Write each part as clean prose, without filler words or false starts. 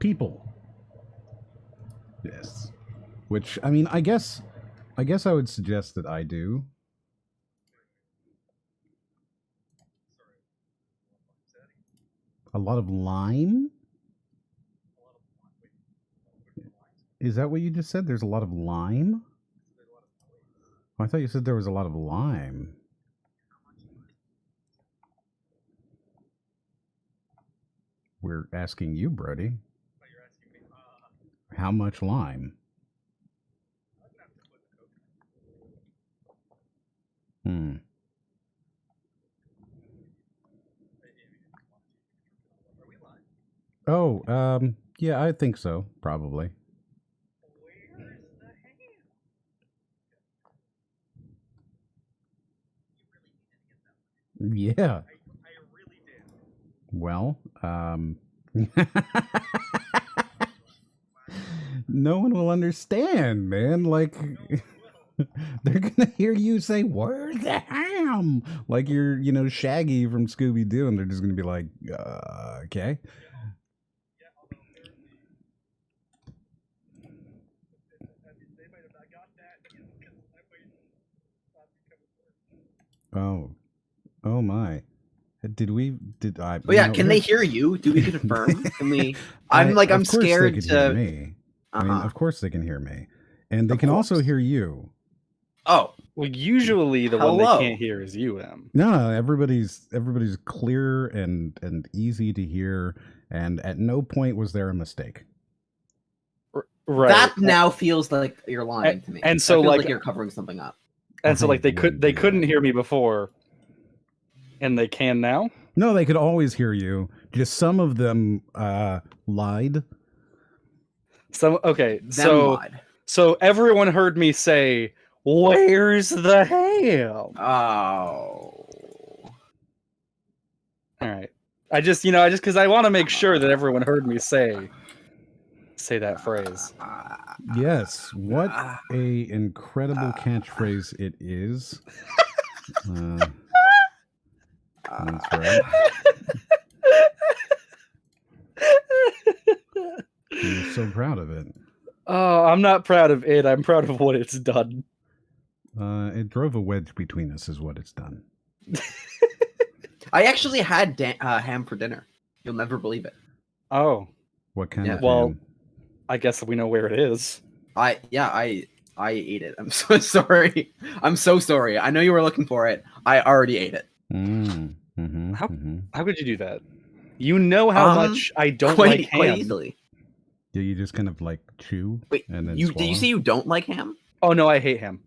people. Yes. Which, I mean, I guess I would suggest that I do. A lot of lime? Is that what you just said? There's a lot of lime? Oh, I thought you said there was a lot of lime. We're asking you, Brody. How much lime? Oh, yeah, I think so, probably. Yeah. I really did. Well, no one will understand, man. Like, they're gonna hear you say, "Where's the ham?" Like you're, Shaggy from Scooby Doo, and they're just gonna be like, "Okay." Oh my. Did I? Oh yeah, can they hear you? Do we confirm? Can we? I'm scared they can to. Hear me. I mean, of course they can hear me, and they can also hear you. Oh, well, usually the one they can't hear is you, Em. No, everybody's clear and easy to hear, and at no point was there a mistake. Right. That now feels like you're lying to me. And so, like you're covering something up. And so, like they couldn't hear me before, and they can now. No, they could always hear you. Just some of them lied. So everyone heard me say, "Where's the ham?" Oh. All right. I just because I want to make sure that everyone heard me say that phrase. Yes, what a incredible catchphrase it is. That's right. You're so proud of it. Oh, I'm not proud of it. I'm proud of what it's done. It drove a wedge between us, is what it's done. I actually had ham for dinner. You'll never believe it. Oh. What kind of ham? I guess we know where it is. I ate it. I'm so sorry. I'm so sorry. I know you were looking for it. I already ate it. How could you do that? You know how much I don't like ham. Quite easily. Do you just kind of like chew? Wait, and then did you say you don't like ham? Oh no, I hate ham.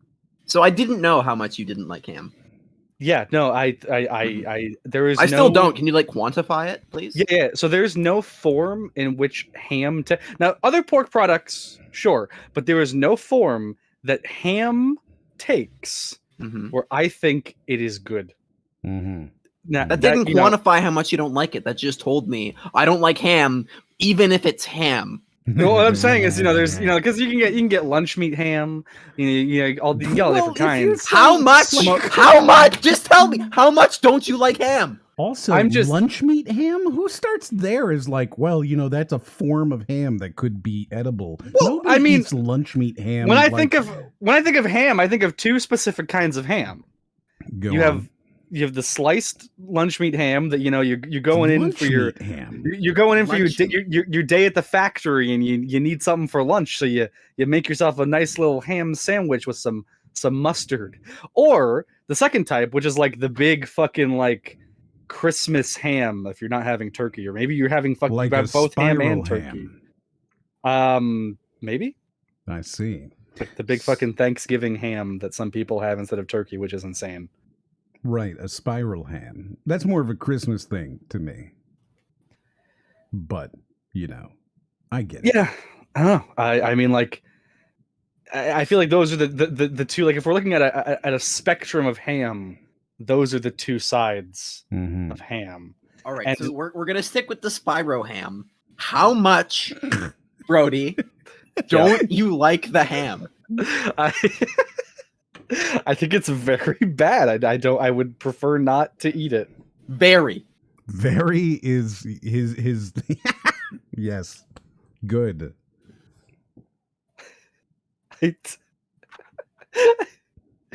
So I didn't know how much you didn't like ham. Yeah, no, there is. I still don't. Can you like quantify it, please? Yeah. So there's no form in which ham. Now, other pork products, sure, but there is no form that ham takes where I think it is good. Now, that didn't quantify how much you don't like it. That just told me I don't like ham, even if it's ham. No, what I'm saying is, there's, because you can get lunch meat ham, you get all different kinds. How much? How much? Just tell me, how much don't you like ham? Also, lunch meat ham? Who starts there is like, well, that's a form of ham that could be edible. Well, Nobody eats lunch meat ham. When I think of ham, I think of two specific kinds of ham. You have the sliced lunch meat ham that you're going in for your day at the factory, and you need something for lunch, so you make yourself a nice little ham sandwich with some mustard. Or the second type, which is like the big fucking like Christmas ham, if you're not having turkey, or maybe you're having both ham and turkey. Maybe. I see. Like the big fucking Thanksgiving ham that some people have instead of turkey, which is insane. Right, a spiral ham. That's more of a Christmas thing to me. But, I get it. Yeah. I don't know. I mean, like, I feel like those are the two, like, if we're looking at a spectrum of ham, those are the two sides of ham. All right, so we're going to stick with the Spyro ham. How much, Brody, don't you like the ham? I think it's very bad. I would prefer not to eat it. Very is his yes. Good.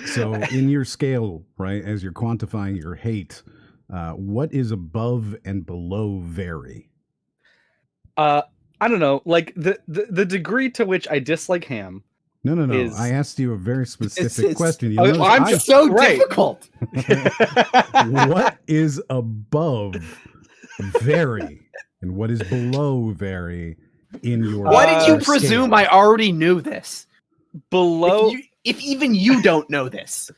So in your scale, right, as you're quantifying your hate, what is above and below very? I don't know, like the degree to which I dislike ham. No. Is- I asked you a very specific it's- question. Oh, You'll notice I'm so Right. difficult. what is above very and what is below very in your Why did you scale? presume I already knew this? Below If even you don't know this.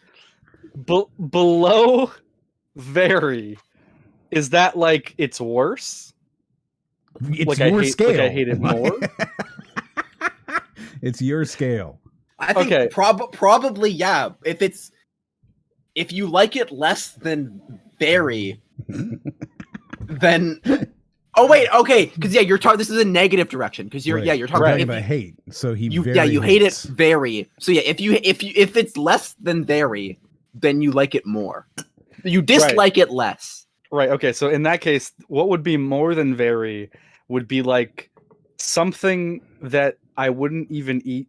below very, is that like it's worse? It's Like your I hate, scale. like I hate it more. It's your scale. I think Okay. probably yeah. If you like it less than very, then oh wait, okay, because yeah, you're talking. This is a negative direction because you're Right. you're We're talking talking about hate. So he you very you hate it hates. very. So yeah, if it's less than very, then you like it more. You dislike it less. Right. Okay. So in that case, what would be more than very would be like something that I wouldn't even eat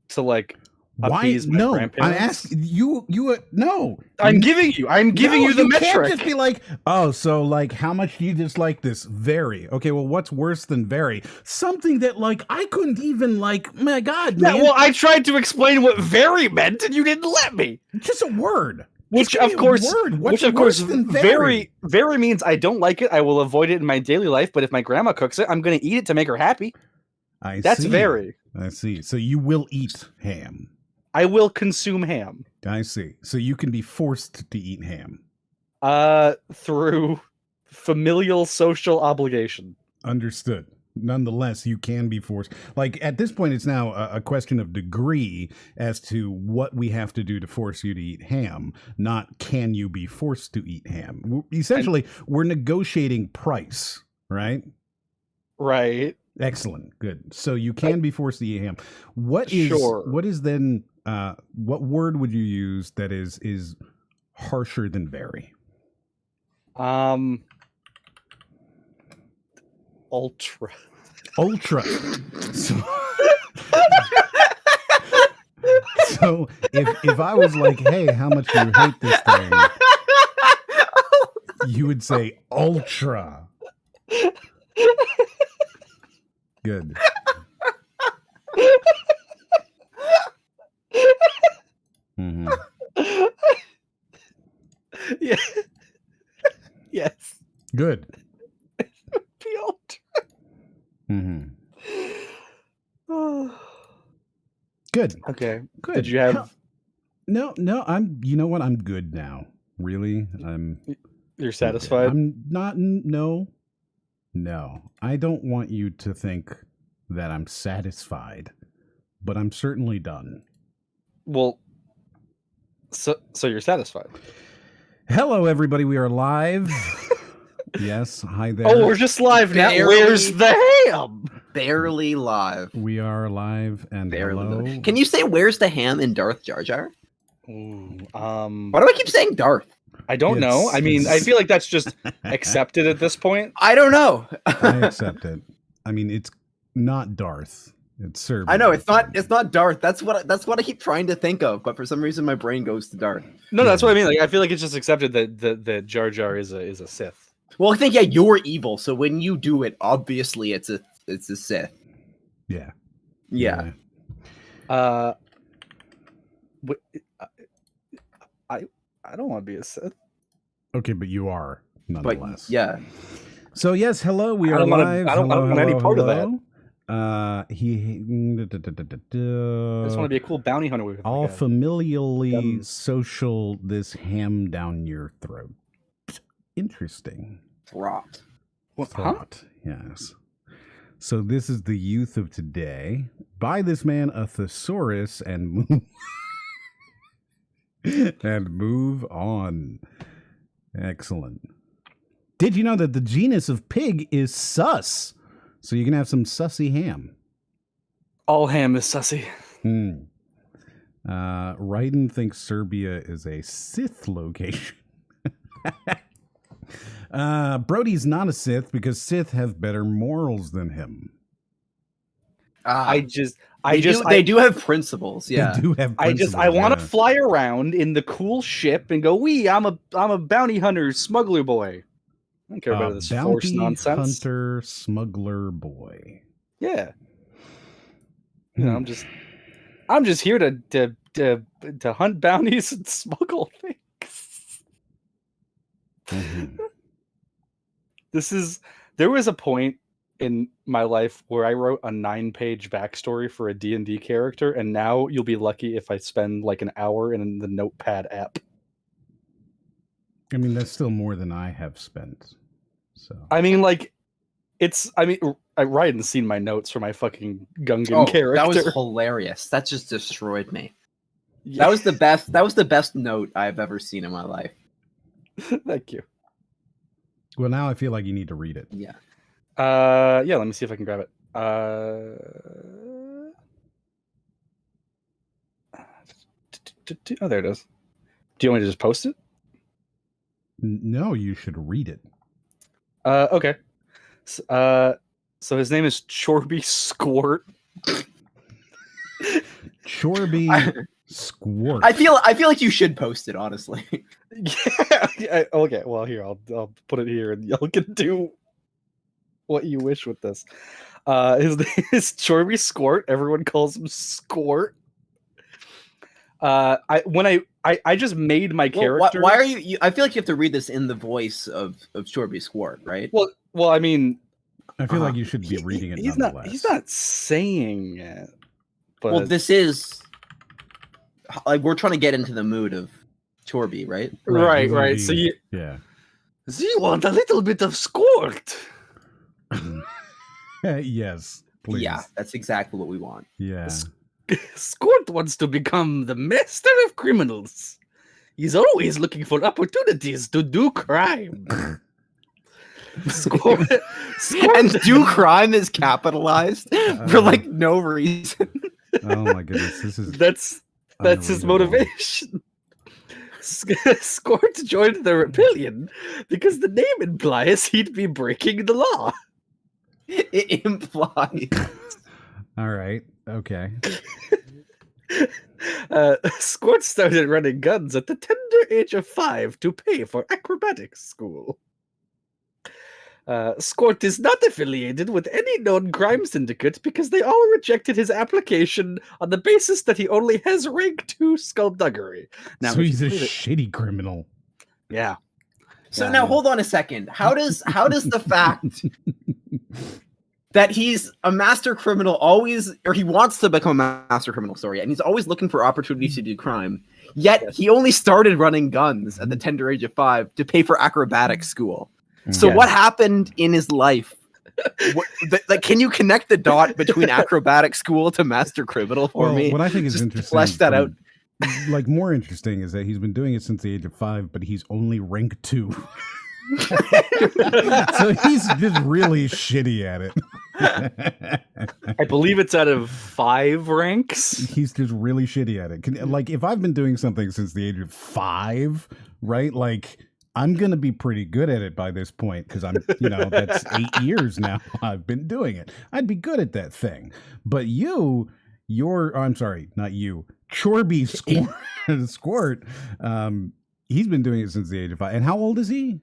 to like Why? appease my No, grandparents. I'm asking you. No. I'm giving you No, the you metric. can't just be like, oh, so like, how much do you dislike this? Very. Okay, well, what's worse than very? Something that like I couldn't even like. My God, Yeah, man, well, I tried to explain what very meant, and you didn't let me. just a word. Which Just of give me a course, word. What's which of course, worse than very means I don't like it. I will avoid it in my daily life. But if my grandma cooks it, I'm going to eat it to make her happy. That's see. very. I see. So you will eat ham. I will consume ham. I see. So you can be forced to eat ham. Through familial social obligation. Understood. Nonetheless, you can be forced. Like at this point, it's now a question of degree as to what we have to do to force you to eat ham, not can you be forced to eat ham. Essentially, we're negotiating price, right? Right. Excellent. Good. So you can be forced to eat ham. What is then what word would you use that is harsher than very? Ultra. So, so if I was like, hey, how much do you hate this thing? You would say ultra. Good. Mm-hmm. Yeah. Yes. Good. The ultra. Mm-hmm. Good. Okay. Good. Did you have? No. You know what? I'm good now. Really, You're satisfied? I'm not. No. I don't want you to think that I'm satisfied, but I'm certainly done. Well, so you're satisfied. Hello, everybody. We are live. Yes. Hi there. Oh, we're just live now. Barely. Where's the ham? Barely live. We are live and hello. Can you say where's the ham in Darth Jar Jar? Ooh, Why do I keep saying Darth? I don't know. I mean, I feel like that's just accepted at this point. I don't know. I accept it. I mean, it's not Darth. It's Serbian. I know it's not Darth. That's what I keep trying to think of, but for some reason my brain goes to Darth. No, that's what I mean. Like, I feel like it's just accepted that Jar Jar is a Sith. Well, I think yeah, you're evil, so when you do it, obviously it's a Sith. Yeah. Yeah. I don't want to be a Sith. Okay, but you are nonetheless. But yeah. So yes, hello. We are don't wanna- live. I don't want any part of that. He. I just want to be a cool bounty hunter with All like a- familially dumb- social this ham down your throat. Interesting Dropped. thought. Yes. So this is the youth of today. By this man a thesaurus and move and move on. Excellent. Did you know that the genus of pig is sus? So you can have some sussy ham. All ham is sussy. Raiden thinks Serbia is a Sith location. Brody's not a Sith because Sith have better morals than him. I they do have principles. Yeah, They do have I principles, want to yeah. fly around in the cool ship and go, I'm a bounty hunter, smuggler boy. I don't care about this force Bounty nonsense. hunter, smuggler boy. Yeah, you know, I'm just here to hunt bounties and smuggle things. Mhm. There was a point in my life where I wrote a 9-page backstory for a D&D character, and now you'll be lucky if I spend like an hour in the Notepad app. I mean, that's still more than I have spent. So I mean, like, Ryan's seen my notes for my fucking Gungan character. That was hilarious. That just destroyed me. Yeah. That was the best. That was the best note I've ever seen in my life. Thank you. well, now I feel like you need to read it. Yeah. Yeah, let me see if I can grab it. Oh, there it is. Do you want me to just post it? No, you should read it. Okay. So his name is Chorby Squirt. Chorby Squirt. I feel like you should post it, honestly. Yeah. Okay. Well, here I'll put it here, and y'all can do what you wish with this. His name is Chorby Squirt. Everyone calls him Squirt. I just made my character. Why are you? I feel like you have to read this in the voice of Chorby Squirt, right? Well, I mean, I feel like you should be reading it. He's nonetheless. not saying it. But Well, this is like we're trying to get into the mood of Chorby, right? Right. So you want a little bit of Squirt. Yes, please. Yeah, that's exactly what we want. Yeah. Squirt wants to become the master of criminals. He's always looking for opportunities to do crime. Squirt, And do crime is capitalized for like no reason. Oh my goodness, this is that's his unreadable. motivation. Squirt joined the rebellion because the name implies he'd be breaking the law. It implies. All right. Okay. Squirt started running guns at the tender age of 5 to pay for acrobatics school. Squirt is not affiliated with any known crime syndicate because they all rejected his application on the basis that he only has rank 2 skullduggery. Now, So he's a shitty criminal. Yeah. So now hold on a second. How does the fact that he's a master criminal always, or he wants to become a master criminal, sorry, and he's always looking for opportunities to do crime, yet he only started running guns at the tender age of 5 to pay for acrobatic school. So what happened in his life? Like, can you connect the dot between acrobatic school to master criminal for me? What I think is Just interesting, flesh that out. Like more interesting, is that he's been doing it since the age of 5, but he's only rank 2. So he's just really shitty at it. I believe it's out of 5 ranks. He's just really shitty at it. Like, if I've been doing something since the age of 5, right? Like, I'm going to be pretty good at it by this point because I'm, that's 8 years now I've been doing it. I'd be good at that thing. But I'm sorry, not you, Chorby Squirt, he's been doing it since the age of 5. And how old is he?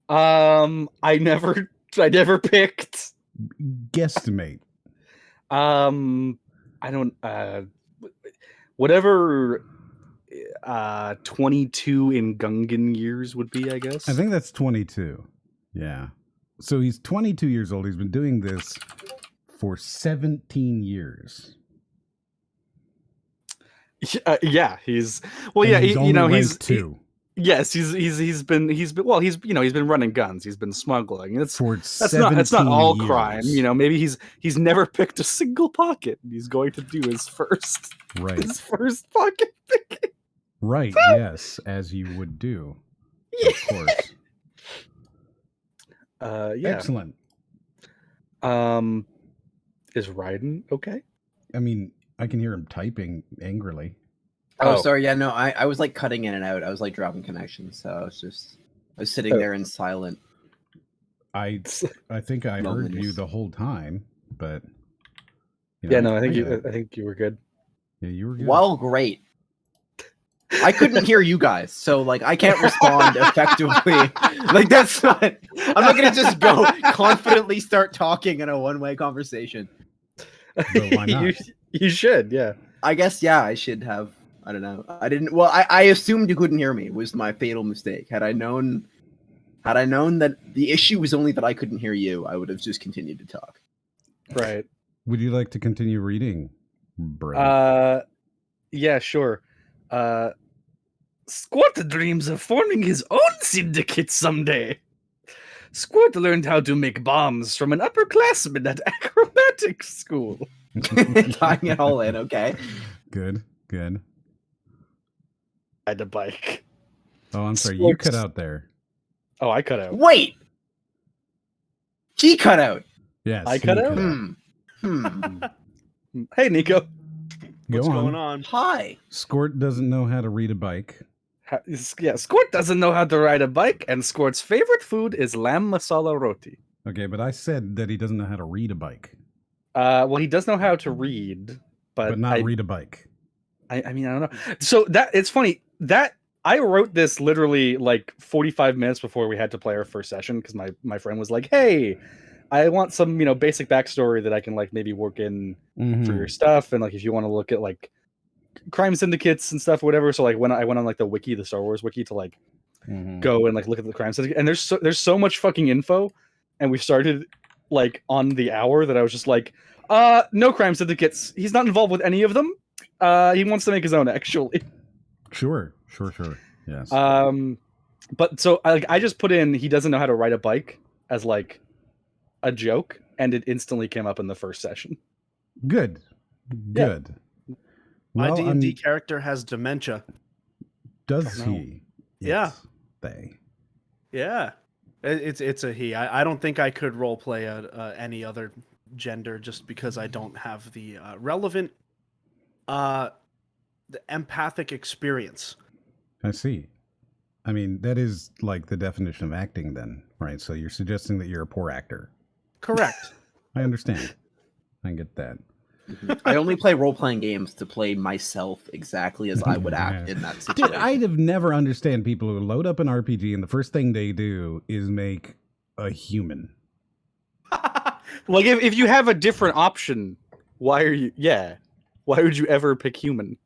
I never picked. Guesstimate. I don't, whatever 22 in Gungan years would be, I guess. I think that's 22. Yeah. So he's 22 years old. He's been doing this for 17 years. Yeah, he's ranked 2. Yes, he's been running guns. He's been smuggling. That's not all years. crime. Maybe he's never picked a single pocket. He's going to do his first pocket picking. Right. Yes, as you would do. Of course. Yeah. Excellent. Is Ryden okay? I mean, I can hear him typing angrily. Oh, sorry. Yeah, no, I was like cutting in and out. I was like dropping connections, so I was sitting there in silent. I think I heard you the whole time, but You Yeah, know? no, I think Yeah. I think you were good. Yeah, you were good. Well, great. I couldn't hear you guys, so like I can't respond effectively. Like that's not. I'm not gonna just go confidently start talking in a one-way conversation. But why not? You should, yeah. I guess yeah, I should have. I don't know. I didn't. Well, I assumed you couldn't hear me. Was my fatal mistake. Had I known that the issue was only that I couldn't hear you, I would have just continued to talk. Right. Would you like to continue reading, bro? Yeah, sure. Squirt dreams of forming his own syndicate someday. Squirt learned how to make bombs from an upperclassman at acrobatics school. Tying it all in, okay. Good. Ride a bike. Oh, I'm sorry. You Sports. cut out there. Oh, I cut out. Wait! He cut out! Yes. I cut you out? Hey, Nico. What's going on? Hi! Squirt doesn't know how to read a bike. Yeah, Squirt doesn't know how to ride a bike, and Squirt's favorite food is lamb masala roti. Okay, but I said that he doesn't know how to read a bike. Well, he does know how to read, But not read a bike. I mean, I don't know. So that it's funny that I wrote this literally like 45 minutes before we had to play our first session because my friend was like, "Hey, I want some basic backstory that I can like maybe work in for your stuff, and like if you want to look at like crime syndicates and stuff, or whatever." So like when I went on like the wiki, the Star Wars wiki, to like go and like look at the crime syndicate, and there's so much fucking info, and we started like on the hour that I was just like, no crime syndicates. He's not involved with any of them. He wants to make his own, actually. Sure. Yes. But so I just put in he doesn't know how to ride a bike as like a joke, and it instantly came up in the first session. Good. My Well, D&D character has dementia. does he? Yeah. They. Yeah, it's a he. I don't think I could roleplay any other gender just because I don't have the relevant the empathic experience. I see. I mean, that is like the definition of acting then, right? So you're suggesting that you're a poor actor. Correct. I understand. I get that. I only play role-playing games to play myself exactly as I would act in that situation. Dude, I'd have never understand people who load up an RPG and the first thing they do is make a human. Like if you have a different option, why would you ever pick human?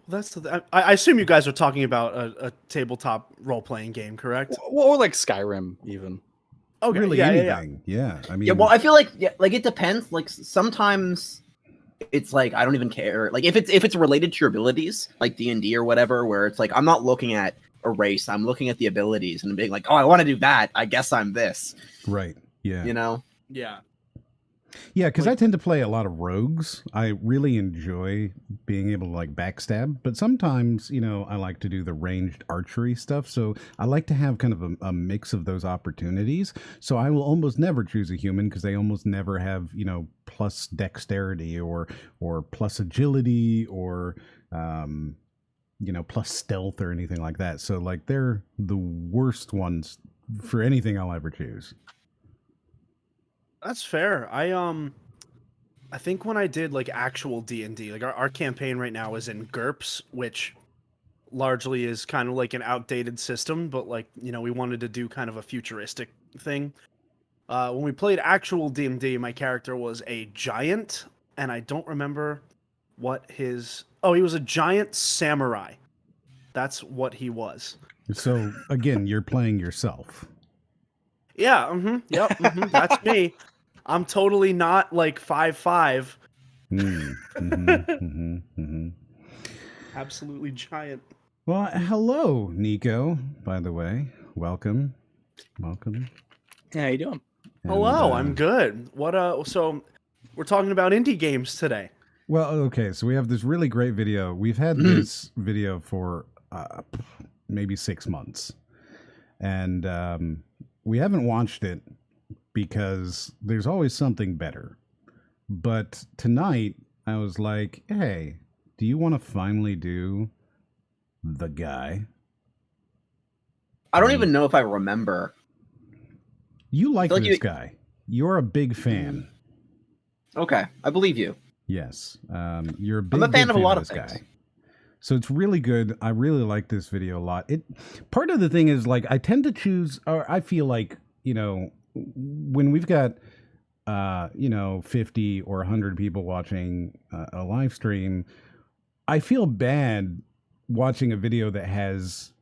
That's I assume you guys are talking about a tabletop role-playing game, correct? Or like Skyrim, even. Okay, Really yeah. anything. Yeah. I mean, Yeah, well, I feel like it depends. Like sometimes it's like I don't even care. Like if it's related to your abilities, like D&D or whatever, where it's like I'm not looking at a race, I'm looking at the abilities and being like, oh, I want to do that. I guess I'm this. right. Yeah. You know? Yeah. Yeah, because I tend to play a lot of rogues. I really enjoy being able to like backstab, but sometimes, I like to do the ranged archery stuff. So I like to have kind of a mix of those opportunities. So I will almost never choose a human because they almost never have, plus dexterity or plus agility or plus stealth or anything like that. So like they're the worst ones for anything I'll ever choose. That's fair. I think when I did like actual D&D, like our campaign right now is in GURPS, which largely is kind of like an outdated system, but like, we wanted to do kind of a futuristic thing. When we played actual D&D, my character was a giant, and I don't remember what he was a giant samurai. That's what he was. So again, you're playing yourself. Yeah, yep, that's me. I'm totally not like 5'5". Absolutely giant. Well, hello, Nicco, by the way. Welcome. Yeah, how you doing? Hello, I'm good. So we're talking about indie games today. Well, okay, so we have this really great video. We've had this video for maybe 6 months. And we haven't watched it because there's always something better. But tonight, I was like, hey, do you want to finally do The Guy? I don't even know if I remember. You like like this guy. You're a big fan. Okay, I believe you. Yes. You're a big, I'm a fan big of a lot of this things. guy. So it's really good. I really like this video a lot. Part of the thing is like I tend to choose, or I feel like, when we've got 50 or 100 people watching a live stream, I feel bad watching a video that has,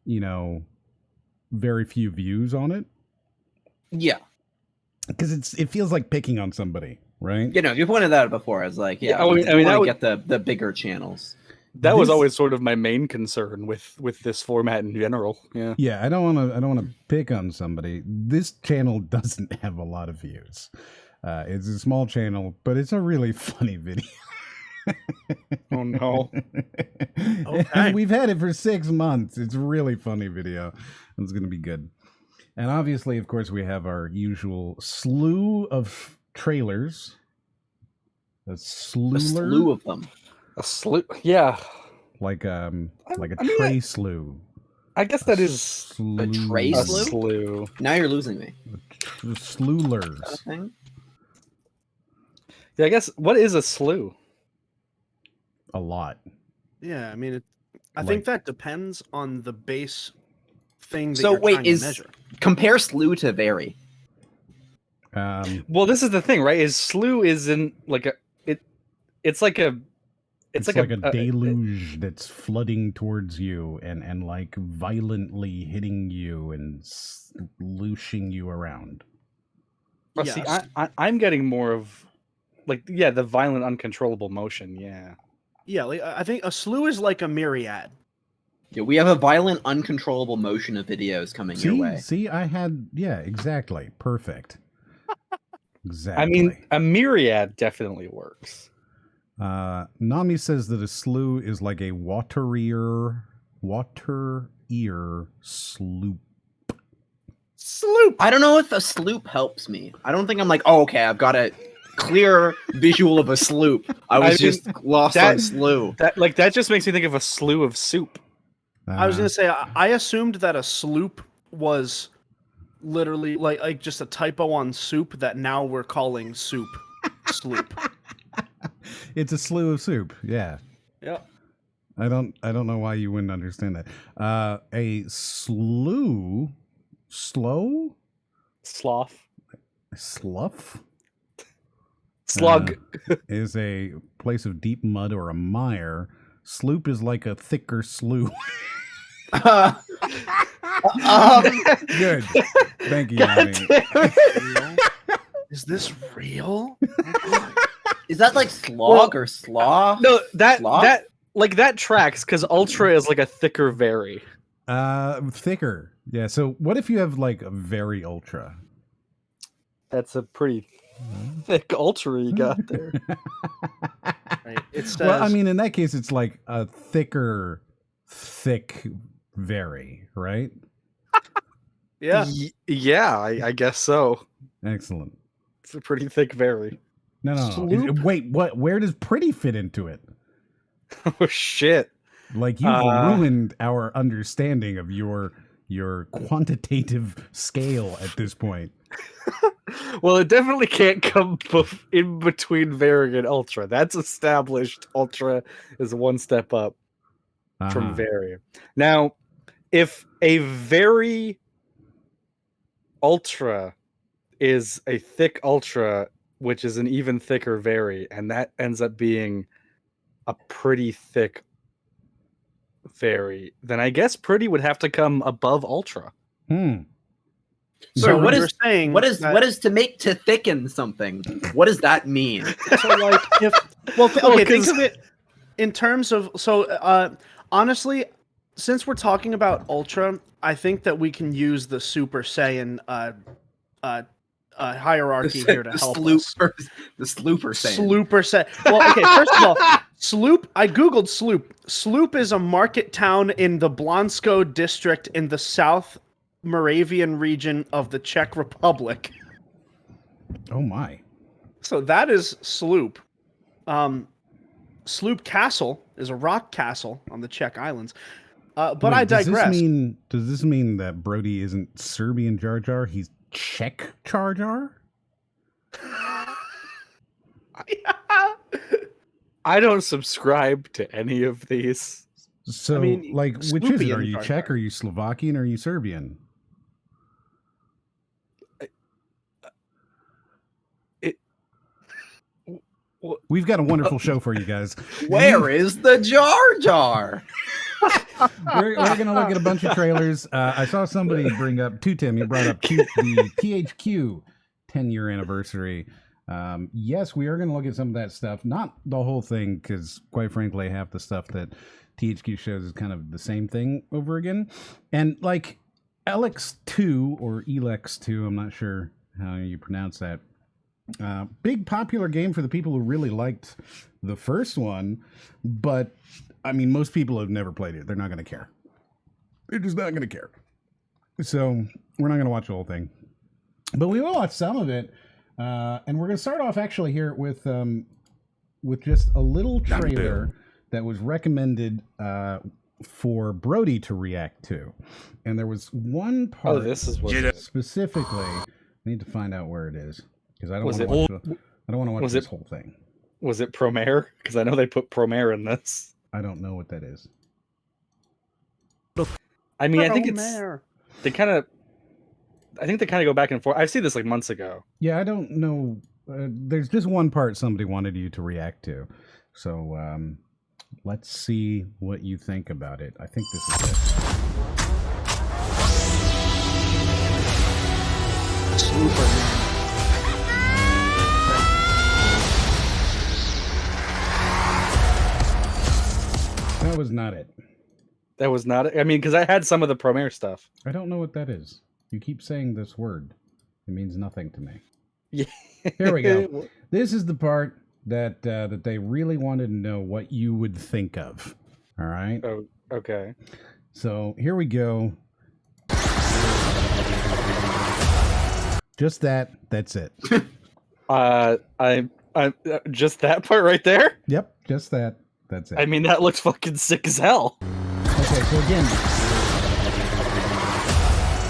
very few views on it. Yeah. Because it feels like picking on somebody, right? You pointed that out before. I was like, Yeah, I I mean, that want would- to get the bigger channels. That was This- always sort of my main concern with this format in general. Yeah. Yeah, I don't want to pick on somebody. This channel doesn't have a lot of views. It's a small channel, but it's a really funny video. Oh no. Okay. And we've had it for 6 months. It's a really funny video. It's going to be good. And obviously, of course, we have our usual slew of trailers. A A slew of them. A slew. Yeah. like a I mean, tray slew. I guess that is Slew. tray a slew? slew. Now you're losing me. Slewlers. Is that a thing? Yeah, I guess what is a slew? A lot. Yeah, I mean, I Like- think that depends on the base thing that So you're wait, trying to measure. compare slew to vary. Well, this is the thing, right? Is slew isn't like a it's like a It's like a deluge that's flooding towards you and like violently hitting you and slooshing you around. Oh, see, Yes. I'm getting more of like the violent, uncontrollable motion. Yeah. Yeah, like I think a slew is like a myriad. Yeah, we have a violent, uncontrollable motion of videos coming your way. See, exactly. Perfect. Exactly. I mean, a myriad definitely works. Nami says that a slew is like a water ear sloop. Sloop. I don't know if a sloop helps me. I don't think I'm like, oh, okay, I've got a clear visual of a sloop. I was mean, just lost on slew. That just makes me think of a slew of soup. I was gonna say I assumed that a sloop was literally like just a typo on soup that now we're calling soup. Sloop. It's a slew of soup. Yeah. Yeah. I don't know why you wouldn't understand that. A slough, slough, Sloth. slough Slug. is a place of deep mud or a mire. Sloop is like a thicker slough. Good. Thank you, Nami. Real? Is this real? Is that like slog or slaw? No, Sloth? that tracks because ultra is like a thicker very. Thicker. Yeah. So what if you have like a very ultra? That's a pretty thick ultra you got there. Right. It says Well, I mean, in that case, it's like a thick very, right? yeah. Yeah, I guess so. Excellent. It's a pretty thick very. No. Sloop? Wait, what? Where does pretty fit into it? Oh shit. Like you've ruined our understanding of your quantitative scale at this point. Well, it definitely can't come in between very and ultra. That's established. Ultra is one step up from Uh-huh. very. Now, if a very ultra is a thick ultra, which is an even thicker very, and that ends up being a pretty thick very, then I guess pretty would have to come above ultra. So what you're is saying? what is that- to thicken something? What does that mean? So like if okay, Well, think 'cause- of it in terms of honestly, since we're talking about ultra, I think that we can use the Super Saiyan hierarchy here to help us. The slooper saying. Slooper Saiyan. Well, okay, first of all, Sloop. I googled Sloop. Sloop is a market town in the Blansko district in the South Moravian region of the Czech Republic. Oh my. So that is Sloop. Sloop Castle is a rock castle on the Czech islands. But Wait, I digress. Does this mean that Brody isn't Serbian Jar Jar? He's Czech Jar Jar? I don't subscribe to any of these. So, mean, like, which is Snoopy it? Are in you Jar Czech? Jar. Are you Slovakian? Or are you Serbian? We've got a wonderful show for you guys. Where is the Jar Jar? We're going to look at a bunch of trailers. I saw somebody bring up, Tim, you brought up the THQ 10-year anniversary. Yes, we are going to look at some of that stuff. Not the whole thing, because quite frankly, half the stuff that THQ shows is kind of the same thing over again. And like LX2 or ELEX2, I'm not sure how you pronounce that. Big popular game for the people who really liked the first one, but I mean, most people have never played it. They're not going to care. They're just not going to care. So we're not going to watch the whole thing, but we will watch some of it. And we're going to start off actually here with just a little trailer that was recommended for Brody to react to. And there was one part. Oh, this is what specifically. I need to find out where it is because I don't want to watch this whole thing. Was it Promare? Because I know they put Promare in this. I don't know what that is. I mean, I think they kind of go back and forth. I've seen this like months ago. Yeah, I don't know. There's just one part somebody wanted you to react to. So let's see what you think about it. I think this is it. That was not it. That was not it. I mean, because I had some of the Promare stuff. I don't know what that is. You keep saying this word. It means nothing to me. Yeah. Here we go. This is the part that they really wanted to know what you would think of. All right. Oh, okay. So here we go. Just that. That's it. I just that part right there. Yep. Just that. That's it. I mean, that looks fucking sick as hell. Okay. So again.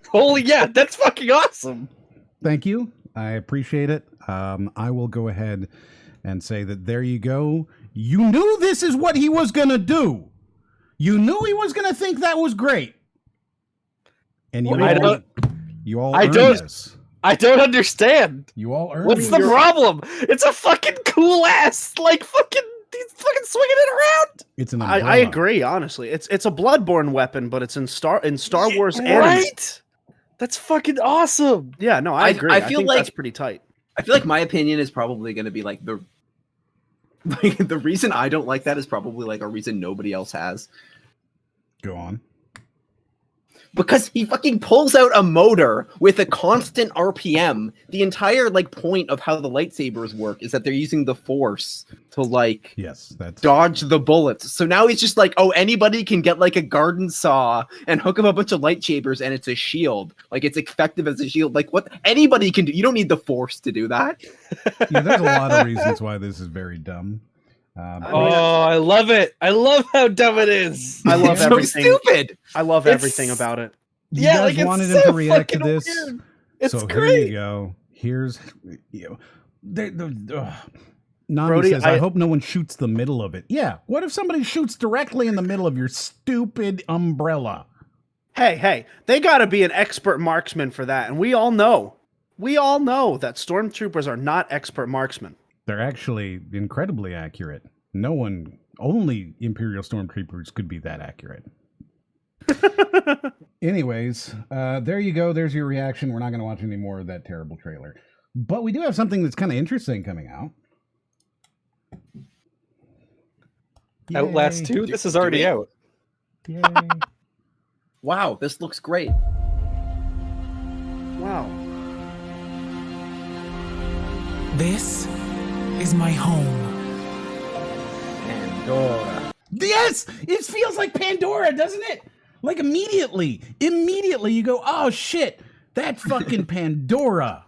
Holy yeah, that's fucking awesome. Thank you. I appreciate it. I will go ahead and say that there you go. You knew this is what he was going to do. You knew he was going to think that was great. And you all earned this. I don't understand. You all earned What's the problem? It's a fucking cool ass, like fucking, he's fucking swinging it around. It's an umbrella. I agree, honestly. It's a Bloodborne weapon, but it's in Star Wars anime. Right? That's fucking awesome. Yeah, no, I agree. I I feel think like that's pretty tight. I feel like my opinion is probably going to be like the reason I don't like that is probably like a reason nobody else has. Go on. Because he fucking pulls out a motor with a constant RPM. The entire like point of how the lightsabers work is that they're using the force to like dodge the bullets. So now he's just like, oh, anybody can get like a garden saw and hook up a bunch of lightsabers and it's a shield. Like it's effective as a shield. Like what anybody can do. You don't need the force to do that. Yeah, there's a lot of reasons why this is very dumb. I love it. I love how dumb it is. I love so everything. Stupid. I love everything about it. You guys like, wanted it's him so to react to fucking this. weird. It's so great. Here you go. Here's Nami Brody, says, I hope no one shoots the middle of it. Yeah. What if somebody shoots directly in the middle of your stupid umbrella? Hey, they got to be an expert marksman for that, and we all know that stormtroopers are not expert marksmen. They're actually incredibly accurate. Only Imperial stormtroopers could be that accurate. Anyways, there you go. There's your reaction. We're not going to watch any more of that terrible trailer. But we do have something that's kind of interesting coming out. Outlast 2? This is already out. Yay. Wow, this looks great. Wow. This is my home. Pandora. Yes! It feels like Pandora, doesn't it? Like immediately you go, oh shit, that's fucking Pandora.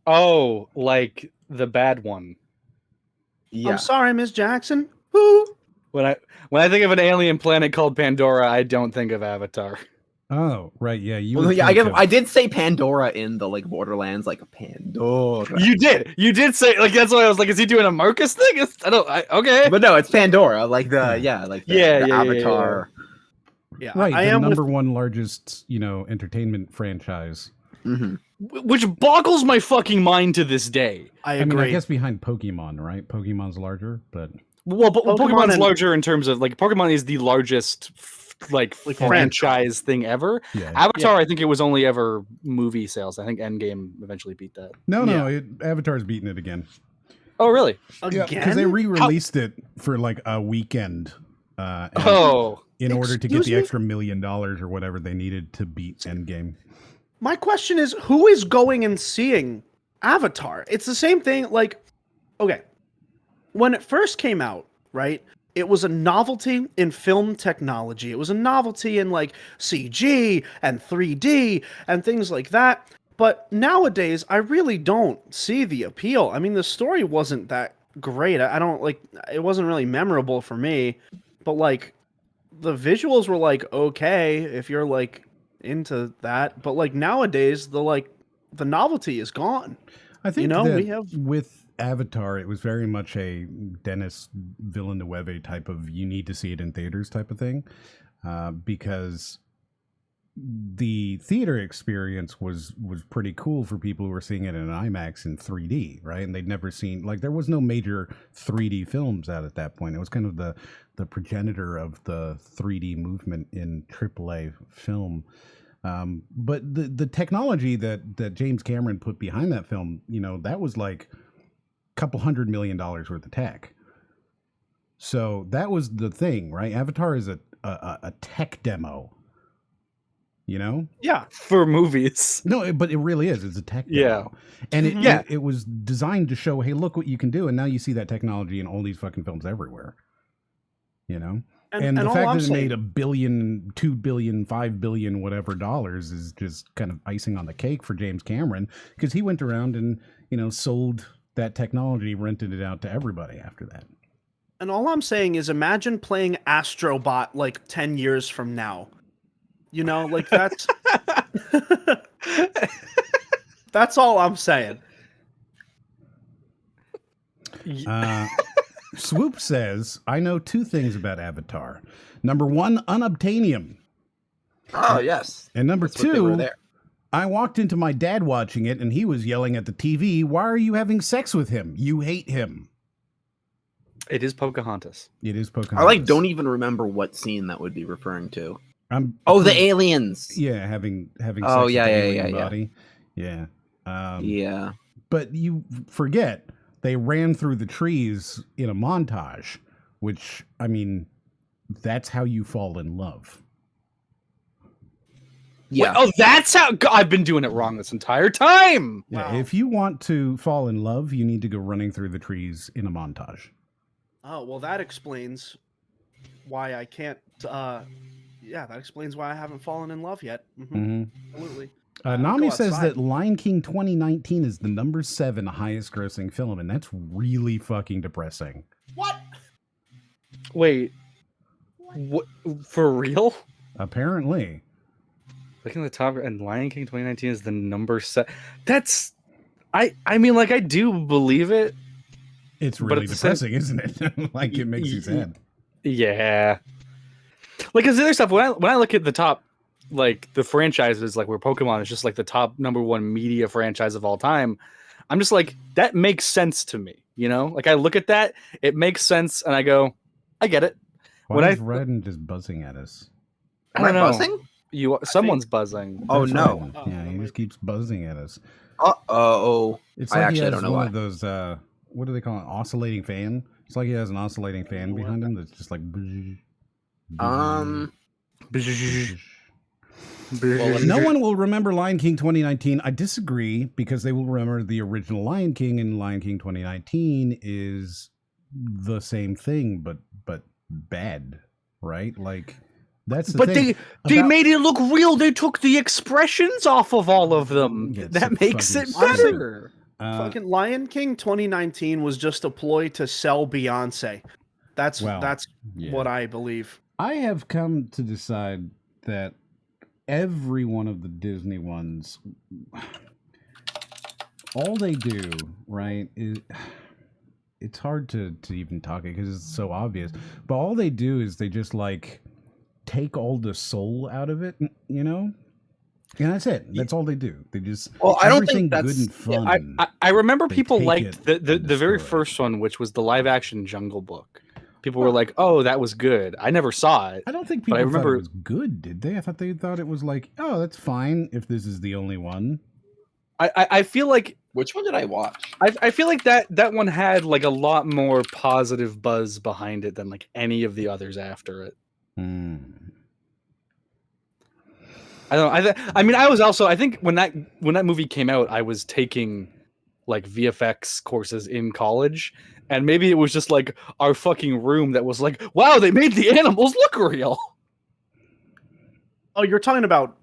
Oh, like the bad one. Yeah. I'm sorry, Miss Jackson. Who? When I think of an alien planet called Pandora, I don't think of Avatar. Oh, right, yeah. You Well, would yeah, I think guess of- I did say Pandora in the like Borderlands, like Pandora. You did say like that's why I was like, is he doing a Marcus thing? Okay. But no, it's Pandora, like the like the, Yeah, the yeah, yeah, Avatar. Yeah, right, I the am number with, one largest, entertainment franchise. Mhm. Which boggles my fucking mind to this day. I I agree. mean, I guess behind Pokemon, right? Pokemon's larger, but Well, Pokemon's and- larger in terms of like Pokemon is the largest like franchise thing ever. yeah. Avatar, I think it was only ever movie sales. I think Endgame eventually beat that. No, Avatar's beating it again. Oh, really? Yeah, because they re-released it for like a weekend. And in order to get Excuse the me? extra $1 million or whatever they needed to beat Endgame. My question is, who is going and seeing Avatar? It's the same thing. Like, okay, when it first came out, right? It was a novelty in film technology. It was a novelty in like CG and 3D and things like that. But nowadays, I really don't see the appeal. I mean, the story wasn't that great. I don't like it wasn't really memorable for me. But like the visuals were like okay if you're like into that. But like nowadays, the novelty is gone. I think we that have with Avatar, it was very much a Denis Villeneuve type of you need to see it in theaters type of thing, because the theater experience was pretty cool for people who were seeing it in IMAX in 3D, right? And they'd never seen like there was no major 3D films out at that point. It was kind of the progenitor of the 3D movement in AAA film. But the technology that James Cameron put behind that film, that was like a couple $100 million worth of tech. So that was the thing, right? Avatar is a tech demo, yeah. For movies. No, but it really is. It's a tech demo. Yeah. And Mhm. it was designed to show, hey, look what you can do. And now you see that technology in all these fucking films everywhere. And the all fact I'm that it saying- made $1 billion, $2 billion, $5 billion, whatever dollars is just kind of icing on the cake for James Cameron because he went around and, sold that technology, rented it out to everybody after that. And all I'm saying is imagine playing Astrobot like 10 years from now. Like that's that's all I'm saying. Swoop says, I know two things about Avatar. Number one, unobtainium. Oh yes. And number That's what they were two, there. I walked into my dad watching it and he was yelling at the TV, why are you having sex with him? You hate him. It is Pocahontas. It is Pocahontas. I like don't even remember what scene that would be referring to. I'm The aliens. Yeah, having sex Oh, with yeah, the yeah, alien yeah, yeah. body. Yeah. Yeah. But you forget they ran through the trees in a montage, which, I mean, that's how you fall in love. Yeah. Wait, that's how I've been doing it wrong this entire time. Yeah, Wow. if you want to fall in love, you need to go running through the trees in a montage. Oh, well that explains why I can't that explains why I haven't fallen in love yet. Mhm. Absolutely. Nami go says outside. that Lion King 2019 is the number 7 highest grossing film, and that's really fucking depressing. What? Wait. What for real? Apparently. Looking at the top, and Lion King 2019 is the number 7. That's I mean, like I do believe it. It's But really at the same- depressing, isn't it? Like it makes you sad. Yeah. Like, cause the other stuff when I look at the top, like the franchises, like where Pokemon is just like the top number 1 media franchise of all time, I'm just like that makes sense to me. Like I look at that, it makes sense, and I go, I get it. Why When is I- Redden just buzzing at us? Am I I don't know. buzzing? Someone's buzzing. Oh, That's no. Redden. Oh, Yeah, he just keeps buzzing at us. Oh. It's I like actually he has don't know one why. of those, what do they call it? Oscillating fan? It's like he has an oscillating fan know what behind him that's just like... bzz, Well, No one will remember Lion King 2019. I disagree because they will remember the original Lion King, and Lion King 2019 is the same thing, but bad, right? Like that's the But thing. they about- made it look real. They took the expressions off of all of them. Yeah, it's That so makes it fucking stupid. better. Fucking Lion King 2019 was just a ploy to sell Beyonce. That's Well, that's yeah. what I believe. I have come to decide that every one of the Disney ones, all they do, right, is it's hard to even talk it because it's so obvious. But all they do is they just like take all the soul out of it, you know? And that's it. That's all they do. They just I don't everything think that's good and fun. I remember They people take liked it the and very destroy it. first one, which was the live action Jungle Book. People were like, "Oh, that was good." I never saw it. I don't think but people I thought remember- it was good, did they? I thought they thought it was like, oh, that's fine if this is the only one. I feel like Which one did I watch? I feel like that one had like a lot more positive buzz behind it than like any of the others after it. Hmm. I don't know. I mean, I was also, I think when that movie came out, I was taking like VFX courses in college, and maybe it was just like our fucking room that was like, wow, they made the animals look real. Oh, you're talking about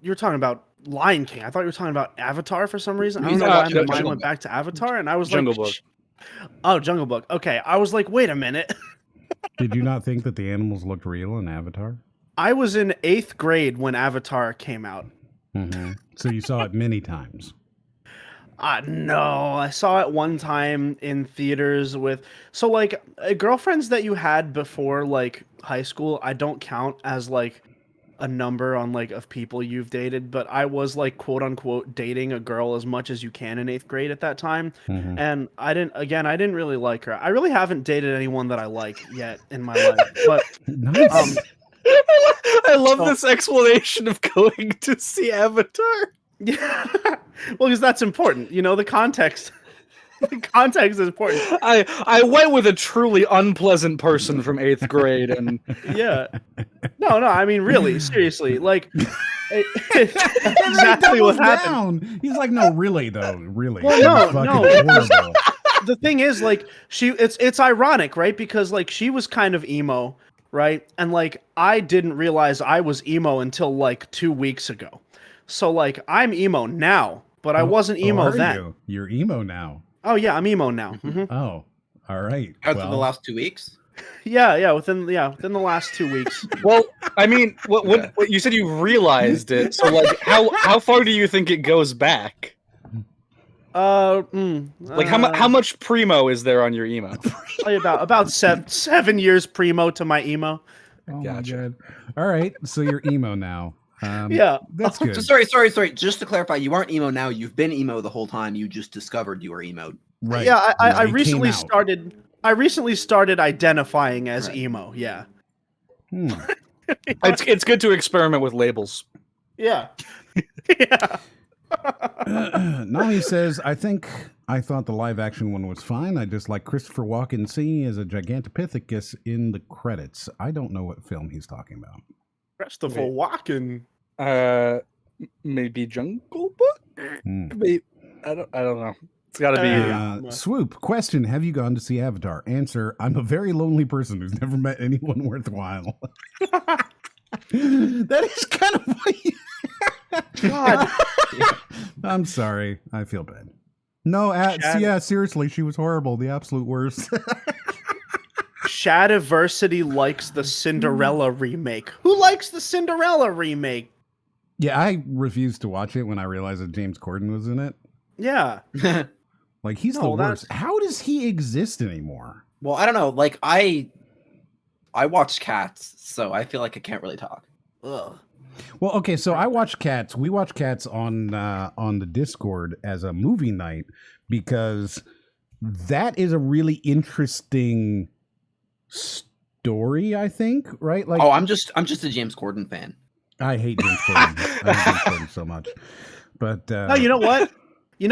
Lion King. I thought you were talking about Avatar for some reason. I don't know No, why my Jungle mind Book. went back to Avatar, and I was Jungle like, Book. Oh, Jungle Book. Okay, I was like, wait a minute. Did you not think that the animals looked real in Avatar? I was in 8th grade when Avatar came out. Mm-hmm. So you saw it many times. No, I saw it one time in theaters with like girlfriends that you had before like high school. I don't count as like a number on like of people you've dated, but I was like quote unquote dating a girl as much as you can in 8th grade at that time. Mhm. And I didn't really like her. I really haven't dated anyone that I like yet in my life. But Nice. I love So- this explanation of going to see Avatar. yeah. Well, because that's important. You know, the context. The context is important. I went with a truly unpleasant person from 8th grade, and Yeah. No, I mean really, seriously. Like that's And then he exactly what doubles happened. down. He's like, no, really though, really. Well, It was no, fucking horrible. The thing is, like, it's ironic, right? Because like she was kind of emo, right? And like I didn't realize I was emo until like 2 weeks ago. So like I'm emo now, but I wasn't emo are then. you? You're emo now. Oh yeah, I'm emo now. Mhm. Oh, all right. After the last 2 weeks? Yeah, within the last 2 weeks. well, I mean, what you said you realized it. So like, how far do you think it goes back? Like how much primo is there on your emo? Probably about 7 years primo to my emo. Oh Gotcha. my god. All right, so you're emo now. Yeah. That's good. So sorry. Just to clarify, you aren't emo now. You've been emo the whole time. You just discovered you were emo. Right. Yeah, I It came recently out. started. I recently started identifying as emo. Yeah. Hmm. It's good to experiment with labels. Yeah. Yeah. Nami says, I thought the live action one was fine. I just like Christopher Walken singing as a Gigantopithecus in the credits. I don't know what film he's talking about. Christopher Walken. Maybe Jungle Book. Hmm. Maybe, I don't know. It's got to be. Swoop, question, have you gone to see Avatar? Answer, I'm a very lonely person who's never met anyone worthwhile. That is kind of what you... God. I'm sorry. I feel bad. No, yeah, seriously, she was horrible. The absolute worst. Shadiversity likes the Cinderella remake. Who likes the Cinderella remake? Yeah, I refused to watch it when I realized that James Corden was in it. Yeah. Like, he's the No, worst. How does he exist anymore? Well, I don't know. Like I watched Cats, so I feel like I can't really talk. Ugh. Well, okay, so I watch Cats. We watch Cats on the Discord as a movie night because that is a really interesting story, I think, right? Like, I'm just a James Corden fan. I hate James Corden. I hate James Corden so much. But No, you know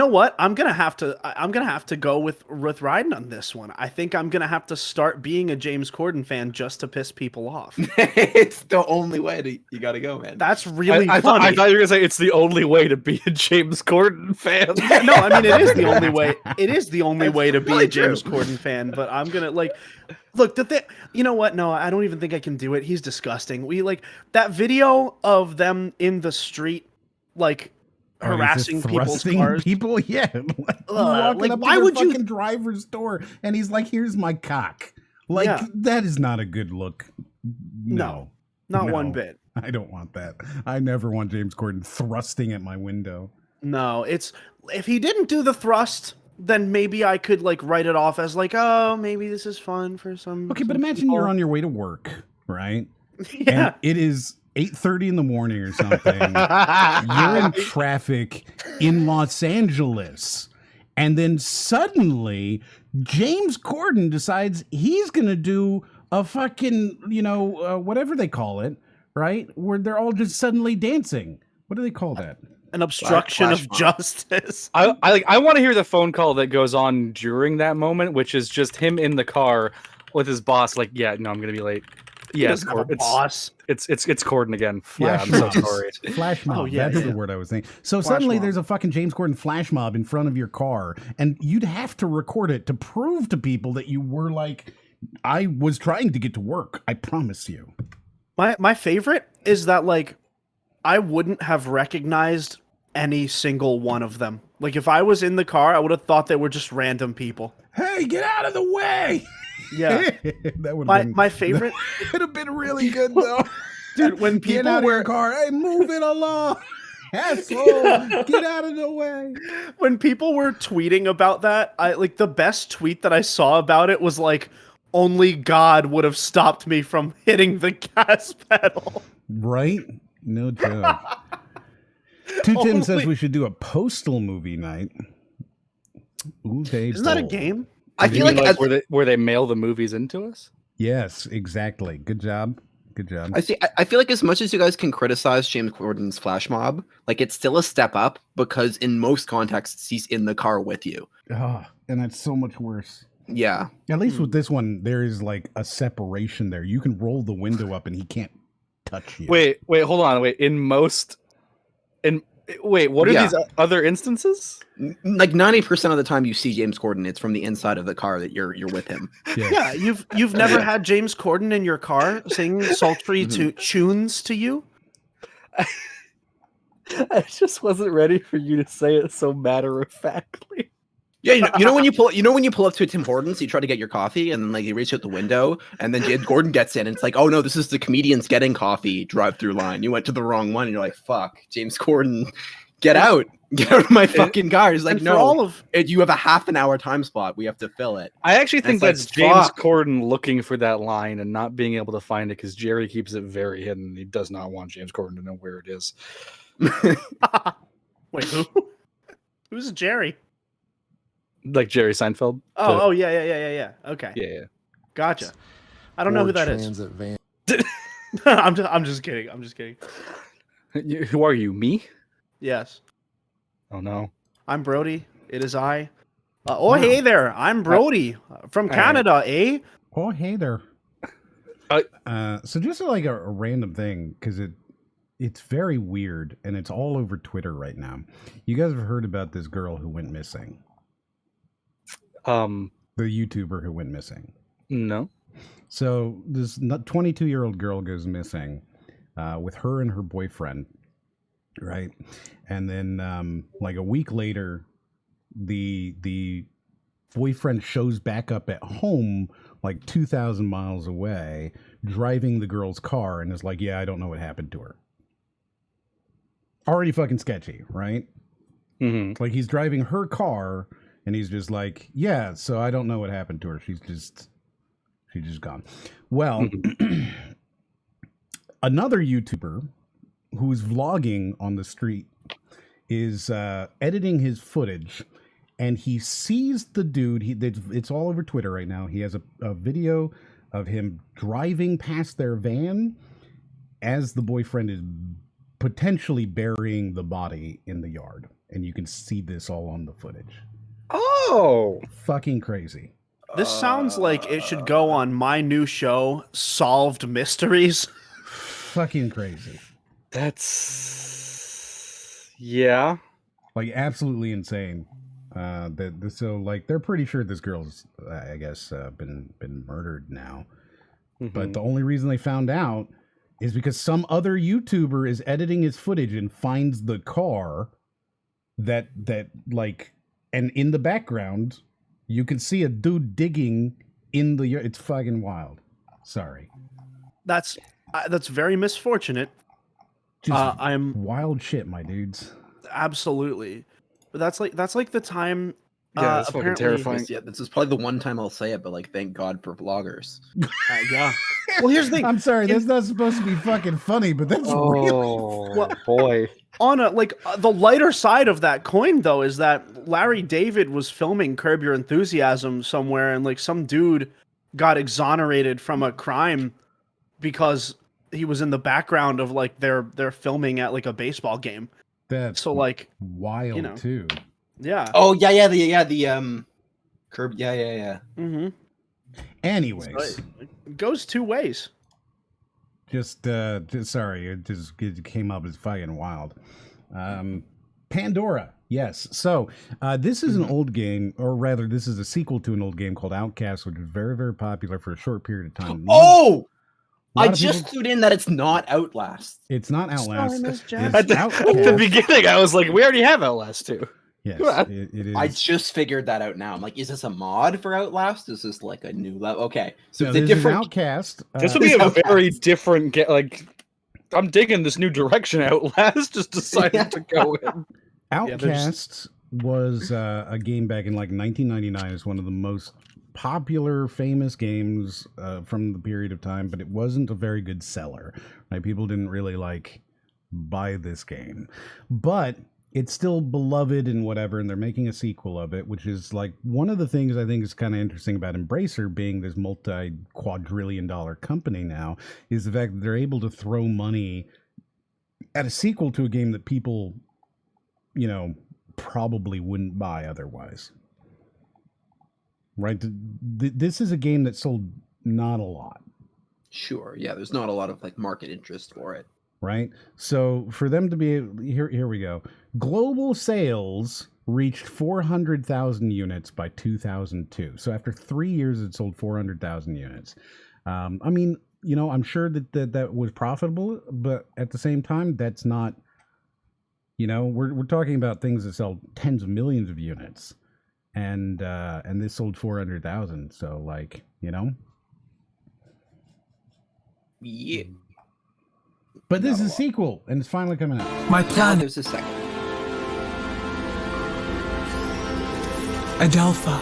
what? I'm gonna have to go with Ryden on this one. I think I'm gonna have to start being a James Corden fan just to piss people off. It's the only way you gotta go, man. That's really I funny. thought you were gonna say it's the only way to be a James Corden fan. No, I mean it is the only way. It is the only That's way to be really a James true. Corden fan. But I'm gonna look. The thing, you know what? No, I don't even think I can do it. He's disgusting. We like that video of them in the street, like harassing people's cars. people. Yeah, like, Ugh, walking like, up why to their would you- fucking driver's door, and he's like, "Here's my cock." Like, Yeah. that is not a good look. No, Not one No. bit. I don't want that. I never want James Corden thrusting at my window. No, it's if he didn't do the thrust, then maybe I could like write it off as like, oh, maybe this is fun for some. Okay, but some imagine people. you're on your way to work, right? Yeah. And it is 8:30 in the morning or something. You're in traffic in Los Angeles. And then suddenly James Corden decides he's going to do a fucking, whatever they call it, right? Where they're all just suddenly dancing. What do they call that? An obstruction Flash of mob. justice. I want to hear the phone call that goes on during that moment, which is just him in the car with his boss. Like, yeah, no, I'm gonna be late. He Yeah, doesn't have a boss. It's Corden again. Flash yeah, I'm mob. so sorry. Flash mob. Oh, yeah, That's yeah. the word I was thinking. So Flash suddenly mob. there's a fucking James Corden flash mob in front of your car, and you'd have to record it to prove to people that you were like, I was trying to get to work. I promise you. My favorite is that like I wouldn't have recognized any single one of them. Like if I was in the car, I would have thought they were just random people. Hey, get out of the way! Yeah. That would have been My favorite, It'd have been really good though. dude, when Get people out of your were car. Hey, move it along. Asshole. Get out of the way. when people were tweeting about that, I like the best tweet that I saw about it was like only God would have stopped me from hitting the gas pedal. Right? No joke. Two Tim says Only- we should do a postal movie night. Ooh, they Isn't that a bold. game? I You feel mean, like, as, where they mail the movies into us. Yes, exactly. Good job. Good job. I feel like as much as you guys can criticize James Corden's flash mob, like it's still a step up because in most contexts he's in the car with you. And that's so much worse. Yeah. At least with this one, there is like a separation there. You can roll the window up and he can't touch you. Wait, hold on. What are Yeah. these other instances? Like 90% of the time you see James Corden, it's from the inside of the car that you're with him. Yeah, you've never had James Corden in your car sing sultry tunes to you? I just wasn't ready for you to say it so matter of factly. Yeah, you know when you pull up to a Tim Hortons, you try to get your coffee, and then like you reach out the window, and then James Corden gets in, and it's like, oh no, this is the comedians getting coffee drive-through line. You went to the wrong one, and you're like, fuck, James Corden, get out of my fucking car. He's like, And for no, all of you have a half an hour time slot. We have to fill it. I actually think It's like, that's James fuck. Corden looking for that line and not being able to find it because Jerry keeps it very hidden. He does not want James Corden to know where it is. wait, who? Who's Jerry? Like Jerry Seinfeld. Oh, yeah. Okay, Yeah. gotcha. I don't know who that is. Transit van. I'm just kidding. Who are you? Me? Yes, Oh no. I'm Brody. It is I. Hey there, I'm Brody from right. Canada, eh? Oh, hey there. So just like a random thing, because it's very weird and it's all over Twitter right now. You guys have heard about this girl who went missing. The YouTuber who went missing. No. So this 22-year-old girl goes missing with her and her boyfriend, right? And then like a week later, the boyfriend shows back up at home like 2,000 miles away, driving the girl's car, and is like, yeah, I don't know what happened to her. Already fucking sketchy, right? Mm-hmm. Like he's driving her car and he's just like, yeah, so I don't know what happened to her. She's just gone. Well, another YouTuber who's vlogging on the street is editing his footage, and he sees the dude. It's all over Twitter right now. He has a video of him driving past their van as the boyfriend is potentially burying the body in the yard. And you can see this all on the footage. Oh. Fucking crazy. This sounds like it should go on my new show, Solved Mysteries. Fucking crazy. That's yeah. Like absolutely insane. So like they're pretty sure this girl's I guess been murdered now. But the only reason they found out is because some other YouTuber is editing his footage and finds the car that like, and in the background you can see a dude digging in the. It's fucking wild. Sorry. That's very misfortunate. Just I'm wild shit, my dudes. absolutely, but that's like the time. Yeah, that's fucking apparently, terrifying. Yeah, this is probably the one time I'll say it, but like, thank God for vloggers. Yeah. Well, here's the thing. I'm sorry, that's not supposed to be fucking funny, but that's really Oh boy. On a the lighter side of that coin though is that Larry David was filming Curb Your Enthusiasm somewhere, and like some dude got exonerated from a crime because he was in the background of like their filming at like a baseball game. that's So like, wild you know. too. yeah. Oh the curb. Yeah. Mm-hmm. Anyways, It goes two ways. just sorry, it came up as fucking wild. Pandora, yes. So this is an old game, or rather, this is a sequel to an old game called Outcast, which was very, very popular for a short period of time. Oh, A lot I of just people- clued in that it's not Outlast. It's not Outlast. Miss It's Jack. At the Outcast. beginning, I was like, we already have Outlast 2. Yes, it is. I just figured that out now. I'm like, is this a mod for Outlast? Is this like a new level? Okay, so No, it's a this is different. Outcast. This would be a Outcast. very different like I'm digging this new direction Outlast just decided to go in. Outcast was a game back in like 1999. It's one of the most popular, famous games from the period of time, but it wasn't a very good seller. Right? People didn't really like buy this game, but it's still beloved and whatever. And they're making a sequel of it, which is like one of the things I think is kind of interesting about Embracer being this multi-quadrillion-dollar company now is the fact that they're able to throw money at a sequel to a game that people, you know, probably wouldn't buy otherwise. Right? This is a game that sold not a lot. Sure, yeah. There's not a lot of like market interest for it. Right? So for them to be here we go. Global sales reached 400,000 units by 2002. So after 3 years, it sold 400,000 units. I mean, you know, I'm sure that was profitable, but at the same time, that's not. You know, we're talking about things that sell tens of millions of units, and this sold 400,000. So like, you know. Yeah. But this Not a is a lot. sequel, and it's finally coming out. My Now planet, there's a second. Adelpha.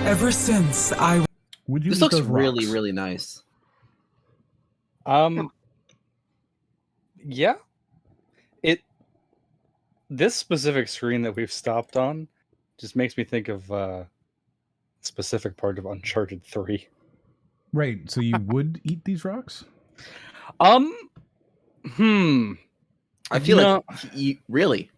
Ever since I Would you This eat looks those really, rocks? really nice. Yeah. This specific screen that we've stopped on just makes me think of a specific part of Uncharted 3. Right. So you would eat these rocks? I feel No. like you really.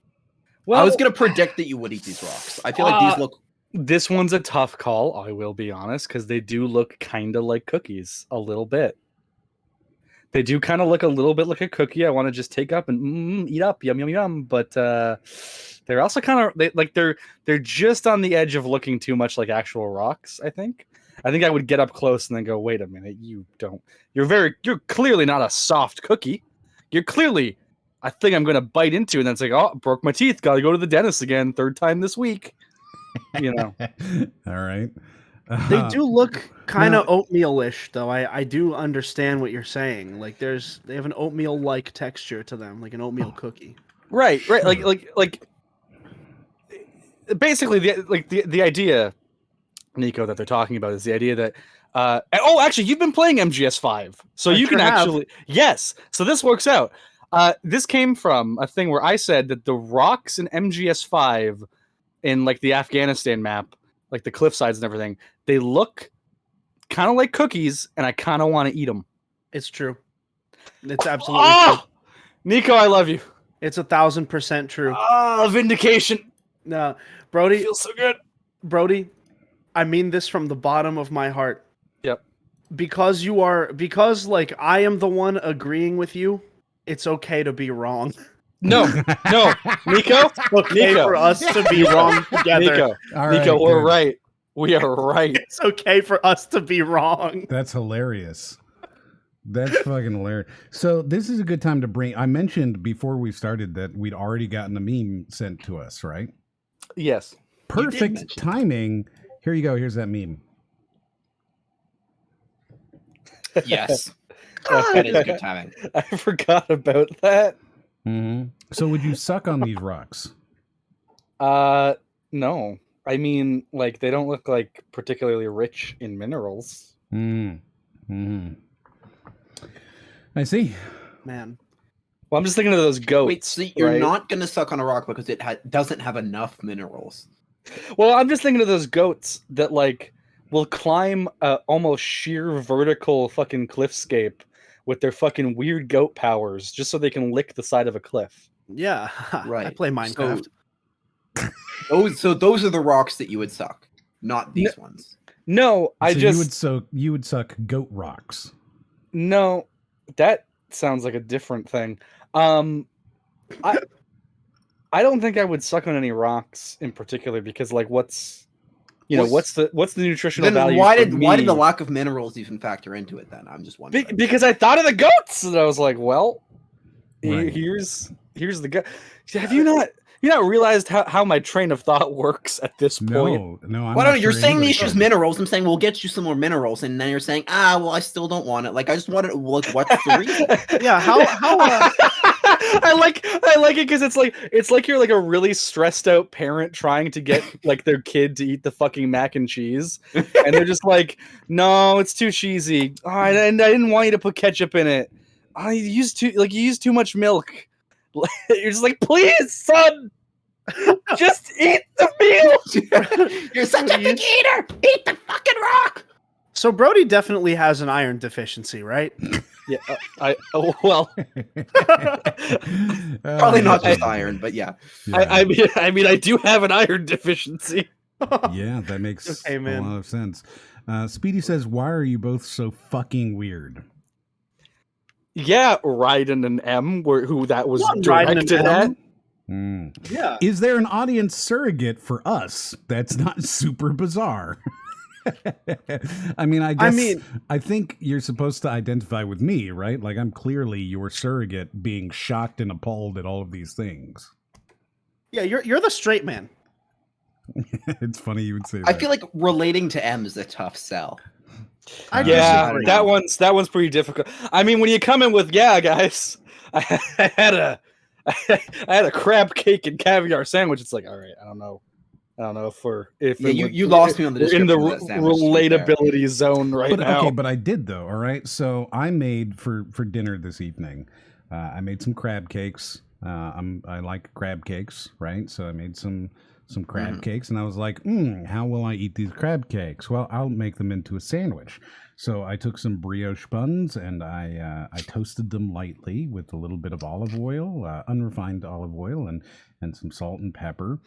Well, I was gonna predict that you would eat these rocks. I feel like these look. this one's a tough call, I will be honest, because they do look kind of like cookies a little bit. They do kind of look a little bit like a cookie. I want to just take up and eat up, yum yum yum. But they're also kind of they're just on the edge of looking too much like actual rocks. I think I would get up close and then go, wait a minute, you're clearly not a soft cookie. You're clearly, I think I'm gonna bite into, and then it's like, oh, broke my teeth, gotta go to the dentist again, 3rd time this week. You know. All right. They do look kind now- of oatmeal-ish, though. I do understand what you're saying. Like they have an oatmeal-like texture to them, like an oatmeal cookie. Right. Like basically the idea, Nico, that they're talking about is the idea that actually you've been playing MGS5, so I you can sure have. actually yes. So this works out. This came from a thing where I said that the rocks in MGS5 in like the Afghanistan map, like the cliff sides and everything, they look kind of like cookies, and I kind of want to eat them. It's true. It's absolutely true. Nico, I love you. It's 1,000% true. Vindication. No, Brody, Feels so good. Brody, I mean this from the bottom of my heart. Yep. Because like I am the one agreeing with you, it's okay to be wrong. No, Nico, Okay Nico. for us to be wrong together. Nico, All right, Nico, we're good. right. We are right. It's okay for us to be wrong. That's hilarious. That's fucking hilarious. So this is a good time to bring. I mentioned before we started that we'd already gotten a meme sent to us, right? Yes. Perfect mention timing. Here you go. Here's that meme. Yes. That is good timing. I forgot about that. So would you suck on these rocks? No. I mean, like, they don't look like particularly rich in minerals. I see. Man. Well, I'm just thinking of those goats. Wait, so you're right? not going to suck on a rock because it doesn't have enough minerals. Well, I'm just thinking of those goats that, like, will climb a almost sheer vertical fucking cliffscape with their fucking weird goat powers just so they can lick the side of a cliff. Yeah. I Right. play Minecraft. So those are the rocks that you would suck, not these ones. No, you would suck goat rocks. No, that sounds like a different thing. I don't think I would suck on any rocks in particular because, like, what's the nutritional Then value? why did the lack of minerals even factor into it? Then I'm just wondering. Because I thought of the goats and I was like, well, Right. here's the goat. Have you not realized how my train of thought works at this point? No. Why don't you're saying these just minerals? I'm saying we'll get you some more minerals, and then you're saying, well, I still don't want it. Like I just want it. Like, what's the reason? Yeah, how I like it because it's like you're like a really stressed out parent trying to get like their kid to eat the fucking mac and cheese, and they're just like, no, it's too cheesy. Oh, I didn't want you to put ketchup in it. Oh, you used too much milk. You're just like, please, son, just eat the meal. You're such a big eater. Eat the fucking rock. So Brody definitely has an iron deficiency, right? Yeah, Probably not just iron, but yeah. I mean, I do have an iron deficiency. Yeah, that makes Okay, man. a lot of sense. Speedy says, "Why are you both so fucking weird?" Yeah, Raiden and M, who that was Not Raiden and directed at. M. Yeah. Is there an audience surrogate for us that's not super bizarre? I mean, I think you're supposed to identify with me, right? Like, I'm clearly your surrogate being shocked and appalled at all of these things. Yeah, you're the straight man. It's funny you would say that. I feel like relating to M is a tough sell. Yeah, disagree. that one's pretty difficult. I mean, when you come in with, yeah, guys, I had a crab cake and caviar sandwich. It's like, all right, I don't know if you lost me on the in the description of that sandwich, relatability zone right now. Okay, but I did though. All right, so I made for dinner this evening. I made some crab cakes. I like crab cakes, right? So I made some crab cakes, and I was like, how will I eat these crab cakes? Well, I'll make them into a sandwich. So I took some brioche buns and I toasted them lightly with a little bit of olive oil, unrefined olive oil, and some salt and pepper,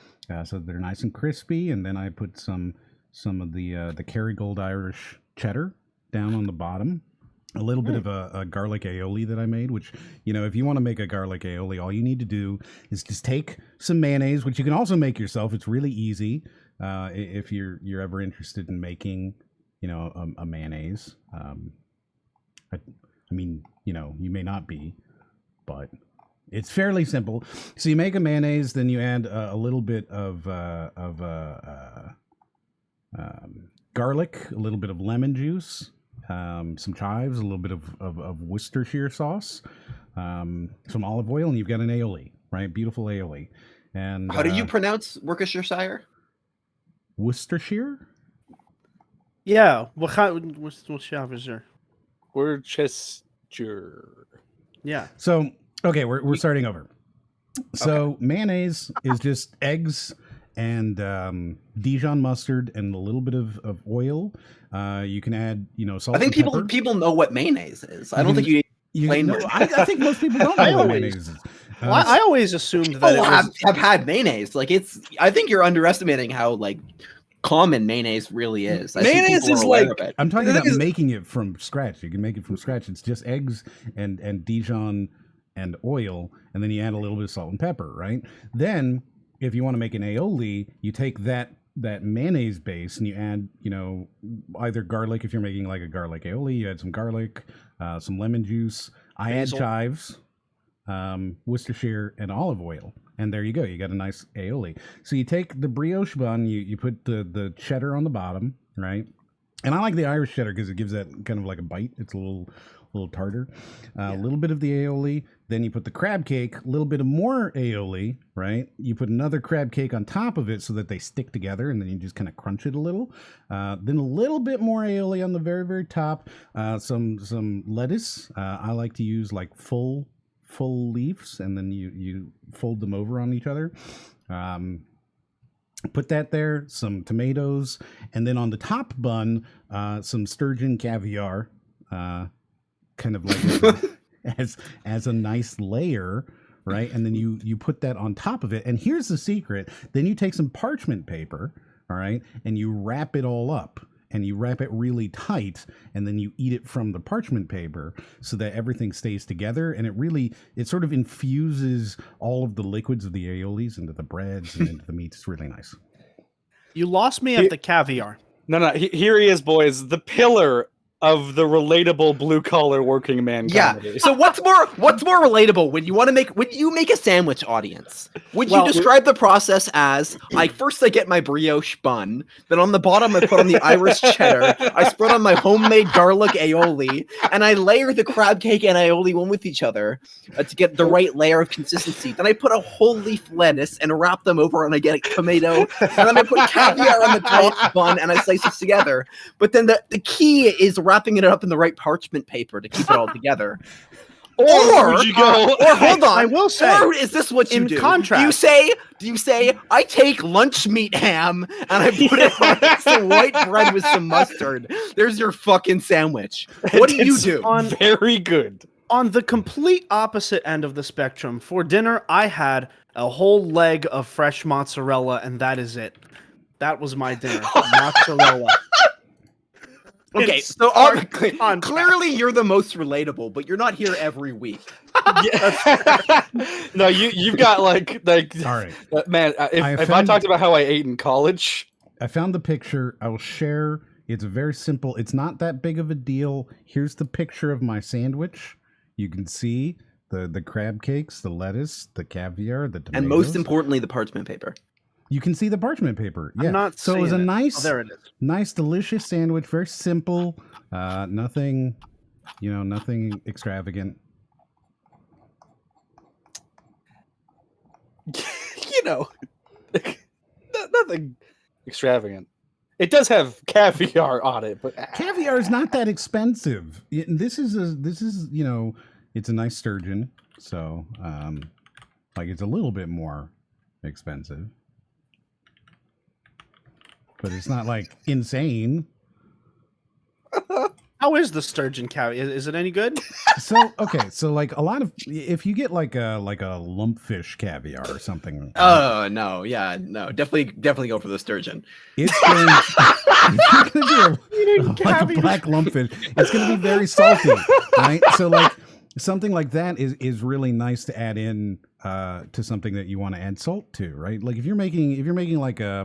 so they're nice and crispy. And then I put some of the Kerrygold Irish cheddar down on the bottom. A little bit of a garlic aioli that I made, which, you know, if you want to make a garlic aioli, all you need to do is just take some mayonnaise, which you can also make yourself. It's really easy if you're ever interested in making, you know, a mayonnaise. I mean, you know, you may not be, but it's fairly simple. So you make a mayonnaise, then you add a little bit of garlic, a little bit of lemon juice, some chives, a little bit of Worcestershire sauce, some olive oil, and you've got an aioli, right? Beautiful aioli. And how do you pronounce Worcestershire? Worcestershire? Yeah. What shop is there? Worcester. Yeah. So, okay, we're starting over. So mayonnaise is just eggs and Dijon mustard and a little bit of oil. You can add, you know, salt. I think and pepper. people know what mayonnaise is. I don't think you plain. No, I think most people don't know what mayonnaise is. Well, I always assumed that People have had mayonnaise. Like I think you're underestimating how like common mayonnaise really is. I think Mayonnaise people are is aware like- of it. I'm talking The about thing is- making it from scratch. You can make it from scratch. It's just eggs and Dijon and oil, and then you add a little bit of salt and pepper, right? Then, if you want to make an aioli, you take that mayonnaise base and you add, you know, either garlic. If you're making like a garlic aioli, you add some garlic, some lemon juice. I add Basil. chives, Worcestershire, and olive oil. And there you go. You got a nice aioli. So you take the brioche bun, you put the cheddar on the bottom, right? And I like the Irish cheddar because it gives that kind of like a bite. It's a little tartar. A little bit of the aioli. Then you put the crab cake, a little bit of more aioli, right? You put another crab cake on top of it so that they stick together, and then you just kind of crunch it a little. Then a little bit more aioli on the very, very top. Some lettuce. I like to use like full leaves, and then you fold them over on each other. Put that there, some tomatoes, and then on the top bun, some sturgeon caviar, kind of like as a nice layer, right? And then you put that on top of it. And here's the secret. Then you take some parchment paper, all right, and you wrap it all up. And you wrap it really tight, and then you eat it from the parchment paper so that everything stays together. And it sort of infuses all of the liquids of the aiolis into the breads and into the meats. It's really nice. You lost me at the caviar. No, here he is, boys. The pillar of the relatable blue collar working man comedy. So what's more relatable when you make a sandwich, audience? Would you describe the process as I get my brioche bun, then on the bottom I put on the Irish cheddar, I spread on my homemade garlic aioli, and I layer the crab cake and aioli one with each other to get the right layer of consistency. Then I put a whole leaf lettuce and wrap them over, and I get a tomato, and then I put caviar on the top bun and I slice it together. But then the key is wrapping it up in the right parchment paper to keep it all together. Or would you go? Or hold on, I will say. Or is this what you do? Contrast, Do you say I take lunch meat ham and I put it on some white bread with some mustard? There's your fucking sandwich. What do you do? Very good. On the complete opposite end of the spectrum, for dinner, I had a whole leg of fresh mozzarella, and that is it. That was my dinner. Mozzarella. Okay, so clearly you're the most relatable, but you're not here every week. No, you've got like all right, man. If I talked about how I ate in college, I found the picture. I will share. It's very simple. It's not that big of a deal. Here's the picture of my sandwich. You can see the crab cakes, the lettuce, the caviar, the tomatoes, and most importantly, the parchment paper. You can see the parchment paper. Yeah. I'm not so it was a nice, there it is. Nice, delicious sandwich. Very simple. Nothing extravagant. Nothing extravagant. It does have caviar on it, but caviar is not that expensive. This is it's a nice sturgeon, so it's a little bit more expensive. But it's not like insane. How is the sturgeon caviar? Is it any good? So like a lot of, if you get like a lumpfish caviar or something. Oh no, yeah, no, definitely go for the sturgeon. It's going to be like a black lumpfish. It's going to be very salty, right? So like something like that is really nice to add in to something that you want to add salt to, right? Like if you're making like a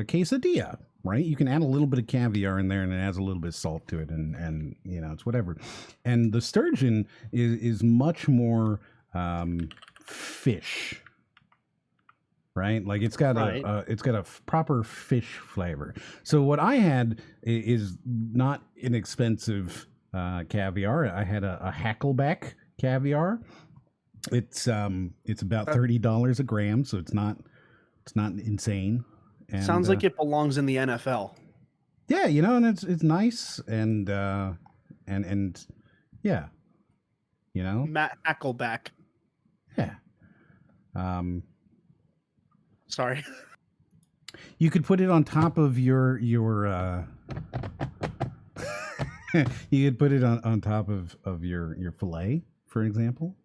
quesadilla, right? You can add a little bit of caviar in there, and it adds a little bit of salt to it, and it's whatever. And the sturgeon is much more fish, right? Like it's got a proper fish flavor. So what I had is not inexpensive caviar. I had a hackleback caviar. It's about $30 a gram, so it's not insane. And, sounds like it belongs in the NFL. Yeah, and it's nice and yeah, Matt Hackleback. Yeah. Sorry. You could put it on top of your you could put it on top of your fillet, for example.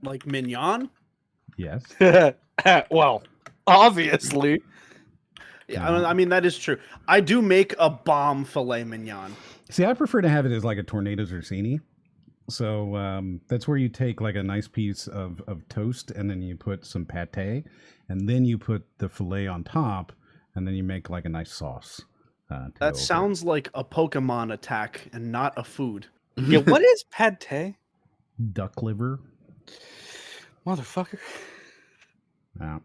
Like mignon? Yes. Well, obviously. Yeah, I mean, that is true. I do make a bomb filet mignon. See, I prefer to have it as like a tornado zucchini. So that's where you take like a nice piece of toast, and then you put some pate, and then you put the filet on top, and then you make like a nice sauce. That sounds like a Pokemon attack and not a food. Yeah, what is pate? Duck liver. Motherfucker. Yeah.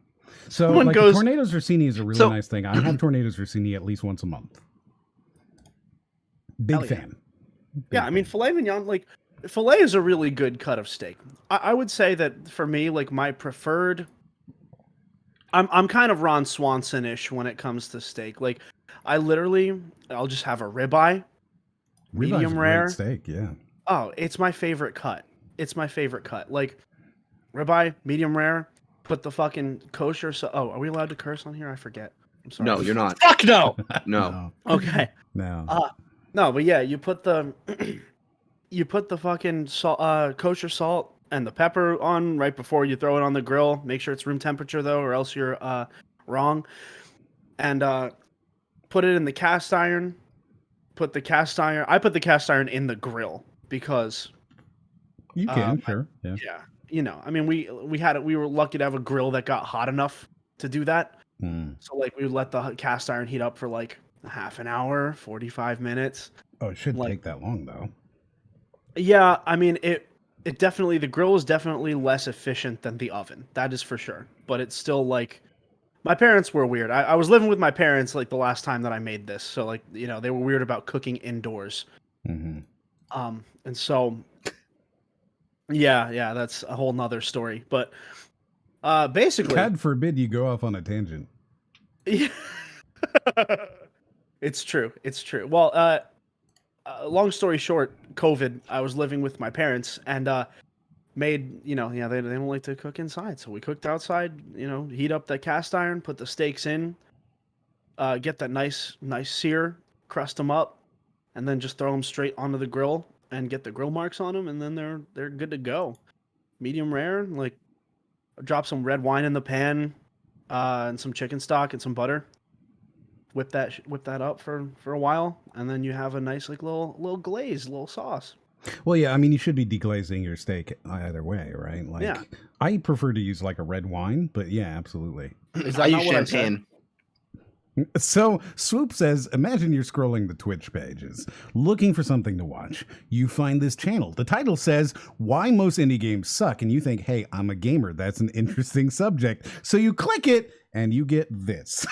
So Someone like goes- tornadoes rossini is a really nice thing. I have tornadoes rossini at least once a month. Big Hell yeah. fan. Yeah, I mean, filet mignon, like, filet is a really good cut of steak. I would say that for me, like, my preferred. I'm kind of Ron Swanson-ish when it comes to steak. Like, I'll just have a ribeye, medium rare. Great steak, yeah. Oh, it's my favorite cut. It's my favorite cut. Like, ribeye, medium rare. Put the fucking kosher. Oh, are we allowed to curse on here? I forget. I'm sorry. No, you're not. Fuck no. No. Okay. No. No, but yeah, you put the fucking salt, kosher salt and the pepper on right before you throw it on the grill. Make sure it's room temperature though, or else you're wrong. And put it in the cast iron. I put the cast iron in the grill because You can, sure. Yeah. yeah, you know, I mean, we were lucky to have a grill that got hot enough to do that. Mm. So like we would let the cast iron heat up for like half an hour, 45 minutes. Oh, it shouldn't Like- take that long though. Yeah, I mean it definitely, the grill is definitely less efficient than the oven. That is for sure. But it's still like, my parents were weird. I was living with my parents like the last time that I made this. So like, you know, they were weird about cooking indoors. Mm-hmm. And so yeah, that's a whole nother story. But basically God forbid you go off on a tangent. It's true. Well, long story short, COVID, I was living with my parents and made, you know, yeah, they don't like to cook inside. So we cooked outside, you know, heat up that cast iron, put the steaks in, get that nice sear, crust them up, and then just throw them straight onto the grill and get the grill marks on them, and then they're good to go. Medium rare, like drop some red wine in the pan, and some chicken stock and some butter. Whip that up for a while, and then you have a nice like little glaze, little sauce. Well, yeah, I mean, you should be deglazing your steak either way, right? Like, Yeah. I prefer to use like a red wine, but yeah, absolutely. Is I that know you what I said. champagne? So Swoop says, imagine you're scrolling the Twitch pages, looking for something to watch. You find this channel. The title says, why most indie games suck. And you think, hey, I'm a gamer. That's an interesting subject. So you click it and you get this.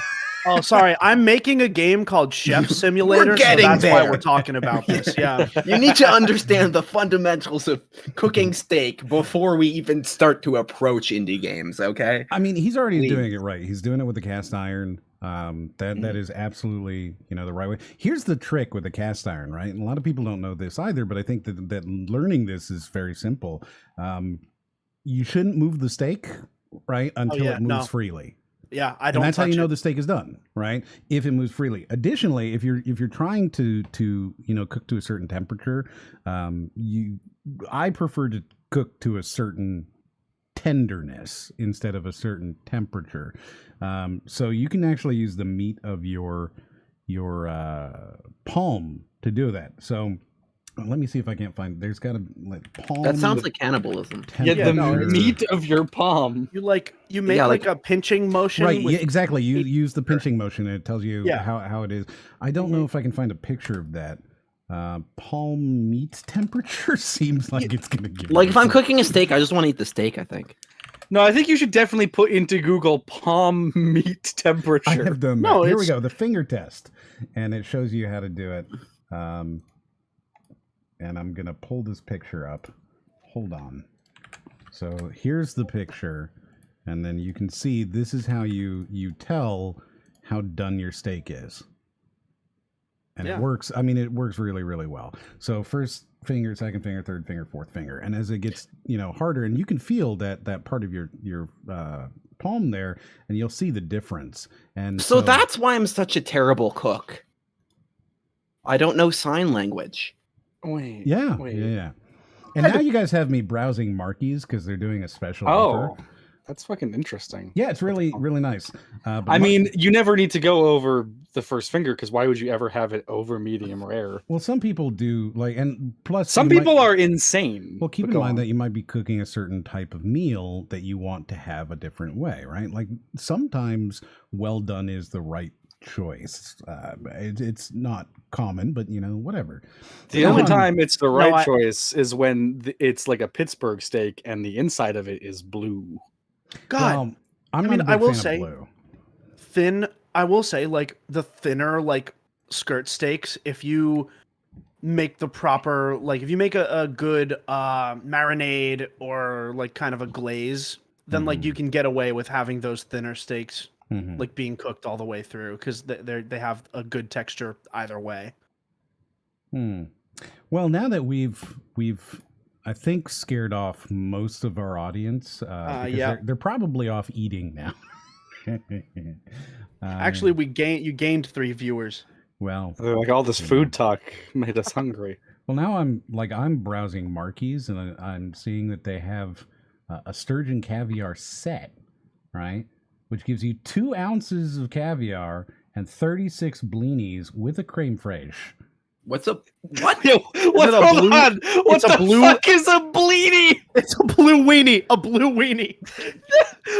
Oh, sorry, I'm making a game called Chef Simulator, so getting that's why there. we're talking about this. Yeah, You need to understand the fundamentals of cooking steak before we even start to approach indie games, okay? I mean, he's already Please. doing it right. He's doing it with the cast iron. That is absolutely, you know, the right way. Here's the trick with the cast iron, right? And a lot of people don't know this either, but I think that learning this is very simple. You shouldn't move the steak, right, until yeah, it moves no. freely. yeah. I And don't. that's how touch you know it. the steak is done, right? If it moves freely. Additionally, if you're trying to you know, cook to a certain temperature, I prefer to cook to a certain tenderness instead of a certain temperature. So you can actually use the meat of your palm to do that. So let me see if I can't find. There's got to like palm. That sounds like cannibalism. Yeah, the no, it's- meat of your palm. You make Yeah, like like- a pinching motion. Right, with- yeah, exactly. You use the pinching motion and it tells you Yeah. how it is. I don't know if I can find a picture of that. Palm meat temperature seems like it's gonna give. Like me if I'm some- cooking a steak, I just want to eat the steak, I think. No, I think you should definitely put into Google palm meat temperature. I have done that. No, Here we it's- go. The finger test, and it shows you how to do it. And I'm gonna pull this picture up. Hold on. So here's the picture, and then you can see this is how you tell how done your steak is. And Yeah. it works. I mean, it works really, really well. So first finger, second finger, third finger, fourth finger, and as it gets, you know, harder, and you can feel that part of your palm there, and you'll see the difference. And So that's why I'm such a terrible cook. I don't know sign language. Wait. yeah, Wait. yeah. And now you guys have me browsing Markies because they're doing a special offer. Oh, that's fucking interesting. Yeah, it's really, really nice. But I mean, you never need to go over the first finger because why would you ever have it over medium rare? well, some people do like, and plus, Some you might- people are insane. Well, keep but in go mind on. that you might be cooking a certain type of meal that you want to have a different way, right? Like sometimes well done is the right choice. It's not common, but you know, whatever. The only Um, time it's the right I- choice is when it's like a Pittsburgh steak and the inside of it is blue. God, Well, I'm I mean, not a I big will fan say- of blue. I will say, like, the thinner, like, skirt steaks, if you make the proper, like, if you make a good marinade or, like, kind of a glaze, then, like, you can get away with having those thinner steaks, Mhm. like, being cooked all the way through, because they have a good texture either way. Well, now that we've I think scared off most of our audience because yeah. they're probably off eating now. Actually, you gained 3 viewers. well, Like all this food talk made us hungry. well, now I'm browsing Marquis and I'm seeing that they have a sturgeon caviar set, right? Which gives you 2 ounces of caviar and 36 blinis with a creme fraiche. What's up? What? Yo, what? it a Hold blue- on. What it's a the blue- fuck is a bleedy? It's a blue weenie. A blue weenie.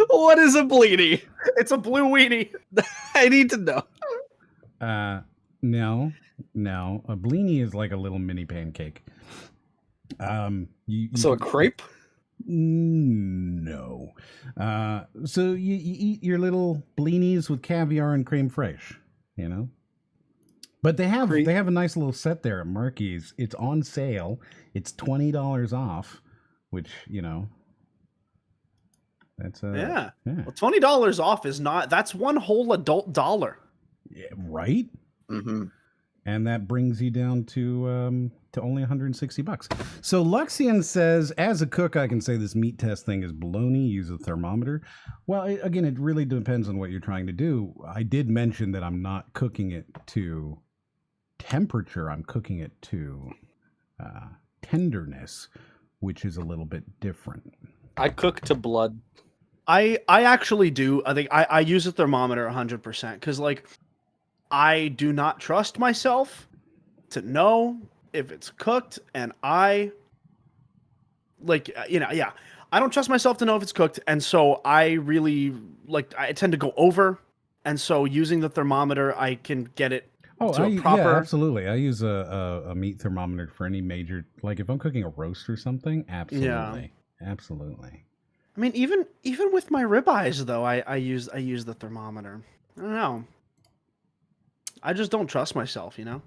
What is a bleedy? It's a blue weenie. I need to know. No. A blini is like a little mini pancake. So a crepe? No. So you eat your little blinis with caviar and creme fraiche, you know? But they have a nice little set there at Marquis. It's on sale. It's $20 off, which, you know, that's Yeah. Well, $20 off is not. That's one whole adult dollar. yeah, right? Mm-hmm. And that brings you down to only $160. So Luxian says, as a cook, I can say this meat test thing is baloney. Use a thermometer. Well, again, it really depends on what you're trying to do. I did mention that I'm not cooking it to temperature. I'm cooking it to tenderness, which is a little bit different. I cook to blood. I actually do. I think I use a thermometer 100% because, like, I do not trust myself to know if it's cooked, and I don't trust myself to know if it's cooked, and so I really I tend to go over, and so using the thermometer, I can get it to a proper. Yeah, absolutely. I use a meat thermometer for any major, like if I'm cooking a roast or something. Absolutely, absolutely. I mean, even with my ribeyes, though, I use the thermometer. I don't know. I just don't trust myself, you know?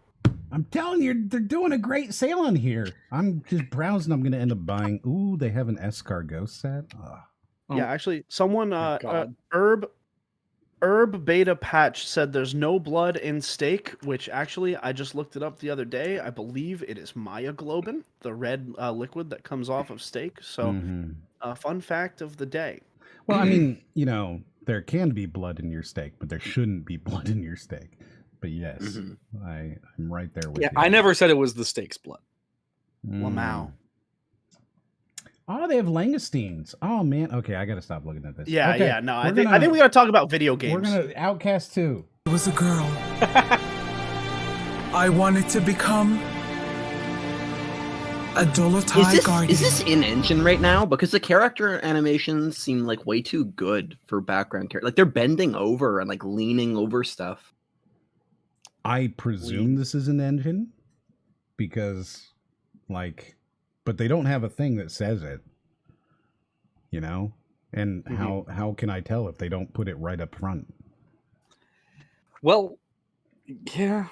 I'm telling you, they're doing a great sale on here. I'm just browsing. I'm going to end up buying. Ooh, they have an escargot set. Oh. Yeah, actually, someone, God. Herb Beta Patch said there's no blood in steak, which actually I just looked it up the other day. I believe it is myoglobin, the red liquid that comes off of steak. So, fun fact of the day. Well, I mean, you know, there can be blood in your steak, but there shouldn't be blood in your steak. But yes, I'm right there with you. I never said it was the steak's blood. Lamau. Oh, they have langoustines. Oh man. Okay, I gotta stop looking at this. Yeah, Okay, yeah. No, we're I think we gotta talk about video games. We're gonna Outcast 2. It was a girl. I wanted to become a Dolotai guardian. Is this in engine right now? Because the character animations seem like way too good for background character. Like they're bending over and like leaning over stuff. I presume this is an engine because, like, but they don't have a thing that says it, you know? And how can I tell if they don't put it right up front? Well, yeah.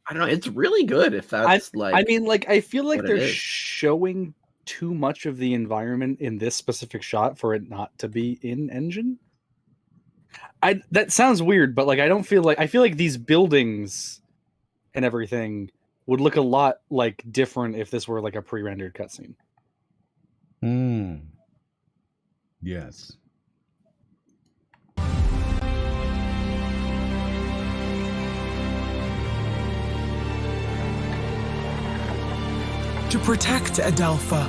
I don't know. It's really good if that's I mean, like, I feel like what it they're is. showing too much of the environment in this specific shot for it not to be in engine. That sounds weird, but like I feel like these buildings and everything would look a lot like different if this were like a pre-rendered cutscene. Yes. To protect Adelpha.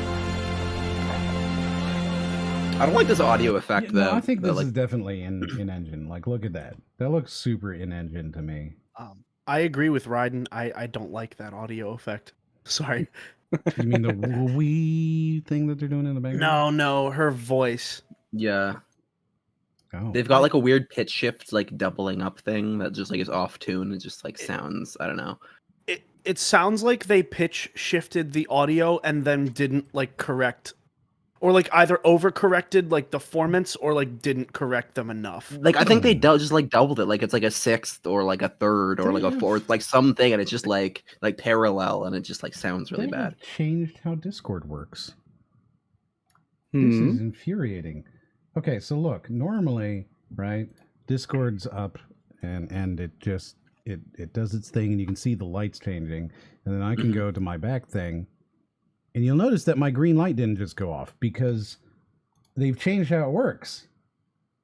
I don't like this audio effect though. No, I think the, this like, is definitely in engine. Like, look at that. That looks super in engine to me. I agree with Ryden. I don't like that audio effect. Sorry. You mean the wee thing that they're doing in the background? No, her voice. yeah. Oh. They've got like a weird pitch shift, like doubling up thing that just like is off tune. It just like sounds, I don't know. It sounds like they pitch shifted the audio and then didn't like correct Or like either overcorrected like the formants or like didn't correct them enough. Like I think they just like doubled it, like it's like a sixth or like a third or like a fourth, like something, and it's just like parallel, and it just like sounds really They bad. have changed how Discord works. This is infuriating. Okay, so look, normally, right, Discord's up and it just it does its thing, and you can see the lights changing, and then I can go to my back thing, and you'll notice that my green light didn't just go off because they've changed how it works.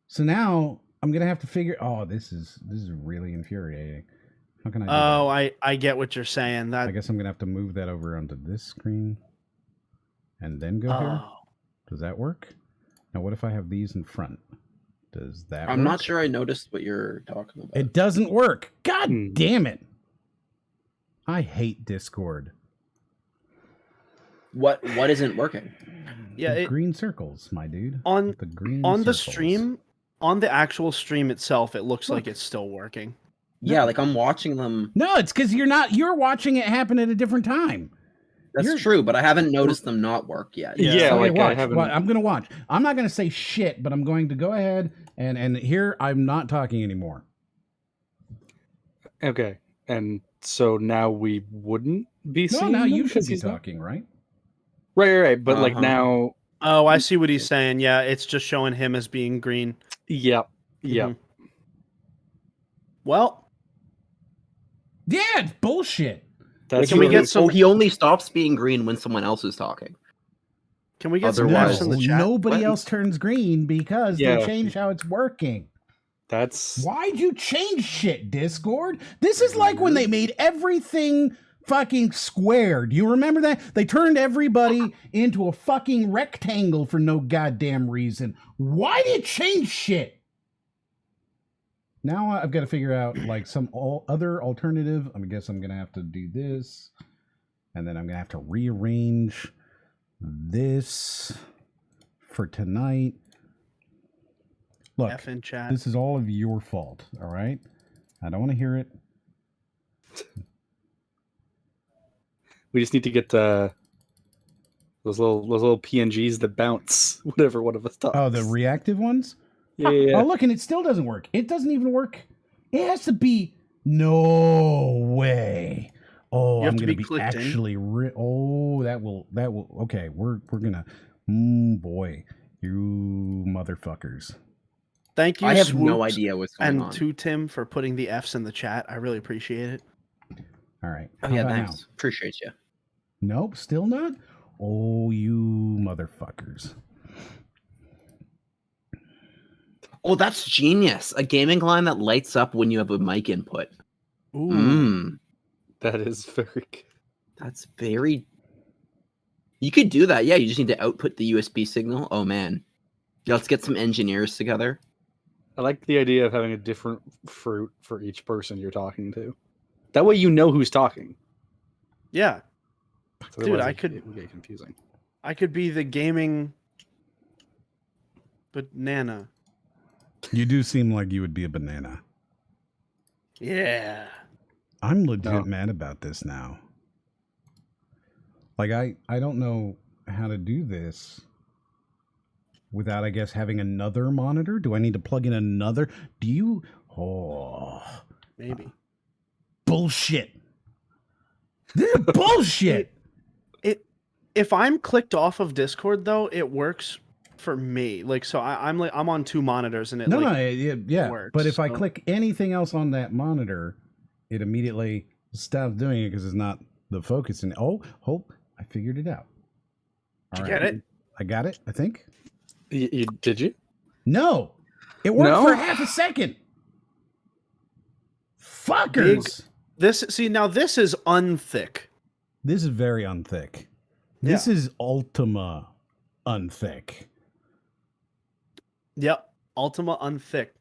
So now I'm gonna have to figure. Oh, this is really infuriating. How can I do that? I get what you're saying. That I guess I'm gonna have to move that over onto this screen, and then go here. Does that work? Now, what if I have these in front? Does that I'm work? not sure I noticed what you're talking about. It doesn't work. God damn it. I hate Discord. What isn't working? Yeah, The green circles, my dude. on The green the circles. stream, on the actual stream itself, it looks like it's still working. Yeah, like I'm watching them. No, it's because you're watching it happen at a different time. That's true, but I haven't noticed them not work yet. Yeah, Okay, like I watch. haven't. Well, I'm gonna watch. I'm not gonna say shit, but I'm going to go ahead and here I'm not talking anymore. Okay, and so now we wouldn't be No, seeing now them you should because be he's not- talking, right? Right. But like now, Oh, I see what he's saying. Yeah, it's just showing him as being green. yep. Mhm. Well, Yeah, it's bullshit. That's Can we really- get some- He only stops being green when someone else is talking. can we get some Otherwise- Fs in the chat? Nobody What? else turns green because Yeah. they changed how it's working. That's Why'd you change shit, Discord? This is like when they made everything fucking square. Do you remember that? They turned everybody into a fucking rectangle for no goddamn reason. Why did you change shit? Now I've got to figure out like some other alternative. I guess I'm going to have to do this. And then I'm going to have to rearrange this for tonight. Look, F in chat. this is all of your fault, all right? I don't want to hear it. we just need to get those little PNGs that bounce whenever one of us talks. Oh, the reactive ones? yeah. Oh, look, and it still doesn't work. It doesn't even work. It has to be. No way. Oh, You have I'm to gonna be be clicked in. actually. That will. Okay, we're gonna. Boy, you motherfuckers. Thank you, I have no Swoops idea what's going and on. to Tim for putting the Fs in the chat. I really appreciate it. All right. Oh how yeah, about thanks. Appreciate you. now? Nope, still not. Oh, you motherfuckers. Oh, that's genius. A gaming line that lights up when you have a mic input. Ooh. That is very good. That's very. You could do that. Yeah, you just need to output the USB signal. Oh man. Yeah, let's get some engineers together. I like the idea of having a different fruit for each person you're talking to. That way you know who's talking. Yeah, So Dude, otherwise it would get confusing. I could be the gaming banana. You do seem like you would be a banana. Yeah. I'm legit No. mad about this now. Like I don't know how to do this without, I guess, having another monitor. Do I need to plug in another? Do you? Oh, Maybe. bullshit. This is bullshit. If I'm clicked off of Discord though, it works for me. Like so I'm on two monitors and it No, like, no, yeah. works, But if I so- click anything else on that monitor, it immediately stops doing it because it's not the focus. And I figured it out. Did you All get right. it? I got it, I think. Did you? No, it worked No? for half a second. Fuckers. This is unthick. This is very unthick. This is Ultima unthick. Yep. Ultima unthick.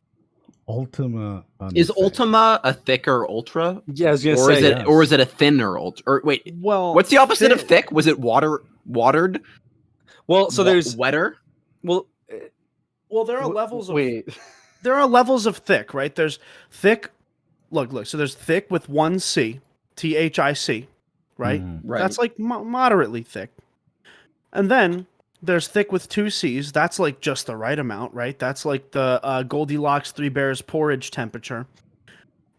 Ultima unthick. Is Ultima a thicker ultra? Yeah, I was gonna Or say is it yes. or is it a thinner ultra? Or wait, Well, what's the opposite of thick? Was it watered? Well, so there's wetter? well Well, there are levels of wait. there are levels of thick, right? There's thick. Look. So there's thick with one C, THIC, right? Mhm. Right. That's like moderately thick. And then There's thick with 2 C's. That's like just the right amount, right? That's like the Goldilocks 3 Bears porridge temperature.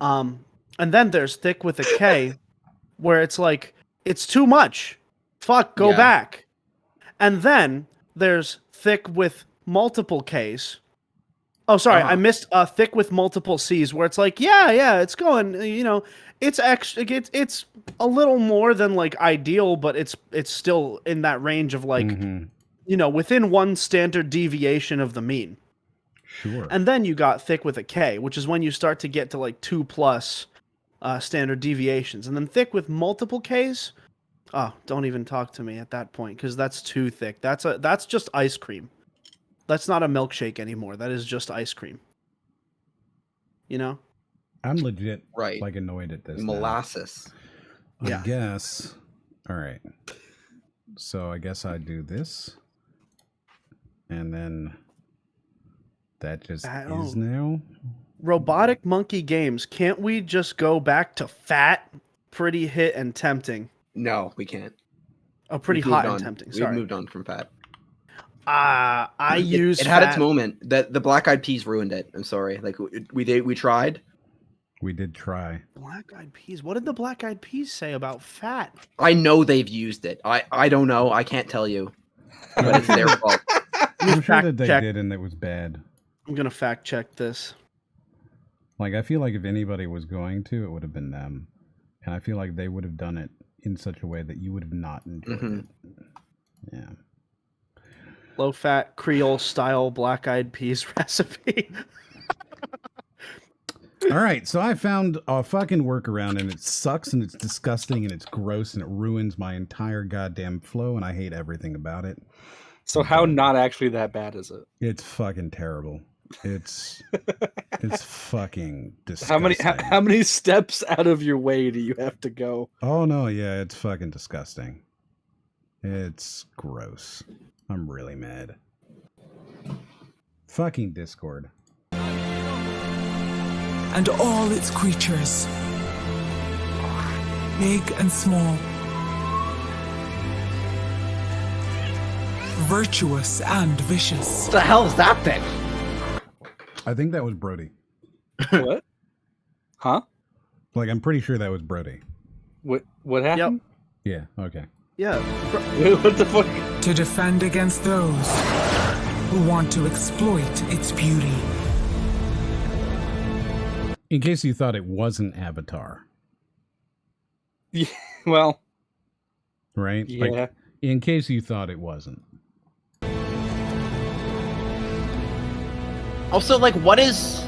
And then there's thick with a K, where it's like it's too much. Fuck, go Yeah. back. And then there's thick with multiple K's. Oh, sorry, I missed thick with multiple C's, where it's like, yeah, it's going. It's extra. It's a little more than like ideal, but it's still in that range of like, within one standard deviation of the mean. Sure. And then you got thick with a K, which is when you start to get to like 2+ standard deviations. And then thick with multiple Ks, oh, don't even talk to me at that point, because that's too thick. That's just ice cream. That's not a milkshake anymore. That is just ice cream. I'm legit Right. like annoyed at this. now. Molasses. I guess. All right. So I guess I do this. And then that just is now. Robotic Monkey Games. Can't we just go back to fat, pretty hit, and tempting? No, we can't. Oh, pretty We've hot moved and on. tempting. We've Sorry. moved on from fat. I use It had its fat- moment. The Black Eyed Peas ruined it. I'm sorry. Like we tried. We did try. Black Eyed Peas. What did the Black Eyed Peas say about fat? I know they've used it. I don't know. I can't tell you. But it's their fault. I'm sure fact that they check. did and it was bad. I'm gonna fact check this. Like, I feel like if anybody was going to, it would have been them. And I feel like they would have done it in such a way that you would have not enjoyed it. Yeah. Low fat Creole style Black Eyed Peas recipe. All right, so I found a fucking workaround, and it sucks, and it's disgusting, and it's gross, and it ruins my entire goddamn flow, and I hate everything about it. So how not actually that bad is it? It's fucking terrible. It's fucking disgusting. How many steps out of your way do you have to go? Oh no, yeah, it's fucking disgusting. It's gross. I'm really mad. Fucking Discord. And all its creatures, big and small, virtuous and vicious. What the hell is that thing? I think that was Brody. What? Huh? Like, I'm pretty sure that was Brody. What happened? Yeah, okay. Yeah. What the fuck? To defend against those who want to exploit its beauty. In case you thought it wasn't Avatar, Yeah, well, right? yeah. Like, in case you thought it wasn't. Also, like, what is?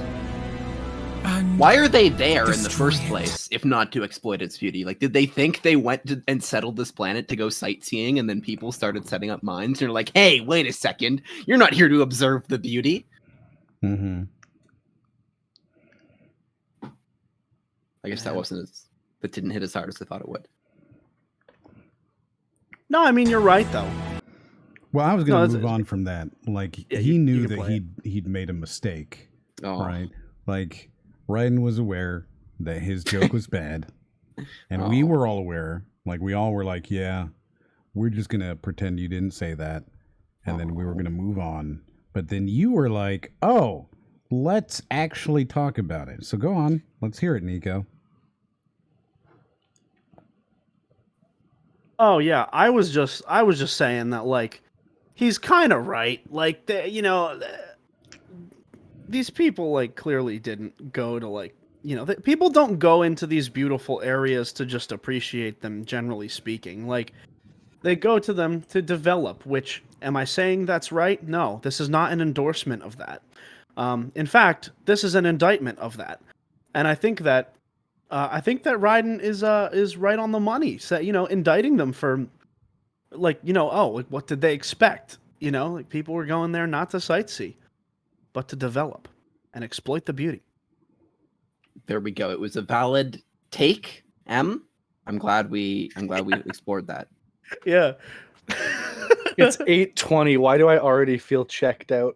And Why are they there in the Destroy first it. place, if not to exploit its beauty? Like, did they think they went and settled this planet to go sightseeing, and then people started setting up mines? And they're like, "Hey, wait a second! You're not here to observe the beauty." Mm-hmm. I guess that didn't hit as hard as I thought it would. No, I mean you're right though. Well, I was going No, to it's- move on from that. Like, Yeah, he you knew can that play he'd made a mistake, Oh, right? Like, Raiden was aware that his joke was bad, and we Oh. were all aware. Like, we all were like, yeah, we're just going to pretend you didn't say that, and then we were going to move on. But then you were like, oh, let's actually talk about it. So go on. Let's hear it, Nicco. Oh yeah, I was just saying that like he's kind of right. Like these people like clearly didn't go to like people don't go into these beautiful areas to just appreciate them. Generally speaking, like they go to them to develop. Which am I saying that's right? No, this is not an endorsement of that. In fact, this is an indictment of that, and I think that Raiden is right on the money. So, indicting them for like what did they expect? Like people were going there not to sightsee, but to develop and exploit the beauty. there we go. It was a valid take. I'm glad we explored that. Yeah. It's 8:20. Why do I already feel checked out?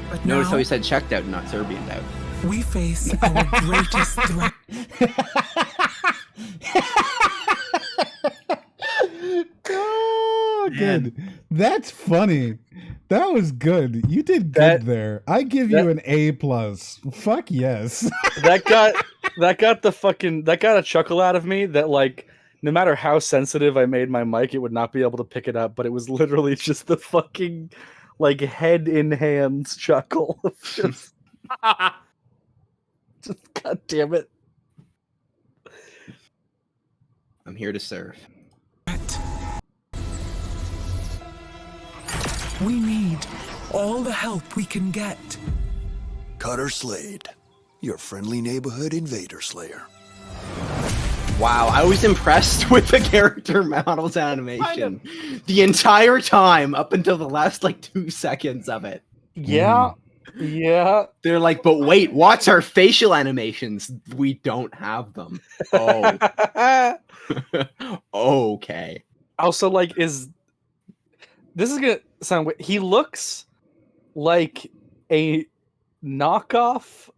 But Notice now how he said checked out, not Serbian out. we face our greatest threat. good. That's funny. That was good. You did good there. I give you an A+. Fuck yes. that got a chuckle out of me that like no matter how sensitive I made my mic, it would not be able to pick it up, but it was literally just the fucking like head in hands chuckle. just god damn it. I'm here to serve. We need all the help we can get. Cutter Slade, your friendly neighborhood invader slayer. Wow, I was impressed with the character model's animation the entire time up until the last like 2 seconds of it. Yeah. Yeah. They're like, but wait, watch our facial animations. We don't have them. Oh. Okay. Also, like, this is gonna sound weird. He looks like a knockoff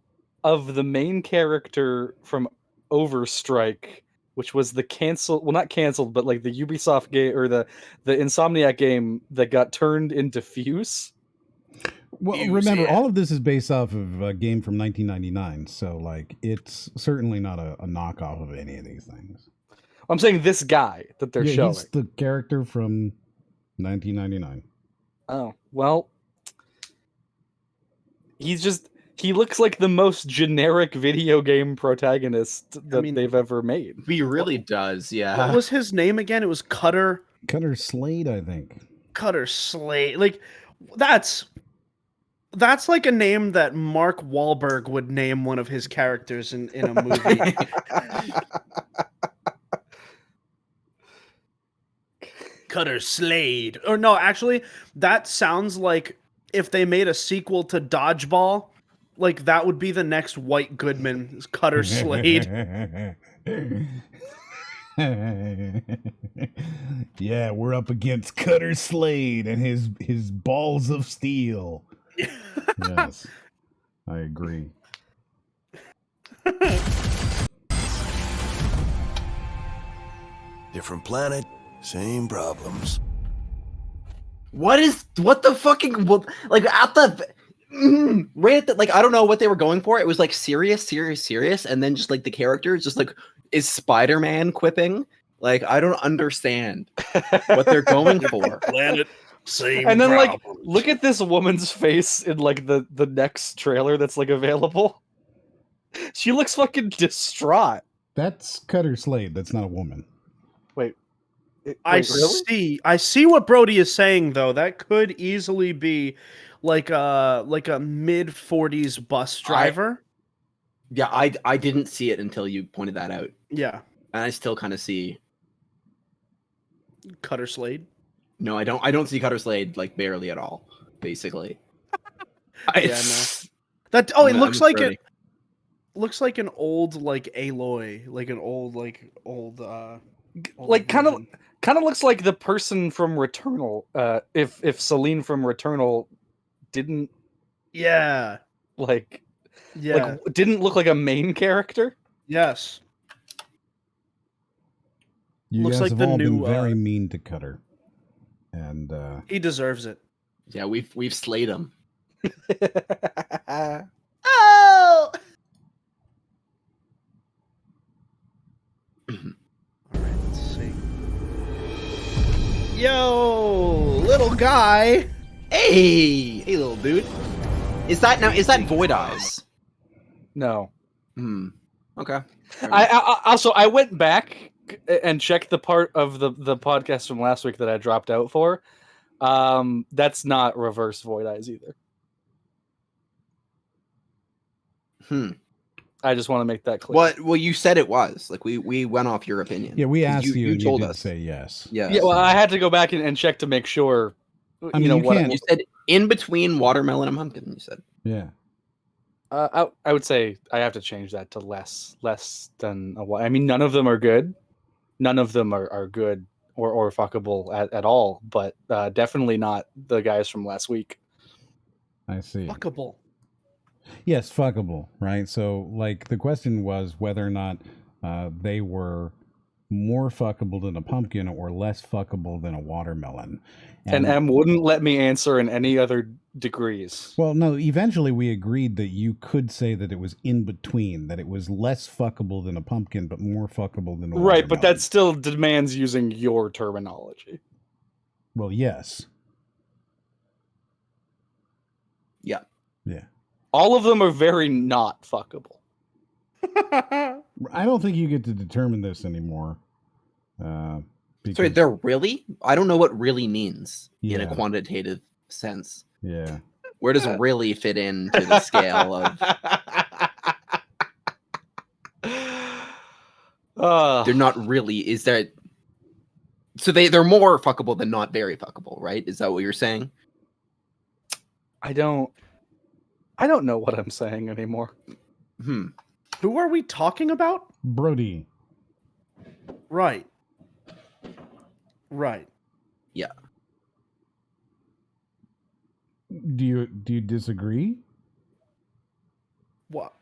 of the main character from Overstrike, which was the not canceled, but like the Ubisoft game or the Insomniac game that got turned into Fuse. Well, remember, all of this is based off of a game from 1999, so like it's certainly not a knockoff of any of these things. I'm saying this guy that they're showing. He's the character from 1999. Oh, well, he looks like the most generic video game protagonist that they've ever made. He really does, yeah. What was his name again? It was Cutter Slade, I think. Cutter Slade. Like, that's like a name that Mark Wahlberg would name one of his characters in a movie. Cutter Slade. Or no, actually, that sounds like if they made a sequel to Dodgeball, like that would be the next White Goodman, Cutter Slade. Yeah, we're up against Cutter Slade and his balls of steel. Yes, I agree. Different planet, same problems. What the fucking like at the right at the, like I don't know what they were going for. It was like serious, and then just like the character just like is Spider-Man quipping. Like I don't understand what they're going for. Planet, same and then problems. like look at this woman's face in like the next trailer that's like available. She looks fucking distraught. That's Cutter Slade. That's not a woman. Wait, I really? see what Brody is saying though. That could easily be like a mid-40s bus driver. Yeah, I didn't see it until you pointed that out. Yeah. And I still kind of see Cutter Slade. No, I don't see Cutter Slade like barely at all, basically. Yeah, no. That it looks like it looks like an old like Aloy, like an old old like kind of looks like the person from Returnal. If Celine from Returnal didn't didn't look like a main character. Yes. You looks guys like have the all new been very mean to Cutter, and he deserves it. Yeah, we've slayed him. Oh. All right, let's see. Yo, little guy. Hey, little dude. Is that Void Eyes? No. Okay. I also I went back and checked the part of the podcast from last week that I dropped out for. That's not Reverse Void Eyes either. I just want to make that clear. Well, you said it was. Like we went off your opinion. yeah, we asked you, and told you did us. say yes. Yes. Yeah, well, I had to go back and check to make sure. I mean, you can't- You said in between watermelon and pumpkin. You said. Yeah. I would say I have to change that to less than a while. I mean, none of them are good. None of them are good or fuckable at all. But definitely not the guys from last week. I see. Fuckable. Yes, fuckable, right? So, like, the question was whether or not they were more fuckable than a pumpkin or less fuckable than a watermelon. And M wouldn't let me answer in any other degrees. Well, no, eventually we agreed that you could say that it was in between, that it was less fuckable than a pumpkin, but more fuckable than a watermelon. Right, but that still demands using your terminology. Well, yes. Yeah. Yeah. All of them are very not fuckable. I don't think you get to determine this anymore. Sorry, they're really? I don't know what really means in a Yeah. quantitative sense. Yeah. Where does really fit into the scale of? They're not really. Is that? So they're more fuckable than not very fuckable, right? Is that what you're saying? I don't know what I'm saying anymore. Who are we talking about? Brody. Right. Yeah. Do you disagree? What?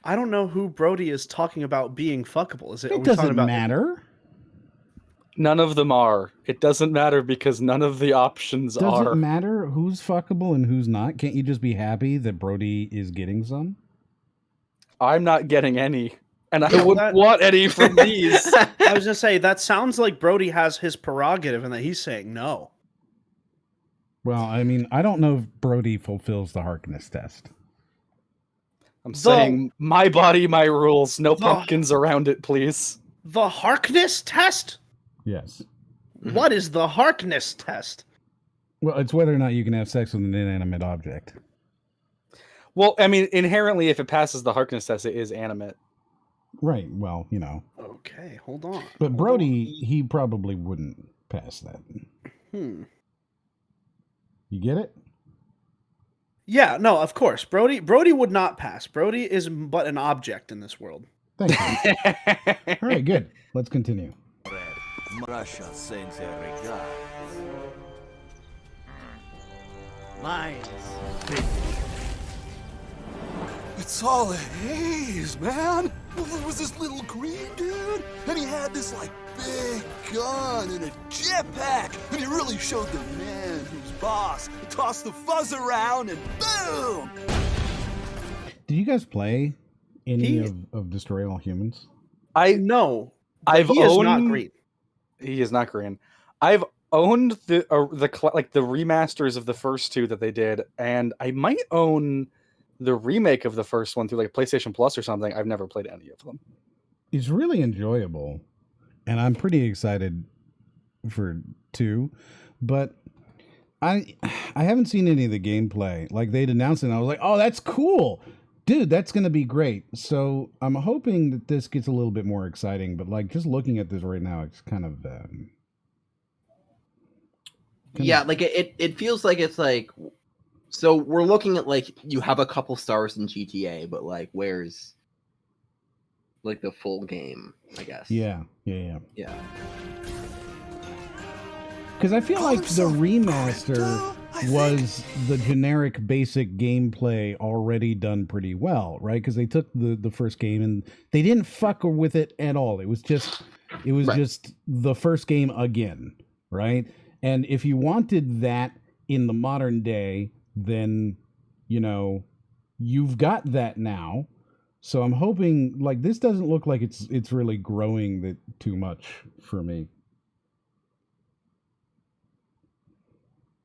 I don't know who Brody is talking about being fuckable. Is it? It doesn't matter. None of them are. It doesn't matter because none of the options are. Does it matter who's fuckable and who's not? Can't you just be happy that Brody is getting some? I'm not getting any. And I wouldn't want any from these. I was gonna say that sounds like Brody has his prerogative and that he's saying no. Well, I mean, I don't know if Brody fulfills the Harkness test. I'm saying my body, my rules. No pumpkins around it, please. The Harkness test? Yes. What is the Harkness test? Well, it's whether or not you can have sex with an inanimate object. Well, I mean, inherently, if it passes the Harkness test, it is animate. Right. Well, you know. Okay, hold on. But Brody, he probably wouldn't pass that. You get it? Yeah, no, of course. Brody would not pass. Brody is but an object in this world. Thank you. All right, good. Let's continue. Russia sends their regards. Mine's It's all a haze, man. There was this little green dude, and he had this, like, big gun and a jetpack, and he really showed the man who's boss. He tossed the fuzz around, and boom! Did you guys play any of Destroy All Humans? He is not green. He is not green. I've owned the remasters of the first two that they did, and I might own the remake of the first one through like PlayStation Plus or something. I've never played any of them. It's really enjoyable, and I'm pretty excited for 2, but I haven't seen any of the gameplay. Like, they'd announced it, and I was like, oh, that's cool. Dude, that's going to be great. So I'm hoping that this gets a little bit more exciting, but like just looking at this right now, it's kind of... yeah, like it feels like it's like... So we're looking at like, you have a couple stars in GTA, but like, where's like the full game, I guess. Yeah. Yeah. Because I feel like the remaster was the generic basic gameplay already done pretty well, right? Because they took the first game and they didn't fuck with it at all. It was just just the first game again, right? And if you wanted that in the modern day, then you know you've got that now. So I'm hoping, like, this doesn't look like it's really growing that too much for me.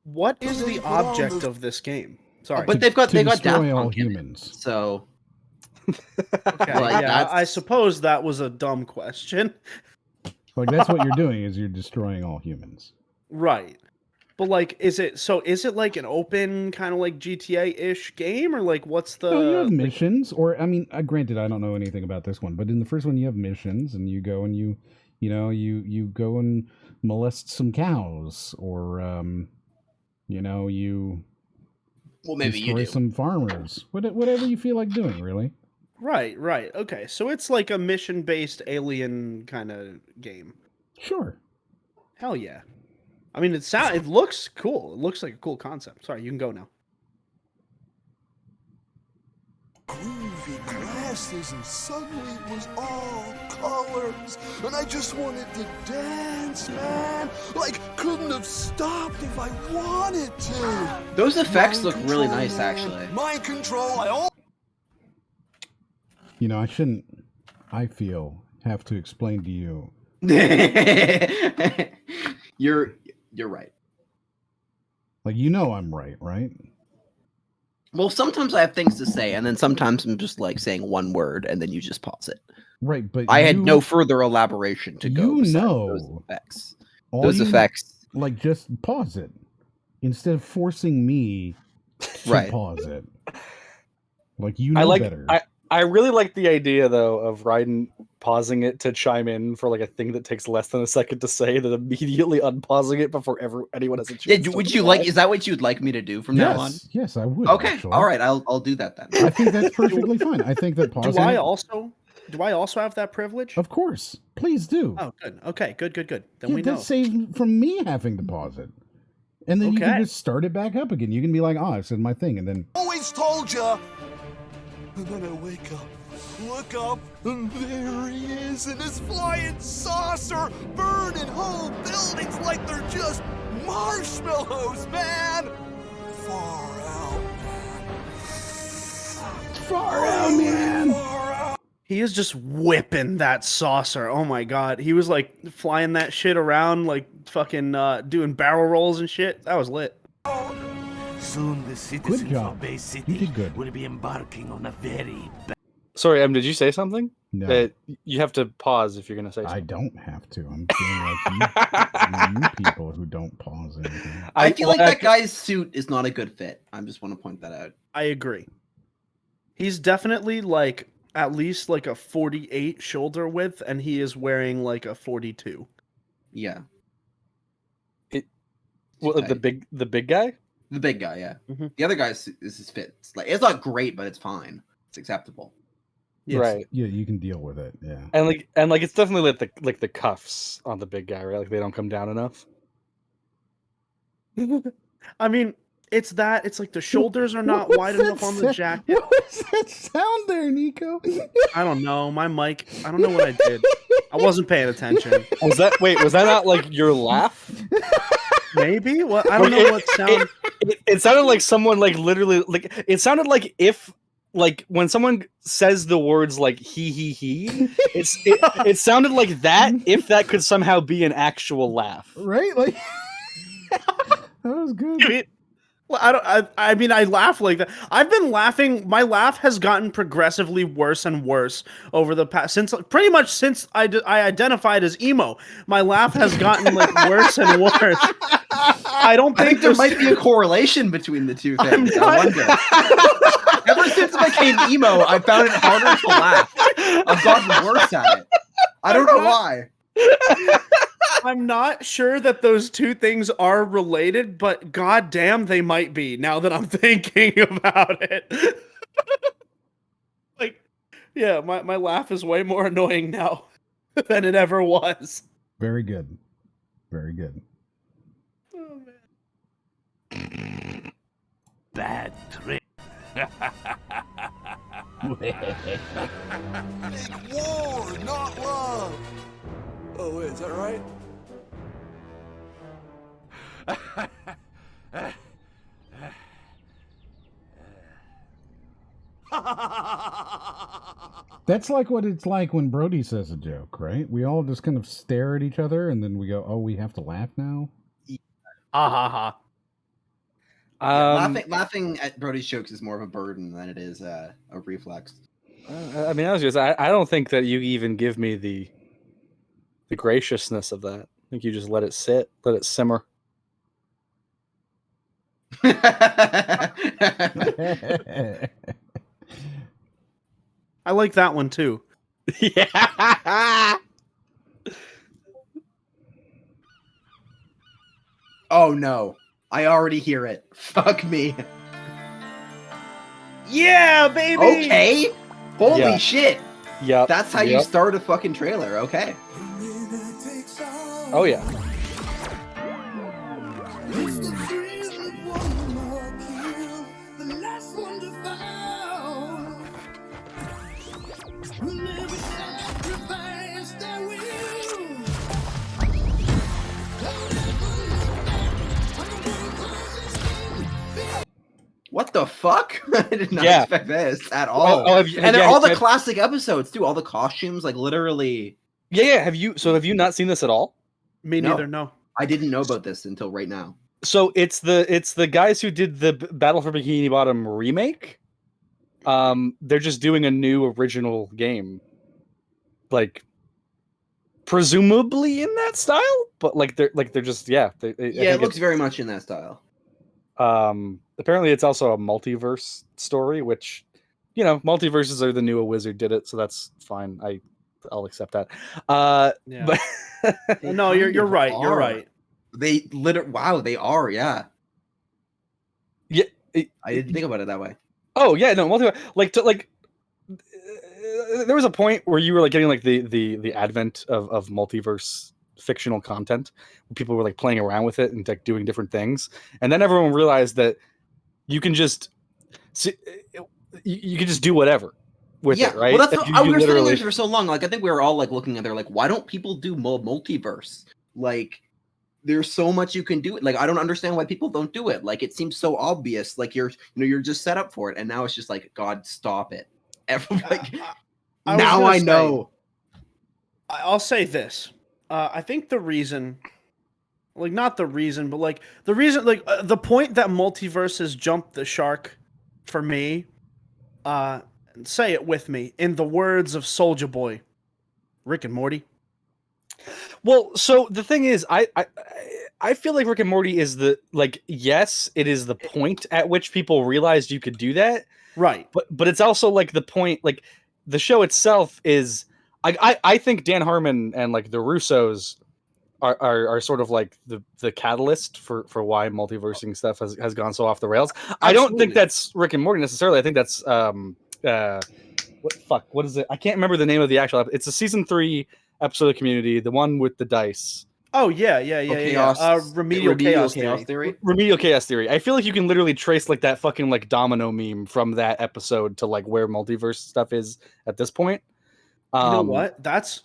What is the object of this game? Sorry, but they've got Daft Destroy All Punk in it, Humans. so okay, like, yeah, I suppose that was a dumb question. Like, that's what you're doing, is you're destroying all humans. Right. But like, is it like an open kind of like GTA-ish game, or like what's the? No, you have missions, or I mean, granted, I don't know anything about this one, but in the first one, you have missions, and you go and you go and molest some cows, or you maybe destroy you do. some farmers, whatever you feel like doing, really. Right. Okay, so it's like a mission-based alien kind of game. Sure. Hell yeah. I mean, it looks cool. It looks like a cool concept. Sorry, you can go now. Groovy glasses, and suddenly it was all colors, and I just wanted to dance, man. Like, couldn't have stopped if I wanted to. Those effects look Mind really control, nice, man. actually. Mind control, You know, I shouldn't, I feel, have to explain to you. You're right. Like, you know I'm right, right? Well, sometimes I have things to say, and then sometimes I'm just like saying one word, and then you just pause it. Right, but I had no further elaboration to go. You besides know. those effects. all Those you- effects. Like, just pause it. Instead of forcing me to Right. pause it. Like, you know I like. better. I really like the idea though of Raiden pausing it to chime in for like a thing that takes less than a second to say, than immediately unpausing it before anyone has a chance. Yeah, to would you reply. like? Is that what you'd like me to do from now on? Yes, I would. Okay, actually. all right, I'll do that then. I think that's perfectly fine. I think that pausing. Do I also have that privilege? Of course. Please do. Oh, good. Okay, good. Then Yeah, we know. that saves from me having to pause it. And then you can Okay. just start it back up again. You can be like, oh, I said my thing. And then, always told ya. And then I wake up, look up, and there he is in his flying saucer, burning whole buildings like they're just marshmallows, man. Far out, man. Far out. He is just whipping that saucer. Oh my god. He was like flying that shit around, like fucking doing barrel rolls and shit. That was lit. Soon the citizens job. of Bay You City did good. will be embarking on a very Sorry, Em, did you say something? no, You have to pause if you're going to say I something. don't have to. I'm feeling like you people who don't pause anything. I feel like that guy's suit is not a good fit. I just want to point that out. I agree. He's definitely like at least like a 48 shoulder width, and he is wearing like a 42. Yeah, Well, the big guy? the big guy. Yeah, Mhm. the other guy's is his fit. It's not great, but it's fine. It's acceptable. Yes. Right. Yeah, you can deal with it. Yeah. And it's definitely like the cuffs on the big guy, right? Like they don't come down enough. I mean, it's like the shoulders are not What was wide that enough on the sa- jacket. What was that sound there, Nico? I don't know. My mic. I don't know what I did. I wasn't paying attention. Was that not like your laugh? Maybe? What? I don't know what sound. It sounded like someone like literally like it sounded like if like when someone says the words like he it sounded like that if that could somehow be an actual laugh. Right? Like, that was good. I mean, well, I mean, I laugh like that. I've been laughing. My laugh has gotten progressively worse and worse over the past pretty much since I identified as emo. My laugh has gotten like worse and worse. I don't I think there there's- might be a correlation between the two I'm things. not- I wonder. Ever since I became emo, I found it harder to laugh. I've gotten worse at it. I don't know why. I'm not sure that those two things are related, but goddamn, they might be. Now that I'm thinking about it, like, yeah, my laugh is way more annoying now than it ever was. Very good. Very good. Oh, man. bad trip. Make war, not love. Oh, wait, is that right? That's like what it's like when Brody says a joke, right? We all just kind of stare at each other and then we go, oh, we have to laugh now? Ha ha ha. Laughing at Brody's jokes is more of a burden than it is a reflex. I mean, I don't think that you even give me the graciousness of that. I think you just let it sit, let it simmer. I like that one too. Yeah. Oh no. I already hear it. Fuck me. Yeah, baby. Okay. Holy Yeah. shit. Yep. That's how you Yep. start a fucking trailer. Okay. Oh yeah. What the fuck? I did not Yeah. expect this at all. have you- And they're yeah, all the have- classic episodes too. All the costumes, like literally. Yeah. Have you not seen this at all? Me No. neither. No. I didn't know about this until right now. So it's the guys who did the Battle for Bikini Bottom remake. They're just doing a new original game, like presumably in that style, but they're just Yeah, it looks very much in that style. Apparently it's also a multiverse story, which multiverses are the new. A Wizard did it, so that's fine. I'll accept that. Yeah. But No, you're right. You're right. They they are, yeah. yeah, I didn't think about it that way. oh yeah, no, multiverse there was a point where you were like getting like the advent of multiverse fictional content. People were like playing around with it and like doing different things, and then everyone realized that you can just you can just do whatever with it, right? Well, that's You we were sitting literally- there for so long. Like I think we were all like looking at there, like, why don't people do multiverse? Like, there's so much you can do. Like, I don't understand why people don't do it. Like, it seems so obvious. Like you're just set up for it, and now it's just like, God, stop it. Like, now I know. I'll say this. I think the reason, like not the reason, but like the reason, like the point that multiverses jumped the shark for me. Say it with me in the words of Soulja Boy, Rick and Morty. Well, so the thing is, I feel like Rick and Morty is yes, it is the point at which people realized you could do that, Right. but it's also like the point, like the show itself is. I think Dan Harmon and like the Russos are sort of like the catalyst for why multiversing stuff has gone so off the rails. I don't think that's Rick and Morty necessarily. I think that's what is it? I can't remember the name of the actual. It's a season 3 episode of Community, the one with the dice. Oh yeah. Remedial chaos theory. Remedial chaos theory. I feel like you can literally trace like that fucking like domino meme from that episode to like where multiverse stuff is at this point. You know what? That's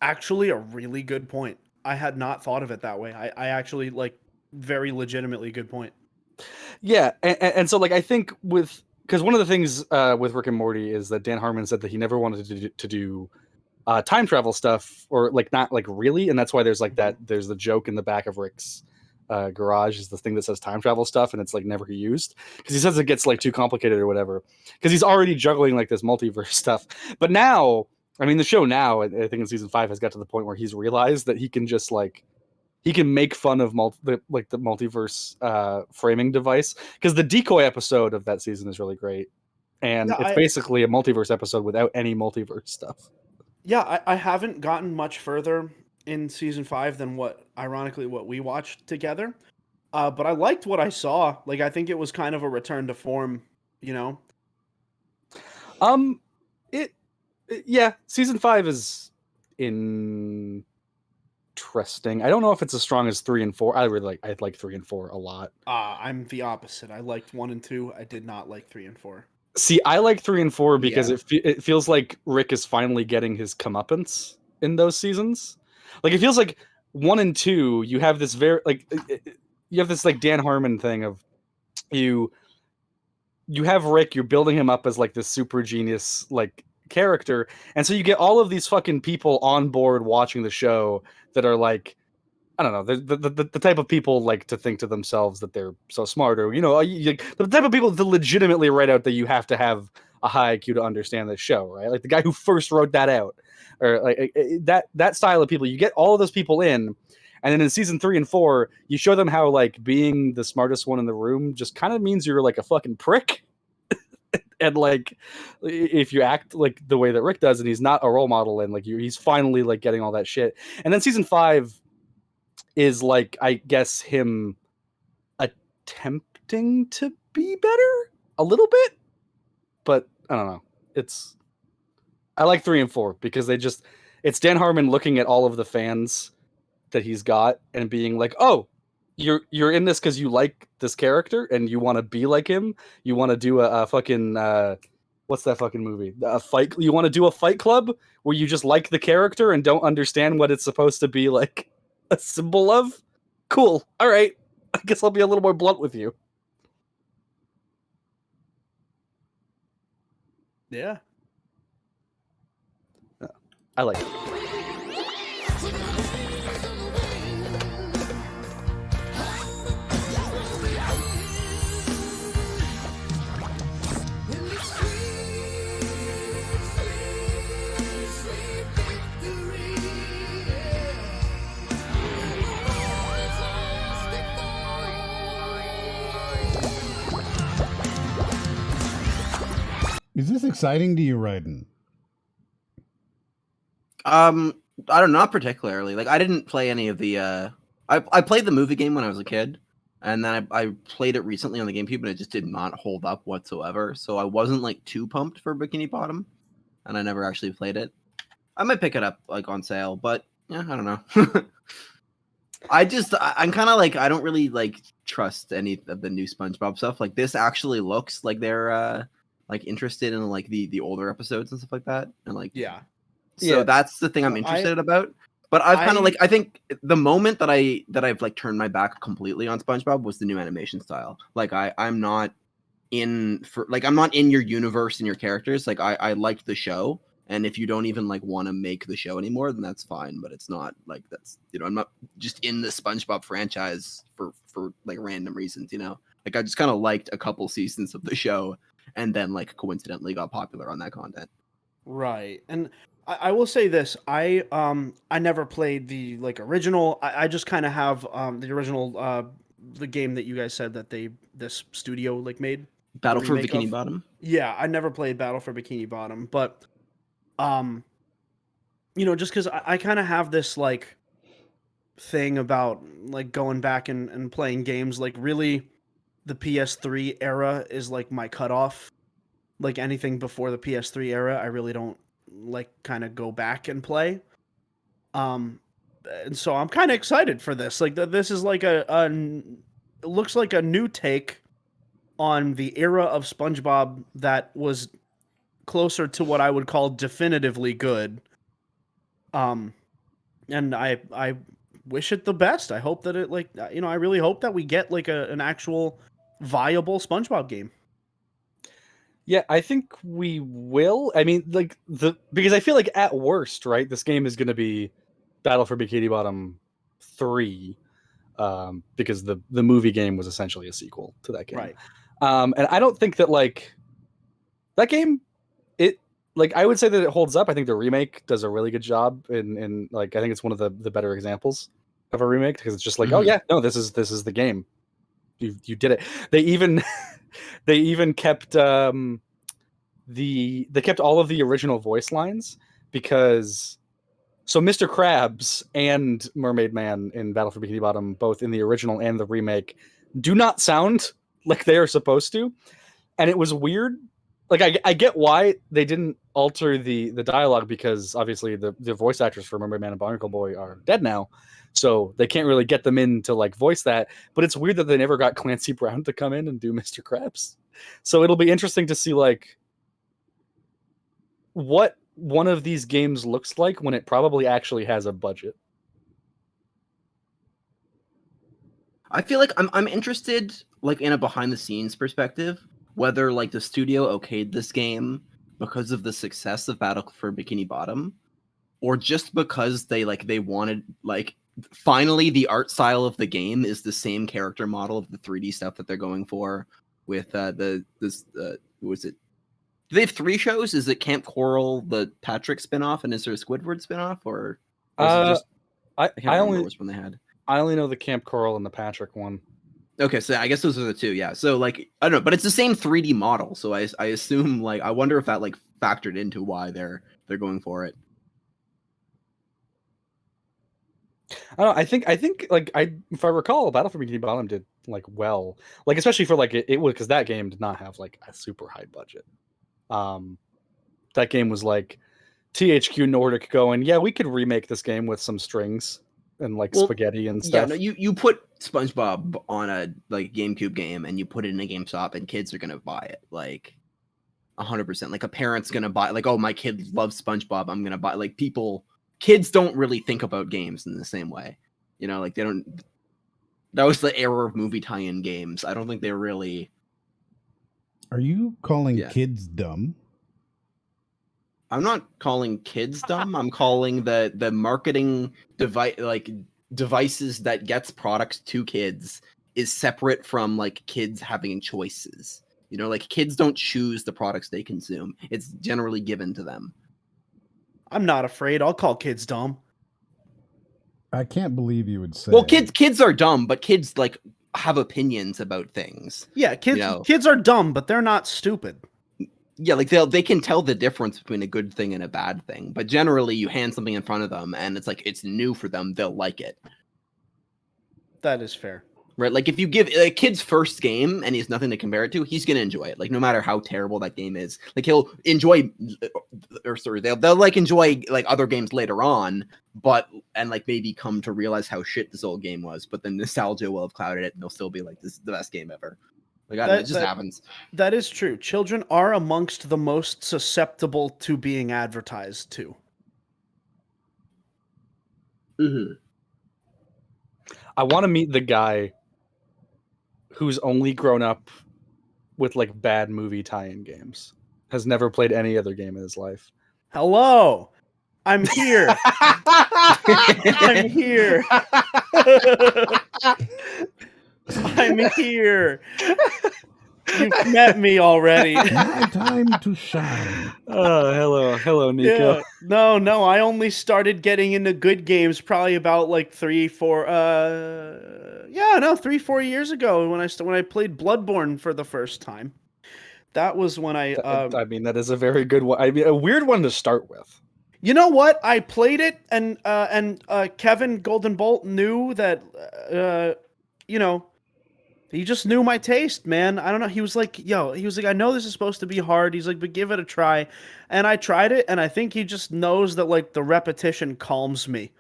actually a really good point. I had not thought of it that way. I actually like very legitimately good point. Yeah, and so like I think because one of the things with Rick and Morty is that Dan Harmon said that he never wanted to do time travel stuff, or like not like really, and that's why there's like there's the joke in the back of Rick's garage is the thing that says time travel stuff, and it's like never used because he says it gets like too complicated or whatever, because he's already juggling like this multiverse stuff. But now, I mean, the show now, I think in season 5 has got to the point where he's realized that he can just like he can make fun of the multiverse framing device, because the decoy episode of that season is really great, and it's basically a multiverse episode without any multiverse stuff. Yeah, I haven't gotten much further in season 5 than what we watched together. But I liked what I saw. Like, I think it was kind of a return to form, you know? Yeah, season 5 is interesting. I don't know if it's as strong as 3 and 4. I like 3 and 4 a lot. I'm the opposite. I liked 1 and 2. I did not like 3 and 4. See, I like 3 and 4 because it feels like Rick is finally getting his comeuppance in those seasons. Like, it feels like 1 and 2, you have this very you have this like Dan Harmon thing of you have Rick, you're building him up as like this super genius like character, and so you get all of these fucking people on board watching the show that are like, I don't know, the type of people like to think to themselves that they're so smart, or the type of people that legitimately write out that you have to have a high IQ to understand this show, right? Like the guy who first wrote that out, or like that style of people. You get all of those people in, and then in season 3 and 4, you show them how like being the smartest one in the room just kind of means you're like a fucking prick. And like, if you act like the way that Rick does, and he's not a role model, and like he's finally like getting all that shit. And then season 5 is like, I guess, him attempting to be better a little bit, but I don't know. I like 3 and 4 because it's Dan Harmon looking at all of the fans that he's got and being like, oh, you're in this because you like this character and you want to be like him. You want to do a fucking what's that fucking movie? You want to do a Fight Club where you just like the character and don't understand what it's supposed to be like a symbol of? Cool. All right. I guess I'll be a little more blunt with you. Yeah. I like it. Is this exciting to you, Raiden? I don't know, not particularly. Like I didn't play any of the I played the movie game when I was a kid, and then I played it recently on the GameCube, and it just did not hold up whatsoever. So I wasn't like too pumped for Bikini Bottom, and I never actually played it. I might pick it up like on sale, but yeah, I don't know. I'm kind of like I don't really like trust any of the new SpongeBob stuff. Like this actually looks like they're like interested in like the older episodes and stuff like that, and like Yeah. so Yeah. that's the thing I'm No, interested about. But I've kind I- of like I think the moment that I've like turned my back completely on SpongeBob was the new animation style. Like I'm not in for like I'm not in your universe and your characters. Like I liked the show, and if you don't even like want to make the show anymore, then that's fine. But it's not like that's I'm not just in the SpongeBob franchise for like random reasons. Like I just kind of liked a couple seasons of the show, and then like coincidentally got popular on that content. Right. And I will say this. I never played the like original. I just kind of have the original the game that you guys said that this studio like made. the Battle for remake Bikini of. Bottom. Yeah, I never played Battle for Bikini Bottom, but um just because I kind of have this like thing about like going back and playing games, like really the PS3 era is like my cutoff. Like anything before the PS3 era, I really don't like kind of go back and play. Um, and so I'm kind of excited for this. Like this is like it looks like a new take on the era of SpongeBob that was closer to what I would call definitively good. Um, and I wish it the best. I hope that it like I really hope that we get like an actual viable SpongeBob game. Yeah, I think we will. I mean, like because I feel like at worst, right, this game is going to be Battle for Bikini Bottom 3, because the movie game was essentially a sequel to that game. Right. And I don't think that like that game, it like I would say that it holds up. I think the remake does a really good job, in like I think it's one of the better examples of a remake because it's just like, oh Mhm. yeah, no, this is the game. You did it. They even they even kept they kept all of the original voice lines because so Mr. Krabs and Mermaid Man in Battle for Bikini Bottom, both in the original and the remake, do not sound like they are supposed to, and it was weird. Like I get why they didn't alter the dialogue because obviously the voice actors for Mermaid Man and Barnacle Boy are dead now, so they can't really get them in to like voice that. But it's weird that they never got Clancy Brown to come in and do Mr. Krabs. So it'll be interesting to see like what one of these games looks like when it probably actually has a budget. I feel like I'm interested like in a behind the scenes perspective, whether like the studio okayed this game because of the success of Battle for Bikini Bottom, or just because they wanted like finally the art style of the game is the same character model of the 3D stuff that they're going for with was it? Do they have 3 shows? Is it Camp Coral, the Patrick spinoff, and is there a Squidward spinoff, or is it just I I can't remember which one they had. I only know the Camp Coral and the Patrick one. Okay, so I guess those are the 2, yeah. So like I don't know, but it's the same 3D model, so I assume like I wonder if that like factored into why they're going for it. I don't know, I think like if I recall, Battle for Bikini Bottom did like well, like especially for like it would because that game did not have like a super high budget. That game was like THQ Nordic going, yeah, we could remake this game with some strings and like spaghetti and Yeah, stuff. no, you put SpongeBob on a like GameCube game and you put it in a GameStop and kids are gonna buy it like 100%. Like a parent's gonna buy like, oh, my kid loves SpongeBob, I'm gonna buy. Like kids don't really think about games in the same way, like they don't. That was the era of movie tie-in games. I don't think they're really. Are you calling Yeah. kids dumb? I'm not calling kids dumb. I'm calling the marketing devices that gets products to kids is separate from like kids having choices. You know, like kids don't choose the products they consume. It's generally given to them. I'm not afraid. I'll call kids dumb. I can't believe you would say. Well, kids are dumb, but kids like have opinions about things. Yeah, kids You know? kids are dumb, but they're not stupid. Yeah, like they can tell the difference between a good thing and a bad thing. But generally, you hand something in front of them, and it's like it's new for them. They'll like it, That is fair. right? Like if you give a kid's first game and he has nothing to compare it to, he's gonna enjoy it. Like no matter how terrible that game is, like he'll enjoy, or sorry, they'll like enjoy like other games later on, and like maybe come to realize how shit this old game was. But the nostalgia will have clouded it, and they'll still be like, "This is the best game ever." Like I don't know, it just happens. That is true. Children are amongst the most susceptible to being advertised to. Mm-hmm. I want to meet the guy who's only grown up with like bad movie tie-in games, has never played any other game in his life. Hello, I'm here. I'm here. I'm here. You've met me already. My time to shine. Oh, hello, Nicco. Yeah. No, I only started getting into good games probably about like 3-4 years ago when I played Bloodborne for the first time. That was when I mean, that is a very good one. I mean, a weird one to start with. You know what? I played it and Kevin Golden Bolt knew that he just knew my taste, man. I don't know. He was like, I know this is supposed to be hard. He's like, but give it a try. And I tried it, and I think he just knows that, like, the repetition calms me.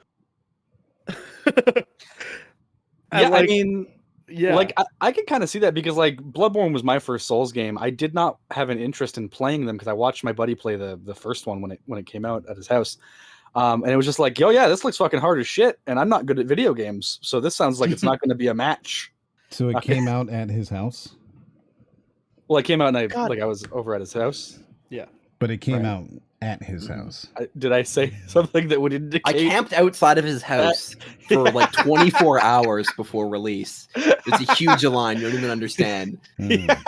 I mean, yeah. Like, I can kind of see that because, like, Bloodborne was my first Souls game. I did not have an interest in playing them because I watched my buddy play the first one when it came out at his house. And it was just like, yeah, this looks fucking hard as shit, and I'm not good at video games, so this sounds like it's not going to be a match. So it came out at his house? Well, it came out and I was over at his house. Yeah. But it came out at his house. Did I say something that would indicate? I camped outside of his house for like 24 hours before release. It's a huge line. You don't even understand. Yeah.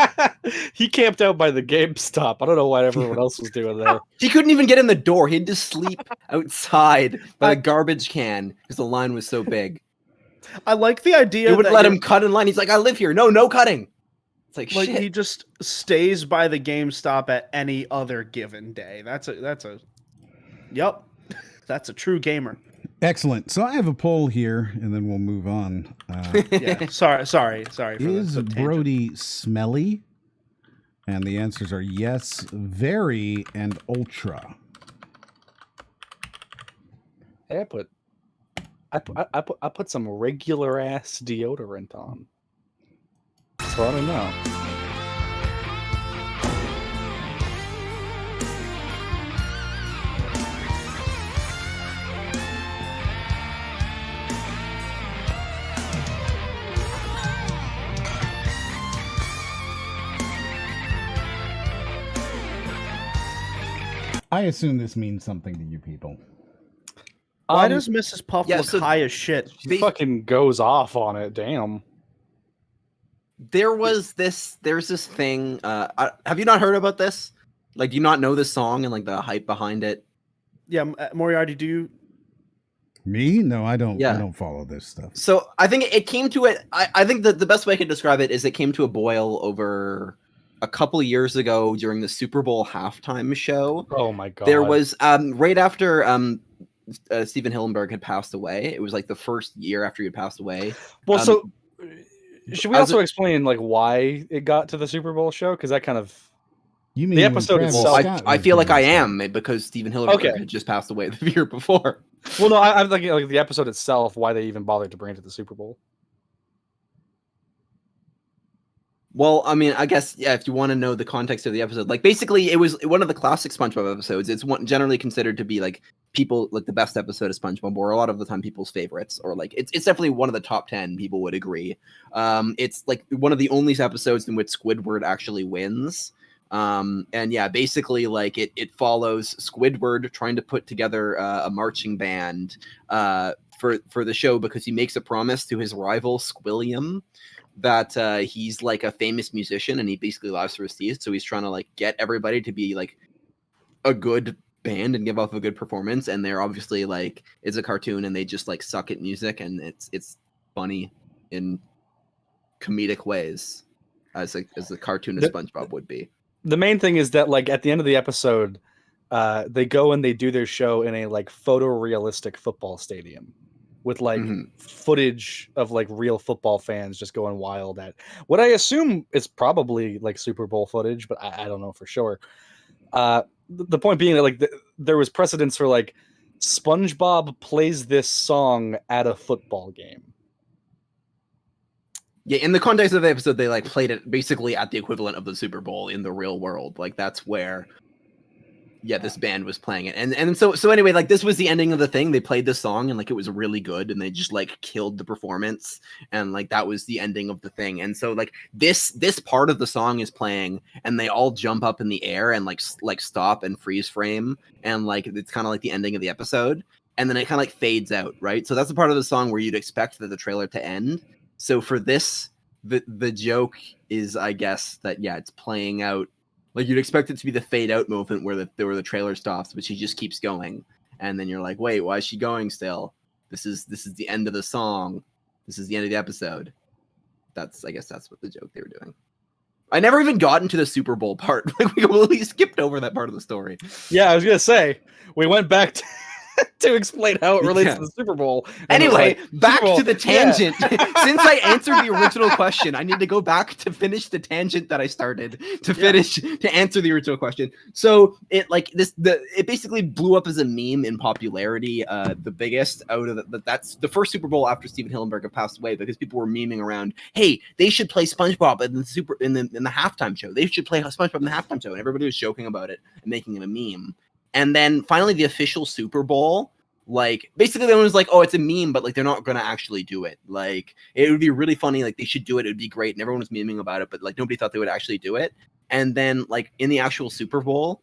He camped out by the GameStop. I don't know what everyone else was doing there. He couldn't even get in the door. He had to sleep outside by a garbage can because the line was so big. I like the idea. You wouldn't let him cut in line. He's like, I live here. No cutting. It's like shit. He just stays by the GameStop at any other given day. That's a true gamer. Excellent. So I have a poll here, and then we'll move on. Yeah. Sorry. Is Brody smelly? And the answers are yes, very, and ultra. Hey, I put some regular ass deodorant on. So I don't know. I assume this means something to you people. Why does Mrs. Puff look high as shit? She fucking goes off on it. Damn. There's this thing. Have you not heard about this? Like, do you not know this song and like the hype behind it? Yeah, Moriarty, do you? Me? No, I don't. Yeah. I don't follow this stuff. So I think it came to it. I think that the best way I could describe it is it came to a boil over a couple of years ago during the Super Bowl halftime show. Oh my god! There was right after Steven Hillenberg had passed away. It was like the first year after he had passed away. Well, so should we also explain like why it got to the Super Bowl show? Because that kind of you mean the episode itself. I feel like I am because Steven Hillenberg had just passed away the year before. Well, no, I'm thinking like the episode itself. Why they even bothered to bring it to the Super Bowl? Well, I mean, I guess, yeah, if you want to know the context of the episode, like, basically, it was one of the classic SpongeBob episodes. It's generally considered to be, like, like, the best episode of SpongeBob, or a lot of the time people's favorites, or, like, it's definitely one of the top 10, people would agree. It's, like, one of the only episodes in which Squidward actually wins. And yeah, basically like it follows Squidward trying to put together a marching band for the show because he makes a promise to his rival Squilliam that he's like a famous musician and he basically lives for his teeth. So he's trying to like get everybody to be like a good band and give off a good performance. And they're obviously like, it's a cartoon and they just like suck at music, and it's funny in comedic ways as a cartoon of SpongeBob would be. The main thing is that like at the end of the episode, they go and they do their show in a like photorealistic football stadium with like footage of like real football fans just going wild at what I assume is probably like Super Bowl footage, but I don't know for sure. The point being that like there was precedence for like SpongeBob plays this song at a football game. Yeah, in the context of the episode, they like played it basically at the equivalent of the Super Bowl in the real world. Like that's where, yeah, this band was playing it. And so anyway, like this was the ending of the thing. They played the song and like it was really good, and they just like killed the performance, and like that was the ending of the thing. And so like this part of the song is playing, and they all jump up in the air and like stop and freeze frame, and like it's kind of like the ending of the episode, and then it kind of like fades out, right? So that's the part of the song where you'd expect the trailer to end. So for this, the joke is, I guess, that yeah, it's playing out like you'd expect it to be the fade out moment where the trailer stops, but she just keeps going, and then you're like, wait, why is she going still? This is the end of the song. This is the end of the episode. I guess that's what the joke they were doing. I never even got into the Super Bowl part. Like we completely skipped over that part of the story. Yeah, I was gonna say we went back to explain how it relates to the Super Bowl. Anyway, like, back to the tangent. Since I answered the original question, I need to go back to finish the tangent that I started to answer the original question. So it it basically blew up as a meme in popularity. The biggest out of that's the first Super Bowl after Steven Hillenberg had passed away, because people were memeing around, hey, they should play SpongeBob in the halftime show. They should play SpongeBob in the halftime show, and everybody was joking about it and making it a meme. And then finally the official Super Bowl, like basically everyone was like, oh, it's a meme, but like they're not gonna actually do it. Like it would be really funny, like they should do it, it would be great, and everyone was memeing about it, but like nobody thought they would actually do it. And then like in the actual Super Bowl,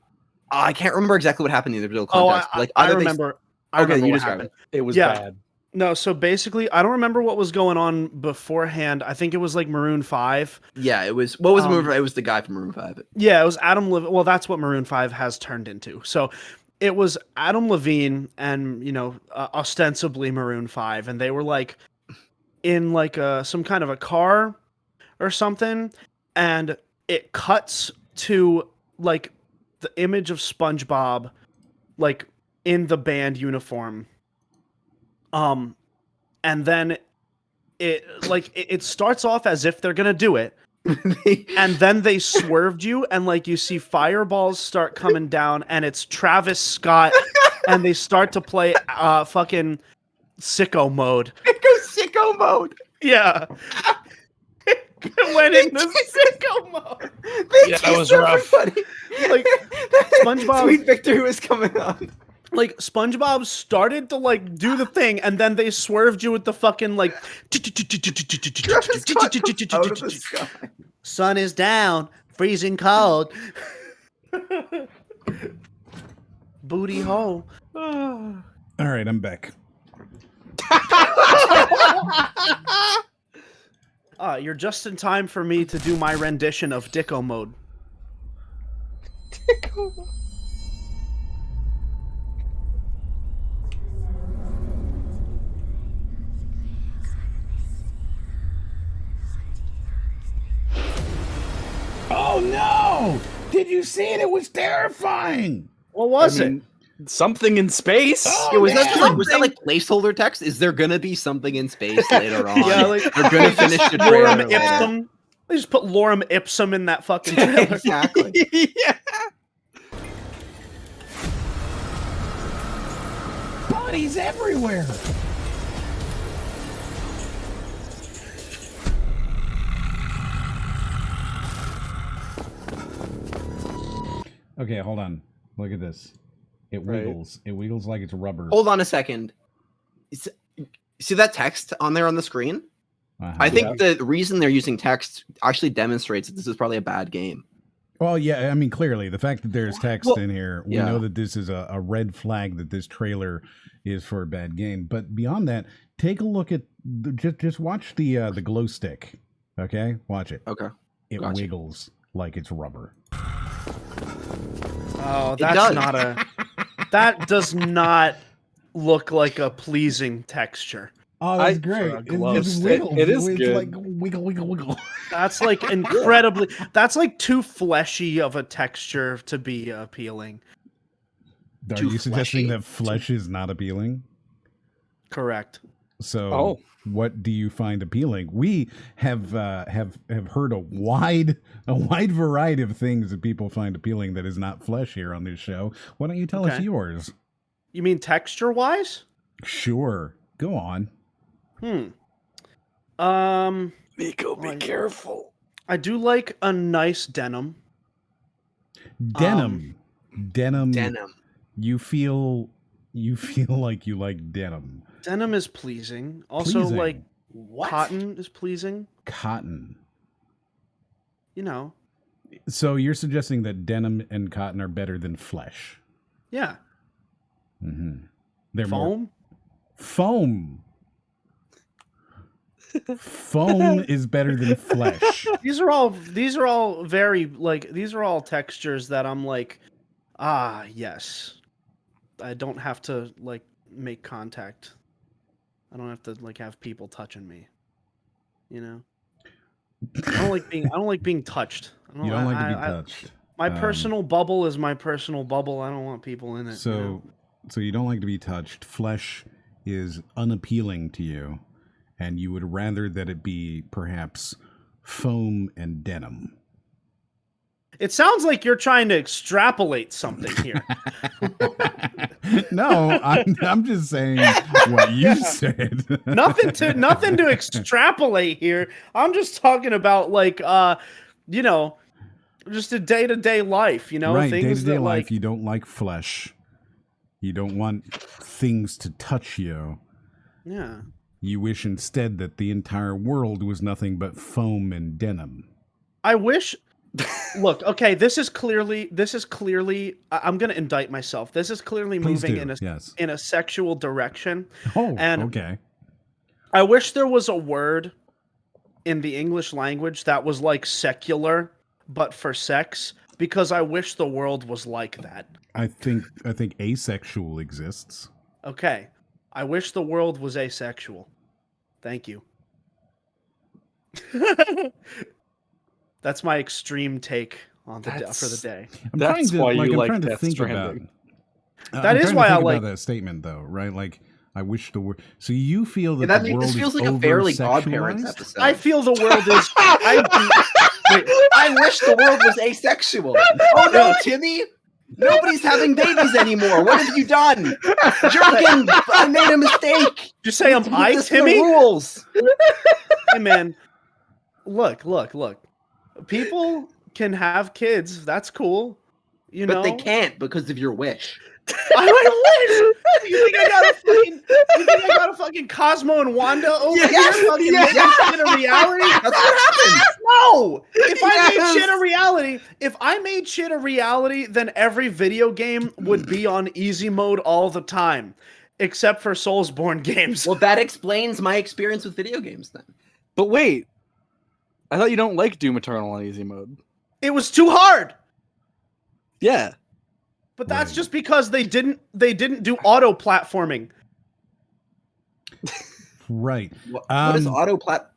I can't remember exactly what happened in the real context. I remember. You describe it. It was bad. No, so basically, I don't remember what was going on beforehand. I think it was like Maroon 5. Yeah, it was. What was Maroon 5? It was the guy from Maroon 5. Yeah, it was Adam Levine. Well, that's what Maroon 5 has turned into. So it was Adam Levine and, ostensibly Maroon 5. And they were like in like some kind of a car or something. And it cuts to like the image of SpongeBob like in the band uniform. And then it starts off as if they're gonna do it, and then they swerved you, and like you see fireballs start coming down, and it's Travis Scott, and they start to play fucking sicko mode. It goes sicko mode. Yeah. It went into sicko mode. Yeah, that was rough. Like SpongeBob, Sweet Victor was coming on. Like SpongeBob started to like do the thing, and then they swerved you with the fucking like. Sun is down, freezing cold. Booty hole. All right, I'm back. You're just in time for me to do my rendition of Dicko mode. Dicko mode. Oh no! Did you see it? It was terrifying. What was it? Something in space? Oh, was that like placeholder text? Is there gonna be something in space later on? Yeah, like they're gonna finish the trailer Lorem later. Ipsum. They just put Lorem Ipsum in that fucking trailer. Exactly. Yeah. Bodies everywhere. Okay, hold on. Look at this. It wiggles. It wiggles like it's rubber. Hold on a second. See that text on there on the screen? I think the reason they're using text actually demonstrates that this is probably a bad game. Well, yeah, I mean, clearly, the fact that there's text in here, we yeah. know that this is a red flag that this trailer is for a bad game. But beyond that, take a look at just watch the glow stick. Okay, watch it. Okay. It Gotcha. wiggles like it's rubber. Oh, It that's does. not a. That does not look like a pleasing texture. Oh, that's I- great! for a It glow just stick. wiggles. It is It's good. like wiggle, wiggle, wiggle. That's like incredibly. That's like too fleshy of a texture to be appealing. Are Too you suggesting fleshy. that flesh is not appealing? Correct. So, Oh. what do you find appealing? We have heard a wide variety of things that people find appealing that is not flesh here on this show. Why don't you tell us Okay. yours? You mean texture wise? Sure, go on. Nicco, be careful. I do like a nice denim. Denim, denim. Denim. You feel like you like denim. Denim is pleasing. Also, Pleasing. like What? cotton is pleasing. Cotton. You know. So you're suggesting that denim and cotton are better than flesh? Yeah. Mm-hmm. They're more Foam. foam. Foam is better than flesh. These are all very like these are all textures that I'm like, yes. I don't have to like make contact. I don't have to like have people touching me. You know? I don't like being touched. You don't like to be touched. My personal bubble is my personal bubble. I don't want people in it. So, you know? so you don't like to be touched. Flesh is unappealing to you, and you would rather that it be perhaps foam and denim. It sounds like you're trying to extrapolate something here. No, I'm just saying what you said. nothing to extrapolate here. I'm just talking about like you know, just a day-to-day life, you know, right, things day-to-day that life. like You don't like flesh. You don't want things to touch you. yeah. You wish instead that the entire world was nothing but foam and denim. I wish look, okay, this is clearly I'm going to indict myself. This is clearly Please moving do, in yes. a sexual direction. Oh, And okay. I wish there was a word in the English language that was like secular but for sex, because I wish the world was like that. I think asexual exists. Okay. I wish the world was asexual. Thank you. That's my extreme take on the for the day. I'm That's trying to, why you I'm like trying to Death think Stranding. about. That I'm is trying to why I think like- about that statement, though, right? Like, I wish the world. So you feel that Yeah, the world this feels is like a Fairly over-sexualized? Godparents episode. I feel the world is I wish the world was asexual. Oh no, Timmy! Nobody's having babies anymore. What have you done? Jerkin, I made a mistake. You say I'm I, This is the Timmy? rules. Hey man. Look. People can have kids. That's cool. You know. But they can't because of your wish. I wish. You think I got a fucking Cosmo and Wanda over Yes, here fucking yes. making shit a reality? That's what happens. No! If I made Yes. shit a reality, then every video game would be on easy mode all the time. Except for Soulsborne games. Well, that explains my experience with video games then. But wait, I thought you don't like Doom Eternal on easy mode. It was too hard. Yeah. But that's Right. just because they didn't do auto platforming. Right. What is auto plat?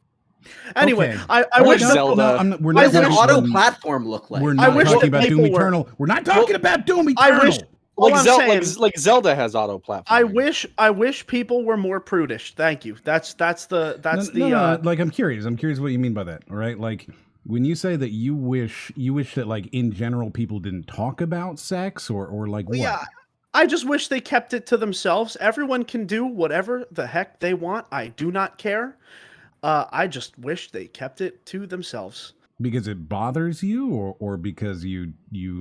Anyway, Okay. I Or wish like Zelda. We're What not does an we're- auto we're- platform look like? We're I not wish talking that about Doom people were- Eternal. We're not talking about Doom I Eternal. wish all Like, I'm saying, like Zelda has auto platform. I wish people were more prudish. Thank you. That's the Like, I'm curious what you mean by that. All right, like when you say that you wish that like in general people didn't talk about sex or like what? yeah. I just wish they kept it to themselves. Everyone can do whatever the heck they want. I do not care. I just wish they kept it to themselves. Because it bothers you, or because you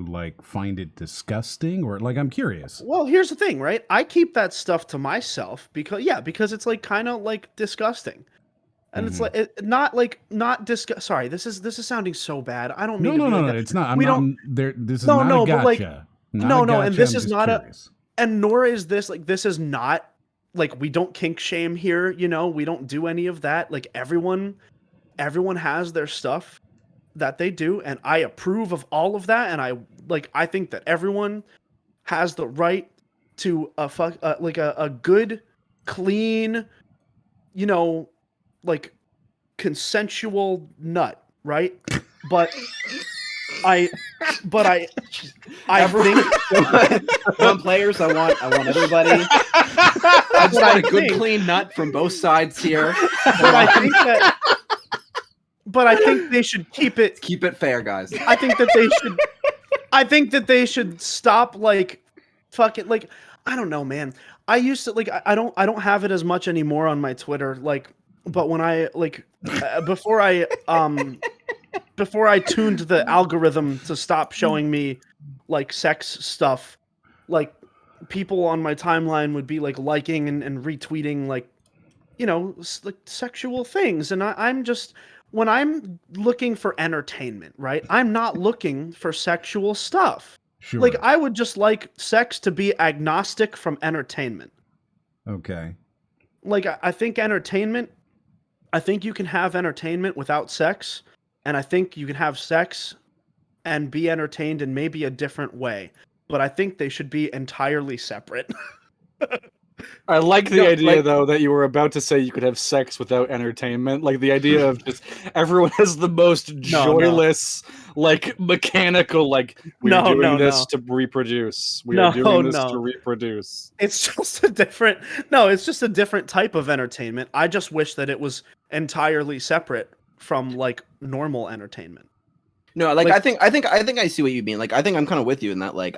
like find it disgusting, or like I'm curious. Well, here's the thing, right? I keep that stuff to myself because it's like kind of like disgusting. And it's like sorry, this is sounding so bad. I don't mean No, to be like no, that. it's not. We I'm don't. not there. This is No, not no, a but, like, gotcha. no, and this I'm is just not curious. and nor is this like this is not like we don't kink shame here. You know, we don't do any of that. Like everyone has their stuff that they do, and I approve of all of that. And I think that everyone has the right to a good, clean, you know, like consensual nut, right? But I think I want players. I want everybody. I just want a good clean nut from both sides here. But I think they should keep it fair, guys. I think that they should stop like fucking like I don't know, man. I used to like I don't have it as much anymore on my Twitter, like, but when I like before I tuned the algorithm to stop showing me like sex stuff, like people on my timeline would be like liking and retweeting like, you know, like sexual things, and I'm just when I'm looking for entertainment, right? I'm not looking for sexual stuff. Sure. Like I would just like sex to be agnostic from entertainment. Okay. Like I think you can have entertainment without sex, and I think you can have sex and be entertained in maybe a different way. But I think they should be entirely separate. I like the idea, though, that you were about to say you could have sex without entertainment. Like the idea of just everyone has the most joyless, like mechanical, like we're doing this to reproduce. We are doing this to reproduce. It's just a different. No, it's just a different type of entertainment. I just wish that it was entirely separate from like normal entertainment. No, like I think I see what you mean. Like I think I'm kind of with you in that. Like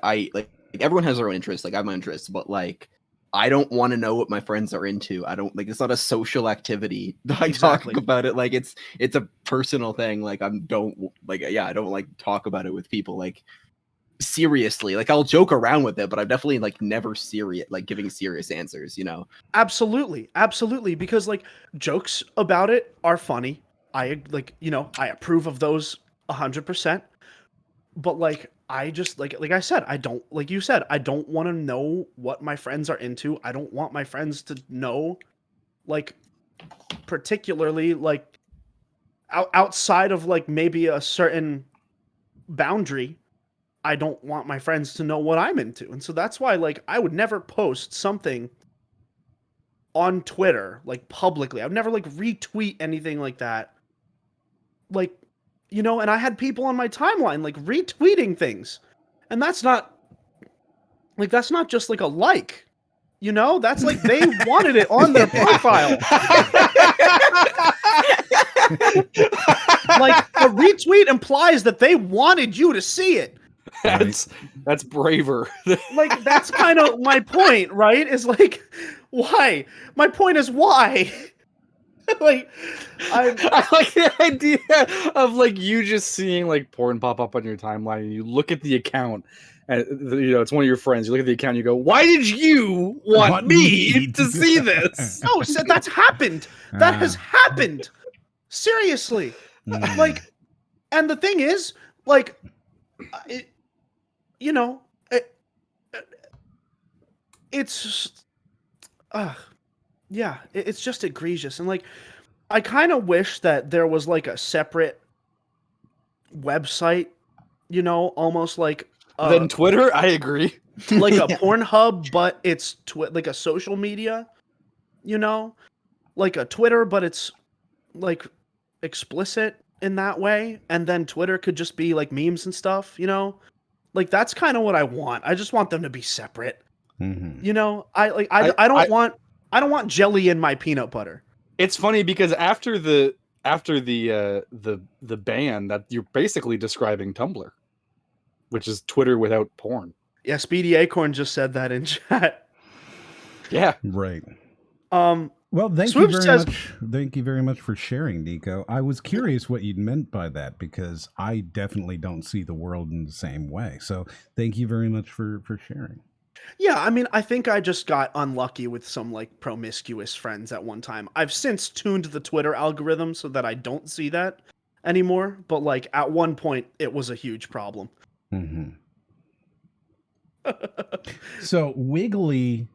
everyone has their own interests. Like I have my interests, but like I don't want to know what my friends are into. I don't like it's not a social activity. I talk about it like it's a personal thing. Like I don't like talk about it with people like seriously. Like I'll joke around with it, but I'm definitely like never serious like giving serious answers, you know. Absolutely, because like jokes about it are funny. I like, you know, I approve of those 100%. But like I just like I said, I don't like you said, I don't want to know what my friends are into. I don't want my friends to know like particularly like outside of like maybe a certain boundary. I don't want my friends to know what I'm into. And so that's why like I would never post something on Twitter like publicly. I would never like retweet anything like that. Like, you know, and I had people on my timeline like retweeting things. And that's not just like a like. You know, that's like they wanted it on their profile. Like a retweet implies that they wanted you to see it. That's braver. Like that's kind of my point, right? Is like why? My point is why? Like I like the idea of like you just seeing like porn pop up on your timeline and you look at the account and you know it's one of your friends, you look at the account and you go, why did you want me to see this? No, so that's happened. That has happened. Seriously. Like, and the thing is like it's yeah, it's just egregious. And like I kind of wish that there was like a separate website, you know, almost like then Twitter. I agree. Like a Pornhub, but it's like a social media, you know, like a Twitter, but it's like explicit in that way. And then Twitter could just be like memes and stuff, you know, like that's kind of what I want. I just want them to be separate. Mm-hmm. You know, I don't want jelly in my peanut butter. It's funny because after the ban, that you're basically describing Tumblr, which is Twitter without porn. Yeah, Speedy Acorn just said that in chat. Yeah, right. Well, thank you very much. Thank you very much for sharing, Nicco. I was curious what you meant by that because I definitely don't see the world in the same way. So thank you very much for sharing. Yeah, I mean, I think I just got unlucky with some like promiscuous friends at one time. I've since tuned the Twitter algorithm so that I don't see that anymore, but like at one point it was a huge problem. Mm-hmm. So wiggly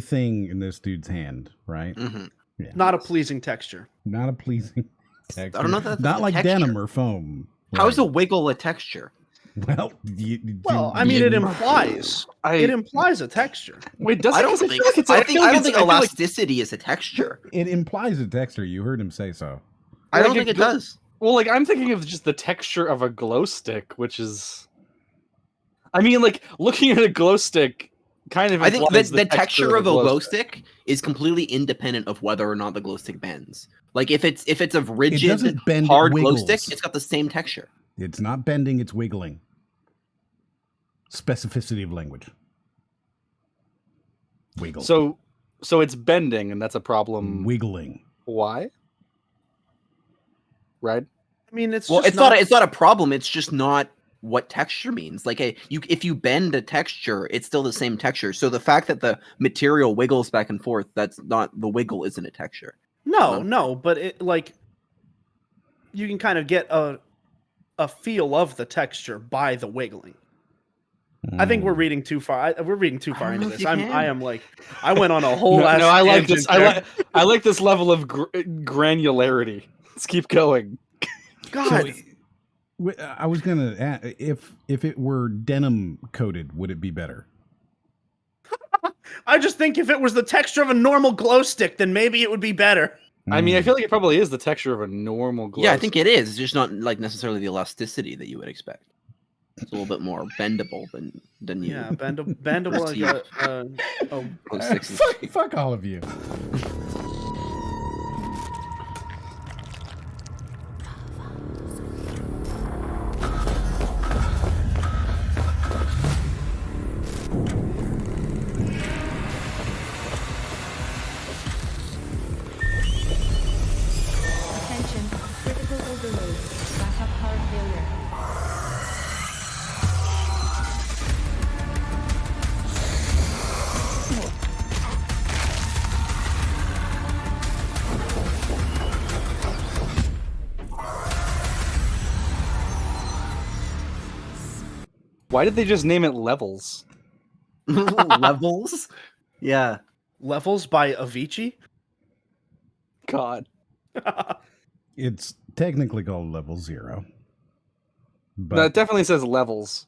thing in this dude's hand, right? Mm-hmm. Yeah. Not a pleasing texture. Not a pleasing texture. I don't know if that's not a like texture. denim or foam. How is a right? wiggle a texture? Well, Well, I mean, it implies a texture. Wait, does I it? don't 'Cause think. feel like it's- I feel like don't it's- think I feel like- elasticity is a texture. It implies a texture. You heard him say so. I don't like think a it gl- does. Well, like I'm thinking of just the texture of a glow stick, which is. I mean, like looking at a glow stick, kind of. I think implies the texture of a glow stick. stick is completely independent of whether or not the glow stick bends. Like if it's a doesn't rigid, bend, it hard glow wiggles. stick, it's got the same texture. It's not bending, it's wiggling. Specificity of language. Wiggle. So it's bending, and that's a problem. Wiggling. Why? Right. I mean, it's Well, just it's not a problem. It's just not what texture means. Like if you bend a texture, it's still the same texture. So the fact that the material wiggles back and forth, that's not the wiggle isn't a texture. No, but it like you can kind of get a feel of the texture by the wiggling. I think we're reading too far. We're reading too far into this. I am like, I went on a whole. No, I like tangent this. there. I like this level of granularity. Let's keep going. God, I was gonna ask, if it were denim coated, would it be better? I just think if it was the texture of a normal glow stick, then maybe it would be better. I mean, I feel like it probably is the texture of a normal glow. Yeah, I think it is. It's just not like necessarily the elasticity that you would expect. It's a little bit more bendable than you. Yeah, bendable. Glow sticks is- Fuck all of you. Attention, critical overload. Backup power failure. Why did they just name it levels? Levels. Yeah. Levels by Avicii. God. It's technically called level 0. But No, it definitely says levels.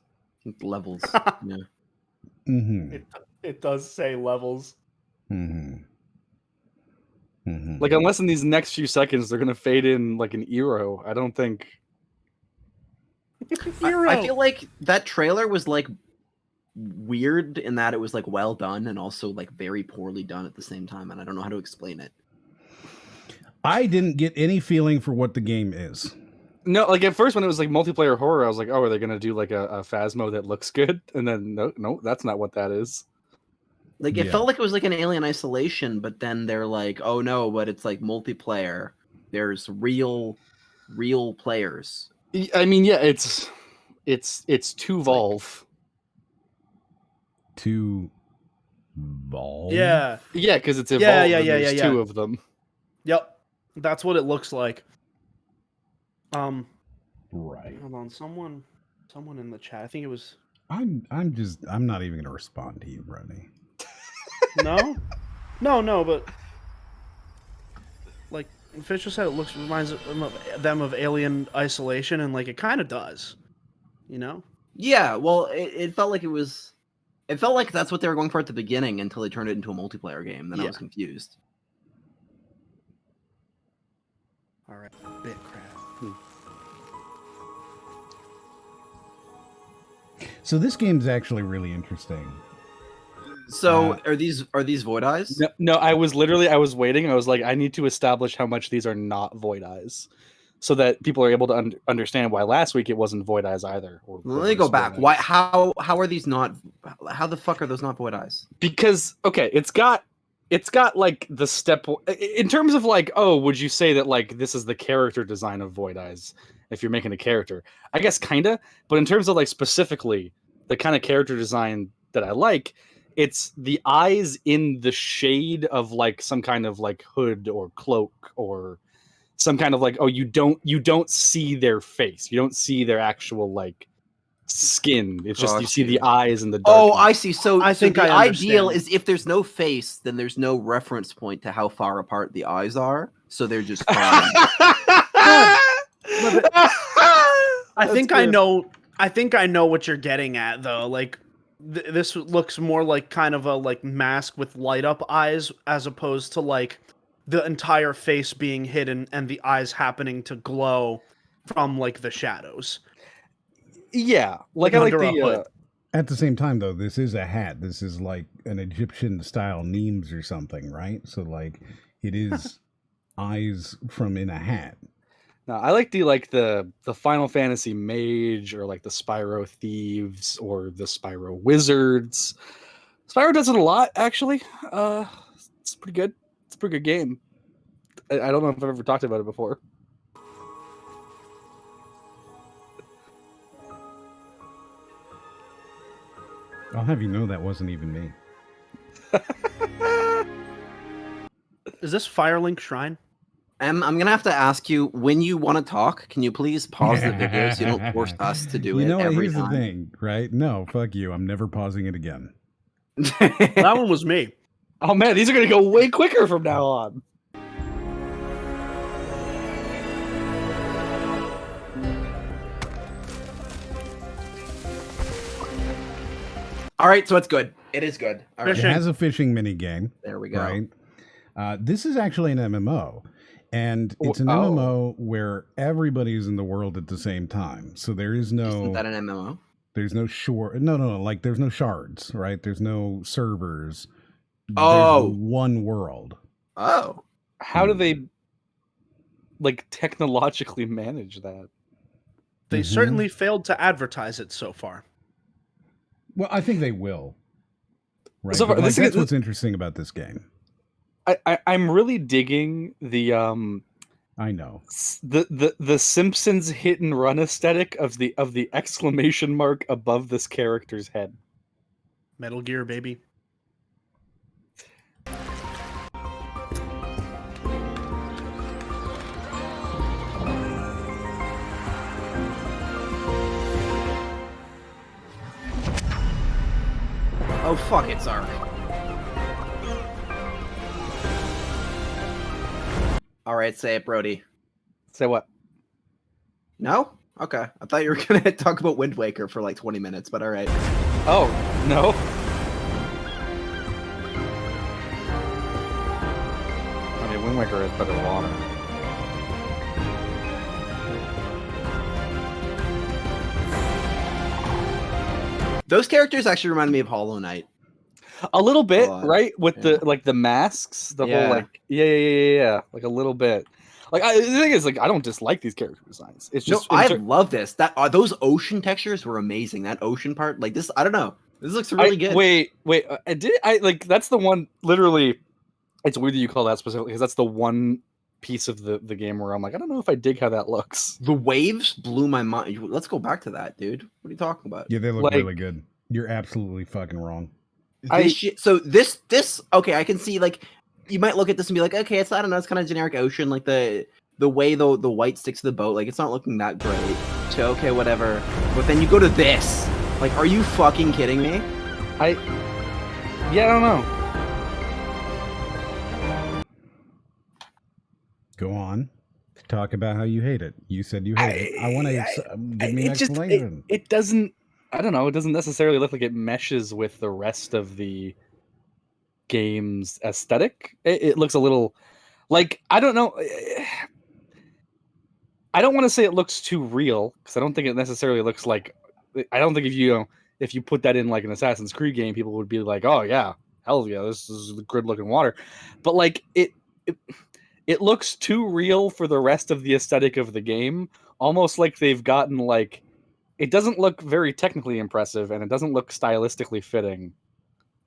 Levels. Yeah. It does say levels. Like, unless in these next few seconds they're gonna fade in like an Eero, I don't think. I feel like that trailer was like weird in that it was like well done and also like very poorly done at the same time, and I don't know how to explain it. I didn't get any feeling for what the game is. No, like at first when it was like multiplayer horror, I was like, oh, are they gonna do like a Phasmo that looks good? And then no, that's not what that is. Like it Yeah. felt like it was like an Alien Isolation, but then they're like, oh no, but it's like multiplayer. There's real players. I mean, yeah, it's to Valve. To Valve? Yeah. Yeah, because it's Yeah, evolved. yeah, and yeah, there's yeah, two yeah. of them. Yep. That's what it looks like. Right. Hold on. Someone in the chat. I think it was. I'm not even gonna respond to you, Rodney. No, no, but like Fisher said, it reminds them of Alien Isolation, and like it kind of does, you know. Yeah, well, it felt like it was. It felt like that's what they were going for at the beginning until they turned it into a multiplayer game. Then I Yeah. was confused. All right, bit crap. So this game's actually really interesting. So are these Void Eyes? No, I was waiting. I was like, I need to establish how much these are not Void Eyes, so that people are able to understand why last week it wasn't Void Eyes either. Let me go back. Why? How are these not? How the fuck are those not Void Eyes? Because okay, it's got like the step in terms of like, oh, would you say that like this is the character design of Void Eyes if you're making a character? I guess kinda, but in terms of like specifically the kind of character design that I like. It's the eyes in the shade of like some kind of like hood or cloak or some kind of like, oh, you don't see their face. You don't see their actual like skin. It's just you see the eyes and the dark. Oh, I see. So I think the I ideal understand. is if there's no face, then there's no reference point to how far apart the eyes are. So they're just fine. I think I know. I think I know what you're getting at, though. Like, this looks more like kind of a like mask with light up eyes, as opposed to like the entire face being hidden and the eyes happening to glow from like the shadows. Yeah, like I like under a the hood. At the same time, though, this is a hat. This is like an Egyptian-style Nemes or something, right? So, like, it is eyes from in a hat. no, I like the Final Fantasy mage or like the Spyro thieves or the Spyro wizards. Spyro does it a lot, actually. It's pretty good. It's a pretty good game. I don't know if I've ever talked about it before. I'll have you know that wasn't even me. Is this Firelink Shrine? I'm gonna have to ask you, when you want to talk, can you please pause the video so you don't force us to do You it know what? every Here's time? the thing, right? No, fuck you. I'm never pausing it again. That one was me. Oh man, these are gonna go way quicker from now on. All right, so it's good. It is good. All right, It has a fishing mini game. there we go. Right. This is actually an MMO, and it's an MMO where everybody is in the world at the same time. So there is no. Isn't that an MMO? There's no shore. No. Like there's no shards, right? There's no servers. Oh. There's one world. Oh. How do they like technologically manage that? They certainly failed to advertise it so far. Well, I think they will. Right. So But, like, this is- that's what's interesting about this game. I'm really digging the I know. the Simpsons hit and run aesthetic of the exclamation mark above this character's head. Metal Gear, baby. Oh, fuck it, Zark. All right, say it, Brody. Say what? No? Okay. I thought you were going to talk about Wind Waker for like 20 minutes, but all right. Oh, no. I mean, Wind Waker is better water. Those characters actually reminded me of Hollow Knight. A little bit, lot, right? With yeah. the masks, the Yeah. whole like yeah, like a little bit. Like the thing is, like I don't dislike these character designs. It's No, just I love this. That those ocean textures were amazing. That ocean part, like this, I don't know. This looks really good. Wait, I like that's the one literally. It's weird that you call that specifically because that's the one piece of the game where I'm like, I don't know if I dig how that looks. The waves blew my mind. Let's go back to that, dude. What are you talking about? Yeah, they look Like- really good. You're absolutely fucking wrong. So this okay, I can see like you might look at this and be like, okay, it's I don't know, it's kind of generic ocean, like the way the white sticks to the boat, like it's not looking that great. So okay, whatever. But then you go to this. Like, are you fucking kidding me? I don't know. Go on. Talk about how you hate it. You said you hate it. I want to give me an It just explanation. it doesn't. I don't know. It doesn't necessarily look like it meshes with the rest of the game's aesthetic. It looks a little like I don't know. I don't want to say it looks too real because I don't think it necessarily looks like. I don't think if you put that in like an Assassin's Creed game, people would be like, "Oh yeah, hell yeah, this is good looking water," but like it looks too real for the rest of the aesthetic of the game. Almost like they've gotten like. It doesn't look very technically impressive, and it doesn't look stylistically fitting.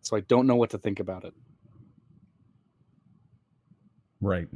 So I don't know what to think about it. Right.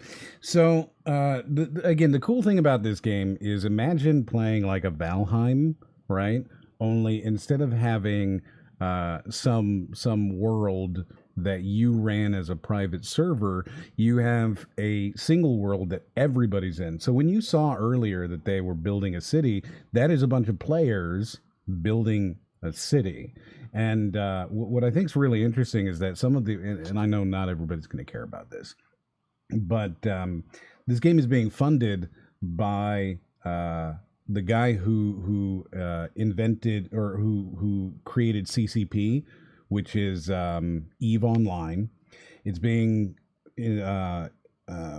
So, again, the cool thing about this game is imagine playing like a Valheim, right? Only instead of having some world that you ran as a private server, you have a single world that everybody's in. So when you saw earlier that they were building a city, that is a bunch of players building a city. And what I think is really interesting is that some of the, and I know not everybody's going to care about this, but this game is being funded by the guy who invented or who created CCP, which is EVE Online. It's being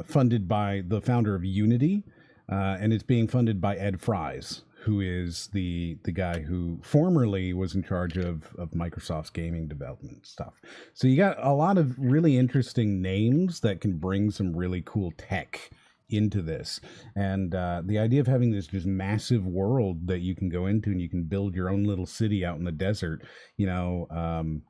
funded by the founder of Unity, and it's being funded by Ed Fries, who is the guy who formerly was in charge of Microsoft's gaming development stuff. So you got a lot of really interesting names that can bring some really cool tech into this. And the idea of having this just massive world that you can go into and you can build your own little city out in the desert,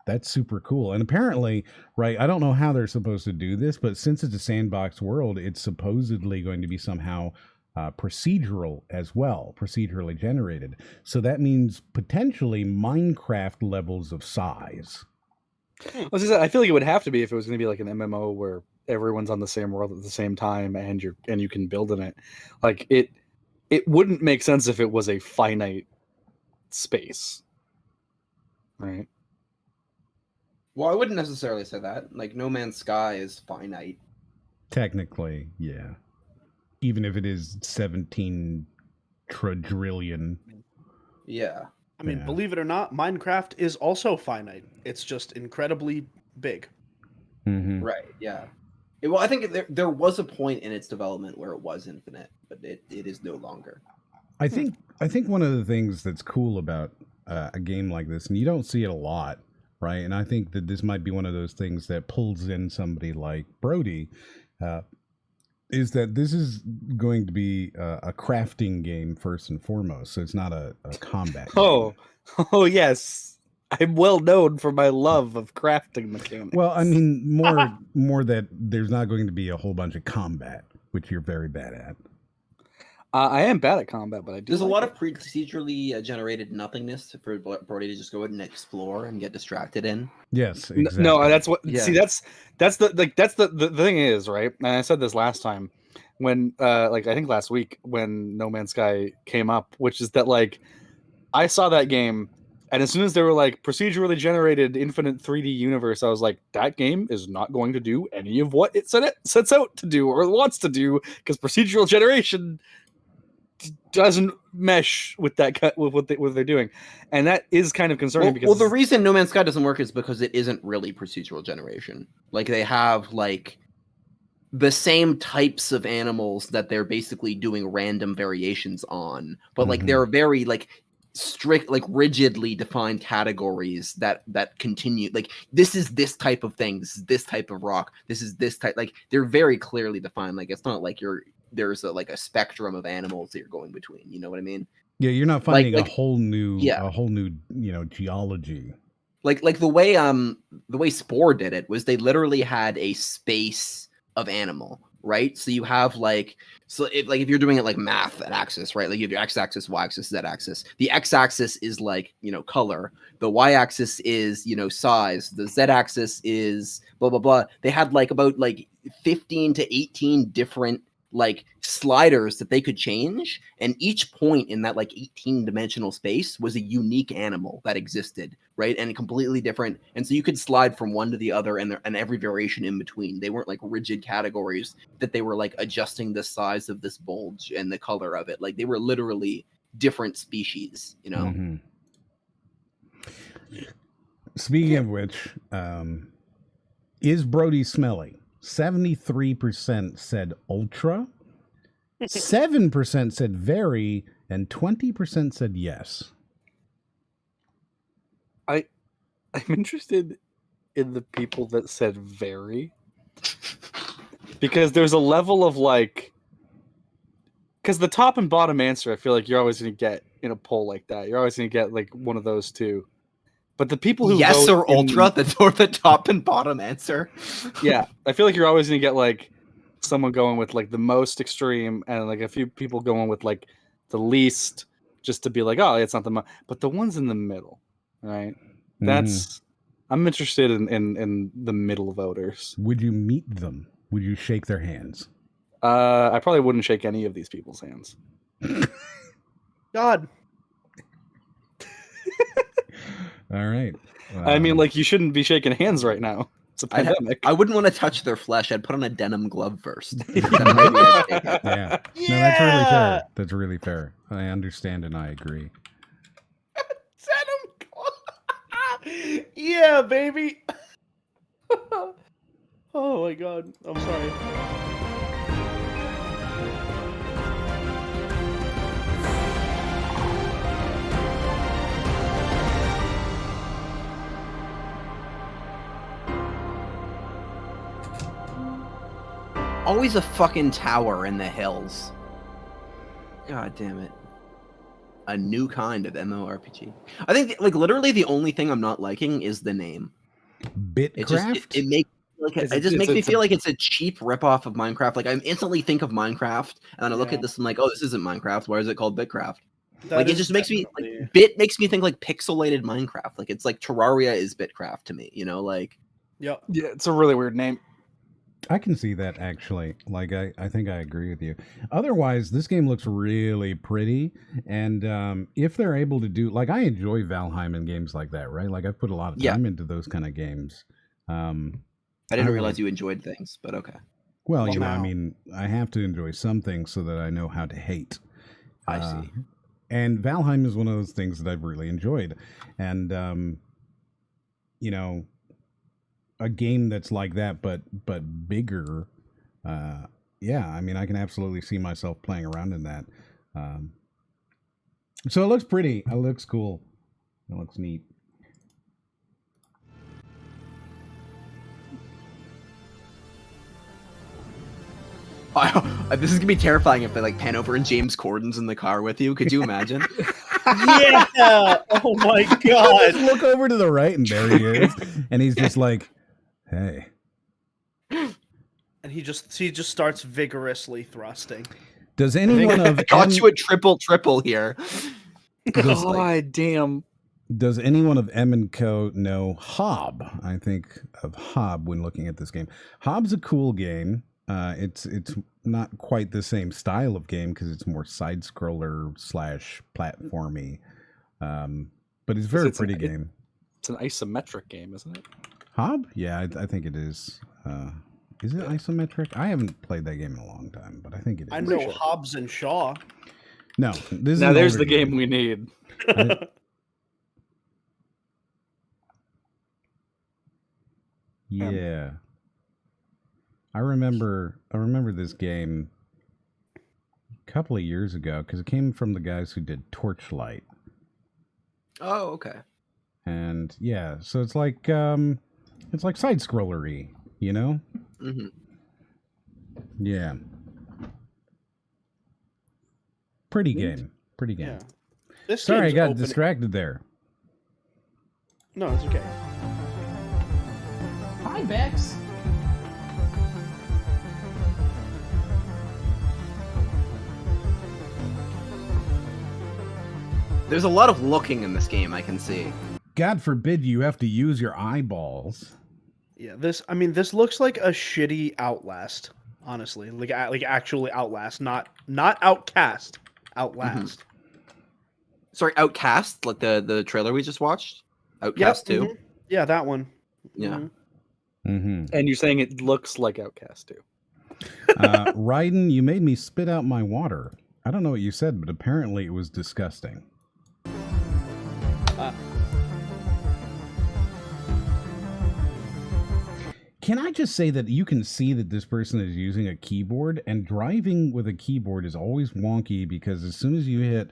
that's super cool. And apparently, right, I don't know how they're supposed to do this, but since it's a sandbox world, it's supposedly going to be somehow procedural as well, procedurally generated. So that means potentially Minecraft levels of size. I feel like it would have to be if it was going to be like an MMO where everyone's on the same world at the same time and you can build in it. Like it wouldn't make sense if it was a finite space, right? Well, I wouldn't necessarily say that. Like No Man's Sky is finite. Technically, yeah. Even if it is 17 trillion. Yeah. I mean, believe it or not, Minecraft is also finite. It's just incredibly big. Mm-hmm. Right, yeah. Well, I think there was a point in its development where it was infinite, but it is no longer. I think one of the things that's cool about a game like this, and you don't see it a lot, right? And I think that this might be one of those things that pulls in somebody like Brody, is that this is going to be a crafting game first and foremost. So it's not a combat game. Oh yes. I'm well known for my love of crafting mechanics. Well, I mean, more that there's not going to be a whole bunch of combat, which you're very bad at. I am bad at combat, but I do. There's a lot of procedurally generated nothingness for Brody to just go out and explore and get distracted in. Yes, exactly. No, that's what. Yeah. See, that's the thing is, right. And I said this last time when, I think last week when No Man's Sky came up, which is that I saw that game. And as soon as they were procedurally generated infinite 3D universe, I was like, that game is not going to do any of what it sets out to do or wants to do, because procedural generation doesn't mesh with with what they're doing, and that is kind of concerning. Because the reason No Man's Sky doesn't work is because it isn't really procedural generation. Like they have the same types of animals that they're basically doing random variations on, but they're very strict, rigidly defined categories that continue. This is this type of thing, this is this type of rock, this is this type. They're very clearly defined. It's not like there's a spectrum of animals that you're going between. You know what I mean? Yeah, you're not finding a whole new geology. Like the way Spore did it was they literally had a space of animal, right? So you have if you're doing it math at axis, right? You have your x-axis, y-axis, z-axis. The x-axis is color. The y-axis is size. The z-axis is blah blah blah. They had about 15 to 18 different sliders that they could change, and each point in that 18-dimensional space was a unique animal that existed, right? And completely different. And so you could slide from one to the other and every variation in between. They weren't rigid categories that they were adjusting the size of this bulge and the color of it. They were literally different species, Mm-hmm. Speaking of which, is Brody smelly? 73% said ultra, 7% said very, and 20% said yes. I'm interested in the people that said very, because there's a level of because the top and bottom answer, I feel like you're always going to get in a poll like that. You're always going to get one of those two. But the people who yes vote or ultra, the top and bottom answer. Yeah, I feel like you're always going to get someone going with the most extreme, and a few people going with the least, just to be oh, it's not the but the ones in the middle, right? That's I'm interested in the middle voters. Would you meet them? Would you shake their hands? I probably wouldn't shake any of these people's hands. God. All right. I mean, like, you shouldn't be shaking hands right now. It's a pandemic. I wouldn't want to touch their flesh. I'd put on a denim glove first. yeah. No, that's really fair. That's really fair. I understand and I agree. Yeah, baby. Oh my god. I'm sorry. Always a fucking tower in the hills. God damn it. A new kind of MMORPG. I think, like, literally the only thing I'm not liking is the name. Bitcraft? It makes makes me feel like it's a cheap ripoff of Minecraft. Like, I instantly think of Minecraft, and then I look at this and I'm like, oh, this isn't Minecraft. Why is it called Bitcraft? Like, it just makes me like, Bit makes me think like pixelated Minecraft. Like, it's like Terraria is Bitcraft to me. You know, like. Yep. Yeah, it's a really weird name. I can see that, actually. Like, I think I agree with you. Otherwise, this game looks really pretty. And if they're able to do... Like, I enjoy Valheim and games like that, right? Like, I've put a lot of time into those kind of games. I didn't realize you enjoyed things, but okay. Well, you know, I mean, I have to enjoy some things so that I know how to hate. I see. And Valheim is one of those things that I've really enjoyed. And, you know... a game that's like that, but bigger. Yeah, I mean, I can absolutely see myself playing around in that. So it looks pretty. It looks cool. It looks neat. This is gonna be terrifying if they like pan over and James Corden's in the car with you. Could you imagine? Yeah. Oh my god. Just look over to the right, and there he is, and he's just like, "Hey." And he just starts vigorously thrusting. Does anyone of got you a triple here? God damn. Does anyone of M & Co know Hob? I think of Hob when looking at this game. Hob's a cool game. It's not quite the same style of game because it's more side scroller / platformy. But it's a very pretty game. It's an isometric game, isn't it? Hob? Yeah, I think it is. Is it isometric? I haven't played that game in a long time, but I think it is. I know Hobbs and Shaw. No, this is now there's the game we need. Yeah. I remember this game a couple of years ago because it came from the guys who did Torchlight. Oh, okay. And yeah, so it's like side scrollery, you know? Mm-hmm. Yeah. Pretty game. Pretty game. Yeah. Sorry, I got distracted there. No, it's okay. Hi, Bex. There's a lot of looking in this game, I can see. God forbid you have to use your eyeballs. Yeah, this looks like a shitty Outlast, honestly. Like actually Outlast, not Outcast. Outlast. Mm-hmm. Sorry, Outcast, like the trailer we just watched? Outcast 2? Mm-hmm. Yeah, that one. Yeah. Mm-hmm. And you're saying it looks like Outcast 2. Raiden, you made me spit out my water. I don't know what you said, but apparently it was disgusting. Can I just say that you can see that this person is using a keyboard, and driving with a keyboard is always wonky because as soon as you hit,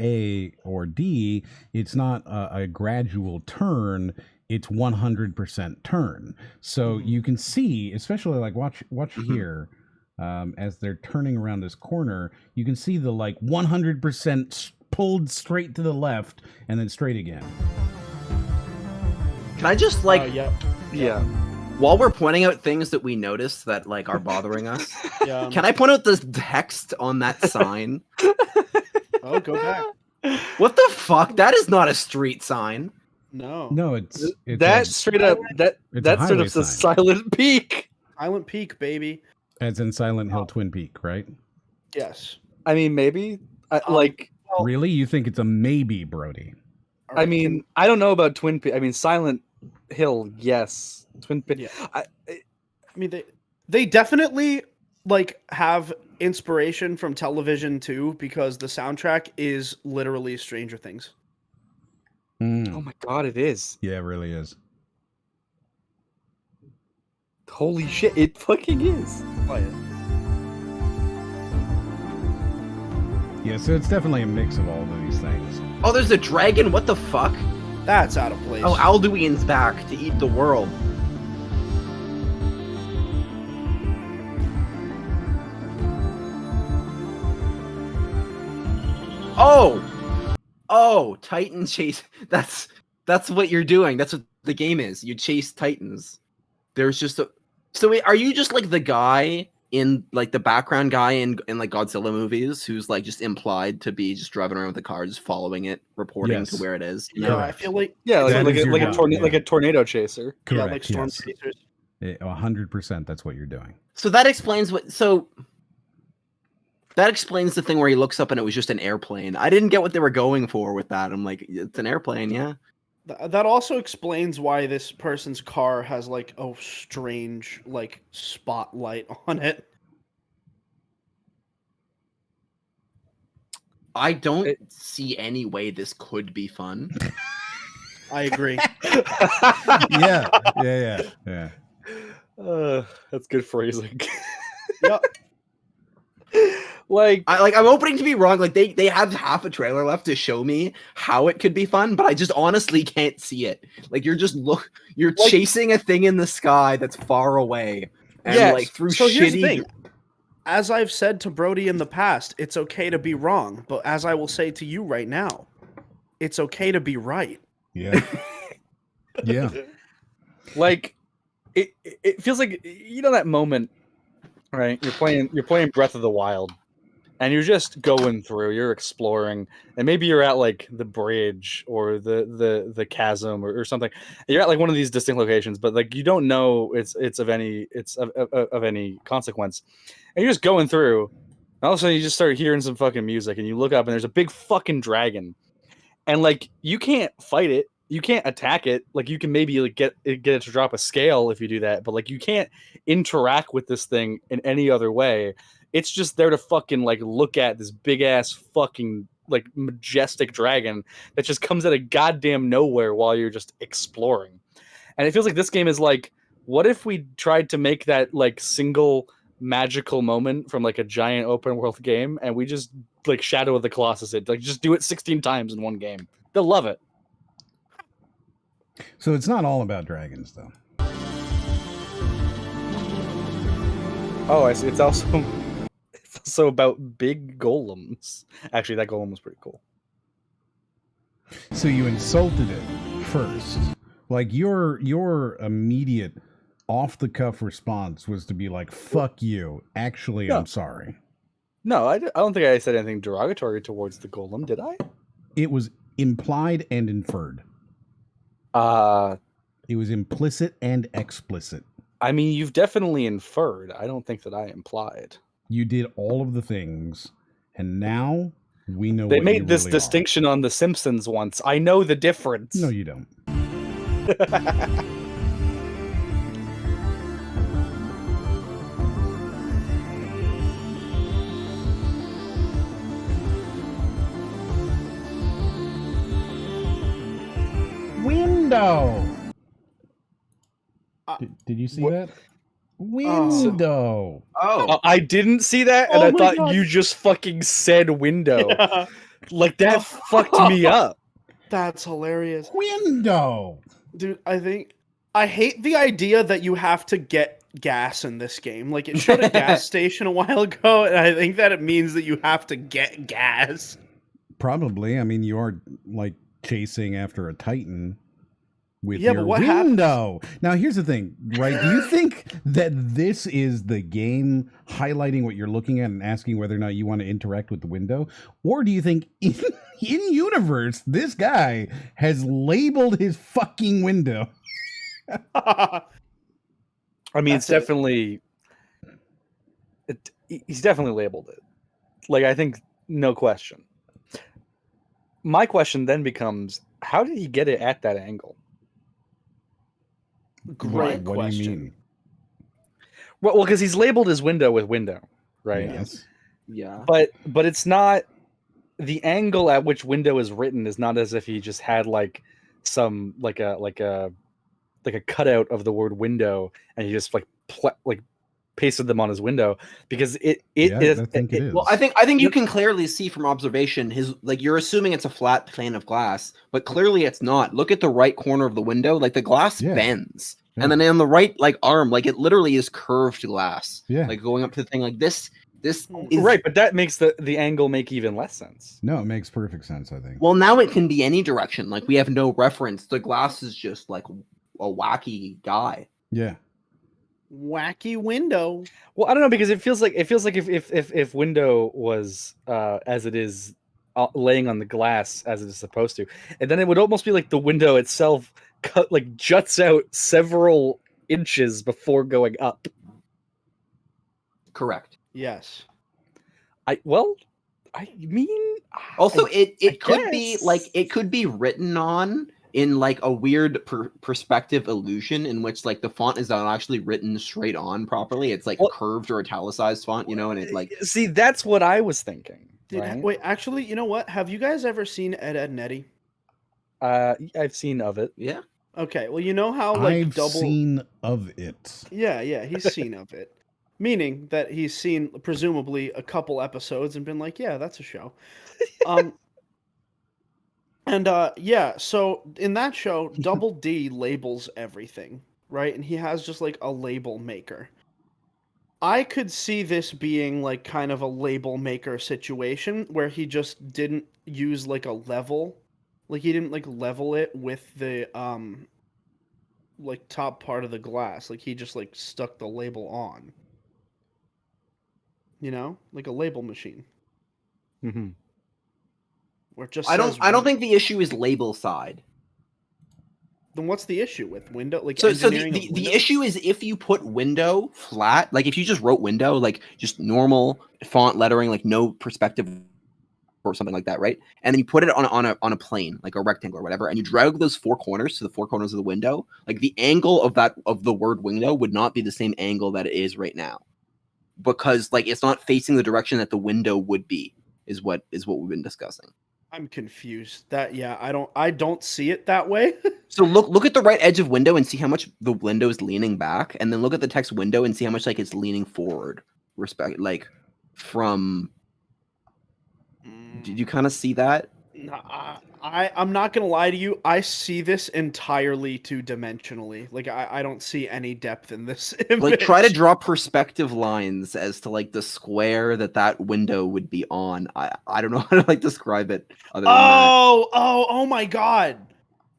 A or D, it's not a gradual turn. It's 100% turn. So you can see, especially like watch here, as they're turning around this corner, you can see the like 100% pulled straight to the left and then straight again. Can I just like, yeah. While we're pointing out things that we noticed that like are bothering us, can I point out the text on that sign? Oh, go back. What the fuck? That is not a street sign. No, it's that straight up it's a that straight highway up says sign. Silent Peak. Silent Peak, baby. As in Silent Hill Twin Peak, right? Yes. I mean, maybe. Well, Really? You think it's a maybe, Brody? all I right, mean, I don't know about Twin Peak. I mean, Silent Hill, yes. Twin Peak. Yeah. I mean they definitely like have inspiration from television too, because the soundtrack is literally Stranger Things. oh my god, it is. Yeah, it really is. Holy shit, it fucking is. Play it. Yeah, so it's definitely a mix of all of these things. Oh, there's a dragon. What the fuck? That's out of place. Oh, Alduin's back to eat the world. Oh, Titan chase. That's what you're doing. That's what the game is. You chase Titans. There's just a. So wait, are you just like the guy in like the background guy in like Godzilla movies who's like just implied to be just driving around with the car, just following it, reporting Yes. to where it is? Yeah, I feel like Yeah, That like is a, your like, a job, tornado, yeah. like a tornado chaser. Correct. yeah, like Storm yes. Chasers. 100%. That's what you're doing. So that explains what. So that explains the thing where he looks up and it was just an airplane. I didn't get what they were going for with that. I'm like, it's an airplane, yeah. That also explains why this person's car has like a strange like spotlight on it. I don't see any way this could be fun. I agree. Yeah. That's good phrasing. Yep. I'm opening to be wrong. Like they have half a trailer left to show me how it could be fun, but I just honestly can't see it. Like you're chasing a thing in the sky that's far away, and like through so here's the shitty. thing. As I've said to Brody in the past, it's okay to be wrong, but as I will say to you right now, it's okay to be right. Yeah. Yeah. Like it feels like, you know, that moment, right? You're playing Breath of the Wild, and you're just going through, you're exploring, and maybe you're at like the bridge or the chasm or something. You're at like one of these distinct locations, but like you don't know it's of any consequence, and you're just going through, and all of a sudden you just start hearing some fucking music, and you look up and there's a big fucking dragon, and like you can't fight it. You can't attack it. Like you can maybe like get it to drop a scale if you do that, but like you can't interact with this thing in any other way. It's just there to fucking like look at this big ass fucking like majestic dragon that just comes out of goddamn nowhere while you're just exploring. And it feels like this game is like, what if we tried to make that like single magical moment from like a giant open world game, and we just like Shadow of the Colossus it, like just do it 16 times in one game. They'll love it. So it's not all about dragons, though. Oh, I see. It's also about big golems. Actually, that golem was pretty cool. So you insulted it first. Like your immediate off-the-cuff response was to be like, fuck you. Actually, No. I'm sorry. No, I don't think I said anything derogatory towards the golem, did I? It was implied and inferred. It was implicit and explicit. I mean, you've definitely inferred. I don't think that I implied. You did all of the things, and now we know They what made you this really distinction on The Simpsons once. I know the difference. are. No, you don't. Window. Did you see that? Window. I didn't see that, and Oh I my thought God. you just fucking said window. Yeah. Like, that fucked me up. That's hilarious. Window. Dude, I hate the idea that you have to get gas in this game. Like, it showed a gas station a while ago, and I think that it means that you have to get gas. Probably. I mean, you are like chasing after a Titan. with Yeah, but your what happens- window. Now, here's the thing, right? Do you think that this is the game highlighting what you're looking at and asking whether or not you want to interact with the window? Or do you think in universe, this guy has labeled his fucking window? I mean, That's it's definitely. He's definitely labeled it. Like, I think, no question. My question then becomes, how did he get it at that angle? Great What question. do you mean? Well, because he's labeled his window with window, right? Yes. Yeah. But it's not, the angle at which window is written is not as if he just had like some like a cutout of the word window and he just like pasted them on his window, because it is. I think it is. Well, I think you can clearly see from observation his, like, you're assuming it's a flat plane of glass, but clearly it's not. Look at the right corner of the window, like the glass Yeah. bends. Yeah. And then on the right like arm, like it literally is curved glass. Yeah. Like going up to the thing like this is Right, but that makes the angle make even less sense. No, it makes perfect sense, I think. Well, now it can be any direction. Like we have no reference. The glass is just like a wacky guy. Yeah. Wacky window. Well, I don't know, because it feels like if window was as it is laying on the glass as it is supposed to, and then it would almost be like the window itself juts out several inches before going up. Correct. Yes. I mean, Also, I it could be guess. like, it could be written on in like a weird perspective illusion in which like the font is not actually written straight on properly. It's like curved or italicized font, you know, and it like. See, that's what I was thinking. Right? Wait, actually, you know what? Have you guys ever seen Ed, Edd n Eddy? I've seen of it. Yeah. Okay, well, you know how like I've double. seen of it. Yeah, he's seen of it. Meaning that he's seen presumably a couple episodes and been like, yeah, that's a show. Yeah, so in that show, Double D labels everything, right? And he has just like a label maker. I could see this being like kind of a label maker situation where he just didn't use like a level. Like he didn't like level it with the like top part of the glass. Like he just like stuck the label on. You know? Like a label machine. Mm-hmm. Where it just I says don't think the issue is label side. Then what's the issue with window? Like So engineering of the window? issue is if you put window flat, like if you just wrote window, like just normal font lettering, like no perspective or something like that, right? And then you put it on a plane, like a rectangle or whatever, and you drag those four corners to the four corners of the window, like the angle of the word window would not be the same angle that it is right now. Because like it's not facing the direction that the window would be, is what we've been discussing. I'm confused. I don't see it that way. So look at the right edge of window and see how much the window is leaning back, and then look at the text window and see how much like it's leaning forward. From. Did you kind of see that? I'm not gonna lie to you. I see this entirely two-dimensionally. Like I don't see any depth in this image. Like try to draw perspective lines as to like the square that window would be on. I don't know how to like describe it other than Oh my god.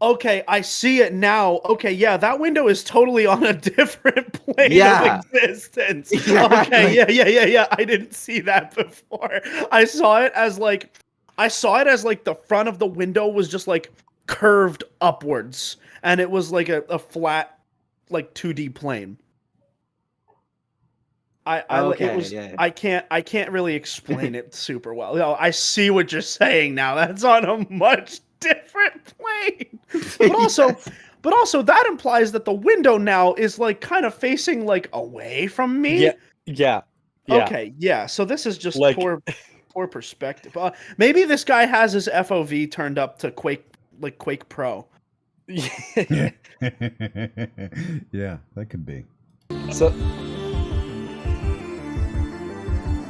Okay, I see it now. Okay, yeah, that window is totally on a different plane of existence. Yeah, okay, yeah. I didn't see that before. I saw it as like the front of the window was just like curved upwards, and it was like a flat, like 2D plane. I can't really explain it super well. No, I see what you're saying now. That's on a much different plane. But also that implies that the window now is like kind of facing like away from me. Yeah. Okay, yeah. So this is just Like- poor perspective. Maybe this guy has his FOV turned up to Quake Pro. Yeah, that could be. So,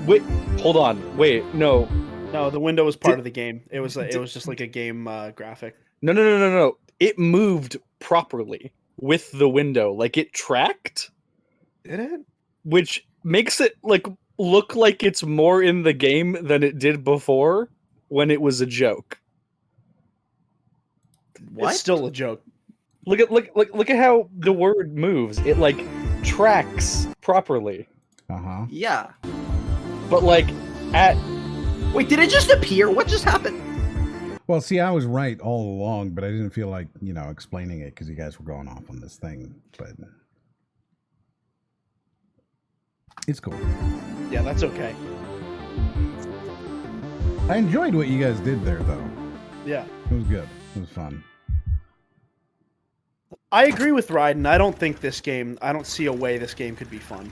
wait, hold on. Wait, no. No, the window was part of the game. It was just like a game graphic. No. It moved properly with the window. Like it tracked. Did it? Which makes it like look like it's more in the game than it did before when it was a joke. What? It's still a joke. Look at how the word moves. It like tracks properly. Uh-huh. Yeah. But like at Wait, did it just appear? What just happened? Well, see, I was right all along, but I didn't feel like, explaining it because you guys were going off on this thing. But it's cool. Yeah, that's okay. I enjoyed what you guys did there, though. Yeah. It was good. It was fun. I agree with Ryden. I don't see a way this game could be fun.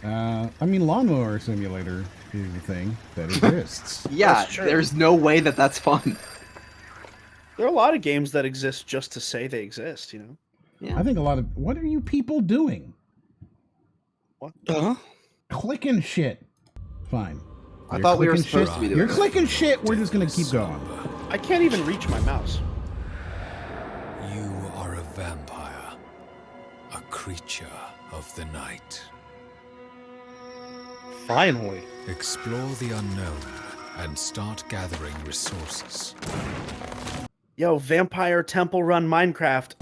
I mean, Lawnmower Simulator is a thing that exists. Yeah, That's true. there's no way that that's fun. There are a lot of games that exist just to say they exist, you know? Yeah. I think a lot of... What are you people doing? What? Clicking shit. Fine. I You're thought we were clicking supposed shit. to be doing You're that. clicking shit. We're just going to keep going. I can't even reach my mouse. You are a vampire, a creature of the night. finally. Explore the unknown and start gathering resources. Yo, Vampire Temple Run Minecraft.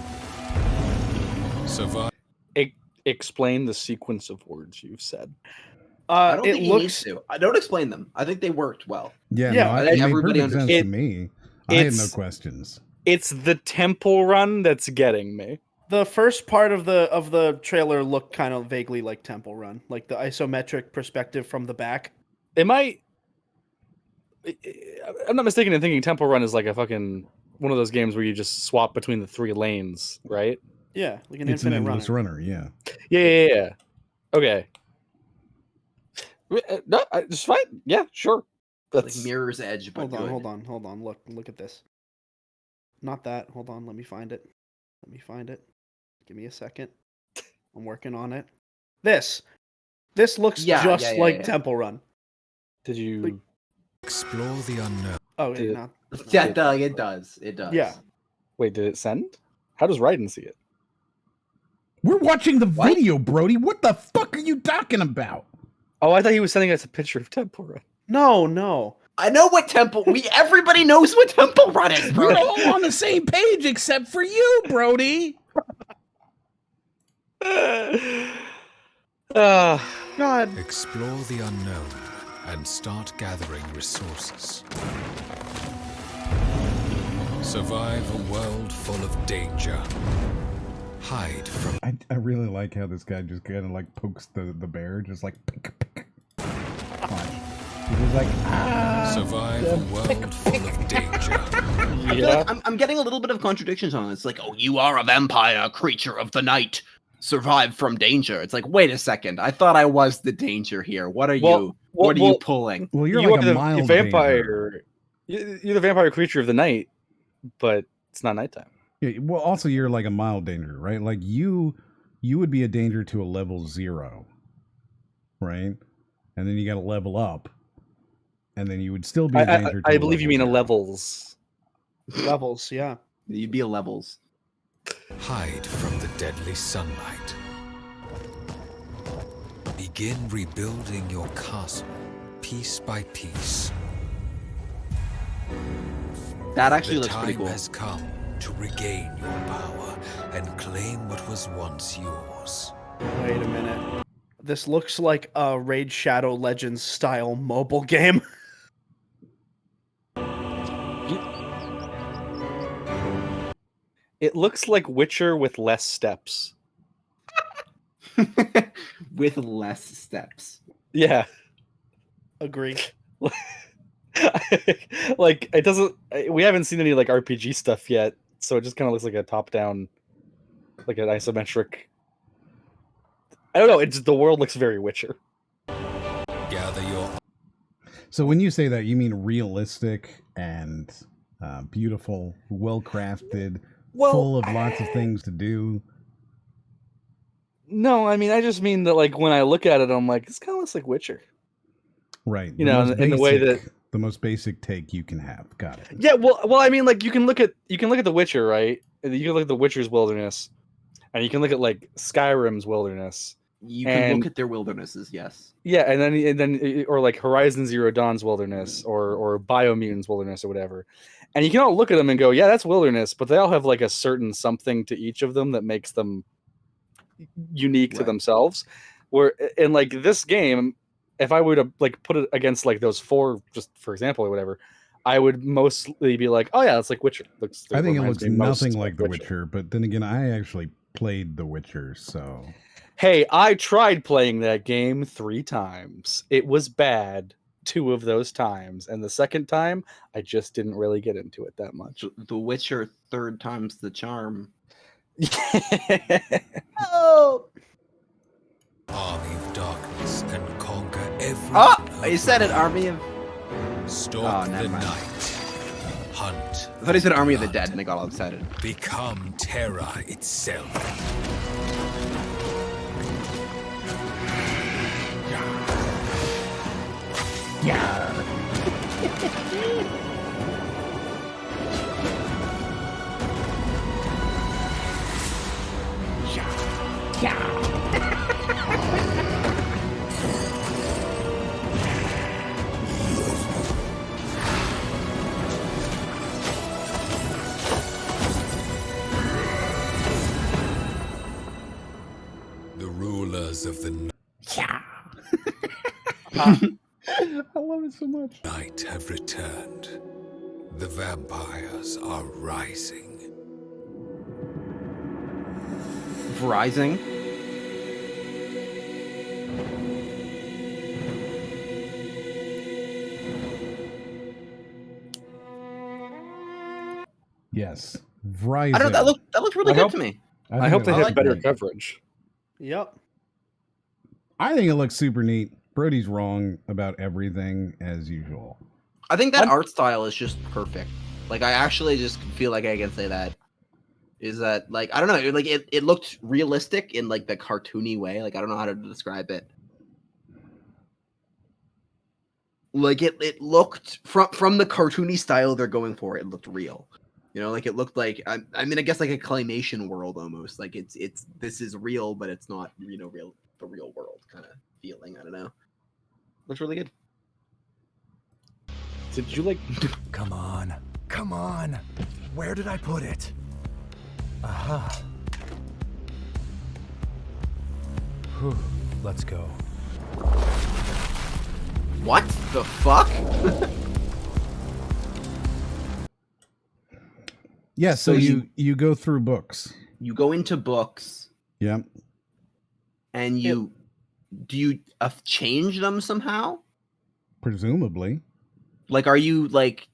Survive. Explain the sequence of words you've said. I don't It think he needs to. I don't explain them. I think they worked well. Yeah, Yeah, no, I it think made everybody perfect sense to me. I had no it's- questions. It's the temple run that's getting me. The first part of the trailer looked kind of vaguely like Temple Run, like the isometric perspective from the back. I'm not mistaken in thinking Temple Run is like a fucking one of those games where you just swap between the 3 lanes, right? Yeah, like an It's an infinite endless runner. runner, yeah. Yeah. Okay. No, just fine. Yeah, sure. Like That's Mirror's Edge, but Hold on. Look at this. Not that. Hold on. Let me find it. Give me a second. I'm working on it. This looks Yeah, just yeah, like yeah. Temple Run. Did you? Explore the unknown. Oh, Did- not. Yeah, it does. It does. Yeah. Wait, did it send? How does Raiden see it? We're watching the What? video, Brody. What the fuck are you talking about? Oh, I thought he was sending us a picture of Temple Run. No. I know what Temple. Everybody knows what Temple Run is, bro. We're all on the same page except for you, Brody. God. Explore the unknown and start gathering resources. Survive a world full of danger. Hide from I really like how this guy just kind of like pokes the bear, just like pick. Watch. He's just like, survive a world full of danger. I feel like I'm getting a little bit of contradictions on it. It's like, oh, you are a vampire, creature of the night, survive from danger. It's like, wait a second. I thought I was the danger here. What are you? What are you pulling? well, you're You like are a the mild vampire. You're the vampire creature of the night, but it's not nighttime. Yeah, well, also you're like a mild danger, right? Like you would be a danger to a level 0, right? And then you got to level up, and then you would still be a danger. I believe you mean a levels. Levels, yeah. You'd be a levels. Hide from the deadly sunlight. Begin rebuilding your castle, piece by piece. That actually The looks pretty time cool. has come to regain your power and claim what was once yours. Wait a minute. This looks like a Raid Shadow Legends style mobile game. It looks like Witcher with less steps. With less steps. Yeah. Agree. Like it doesn't. We haven't seen any like RPG stuff yet, so it just kind of looks like a top-down, like an isometric. I don't know. It's the world looks very Witcher. Gather your So when you say that, you mean realistic and beautiful, well crafted, Well- full of lots of things to do. No, I mean I just mean that like when I look at it, I'm like this kind of looks like Witcher. Right. You know, most in the way that- the most basic take you can have. Got it. Yeah, well, I mean, like you can look at The Witcher, right? And you can look at The Witcher's wilderness, and you can look at like Skyrim's wilderness, You can look at their wildernesses, yes. Yeah, and then or like Horizon Zero Dawn's wilderness or Biomutant's wilderness or whatever. And you can all look at them and go, yeah, that's wilderness, but they all have like a certain something to each of them that makes them unique to themselves. Where in like this game, if I were to like put it against like those 4, just for example or whatever, I would mostly be like, oh yeah, it's like Witcher. I think it looks nothing like The Witcher, but then again, I actually played The Witcher, so. Hey, I tried playing that game 3 times. It was bad 2 of those times, and the second time, I just didn't really get into it that much. The Witcher, 3rd time's the charm. Oh! Army of darkness and conquer every. Oh, you said it, Army of. Stalk the night. Hunt. I thought he said Army of the Dead, and I got all excited. Become terror itself. Yeah. The rulers of the I love it so much. night have returned. The vampires are rising. Rising? Yes. Rising. I don't know, that looked really good to me. I hope they have better neat. coverage. Yep. I think it looks super neat. Brody's wrong about everything as usual. I think that art style is just perfect. Like, I actually just feel like I can say that. Is that, like, I don't know, like, it looked realistic in, like, the cartoony way. Like, I don't know how to describe it. Like, it looked, from the cartoony style they're going for, it looked real. You know, like, it looked like, I mean, I guess, like, a claymation world, almost. Like, this is real, but it's not, you know, the real world kind of feeling. I don't know. Looks really good. Did you, like... Come on. Come on. Where did I put it? Aha. Whew. Let's go. What the fuck? Yeah, so you go through books. You go into books. Yep. And do you change them somehow? Presumably. Like, are you like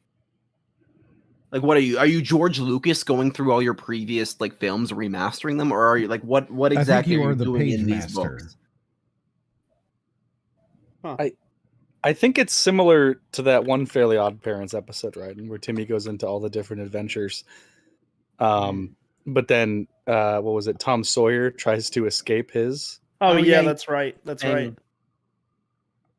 what are you? Are you George Lucas going through all your previous like films, remastering them, or are you like what exactly are you doing in these books? Huh. I think it's similar to that one Fairly Odd Parents episode, right? Where Timmy goes into all the different adventures. But then what was it? Tom Sawyer tries to escape his. Oh yeah, that's right. That's right.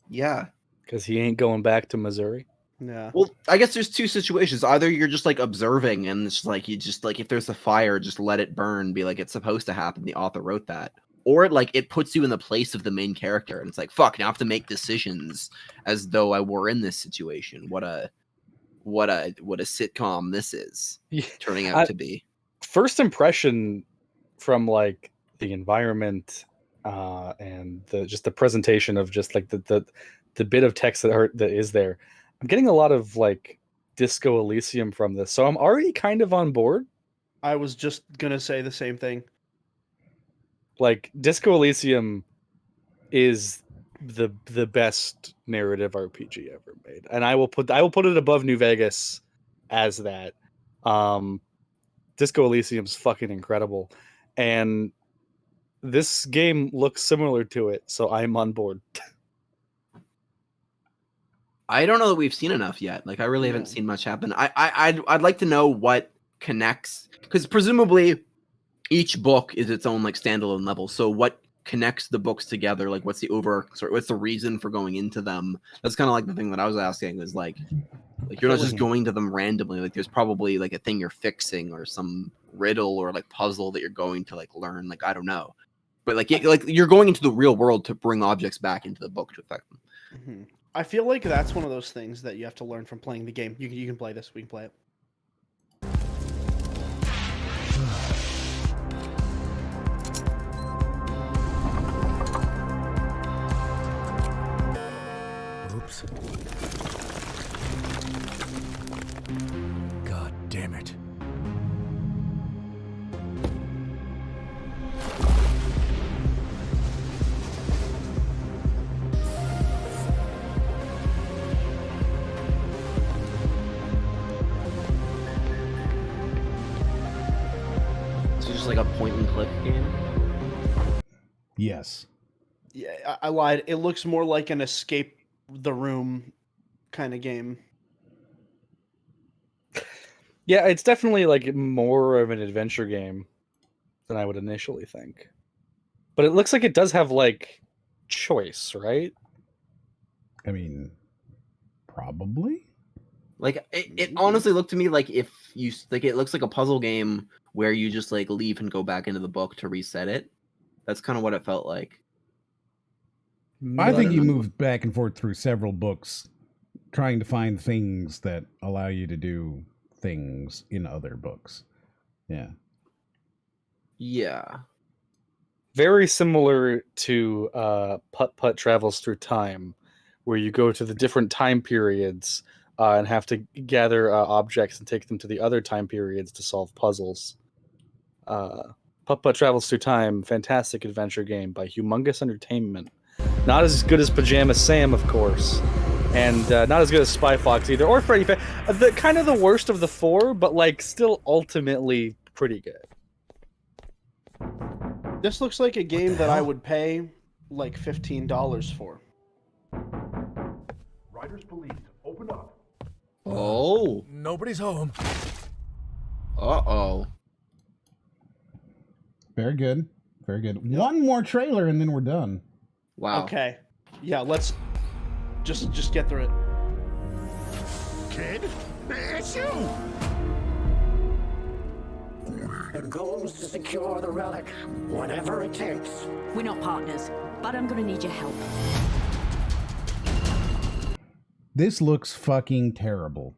Yeah. Because he ain't going back to Missouri. Yeah. Well, I guess there's 2 situations. Either you're just like observing and it's like you just like if there's a fire, just let it burn, be like it's supposed to happen. The author wrote that. Or it puts you in the place of the main character and it's like, fuck, now I have to make decisions as though I were in this situation. What a sitcom this is turning out to be. First impression from like the environment and the presentation of just like the bit of text that is there. I'm getting a lot of like Disco Elysium from this, so I'm already kind of on board. I was just gonna say the same thing. Like Disco Elysium is the best narrative RPG ever made, and I will put it above New Vegas as that. Disco Elysium's fucking incredible, and this game looks similar to it, so I'm on board. I don't know that we've seen enough yet. Like, I really haven't seen much happen. I'd like to know what connects, because presumably each book is its own like standalone level. So what connects the books together? Like, what's the reason for going into them? That's kind of like the thing that I was asking. Is like you're not just going to them randomly. Like, there's probably like a thing you're fixing or some riddle or like puzzle that you're going to like learn. Like, I don't know. But like you're going into the real world to bring objects back into the book to affect them. Mm-hmm. I feel like that's one of those things that you have to learn from playing the game. You can play this. We can play it. Oops. God damn it. So just like a point and click game. Yes. Yeah, I lied. It looks more like an escape the room kind of game. Yeah, it's definitely like more of an adventure game than I would initially think. But it looks like it does have like choice, right? I mean, probably. Like it honestly looked to me like if you like it looks like a puzzle game where you just like leave and go back into the book to reset it. That's kind of what it felt like. I think you know. moved back and forth through several books trying to find things that allow you to do things in other books. Yeah. Yeah. Very similar to Putt Putt Travels Through Time, where you go to the different time periods and have to gather objects and take them to the other time periods to solve puzzles. Putt Putt Travels Through Time, fantastic adventure game by Humongous Entertainment. Not as good as Pajama Sam, of course, and not as good as Spy Fox either, or Freddy the kind of the worst of the four, but like still ultimately pretty good. This looks like a game that I would pay like $15 for. Riders Police, open up. Oh. Nobody's home. Uh-oh. Very good. Very good. Yep. One more trailer and then we're done. Wow. Okay. Yeah, let's just get through it. Kid, it's you! The goal is to secure the relic, whatever it takes. We're not partners, but I'm gonna need your help. This looks fucking terrible.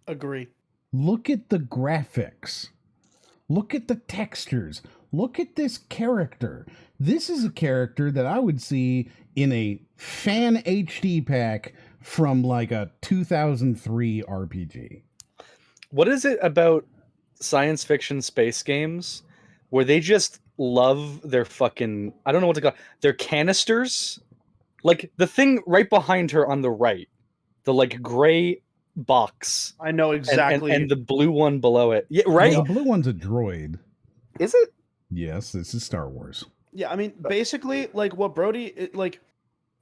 Agree. Look at the graphics. Look at the textures. Look at this character. This is a character that I would see in a fan HD pack from like a 2003 RPG. What is it about science fiction space games where they just love their fucking, I don't know what to call, their canisters? Like the thing right behind her on the right, the like gray box. I know exactly. And the blue one below it. Yeah, right? Well, the blue one's a droid. Is it? Yes, this is Star Wars. Yeah, I mean, basically, like what Brody, like,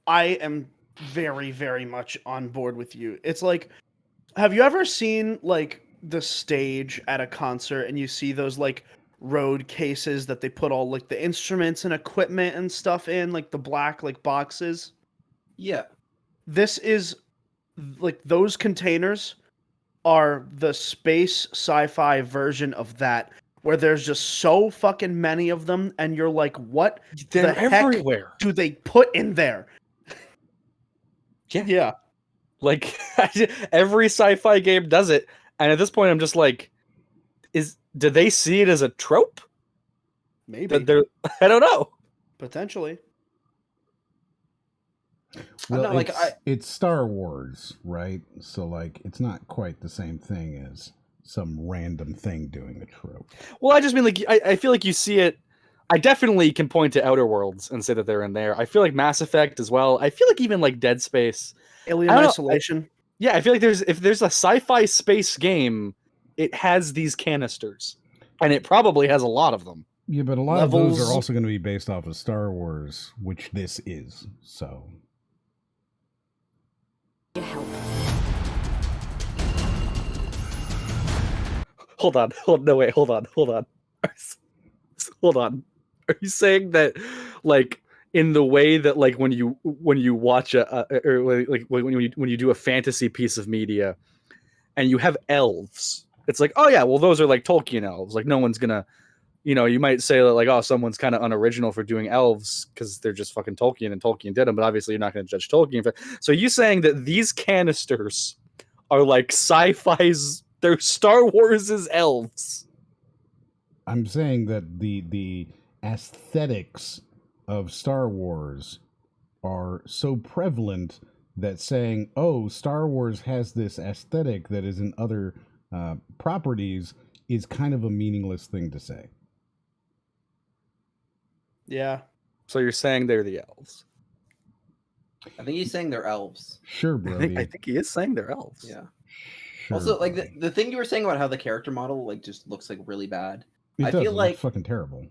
I am very, very much on board with you. It's like, have you ever seen like the stage at a concert and you see those like road cases that they put all like the instruments and equipment and stuff in, like the black like boxes? Yeah. This is like those containers are the space sci-fi version of that, where there's just so fucking many of them, and you're like, what They're the heck everywhere. do they put in there? Yeah. Like every sci-fi game does it, and at this point, I'm just like, do they see it as a trope? Maybe. I don't know. Potentially. Well, not, like, it's Star Wars, right? So like, it's not quite the same thing as some random thing doing a trope. Well, I just mean like I feel like you see it. I definitely can point to Outer Worlds and say that they're in there. I feel like Mass Effect as well. I feel like even like Dead Space, Alien Isolation. I feel like if there's a sci-fi space game, it has these canisters, and it probably has a lot of them. Yeah, but a lot of those are also going to be based off of Star Wars, which this is. So. Your help. Hold on. Hold on. Hold on. Are you saying that, like, in the way that, like, when you watch or like when you do a fantasy piece of media, and you have elves, it's like, oh yeah, well those are like Tolkien elves. Like no one's gonna, you know, you might say that like, oh, someone's kind of unoriginal for doing elves because they're just fucking Tolkien and Tolkien did them, but obviously you're not going to judge Tolkien for. So you saying that these canisters are like sci-fi's, they're Star Wars' elves? I'm saying that the aesthetics of Star Wars are so prevalent that saying, oh, Star Wars has this aesthetic that is in other properties is kind of a meaningless thing to say. Yeah. So you're saying they're the elves? I think he's saying they're elves. Sure, I Brody. think he is saying they're elves. Yeah. Sure, Also, like Brody. the thing you were saying about how the character model like just looks like really bad. It feel looks like fucking terrible.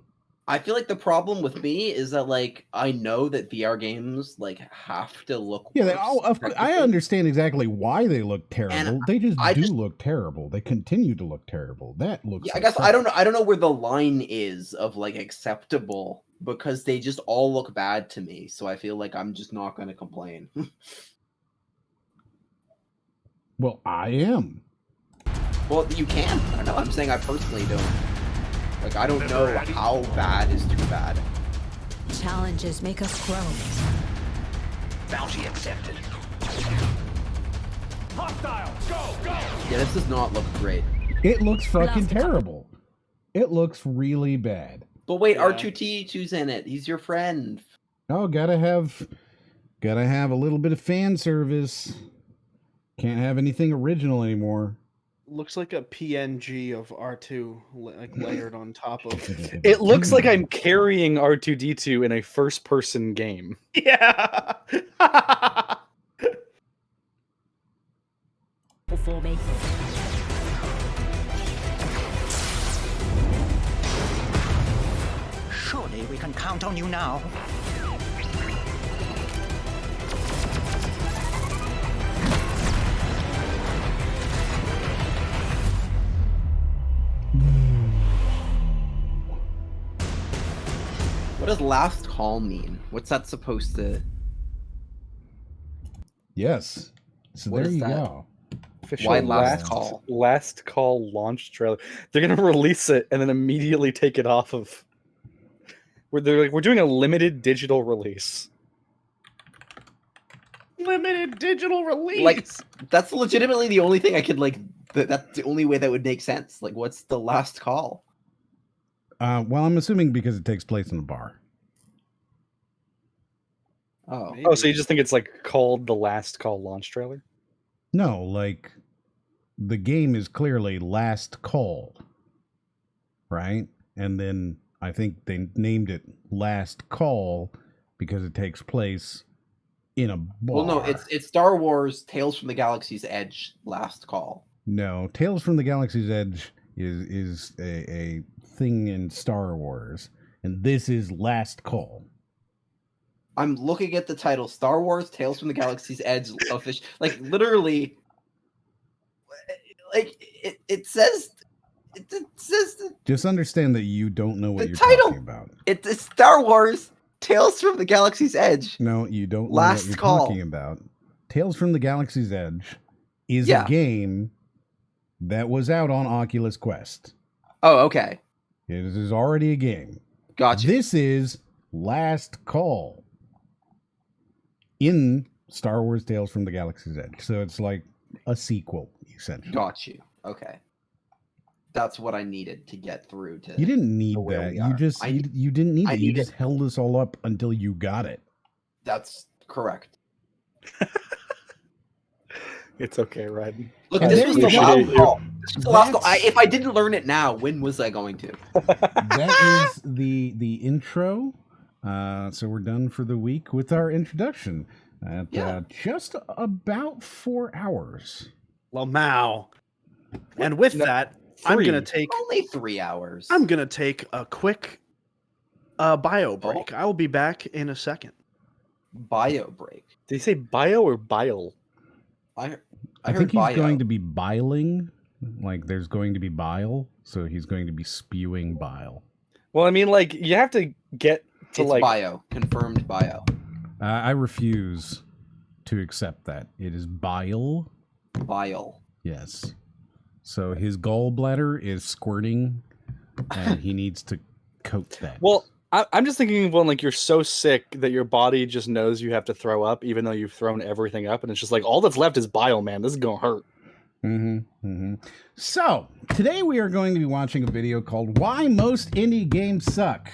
I feel like the problem with me is that like I know that VR games like have to look. Yeah, worse, I understand exactly why they look terrible. And They just I do just- look terrible. They continue to look terrible. That looks. Yeah, I like guess I crap. don't know. I don't know where the line is of like acceptable because they just all look bad to me. So I feel like I'm just not going to complain. Well, I am. Well, you can. I don't know. I'm saying I personally don't. Like I don't know how bad is too bad. Challenges make us grow. Bounty accepted. Hostile, go! Yeah, this does not look great. It looks fucking terrible. It looks really bad. But wait, Yeah. R2-D2's in it. He's your friend. Oh, gotta have a little bit of fan service. Can't have anything original anymore. Looks like a PNG of R2 like layered on top of. It looks like I'm carrying R2-D2 in a first-person game. Yeah. Before me. Surely we can count on you now. What does last call mean? What's that supposed to? Yes. So What there is you that? go. Official Why last call? Last call launch trailer. They're gonna release it and then immediately take it off of. They're like, we're doing a limited digital release. Limited digital release. Like that's legitimately the only thing I could like. That's the only way that would make sense. Like, what's the last call? Well, I'm assuming because it takes place in a bar. Oh, Oh, so you just think it's like called the last call launch trailer? No, like the game is clearly Last Call, right? And then I think they named it Last Call because it takes place in a bar. well, no, it's Star Wars: Tales from the Galaxy's Edge. Last call. No, Tales from the Galaxy's Edge is a thing in Star Wars, and this is Last Call. I'm looking at the title: Star Wars: Tales from the Galaxy's Edge official. Like literally, like it says. It says Just understand that you don't know what The you're title- talking about. it's Star Wars: Tales from the Galaxy's Edge. No, you don't know Last what you're Call. talking about. Tales from the Galaxy's Edge is Yeah. a game that was out on Oculus Quest. Oh, okay, It is already a game. gotcha. This is Last Call in Star Wars Tales from the Galaxy's Edge. So it's like a sequel, essentially. Got you. Okay, that's what I needed to get through to. You didn't need where that. we You are. just I you, need- you didn't need I it. You need just it. held us all up until you got it. That's correct. It's okay, Ryden. Look, Oh, this there was you the go. last call. This was the last call. That's- If I didn't learn it now, when was I going to? That is the intro. So we're done for the week with our introduction at Yeah. just about 4 hours. Lamau. And with that, I'm gonna take Only 3 hours. I'm gonna take a quick bio break. I will be back in a second. bio break. Did he say bio or bile? I I heard think he's bio. going to be biling. Like there's going to be bile, so he's going to be spewing bile. Well, I mean, like you have to get to It's like bio. Confirmed bio. I refuse to accept that. It is bile. Bile. Yes. So his gallbladder is squirting, and he needs to coat that. Well, I'm just thinking of one like you're so sick that your body just knows you have to throw up, even though you've thrown everything up, and it's just like all that's left is bile, man. This is gonna hurt. So today we are going to be watching a video called "Why Most Indie Games Suck."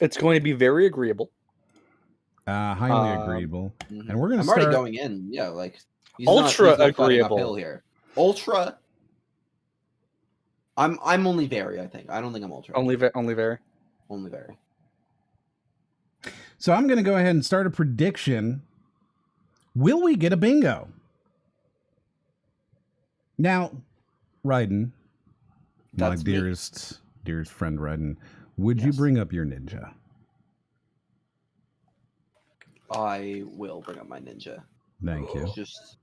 It's going to be very agreeable. Highly agreeable, and we're going to I'm start. already going in. Yeah, like Ultra he's not fighting agreeable uphill here. Ultra. I'm only very. I think. I don't think I'm ultra. Only very. Only very. So I'm going to go ahead and start a prediction. Will we get a bingo? Now, Raiden, my That's me. dearest friend Raiden, would you bring up your ninja? I will bring up my ninja. Thank you. Just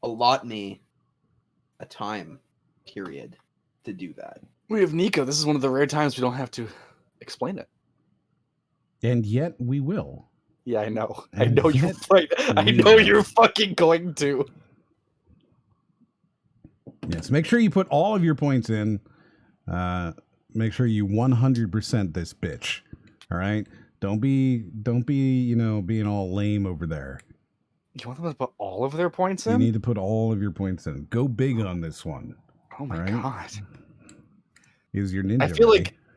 allot me a time period to do that. We have Nicco. This is one of the rare times we don't have to explain it. And yet we will. Yeah, I know. And I know you're yet right. I we know will. you're fucking going to. Yes, make sure you put all of your points in. Make sure you 100% this bitch. All right? Don't be, being all lame over there. You want them to put all of their points in? You need to put all of your points in. Go big on this one. Oh my right? god. Is your ninja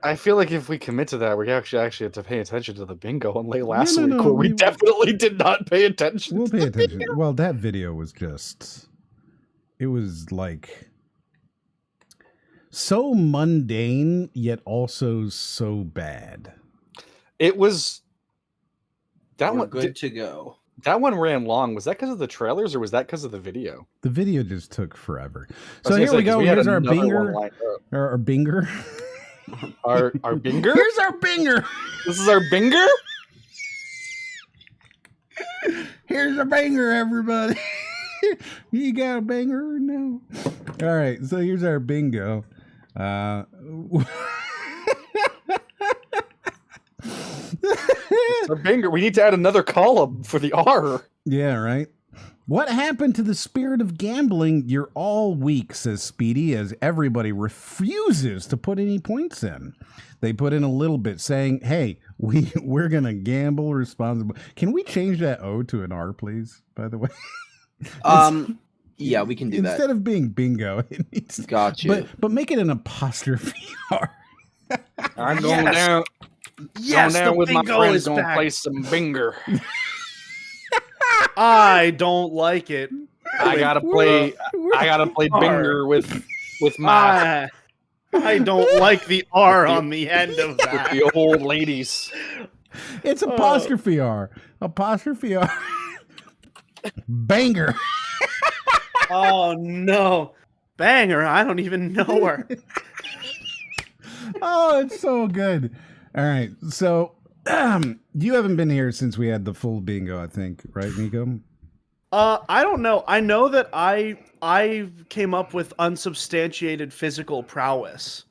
I feel like if we commit to that, we actually have to pay attention to the bingo, unlike last No, week no, where we we- definitely did not pay attention. We'll to pay the attention. bingo. Well, that video was just... It was like... so mundane, yet also so bad. It was... That We're one good to go. That one ran long. Was that because of the trailers or was that because of the video? The video just took forever. I So was here gonna we say, 'cause go. we had Here's our another one binger. lined up. Our binger. Our binger? Here's our binger. This is our binger? Here's our banger, everybody. You got a banger or no? All right, so here's our bingo. It's our binger. We need to add another column for the R. Yeah, right. What happened to the spirit of gambling? You're all weak, says Speedy, as everybody refuses to put any points in. They put in a little bit saying, hey, we're going to gamble responsibly. Can we change that O to an R, please, by the way? Yeah, we can do that. Instead of being bingo, it needs Got you. But make it an apostrophe R. I'm going down. Yes, going down the with my bingo friends. is Gonna back. play some binger. I don't like it. I gotta play binger with my I don't like the R on the end of with that. the old ladies. It's apostrophe R. Apostrophe R. Banger. Oh no. Banger, I don't even know her. Oh, it's so good. All right. So you haven't been here since we had the full bingo, I think, right, Nicco? I don't know. I know that I came up with unsubstantiated physical prowess.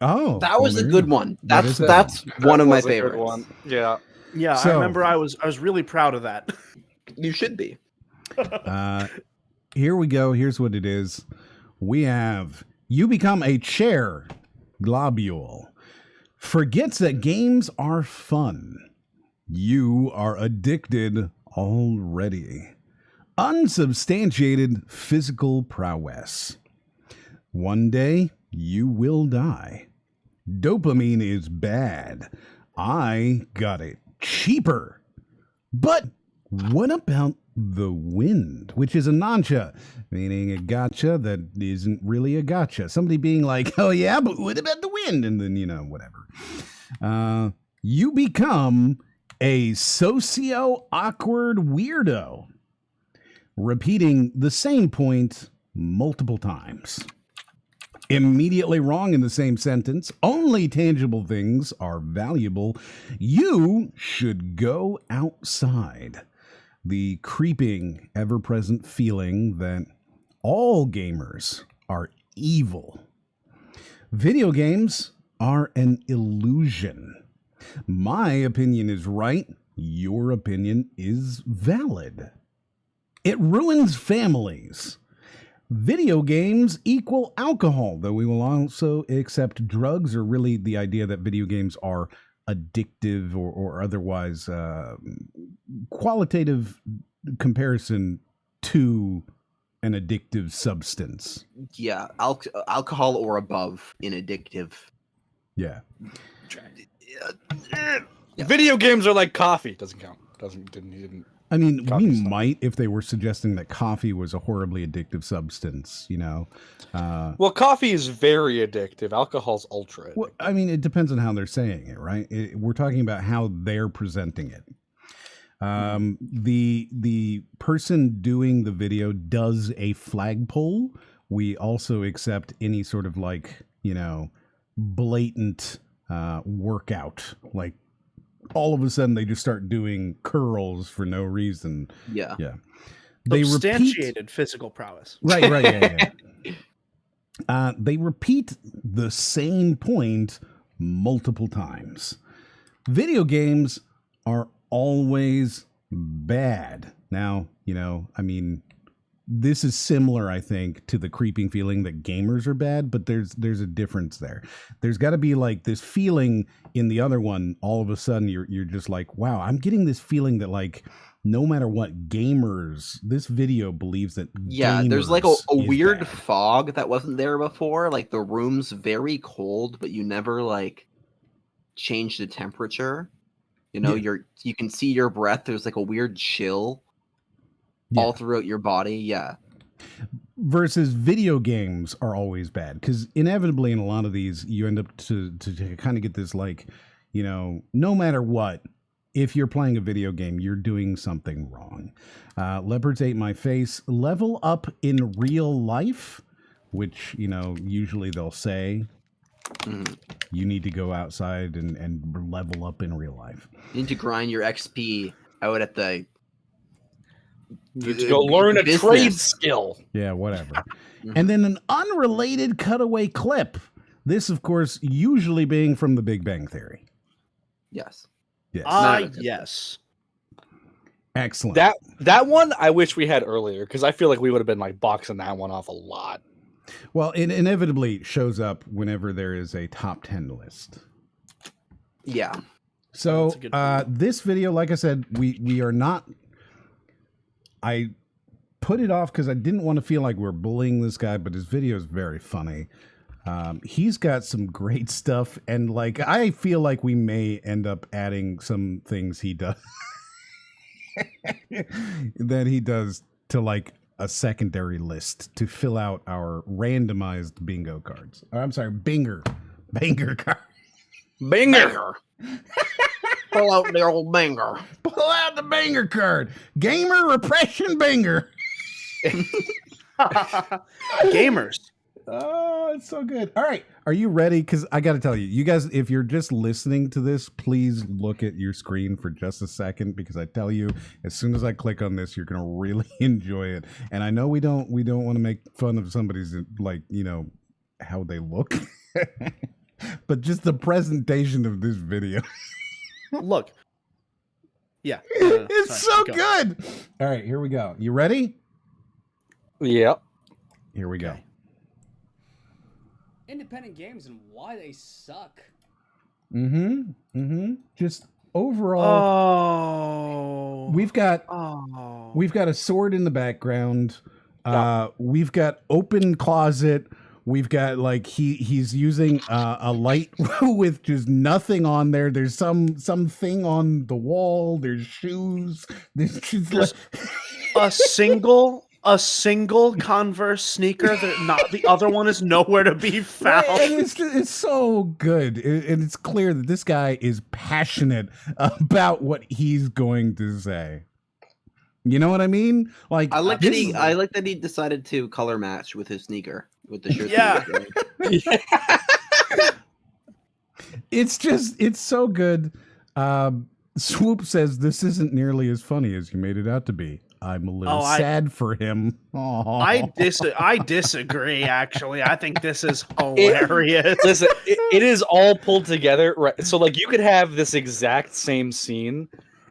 Oh, That was a good one. That That's is a- that's one of my Was a good favorites. one. Yeah. Yeah, So- I remember I was really proud of that. You should be. Here we go. Here's what it is. We have you become a chair globule. Forgets that games are fun. You are addicted already. Unsubstantiated physical prowess. One day you will die. Dopamine is bad. I got it cheaper. But what about the wind, which is a nancha, meaning a gotcha that isn't really a gotcha? Somebody being like, oh yeah, but what about the wind? And then, whatever. You become a socio-awkward weirdo, repeating the same point multiple times. Immediately wrong in the same sentence. Only tangible things are valuable. You should go outside. The creeping, ever-present feeling that all gamers are evil. Video games are an illusion. My opinion is right. Your opinion is valid. It ruins families. Video games equal alcohol, though we will also accept drugs, or really the idea that video games are addictive or otherwise qualitative comparison to an addictive substance. Yeah, alcohol or above in addictive. Yeah. Video games are like coffee. Doesn't count. Didn't. I mean, we Coffee's might if they were suggesting that coffee was a horribly addictive substance, you know. Well, coffee is very addictive. Alcohol's ultra addictive. Well, I mean, it depends on how they're saying it, right? We're talking about how they're presenting it. The person doing the video does a flagpole. We also accept any sort of like, you know, blatant workout, like all of a sudden they just start doing curls for no reason. Yeah. They Substantiated physical prowess. Right. Yeah. They repeat the same point multiple times. Video games are always bad. Now, you know, I mean, this is similar, I think, to the creeping feeling that gamers are bad, but there's a difference there. There's got to be like this feeling in the other one. All of a sudden, you're just like, wow, I'm getting this feeling that like, no matter what, gamers, this video believes that. Yeah, there's like a weird bad. fog that wasn't there before. Like the room's very cold, but you never like change the temperature. You know, you can see your breath. There's like a weird chill all throughout your body. Yeah. Versus video games are always bad because inevitably in a lot of these you end up to kind of get this like, you know, no matter what, if you're playing a video game, you're doing something wrong. Leopards Ate My Face. Level up in real life, which, you know, usually they'll say you need to go outside and level up in real life. You need to grind your XP out at the. You need to go learn a trade skill. Yeah, whatever. And then an unrelated cutaway clip. This, of course, usually being from The Big Bang Theory. Yes. Yes. Yes. Excellent. That one I wish we had earlier because I feel like we would have been like boxing that one off a lot. Well, it inevitably shows up whenever there is a top 10 list. Yeah. So this video, like I said, we are not. I put it off because I didn't want to feel like we're bullying this guy, but his video is very funny. He's got some great stuff, and like I feel like we may end up adding some things he does that he does to like a secondary list to fill out our randomized bingo cards. I'm sorry, banger card. Banger. Pull out the old banger. Pull out the banger card. Gamer repression banger. Gamers. Oh, it's so good. All right. Are you ready? Because I got to tell you, you guys, if you're just listening to this, please look at your screen for just a second, because I tell you, as soon as I click on this, you're going to really enjoy it. And I know we don't want to make fun of somebody's, like, you know, how they look, but just the presentation of this video. Look. Yeah. It's so good. All right, here we go. You ready? Yep. Here we go. Independent games and why they suck. Just overall. We've got a sword in the background. We've got open closet. We've got like he's using a light with just nothing on there. There's something on the wall. There's shoes. There's just like a single Converse sneaker. Not the other one is nowhere to be found. And it's so good, and it's clear that this guy is passionate about what he's going to say. You know what I mean? Like I like that he decided to color match with his sneaker with the shirt. Yeah. It's so good. Swoop says this isn't nearly as funny as you made it out to be. I'm a little sad for him. I disagree. Actually, I think this is hilarious. Listen, it is all pulled together, right? So, like, you could have this exact same scene,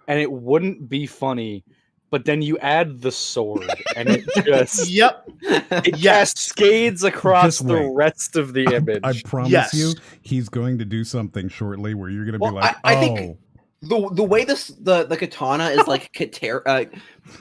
and it wouldn't be funny but then you add the sword, and it just Yep. it Yes. cascades across Just the wait. rest of the image. I promise Yes. you, he's going to do something shortly where you're going to be Well, like, I oh. think the way the katana is like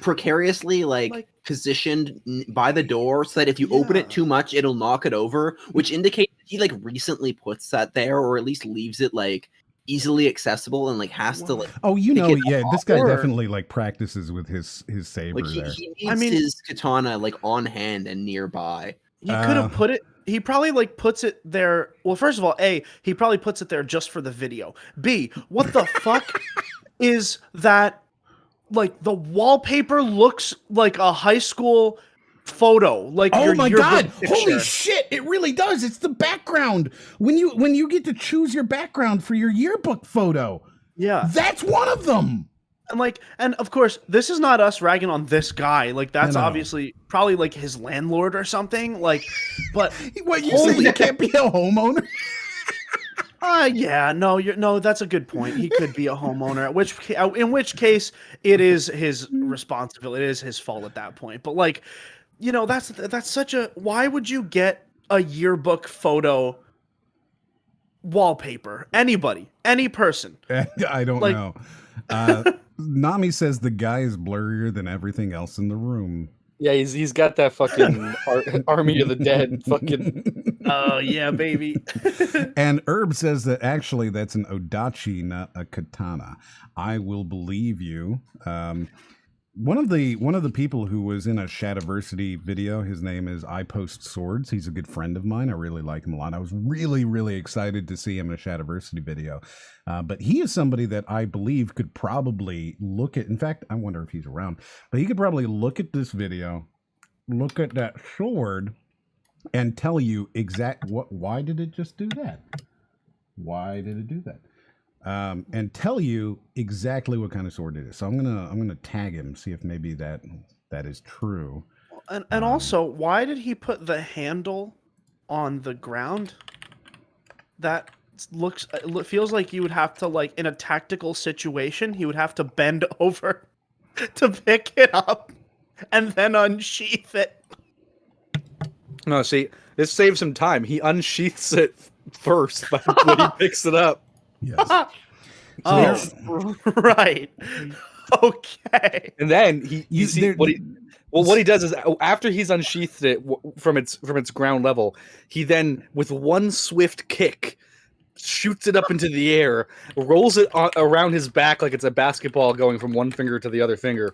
precariously like positioned by the door, so that if you open it too much, it'll knock it over, which indicates that he like recently puts that there, or at least leaves it like easily accessible and like has to like. Oh, you pick know, it yeah, up this guy or- definitely like practices with his saber Like there. he needs his katana like on hand and nearby. He could have put it. He probably like puts it there. Well, first of all, A, he probably puts it there just for the video. B, what the fuck is that? Like the wallpaper looks like a high school photo. Like Oh your my yearbook god! picture. Holy shit! It really does. It's the background. When you get to choose your background for your yearbook photo. Yeah, that's one of them. And of course, this is not us ragging on this guy. Like that's No. obviously probably like his landlord or something. Like, but what you say? You can't be a homeowner. Yeah, no, that's a good point. He could be a homeowner, in which case it is his responsibility. It is his fault at that point. But like, that's such a. Why would you get a yearbook photo wallpaper? Anybody, any person. I don't know. Nami says the guy is blurrier than everything else in the room. Yeah, he's got that fucking Army of the Dead fucking. Oh yeah, baby. And Herb says that actually that's an odachi, not a katana. I will believe you. One of the people who was in a Shadiversity video, his name is I Post Swords. He's a good friend of mine. I really like him a lot. I was really, really excited to see him in a Shadiversity video. But he is somebody that I believe could probably look at, in fact, I wonder if he's around, but he could probably look at this video, look at that sword, and tell you why did it just do that? Why did it do that? And tell you exactly what kind of sword it is. So I'm gonna tag him, see if maybe that is true. And also, why did he put the handle on the ground? That feels like you would have to, like, in a tactical situation, he would have to bend over to pick it up and then unsheath it. No, see, this saves him time. He unsheaths it first when he picks it up. Yes. Oh, right. Okay. And then what he does is after he's unsheathed it from its ground level, he then with one swift kick shoots it up into the air, rolls it around his back like it's a basketball going from one finger to the other finger,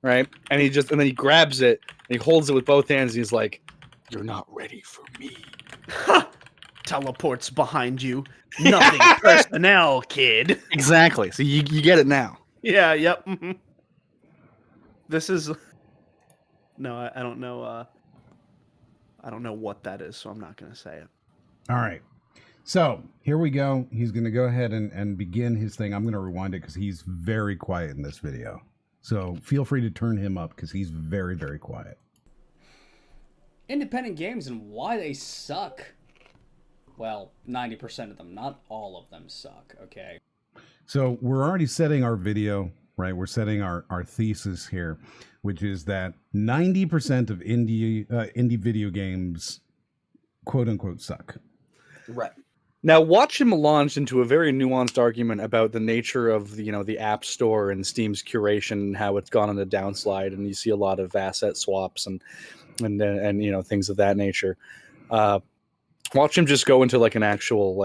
right? And then he grabs it and he holds it with both hands and he's like, "You're not ready for me." Teleports behind you. Nothing personnel, kid. Exactly. So you get it now. Yeah. Yep. Mm-hmm. This is. No, I don't know. I don't know what that is, so I'm not going to say it. All right. So here we go. He's going to go ahead and begin his thing. I'm going to rewind it because he's very quiet in this video. So feel free to turn him up because he's very, very quiet. Independent games and why they suck. Well, 90% of them, not all of them suck, okay? So we're already setting our video, right? We're setting our thesis here, which is that 90% of indie video games, quote unquote, suck. Right. Now watch him launch into a very nuanced argument about the nature of the App Store and Steam's curation and how it's gone on a downslide, and you see a lot of asset swaps and things of that nature. Watch him just go into like an actual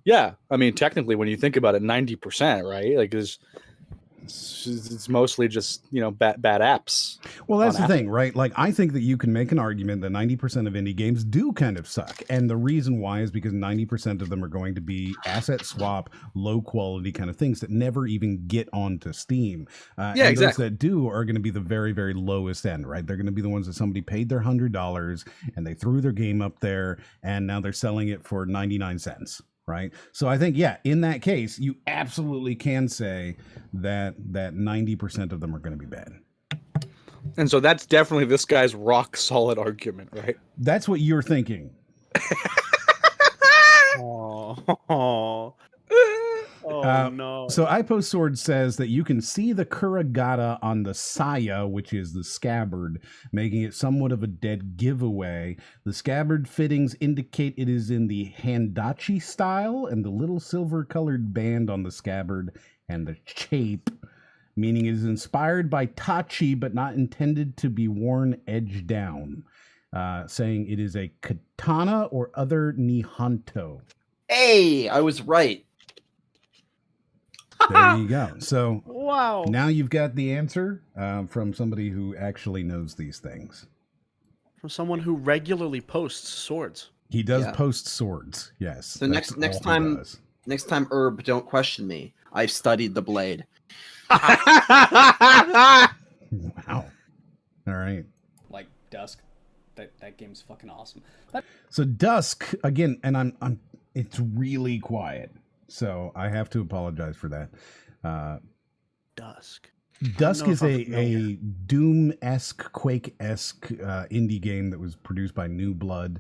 I mean, technically when you think about it, 90%, right? Like it's mostly just bad apps. Well, that's the thing, right? Like, I think that you can make an argument that 90% of indie games do kind of suck, and the reason why is because 90% of them are going to be asset swap, low quality kind of things that never even get onto Steam. And exactly. Those that do are going to be the very, very lowest end, right? They're going to be the ones that somebody paid their $100 and they threw their game up there, and now they're selling it for 99 cents. Right. So I think, in that case, you absolutely can say that 90% of them are going to be bad. And so that's definitely this guy's rock solid argument, right? That's what you're thinking. Oh. no. So iPost Sword says that you can see the Kuragata on the saya, which is the scabbard, making it somewhat of a dead giveaway. The scabbard fittings indicate it is in the Handachi style, and the little silver-colored band on the scabbard and the shape, meaning it is inspired by Tachi, but not intended to be worn edge down, saying it is a katana or other Nihonto. Hey, I was right. There you go. So wow. Now you've got the answer from somebody who actually knows these things. From someone who regularly posts swords. He does post swords. Yes. So next time, Herb, don't question me. I've studied the blade. Wow. All right. Like Dusk. That game's fucking awesome. So Dusk again, and I'm it's really quiet. So I have to apologize for that. Dusk. Dusk is a Doom-esque, Quake-esque indie game that was produced by New Blood.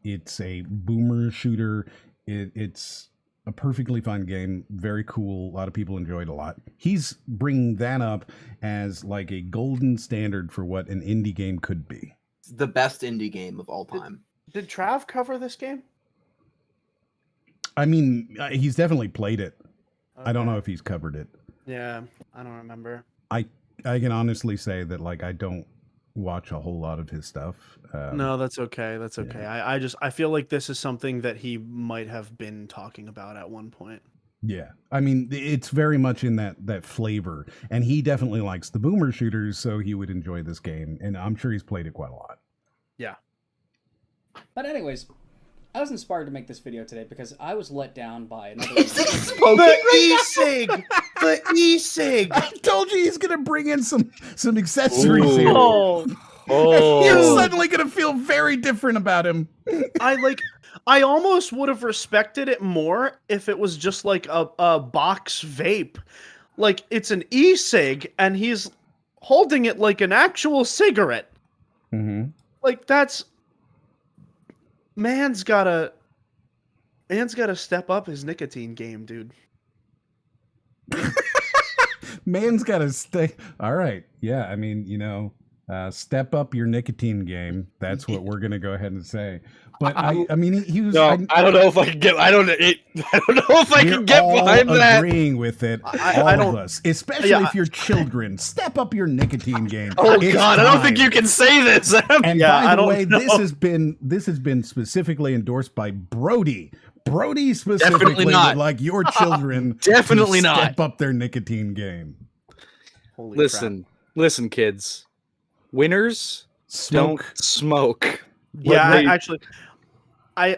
It's a boomer shooter. It's a perfectly fun game. Very cool. A lot of people enjoyed it a lot. He's bringing that up as like a golden standard for what an indie game could be. It's the best indie game of all time. Did Trav cover this game? I mean, he's definitely played it. Okay. I don't know if he's covered it. Yeah, I don't remember. I can honestly say that like I don't watch a whole lot of his stuff. No, that's okay. That's okay. Yeah. I feel like this is something that he might have been talking about at one point. Yeah, I mean it's very much in that flavor, and he definitely likes the boomer shooters, so he would enjoy this game, and I'm sure he's played it quite a lot. Yeah. But anyways, I was inspired to make this video today because I was let down by another. The e-cig, the e-cig. I told you he's gonna bring in some accessories here. Oh. You're suddenly gonna feel very different about him. I almost would have respected it more if it was just like a box vape. Like it's an e-cig and he's holding it like an actual cigarette. Mm-hmm. Like that's man's gotta step up his nicotine game, dude. Man's gotta stay. All right. Yeah. I mean, step up your nicotine game. That's what we're gonna go ahead and say. But I mean, he was. No, I don't know if I can get. I don't know if I can get behind that. Agreeing with it, all of us, especially if you're children, step up your nicotine game. Oh God, I don't think you can say this. And by the way, this has been specifically endorsed by Brody. Brody specifically would like your children definitely to not step up their nicotine game. Holy listen, kids. Winners don't smoke. Yeah,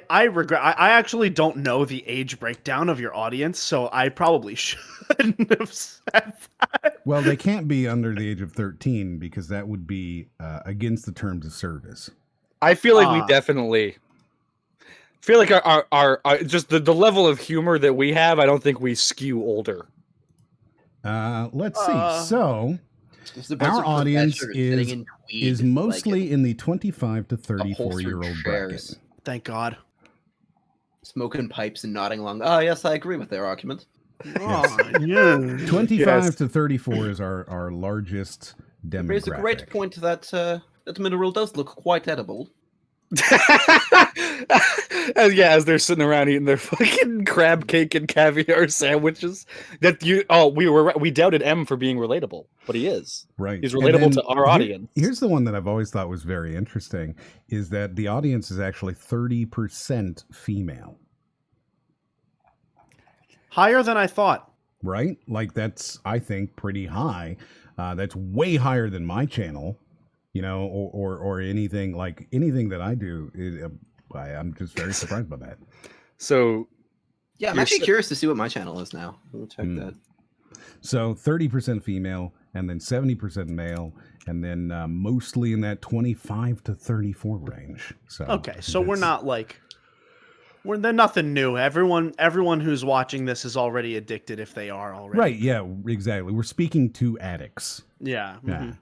I regret. I actually don't know the age breakdown of your audience, so I probably shouldn't have said that. Well, they can't be under the age of 13 because that would be against the terms of service. I feel like we definitely feel like our just the level of humor that we have. I don't think we skew older. Let's see. So our audience is mostly in the 25 to 34-year-old bracket. Thank God. Smoking pipes and nodding along. Oh, yes, I agree with their argument. Yes. Yeah. 25 to 34 is our largest demographic. There's a great point that that mineral does look quite edible. As they're sitting around eating their fucking crab cake and caviar sandwiches. We doubted M for being relatable, but he is. Right. He's relatable to our audience. Here's the one that I've always thought was very interesting is that the audience is actually 30% female. Higher than I thought. Right? Like that's, I think, pretty high. That's way higher than my channel. Or anything that I do. I'm just very surprised by that. So, yeah, I'm actually curious to see what my channel is now. We'll check that. So 30% female, and then 70% male, and then mostly in that 25 to 34 range. So okay, so we're not they're nothing new. Everyone who's watching this is already addicted if they are already. Right? Yeah, exactly. We're speaking to addicts. Yeah. Yeah.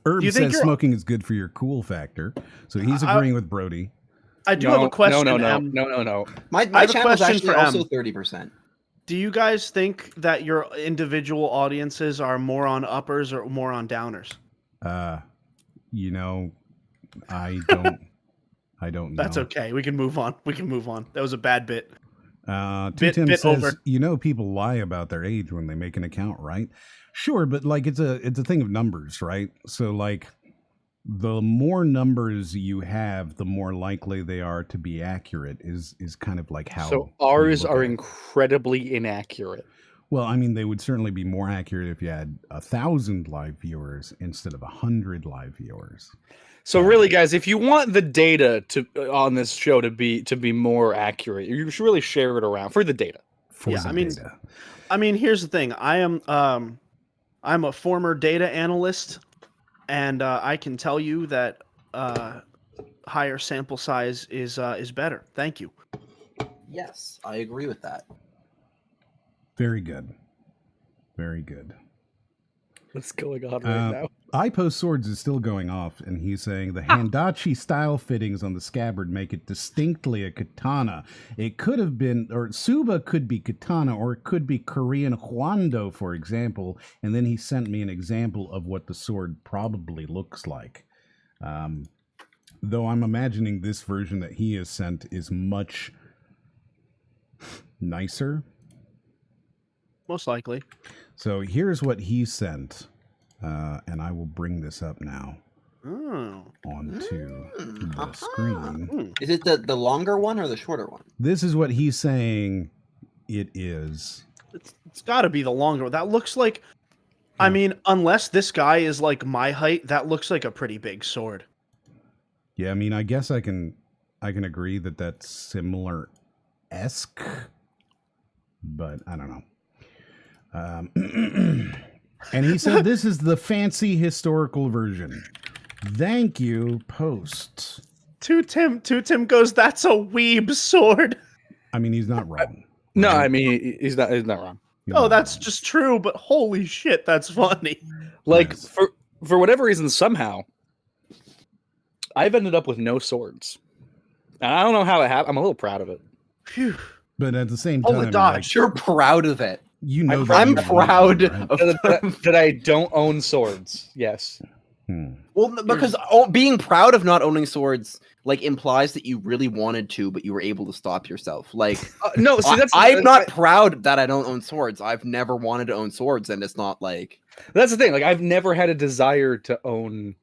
Herb says smoking is good for your cool factor, so he's agreeing with Brody. I do have a question. No. My channel is actually also 30%. Do you guys think that your individual audiences are more on uppers or more on downers? You know, I don't know. That's okay. We can move on. That was a bad bit. Tim bit says, over. you know, people lie about their age when they make an account, right? Sure, but like it's a thing of numbers, right? So like the more numbers you have, the more likely they are to be accurate is kind of like how. So you ours look are at it. incredibly inaccurate. Well, I mean, they would certainly be more accurate if you had 1,000 live viewers instead of 100 live viewers. So really, guys, if you want the data to on this show to be more accurate, you should really share it around for the data. Data. I mean, here's the thing. I'm a former data analyst, and I can tell you that higher sample size is better. Thank you. Yes, I agree with that. Very good. Very good. What's going on right now? I Post Swords is still going off, and he's saying the Handachi style fittings on the scabbard make it distinctly a katana. It could have been, or Suba could be katana, or it could be Korean Hwando, for example. And then he sent me an example of what the sword probably looks like. Though I'm imagining this version that he has sent is much nicer. Most likely. So here's what he sent. And I will bring this up now onto the screen. Is it the longer one or the shorter one? This is what he's saying it is. It's got to be the longer one. That looks like, I mean, unless this guy is like my height, that looks like a pretty big sword. Yeah, I mean, I guess I can agree that that's similar-esque, but I don't know. And he said this is the fancy historical version. Thank you, Post. To Tim goes, that's a weeb sword. I mean, he's not wrong. No, I mean he's not wrong. Oh, that's just true, but holy shit, that's funny. Like Yes. for whatever reason, somehow I've ended up with no swords. And I don't know how it happened. I'm a little proud of it. Phew. But at the same Oh, time, the dodge. like, You're proud of it. you know, I'm that you proud won, right? of that I don't own swords. Yes. Well, because being proud of not owning swords like implies that you really wanted to, but you were able to stop yourself. Like, No, see, I'm not proud that I don't own swords. I've never wanted to own swords, and it's not like That's the thing. Like, I've never had a desire to own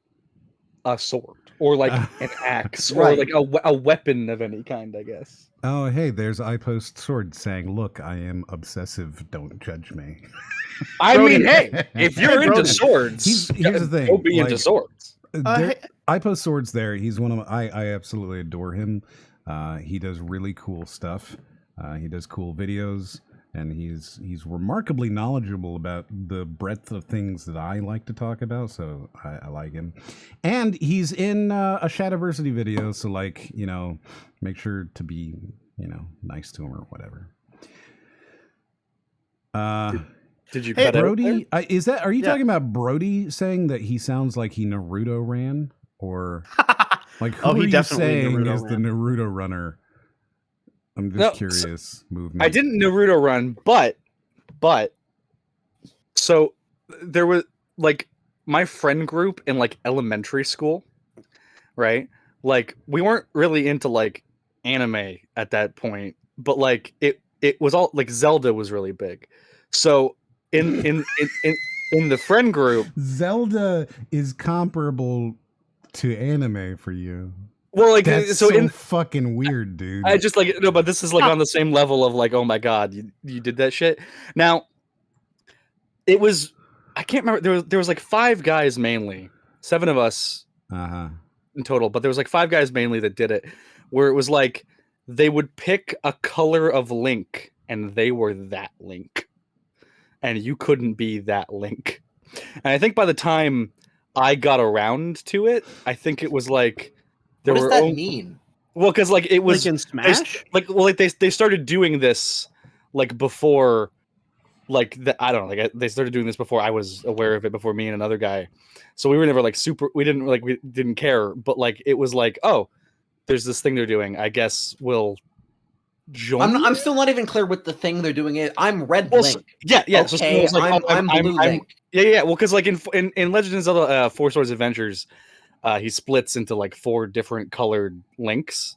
a sword or like an axe or Right. like a weapon of any kind, I guess. Oh, hey, there's iPost Sword saying, look, I am obsessive. Don't judge me. I Brody. mean, hey, if you're into swords, Here's the thing. go be into like, swords. iPost Swords there. He's one of my, I absolutely adore him. He does really cool stuff. He does cool videos, and he's remarkably knowledgeable about the breadth of things that I like to talk about. So I like him. And he's in a Shadowversity video. So like, you know, make sure to be, you know, nice to him or whatever. Did you Hey, cut out Brody, there? is that? Are you Yeah. talking about Brody saying that he sounds like he Naruto ran, or like who Oh, he are you definitely saying Naruto is the ran. Naruto runner? I'm just No, curious. Movement. I didn't Naruto run, but so there was like my friend group in like elementary school, right? Like we weren't really into like anime at that point, but like it was all like Zelda was really big. So in the friend group, Zelda is comparable to anime for you. well, like That's so so in fucking weird, dude. I just like no, but this is like on the same level of like, oh my god, you did that shit. Now, it was I can't remember. There was like 5 guys mainly, 7 of us in total, but there was like 5 guys mainly that did it, where it was like they would pick a color of Link, and they were that Link, and you couldn't be that Link. And I think by the time I got around to it, I think it was like there what were does that mean? well, because like it was Like in Smash? they started doing this like before, like I don't know, like they started doing this before I was aware of it, before me and another guy. So we were never like we didn't care, but like it was like, oh, there's this thing they're doing. I guess we'll genre. I'm still not even clear what the thing they're doing is. I'm Red Well, Link. yeah. Okay, So it's like, I'm Blue Link. Yeah. Well, because like in Legend of Zelda 4 Swords Adventures, he splits into like 4 different colored links.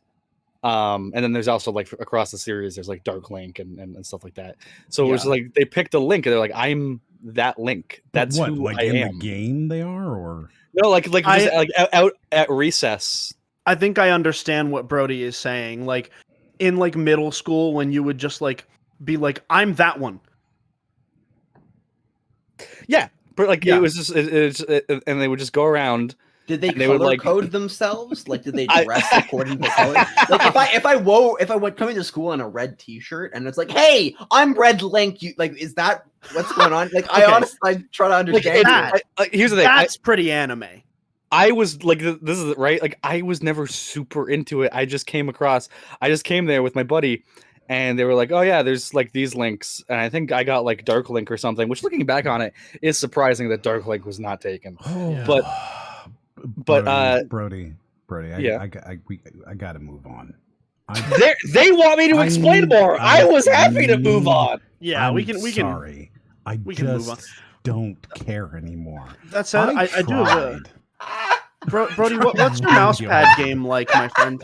And then there's also like across the series, there's like Dark Link and stuff like that. So it was like they picked a Link and they're like, I'm that Link. That's what, who like I in am. the game they are, or No, like just like out at recess. I think I understand what Brody is saying. Like in like middle school, when you would just like be like, I'm that one. Yeah, but like it was just, and they would just go around. Did they would, color like, code themselves? Like, did they dress according to color? Like, if I went coming to school in a red T-shirt and it's like, hey, I'm Red Link. You like, is that what's going on? Like, I honestly, I try to understand. Here's the thing. That's pretty anime. I was like, this is right. Like, I was never super into it. I just came there with my buddy, and they were like, "Oh yeah, there's like these links," and I think I got like Dark Link or something. Which, looking back on it, is surprising that Dark Link was not taken. Brody, I gotta move on. They want me to explain more. I was happy to move on. Yeah, we can. Sorry, I we can move on. don't care anymore. That said, I do. Brody, what's your mouse pad game like, my friend?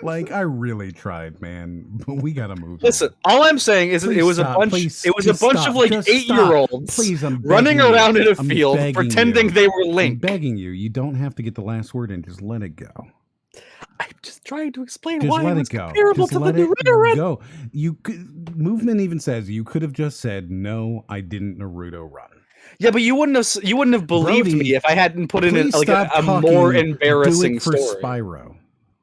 Like, I really tried, man, but we gotta move. Listen, all I'm saying is it was a bunch of like 8-year-olds running around in a field pretending they were Link. I'm begging you, you don't have to get the last word in. Just let it go. I'm just trying to explain Just why let it was it go. comparable Just to the let new it go. You could, movement even says you could have just said no. I didn't Naruto run. Yeah, but you wouldn't have believed me if I hadn't put in a more embarrassing for story. Spyro.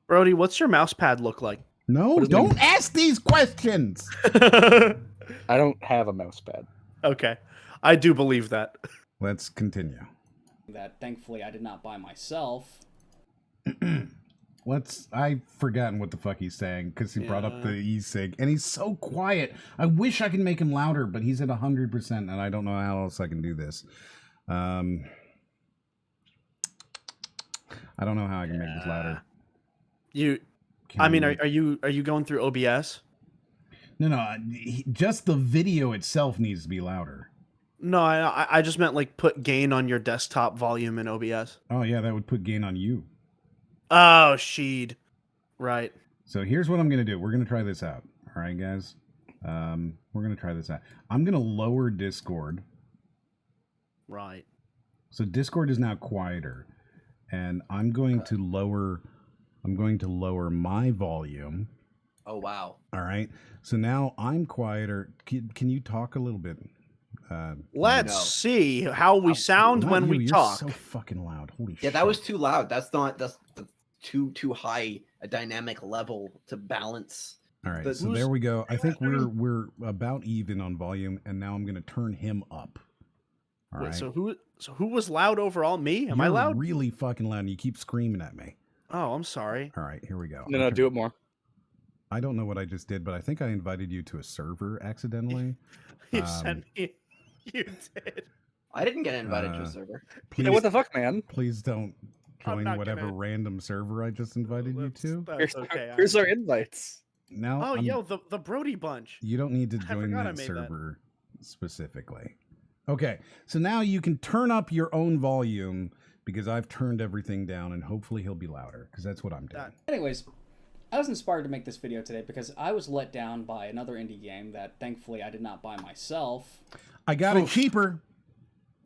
Brody, what's your mouse pad look like? No, don't ask these questions. I don't have a mouse pad. Okay, I do believe that. Let's continue. That thankfully I did not buy myself. I've forgotten what the fuck he's saying because he brought up the e-cig and he's so quiet. I wish I could make him louder, but he's at 100% and I don't know how else I can do this. I don't know how I can make this louder. Are you going through OBS? No, just the video itself needs to be louder. No, I just meant like put gain on your desktop volume in OBS. Oh yeah, that would put gain on you. Oh, sheed. Right. So here's what I'm going to do. We're going to try this out. All right, guys. We're going to try this out. I'm going to lower Discord. Right. So Discord is now quieter. And I'm going to lower my volume. Oh, wow. All right. So now I'm quieter. Can you talk a little bit? Let's see how we sound when we talk. So fucking loud. Holy shit. Yeah, that was too loud. That's too high a dynamic level to balance. All right, so there we go. I think we're about even on volume, and now I'm going to turn him up. All right. So who was loud overall? Me? Am I loud? Really fucking loud, and you keep screaming at me. Oh, I'm sorry. All right, here we go. No, do it more. I don't know what I just did, but I think I invited you to a server accidentally. You sent me. You did. I didn't get invited to a server. Please, hey, what the fuck, man? Please don't join whatever random server I just invited you to. Here's our invites. Now, the Brody bunch. You don't need to join that server specifically. Okay, so now you can turn up your own volume because I've turned everything down, and hopefully he'll be louder because that's what I'm doing. Anyways, I was inspired to make this video today because I was let down by another indie game that thankfully I did not buy myself. I got it cheaper.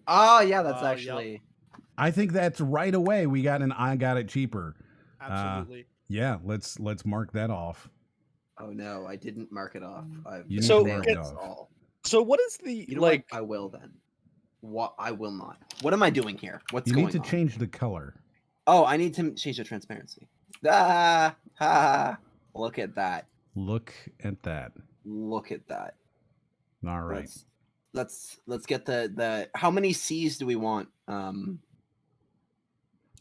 Oh, yeah, that's actually... Yep. I think that's right away. We got an I got it cheaper. Absolutely. Yeah, let's mark that off. Oh no, I didn't mark it off. So what is the what? I will then. What I will not. What am I doing here? What's going on? You need to change the color. Oh, I need to change the transparency. Look at that. Look at that. Look at that. All right. Let's get the how many C's do we want?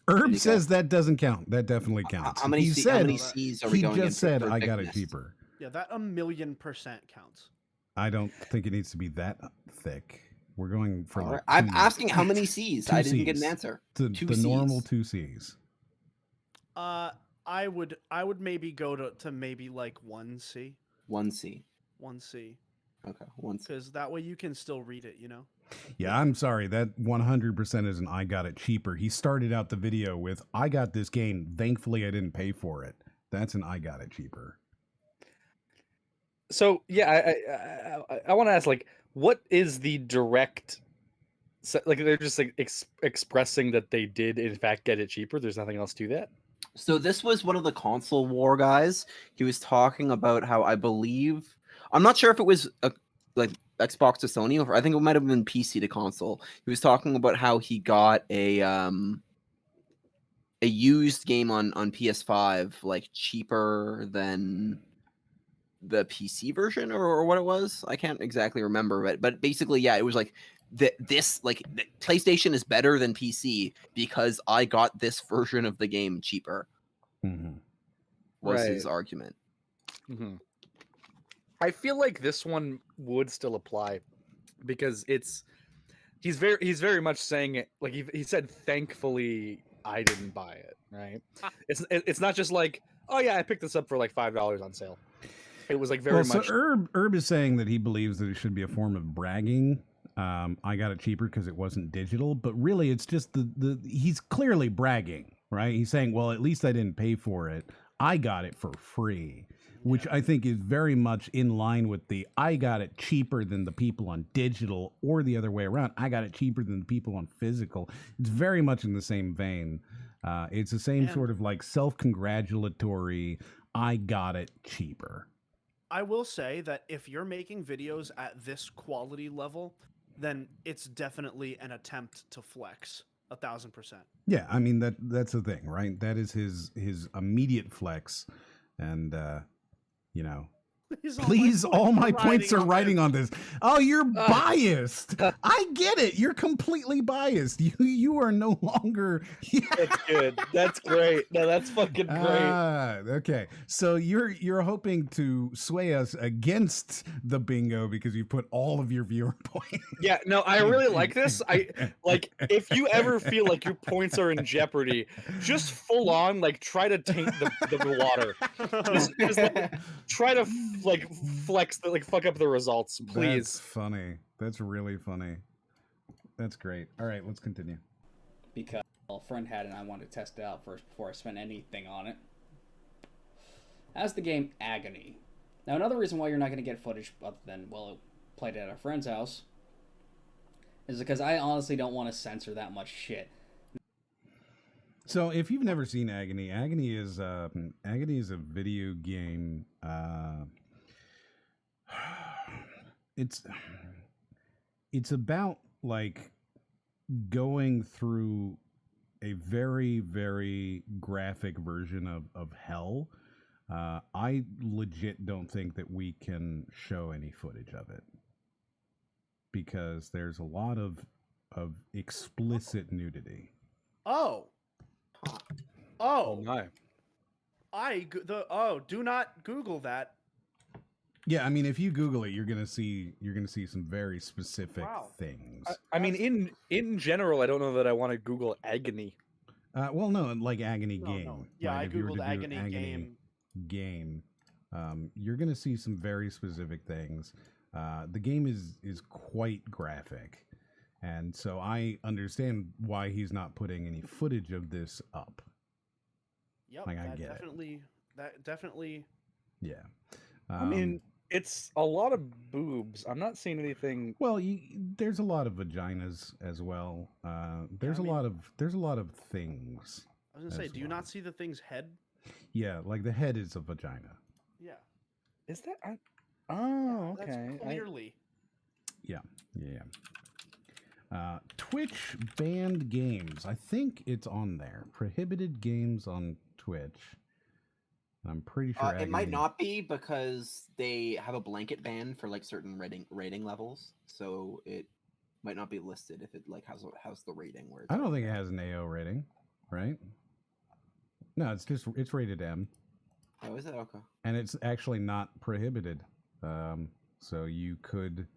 Herb says that doesn't count. That definitely counts. How many C's are we going? He just said I got it cheaper. Yeah, that 1,000,000% counts. I don't think it needs to be that thick. We're going for like I'm asking how many C's. I didn't get an answer. The normal 2 C's. I I would maybe go to maybe like 1C. 1C. 1C. Okay, 1C. Because that way you can still read it, you know? Yeah, I'm sorry. That 100% is an I got it cheaper. He started out the video with, I got this game. Thankfully, I didn't pay for it. That's an I got it cheaper. So, yeah, I want to ask, like, what is the direct... Like, they're just like expressing that they did, in fact, get it cheaper. There's nothing else to that. So this was one of the console war guys. He was talking about how I'm not sure if it was like Xbox to Sony, or I think it might have been PC to console. He was talking about how he got a used game on PS5 like cheaper than the PC version or what it was. I can't exactly remember, but basically, yeah, it was like this PlayStation is better than PC because I got this version of the game cheaper. Was his argument. I feel like this one would still apply because he's very much saying it like he said, thankfully I didn't buy it, right? It's not just like, oh yeah, I picked this up for like $5 on sale. It was like very much. So Herb is saying that he believes that it should be a form of bragging. I got it cheaper because it wasn't digital, but really it's just he's clearly bragging, right? He's saying, well, at least I didn't pay for it. I got it for free, which I think is very much in line with the I got it cheaper than the people on digital, or the other way around. I got it cheaper than the people on physical. It's very much in the same vein. It's the same sort of like self-congratulatory, I got it cheaper. I will say that if you're making videos at this quality level, then it's definitely an attempt to flex 1,000%. Yeah, I mean that's the thing, right? That is his immediate flex, and you know. Please, all my points are riding on this. Oh, you're biased. I get it. You're completely biased. You are no longer. That's good. That's great. No, that's fucking great. Okay, so you're hoping to sway us against the bingo because you put all of your viewer points. Yeah, no, I really like this. I like if you ever feel like your points are in jeopardy, just full on like try to taint the water. Just like, try to like flex like fuck up the results, please. That's funny. That's really funny. That's great. All right, let's continue. Because a friend had it and I wanted to test it out first before I spent anything on it. That's the game Agony. Now another reason why you're not going to get footage other than, well, it played it at a friend's house is because I honestly don't want to censor that much shit. So if you've never seen Agony, Agony is a video game. It's about like going through a very, very graphic version of hell. I legit don't think that we can show any footage of it because there's a lot of explicit nudity. Oh my! Do not Google that. Yeah, I mean, if you Google it, you're gonna see some very specific things. I mean, in general, I don't know that I want to Google Agony. Well, no, like Agony game. No. Yeah, right? I If you were Googled to do Agony game. You're gonna see some very specific things. The game is quite graphic, and so I understand why he's not putting any footage of this up. Yep, like I get that definitely. Yeah. I mean, it's a lot of boobs. I'm not seeing anything. Well, there's a lot of vaginas as well. There's a lot of things. I was gonna say, do you not see the thing's head? Yeah, like the head is a vagina. Yeah. Is that? Oh, okay. That's clearly. Yeah. Twitch banned games. I think it's on there. Prohibited games on Twitch. I'm pretty sure it might not be because they have a blanket ban for like certain rating levels, so it might not be listed if it like has the rating where. I don't think it has an AO rating, right? No, it's rated M. Oh, is it? Okay. And it's actually not prohibited, so you could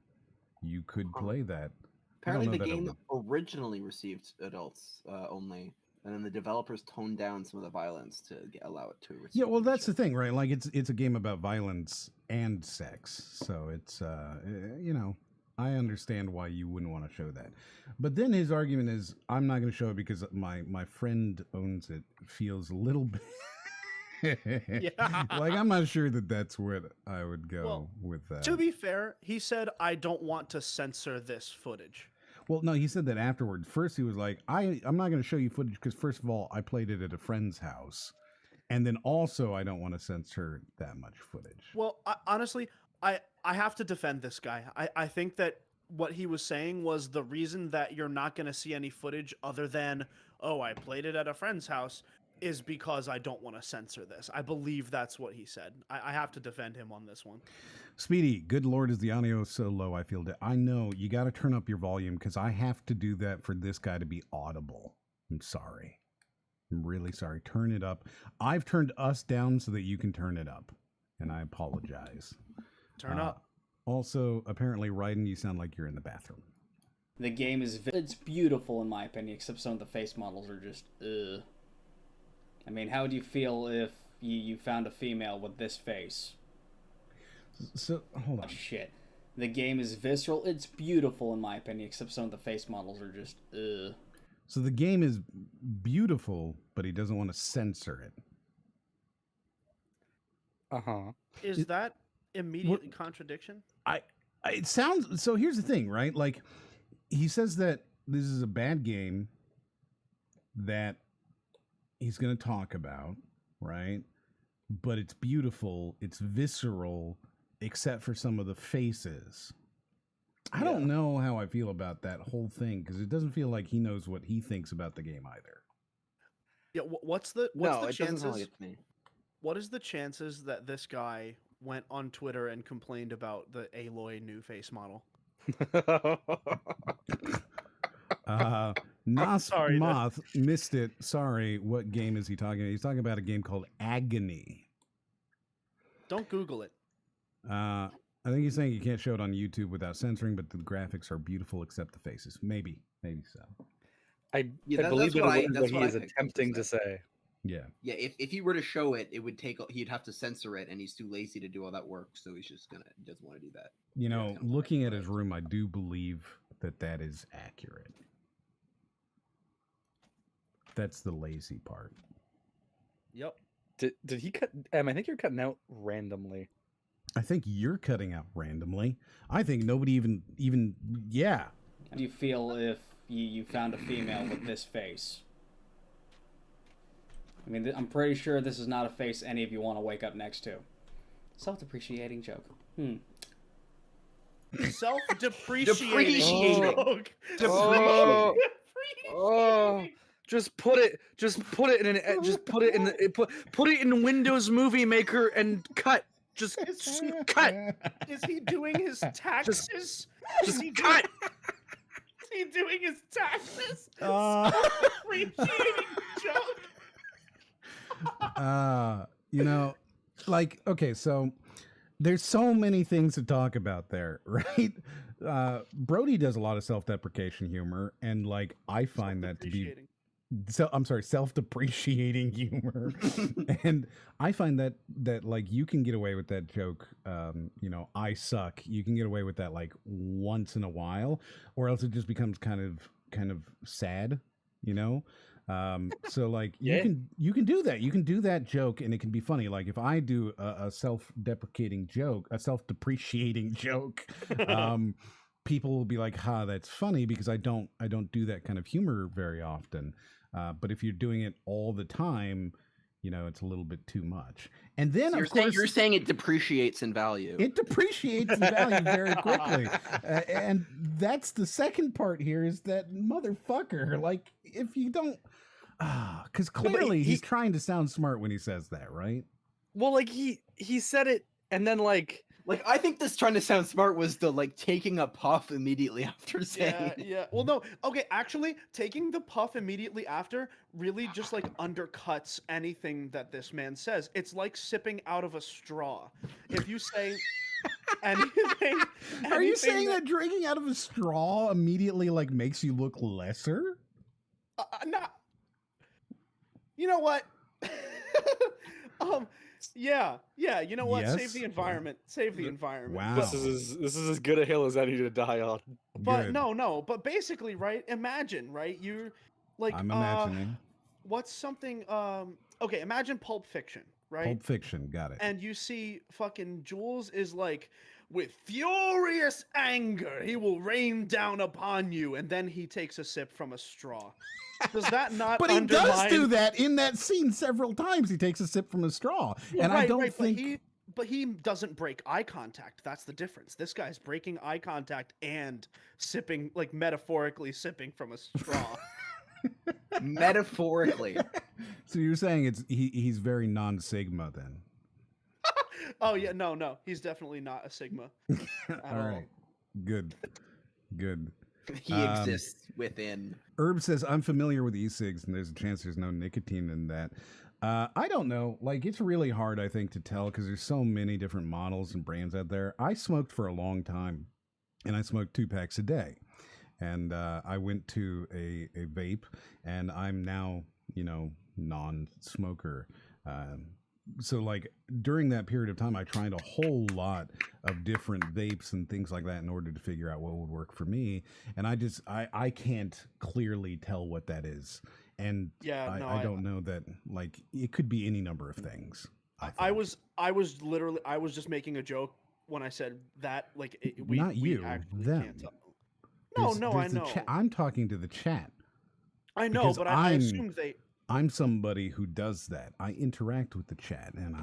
play that. Apparently, the game originally received adults only. and then the developers toned down some of the violence to allow it to. Yeah, well, that's the thing, right? Like it's a game about violence and sex, so it's you know, I understand why you wouldn't want to show that. But then his argument is, I'm not going to show it because my friend owns it. Feels a little bit. Yeah. Like, I'm not sure that that's what I would go Well, with that. To be fair, he said, I don't want to censor this footage. Well, no, he said that afterwards. First, he was like, I'm not going to show you footage because, first of all, I played it at a friend's house. And then also, I don't want to censor that much footage. Well, honestly, I have to defend this guy. I think that what he was saying was the reason that you're not going to see any footage other than, oh, I played it at a friend's house, is because I don't want to censor this. I believe that's what he said. I have to defend him on this one. Speedy, good Lord, is the audio so low? I feel that. I know you got to turn up your volume because I have to do that for this guy to be audible. I'm sorry. I'm really sorry. Turn it up. I've turned us down so that you can turn it up, and I apologize. Turn up. Also, apparently, Raiden, you sound like you're in the bathroom. The game is it's beautiful in my opinion, except some of the face models are just ugh. I mean, how would you feel if you found a female with this face? So, hold on. Oh, shit. The game is visceral. It's beautiful in my opinion, except some of the face models are just ugh. So the game is beautiful, but he doesn't want to censor it. Uh-huh. Is that immediately contradiction? It sounds... So here's the thing, right? Like, he says that this is a bad game that he's going to talk about, right? But it's beautiful, it's visceral, except for some of the faces. I don't know how I feel about that whole thing, because it doesn't feel like he knows what he thinks about the game either. Yeah, what's the it chances? doesn't sound like it to me. What is the chances that this guy went on Twitter and complained about the Aloy new face model? Sorry, Moth missed it. Sorry, what game is he talking about? He's talking about a game called Agony. Don't Google it. I think he's saying you can't show it on YouTube without censoring, but the graphics are beautiful except the faces. Maybe so. I believe that's what he is picked attempting to say. Yeah. Yeah, if he were to show it, he'd have to censor it, and he's too lazy to do all that work, so he doesn't want to do that. You know, looking at his room, I do believe that is accurate. That's the lazy part. Yep. Did he cut? I think you're cutting out randomly. I think you're cutting out randomly. I think nobody even yeah. How do you feel if you found a female with this face? I mean, I'm pretty sure this is not a face any of you want to wake up next to. Self-depreciating joke. Self-depreciating joke. Just put it in Windows Movie Maker and cut. Just cut. Is he doing his taxes? Just cut. Is he doing his taxes? Self-depreciating joke. You know, like, okay, so there's so many things to talk about there, right? Brody does a lot of self-deprecation humor, and like I find that to be self-depreciating humor. And I find that like you can get away with that joke, you know, I suck. You can get away with that like once in a while, or else it just becomes kind of sad, you know? So like you can do that. You can do that joke and it can be funny. Like if I do a self-deprecating joke, a self-depreciating joke, people will be like, "Ha, that's funny," because I don't do that kind of humor very often. But if you're doing it all the time, you know, it's a little bit too much. And then, You're saying it depreciates in value. It depreciates in value very quickly. And that's the second part here is that motherfucker. Like, if you don't... Because clearly he's trying to sound smart when he says that, right? Well, like, he said it, and then, like... Like, I think this trying to sound smart was the, like, taking a puff immediately after saying it. Yeah. Well, no. Okay, actually, taking the puff immediately after really just, like, undercuts anything that this man says. It's like sipping out of a straw. If you say anything... Are you saying that drinking out of a straw immediately, like, makes you look lesser? No. You know what? Yeah. You know what? Yes? Save the environment. Save the environment. Wow. This is as good a hill as I need to die on. But Good. no. But basically, right? Imagine, right? You're like, I'm imagining. What's something? Okay, imagine Pulp Fiction, right? Pulp Fiction, got it. And you see, fucking Jules is like, with furious anger, he will rain down upon you, and then he takes a sip from a straw. Does that not? But he does do that in that scene several times. He takes a sip from a straw, and I don't think. But he doesn't break eye contact. That's the difference. This guy's breaking eye contact and sipping, like metaphorically sipping from a straw. Metaphorically. So you're saying he's very non-Sigma then? Oh yeah, no, he's definitely not a Sigma. All right, good. He exists within. Herb says, I'm familiar with e-cigs, and there's a chance there's no nicotine in that. I don't know. Like, it's really hard, I think, to tell because there's so many different models and brands out there. I smoked for a long time, and I smoked 2 packs a day. And I went to a vape, and I'm now, non-smoker. So like during that period of time, I tried a whole lot of different vapes and things like that in order to figure out what would work for me. And I can't clearly tell what that is. And I don't know that, like, it could be any number of things. I was just making a joke when I said that, like, not you, them. Can't tell. No, I know. I'm talking to the chat. I know, but I assumed I'm somebody who does that. I interact with the chat, and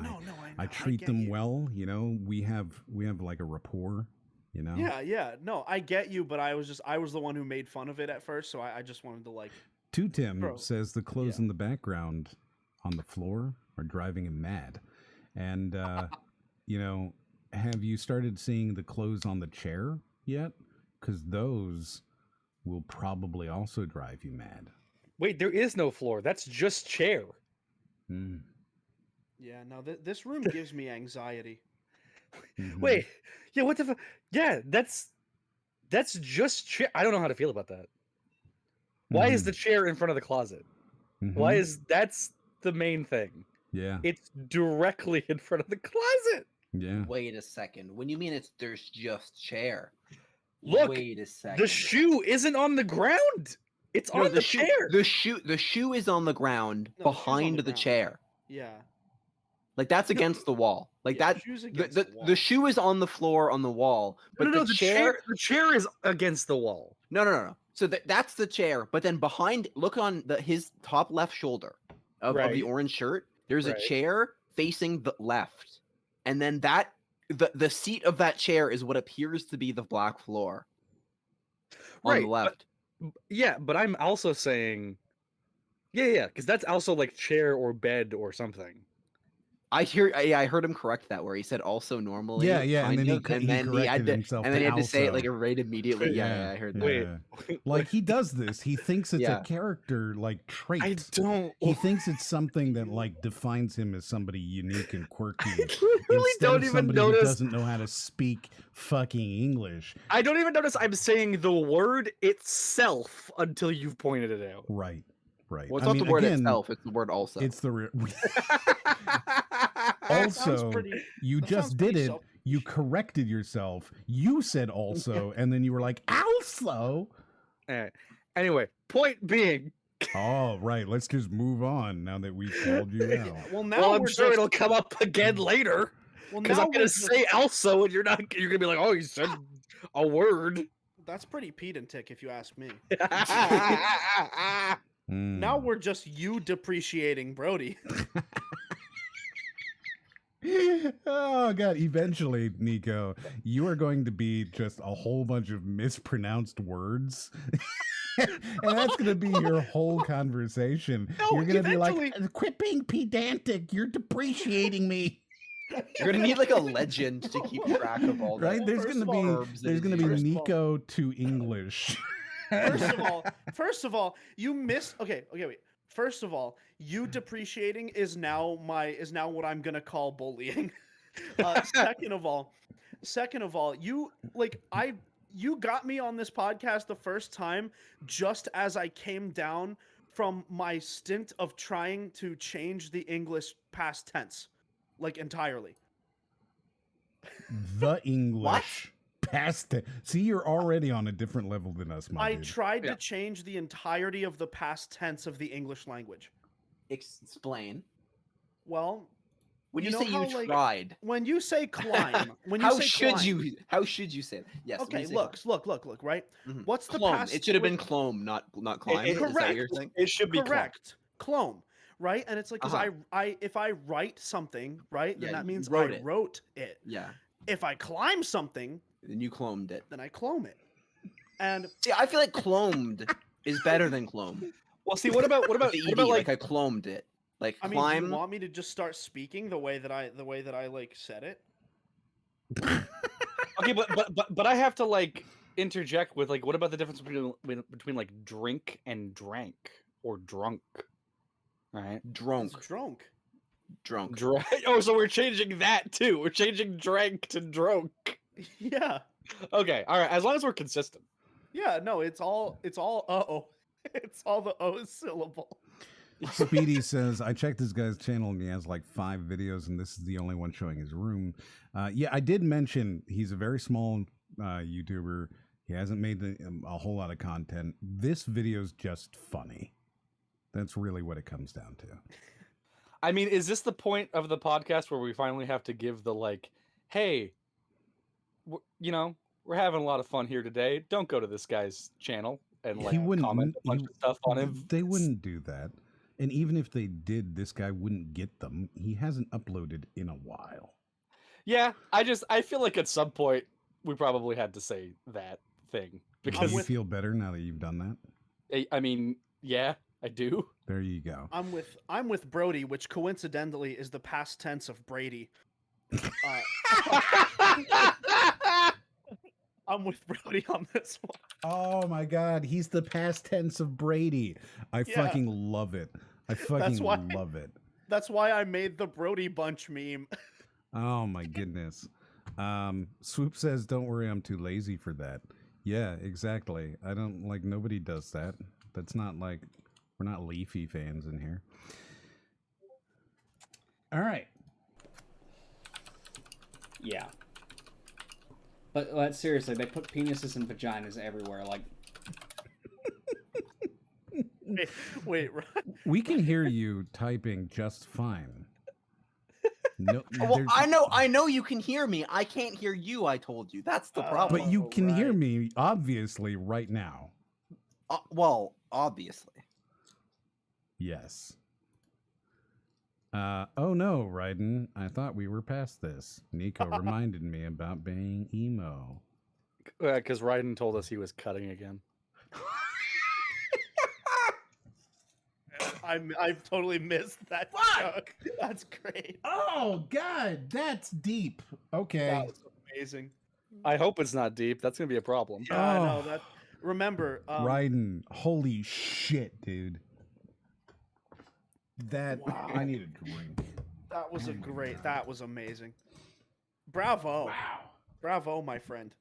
I treat them well. We have like a rapport. Yeah. No, I get you, but I was the one who made fun of it at first, so I just wanted to like. Tim says the clothes in the background on the floor are driving him mad, and have you started seeing the clothes on the chair yet? Because those will probably also drive you mad. Wait, there is no floor. That's just chair. Yeah, no, this room gives me anxiety. Mm-hmm. Wait, yeah, what the fuck? Yeah, that's just chair. I don't know how to feel about that. Why is the chair in front of the closet? Why that's the main thing? Yeah. It's directly in front of the closet. Yeah. Wait a second. When you mean there's just chair. Look, wait a second. The shoe isn't on the ground. It's on the chair. The shoe is on the ground behind the chair. Yeah. Like that's against the wall. Like that. The shoe is on the floor on the wall, but the chair is against the wall. No. So that's the chair, but then behind, look on his top left shoulder of the orange shirt. There's a chair facing the left, and then the seat of that chair is what appears to be the black floor on the left. But I'm also saying, because that's also like chair or bed or something. I heard him correct that where he said also normally. Yeah, and then he had to say it like right immediately. Yeah, I heard that. Wait, like he does this. He thinks it's a character like trait. I don't. He thinks it's something that like defines him as somebody unique and quirky. I really don't even notice. Who doesn't know how to speak fucking English. I don't even notice I'm saying the word itself until you've pointed it out. Right. Well, it's not the word itself; it's the word also. It's the also. You just did it. You corrected yourself. You said also, and then you were like also. Anyway, point being. Oh right, let's just move on now that we've called you out. Well, I'm sure it'll come up again later. Because I'm gonna say also, and you're gonna be like, oh, you said a word. That's pretty pedantic, if you ask me. Now we're just you depreciating Brody. Oh god, eventually, Nicco, you are going to be just a whole bunch of mispronounced words. And that's going to be your whole conversation. No, you're going to be like, quit being pedantic, you're depreciating me. You're gonna need like a legend to keep track of all that. Right? There's gonna be Nicco to English. First of all, you missed. Okay, wait. First of all, you depreciating is now what I'm gonna call bullying. Second of all, you got me on this podcast the first time just as I came down from my stint of trying to change the English past tense, like entirely. The English past tense. See, you're already on a different level than us, my dude. I tried to change the entirety of the past tense of the English language. Explain. Well, when you say how, you tried, when you say climb, when you how say should climb, you? How should you say it? Yes. Okay, when you say look. Right? Mhm. What's the Clone. past? It should have been clone, not climb. Is that what Correct. you're saying? It should be correct. Clone, right? And it's like because Uh-huh. I if I write something, right, then Yeah, that you means wrote I it. wrote it. Yeah. If I climb something, Then you cloned it. then I clone it. And see, I feel like cloned is better than clone. Well, see, what about the ED, like I cloned it? Like I mean, climb. do you want me to just start speaking the way that I like said it? Okay, but I have to like interject with like, what about the difference between like drink and drank or drunk? Right? Drunk. It's drunk. Drunk. Oh, so we're changing that too. We're changing drank to drunk. Yeah. Okay. All right. As long as we're consistent. Yeah. No, it's all uh-oh. It's all the O syllable. Speedy says, I checked this guy's channel and he has like 5 videos and this is the only one showing his room. Yeah, I did mention he's a very small YouTuber. He hasn't made a whole lot of content. This video's just funny. That's really what it comes down to. I mean, is this the point of the podcast where we finally have to give the like, hey, you know, we're having a lot of fun here today. Don't go to this guy's channel and like comment a bunch of stuff on him. They wouldn't do that. And even if they did, this guy wouldn't get them. He hasn't uploaded in a while. Yeah, I feel like at some point we probably had to say that thing because do you feel better now that you've done that? I mean, yeah, I do. There you go. I'm with Brody, which coincidentally is the past tense of Brady. I'm with Brody on this one. Oh my God, he's the past tense of Brady. I fucking love it. I fucking love it. That's why I made the Brody Bunch meme. Oh my goodness. Swoop says, don't worry, I'm too lazy for that. Yeah, exactly. I don't like, nobody does that. That's not like, we're not Leafy fans in here. All right. Yeah. But seriously, they put penises and vaginas everywhere. Like, wait. We can hear you typing just fine. No, well, I know you can hear me. I can't hear you. I told you. That's the problem. But you can hear me, obviously, right now. Well, obviously. Yes. Oh no, Raiden. I thought we were past this. Nicco reminded me about being emo. Because Raiden told us he was cutting again. I've totally missed that joke. That's great. Oh God, that's deep. Okay. That was amazing. I hope it's not deep. That's gonna be a problem. Yeah, I know that. Remember, Raiden, holy shit, dude. That I need a drink. That was that was amazing. Bravo. Wow. Bravo, my friend.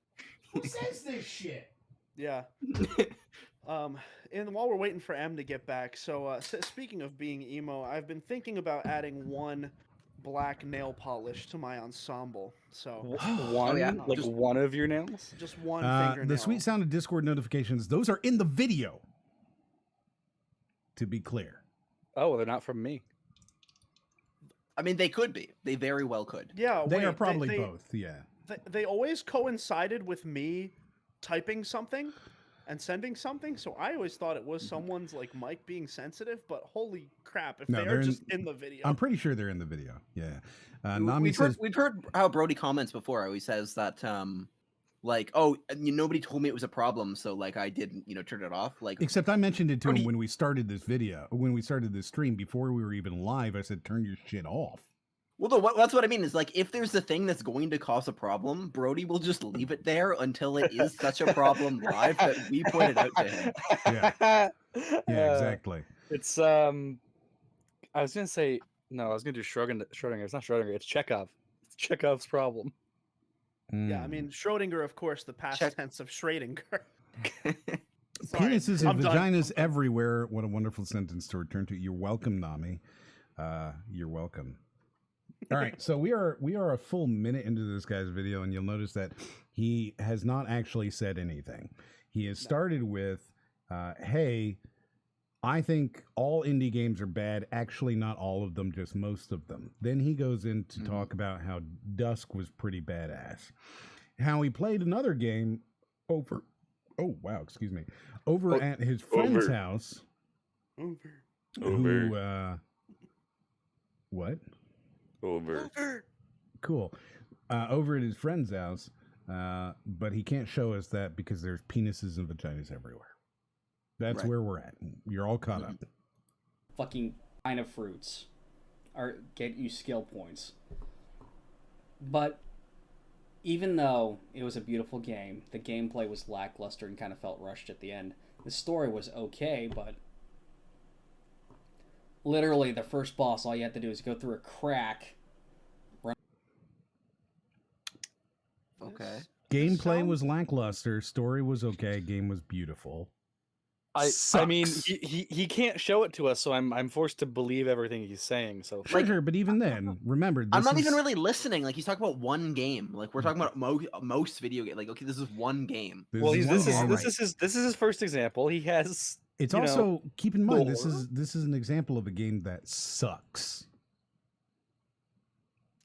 Who says this shit? Yeah. And while we're waiting for M to get back, so speaking of being emo, I've been thinking about adding one black nail polish to my ensemble. So one, like just one of your nails, just one fingernail. The sweet sound of Discord notifications; those are in the video. To be clear. Oh, they're not from me. I mean, they could be. They very well could. Yeah, they are probably both. Yeah. They always coincided with me typing something and sending something, so I always thought it was someone's like mic being sensitive. But holy crap, if they're just in the video, I'm pretty sure they're in the video. Yeah. We've heard how Brody comments before. How he says that like, oh, nobody told me it was a problem, so like I didn't, turn it off. Like, except I mentioned it to him when we started this video, when we started this stream before we were even live. I said, turn your shit off. Well, no, that's what I mean. Is like if there's a thing that's going to cause a problem, Brody will just leave it there until it is such a problem live that we point it out to him. Yeah, yeah, exactly. It's I was gonna say no. I was gonna do Schrodinger. It's not Schrodinger. It's Chekhov. It's Chekhov's problem. Yeah, I mean Schrodinger, of course, the past tense of Schrodinger. Sorry. Penises and I'm done. vaginas everywhere. What a wonderful sentence to return to. You're welcome, Nami. You're welcome. All right, so we are a full minute into this guy's video, and you'll notice that he has not actually said anything. He has started with, hey, I think all indie games are bad. Actually, not all of them, just most of them. Then he goes in to talk about how Dusk was pretty badass. How he played another game over at his friend's house. What? Over. Cool. Over at his friend's house, but he can't show us that because there's penises and vaginas everywhere. That's where we're at. You're all caught up. Fucking kind of fruits are get you skill points. But even though it was a beautiful game, the gameplay was lackluster and kind of felt rushed at the end. The story was okay, but literally the first boss, all you have to do is go through a crack. Okay. Gameplay was lackluster. Story was okay. Game was beautiful. I mean, he can't show it to us, so I'm forced to believe everything he's saying. So Sure, but even then, remember, I'm not even really listening. Like, he's talking about one game. Like, we're talking about most video games. Like, okay, this is one game. Well, this is his first example. He has. It's also keep in mind this is an example of a game that sucks.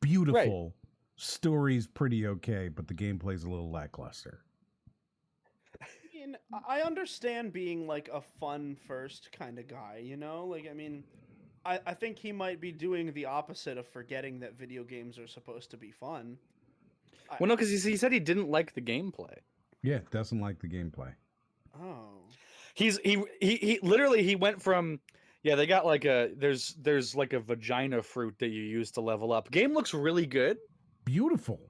Beautiful, story's pretty okay, but the gameplay's a little lackluster. I understand being like a fun first kind of guy, you know? Like, I mean, I think he might be doing the opposite of forgetting that video games are supposed to be fun. Well, no, because he said he didn't like the gameplay. Yeah, doesn't like the gameplay. Oh. He literally he went from they got like there's like a vagina fruit that you use to level up. Game looks really good. Beautiful.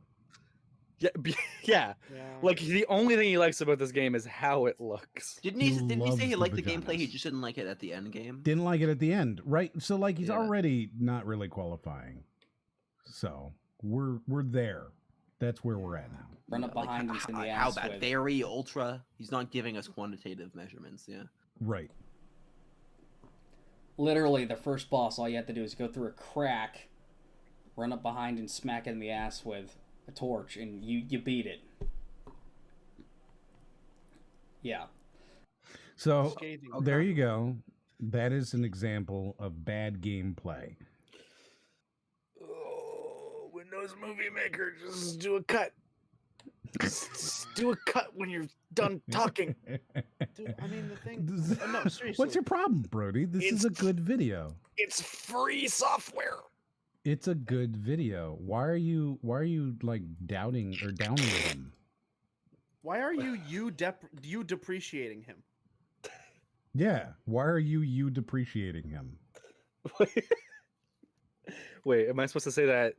Yeah. Like the only thing he likes about this game is how it looks. Didn't he say he liked the gameplay? He just didn't like it at the end game. Didn't like it at the end, right? So like he's already not really qualifying. So we're there. That's where we're at now. Run up behind him in the How ass. bad? Very ultra. He's not giving us quantitative measurements. Yeah. Right. Literally, the first boss, all you have to do is go through a crack, run up behind and smack it in the ass with a torch, and you beat it. Yeah. So there you go. That is an example of bad gameplay. Oh, Windows Movie Maker, just do a cut. Just do a cut when you're done talking. Dude, I mean, the thing... no, seriously. What's your problem, Brody? This is a good video. It's free software. It's a good video. Why are you like doubting or downing him? Why are you depreciating him? Yeah. Why are you depreciating him? Wait, am I supposed to say that?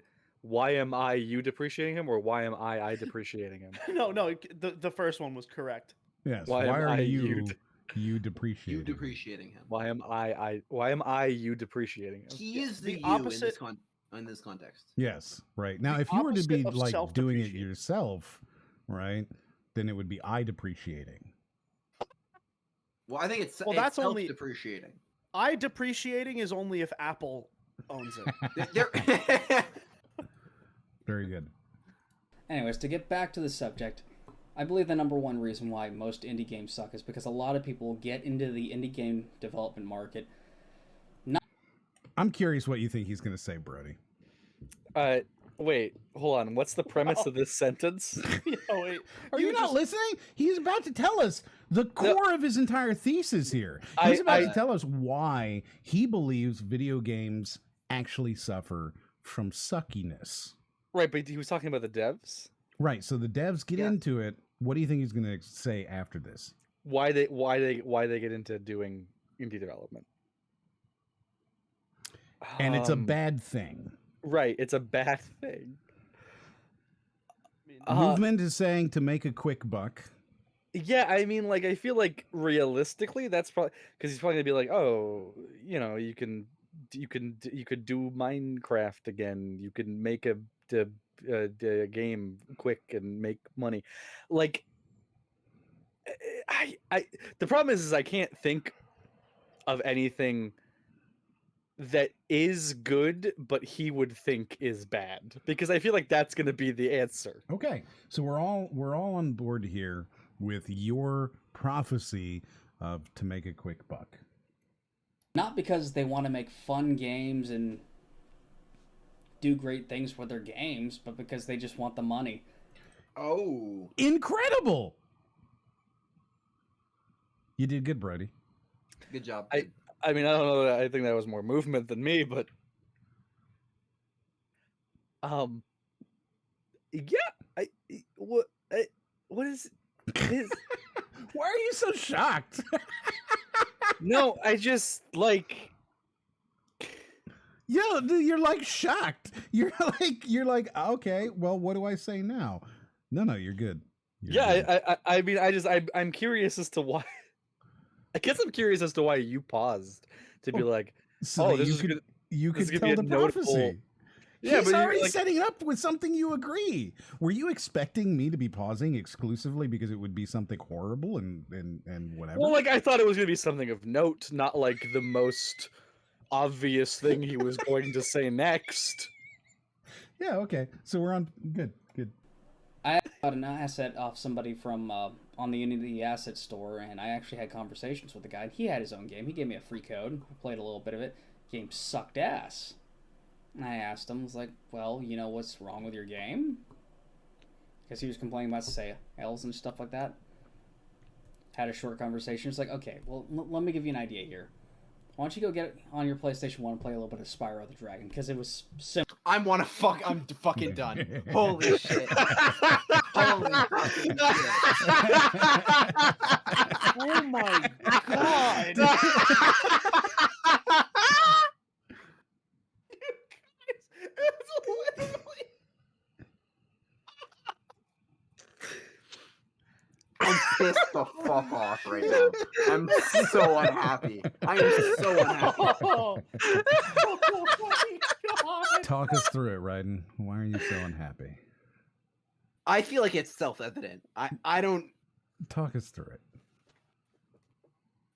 Why am I you depreciating him, or why am I depreciating him? No, the first one was correct. Yes. Why are you depreciating? You depreciating him. Why am I you depreciating him? He is the opposite in this context. Yes, right. Now, if you were to be like doing it yourself, right, then it would be I depreciating. Well, I think it's that's only depreciating. I depreciating is only if Apple owns it. Very good. Anyways, to get back to the subject, I believe the number one reason why most indie games suck is because a lot of people get into the indie game development market. I'm curious what you think he's going to say, Brody. Wait, hold on. What's the premise of this sentence? Wait. Are you not listening? He's about to tell us the core of his entire thesis here. He's about to tell us why he believes video games actually suffer from suckiness. Right, but he was talking about the devs. Right, so the devs get into it. What do you think he's going to say after this? Why they get into doing indie development? And it's a bad thing. Right, it's a bad thing. Movement is saying to make a quick buck. Yeah, I mean, like, I feel like realistically, that's probably because he's probably gonna be like, oh, you know, you could do Minecraft again. You can make a game quick and make money. Like, the problem is I can't think of anything that is good, but he would think is bad, because I feel like that's going to be the answer. Okay, so we're all on board here with your prophecy of to make a quick buck. Not because they want to make fun games and do great things with their games, but because they just want the money. Oh, incredible! You did good, Brody. Good job. I mean, I don't know. I think that was more movement than me, but yeah. What is his? Why are you so shocked? No, I just like. Yo, dude, you're like shocked. You're like, okay. Well, what do I say now? No, you're good. I mean, I'm curious as to why. I guess I'm curious as to why you paused to be like, so this you could tell the prophecy. Yeah, he's already setting it up with something you agree. Were you expecting me to be pausing exclusively because it would be something horrible and whatever? Well, like I thought it was going to be something of note, not like the most obvious thing he was going to say next. Yeah. Okay. So we're on. Good. I got an asset off somebody from on the Unity Asset Store, and I actually had conversations with the guy. And he had his own game. He gave me a free code. I played a little bit of it. Game sucked ass. And I asked him, I was like, well, you know what's wrong with your game? Because he was complaining about sales and stuff like that. Had a short conversation. It's like, okay, well, let me give you an idea here. Why don't you go get on your PlayStation 1 and play a little bit of Spyro the Dragon? Because it was simple. I'm fucking done. Holy shit. Holy fucking shit. Oh my god. It's literally... I'm pissed the fuck off right now. I'm so unhappy. I am so unhappy. Oh my god. Talk us through it, Ryden. Why are you so unhappy? I feel like it's self-evident. I don't... Talk us through it.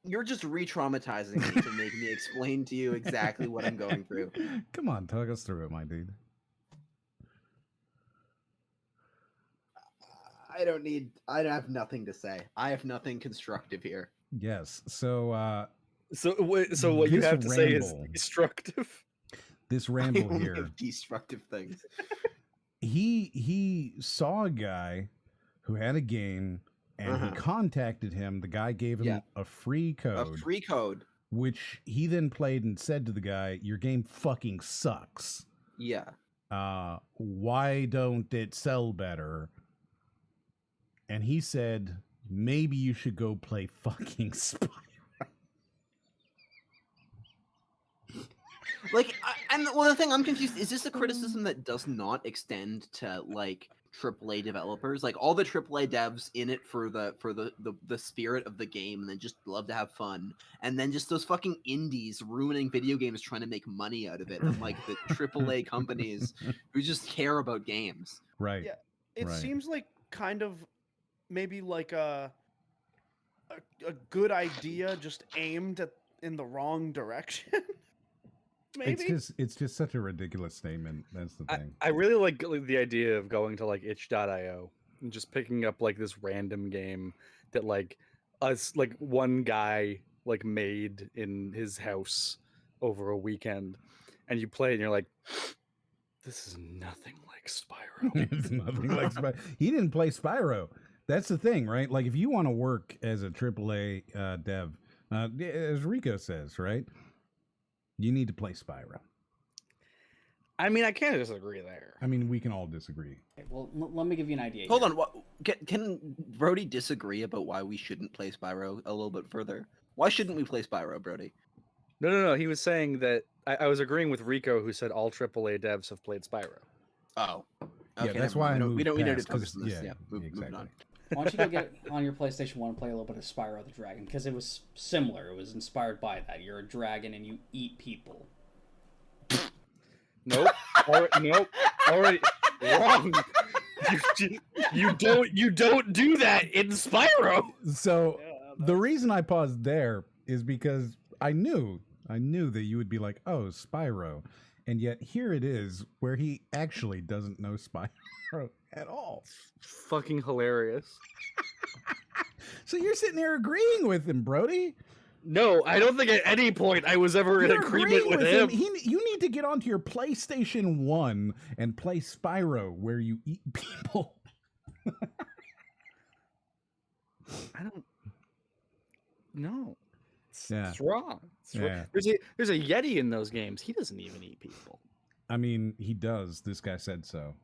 You're just re-traumatizing me to make me explain to you exactly what I'm going through. Come on, talk us through it, my dude. I have nothing to say. I have nothing constructive here. Yes. So what you have to say is destructive. This ramble here. Destructive things. He saw a guy who had a game and he contacted him. The guy gave him a free code. A free code. Which he then played and said to the guy, your game fucking sucks. Yeah. Why don't it sell better? And he said, maybe you should go play fucking Spyro. The thing I'm confused, is this a criticism that does not extend to like AAA developers? Like all the AAA devs in it for the spirit of the game and then just love to have fun, and then just those fucking indies ruining video games trying to make money out of it, and like the AAA companies who just care about games. Right. Yeah. It seems like kind of maybe like a good idea just aimed in the wrong direction. Maybe it's just such a ridiculous statement. That's the thing. I really like the idea of going to like itch.io and just picking up like this random game that like one guy like made in his house over a weekend, and you play it and you're like, this is nothing like Spyro. It's nothing like Spyro. He didn't play Spyro. That's the thing, right? Like if you want to work as a AAA dev, as Rico says, right? You need to play Spyro. I mean, I can't disagree there. I mean, we can all disagree. Okay, well, let me give you an idea. Hold on. Can Brody disagree about why we shouldn't play Spyro a little bit further? Why shouldn't we play Spyro, Brody? No. He was saying that I was agreeing with Rico, who said all AAA devs have played Spyro. Oh. Okay, yeah, that's why we don't need to talk focus on this. Yeah, moving on. Why don't you go get on your PlayStation 1 and play a little bit of Spyro the Dragon? Because it was similar. It was inspired by that. You're a dragon and you eat people. Nope. Nope. Already wrong. You don't do that in Spyro. So The reason I paused there is because I knew that you would be like, oh, Spyro. And yet here it is where he actually doesn't know Spyro at all. Fucking hilarious. So you're sitting there agreeing with him, Brody. No, I don't think at any point I was ever in agreement with him. You need to get onto your PlayStation 1 and play Spyro where you eat people. I don't know. Yeah. It's wrong. Yeah. There's a Yeti in those games. He doesn't even eat people. I mean, he does. This guy said so.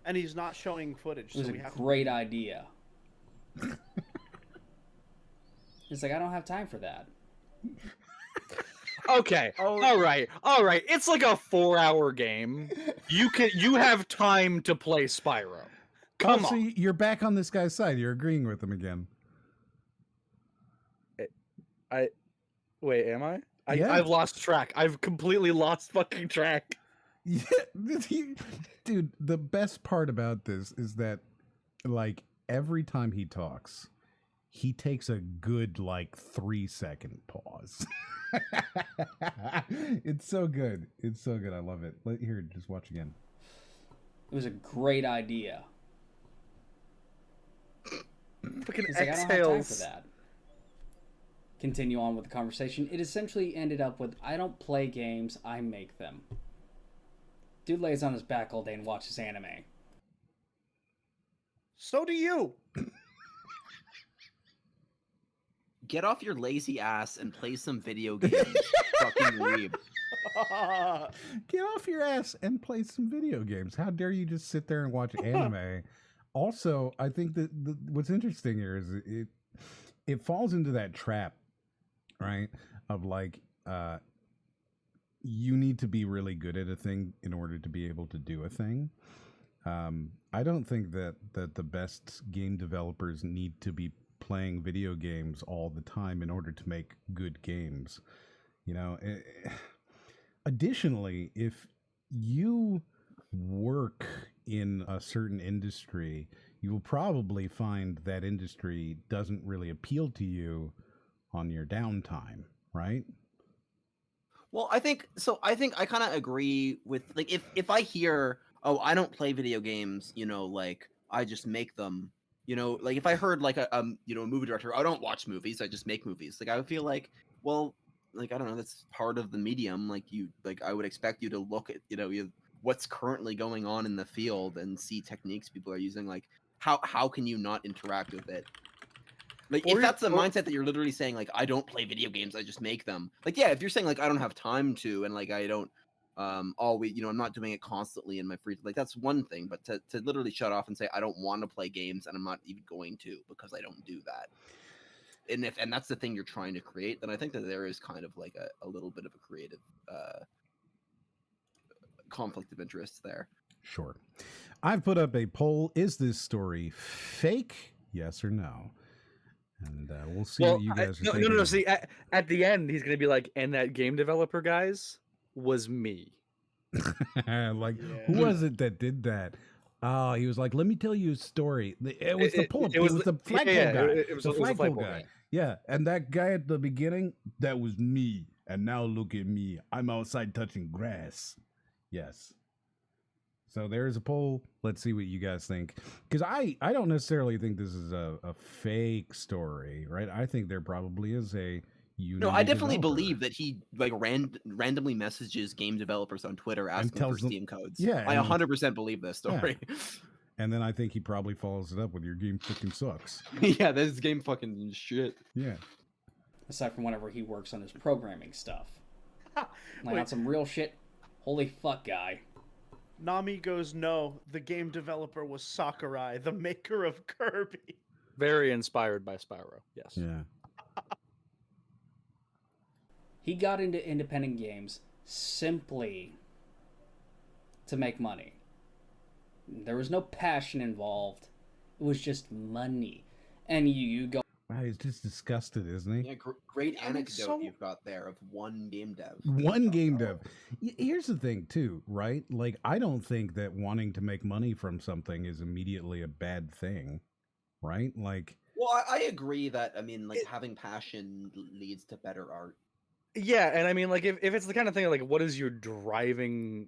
And he's not showing footage. It was so a we have great idea. It's like, I don't have time for that. Okay. All right. It's like a 4-hour game. You have time to play Spyro. Come on. So you're back on this guy's side. You're agreeing with him again. Wait, am I? Yeah. I've lost track. I've completely lost fucking track. Yeah, dude, the best part about this is that, like, every time he talks, he takes a good, like, 3-second pause. It's so good. It's so good. I love it. Here, just watch again. It was a great idea. Fucking It's like, I don't have time for that. Continue on with the conversation. It essentially ended up with, I don't play games, I make them. Dude lays on his back all day and watches anime. So do you. Get off your lazy ass and play some video games. Fucking weeb. Get off your ass and play some video games. How dare you just sit there and watch anime? Also, I think that what's interesting here is it falls into that trap, right? Of like, you need to be really good at a thing in order to be able to do a thing. I don't think that the best game developers need to be playing video games all the time in order to make good games. You know, additionally, if you work in a certain industry, you will probably find that industry doesn't really appeal to you on your downtime, right? Well, I think I kind of agree with, like, if I hear, oh, I don't play video games, you know, like, I just make them, you know, like, if I heard like a movie director, I don't watch movies, I just make movies, like, I would feel like, well, like, I don't know, that's part of the medium. Like, I would expect you to look at, you know, what's currently going on in the field and see techniques people are using. Like, how can you not interact with it? Like, if that's the mindset that you're literally saying, like, I don't play video games, I just make them. Like, yeah, if you're saying, like, I don't have time to, and, like, I don't always, you know, I'm not doing it constantly in my free, like, that's one thing. But to literally shut off and say, I don't want to play games and I'm not even going to because I don't do that. And that's the thing you're trying to create, then I think that there is kind of like a little bit of a creative conflict of interest there. Sure. I've put up a poll. Is this story fake? Yes or no? And we'll see what you guys are thinking. No. See, at the end, he's going to be like, and that game developer, guys, was me. Like, who was it that did that? Oh, he was like, let me tell you a story. It was the pull-up. It was the flagpole guy. It was the flagpole guy. Yeah, and that guy at the beginning, that was me. And now look at me. I'm outside touching grass. Yes. So there's a poll. Let's see what you guys think. Because I don't necessarily think this is a fake story, right? I think there probably is a No, I definitely believe that he like randomly messages game developers on Twitter asking for Steam codes. Yeah, I 100% believe this story. Yeah. And then I think he probably follows it up with your game fucking sucks. Yeah, this game fucking shit. Yeah. Aside from whenever he works on his programming stuff. Like, on some real shit. Holy fuck, guy. Nami goes, no, the game developer was Sakurai, the maker of Kirby. Very inspired by Spyro, yes. Yeah. He got into independent games simply to make money. There was no passion involved. It was just money. And you go... Wow, he's just disgusted, isn't he? Yeah, great anecdote you've got there of one game dev. One game dev. Here's the thing, too, right? Like, I don't think that wanting to make money from something is immediately a bad thing, right? Like, Well, I agree that I mean, like having passion leads to better art. Yeah, and I mean, like if it's the kind of thing like, what is your driving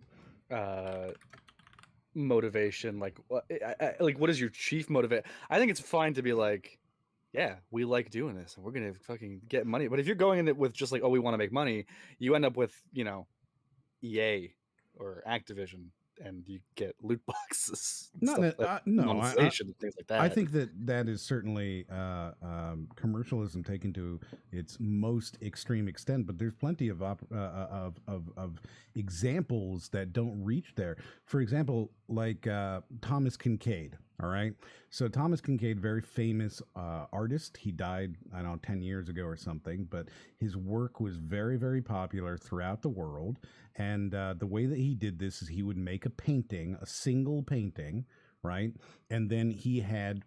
motivation? Like, what is your chief motivate? I think it's fine to be like, yeah, we like doing this, and we're gonna fucking get money. But if you're going in it with just like, oh, we want to make money, you end up with EA or Activision, and you get loot boxes, and Not stuff that, like no, monetization and things like that. I think that is certainly commercialism taken to its most extreme extent, but there's plenty of examples that don't reach there. For example, like Thomas Kincaid. All right, so Thomas Kincaid, very famous artist. He died, I don't know, 10 years ago or something, but his work was very, very popular throughout the world. And the way that he did this is he would make a painting, a single painting, right? And then he had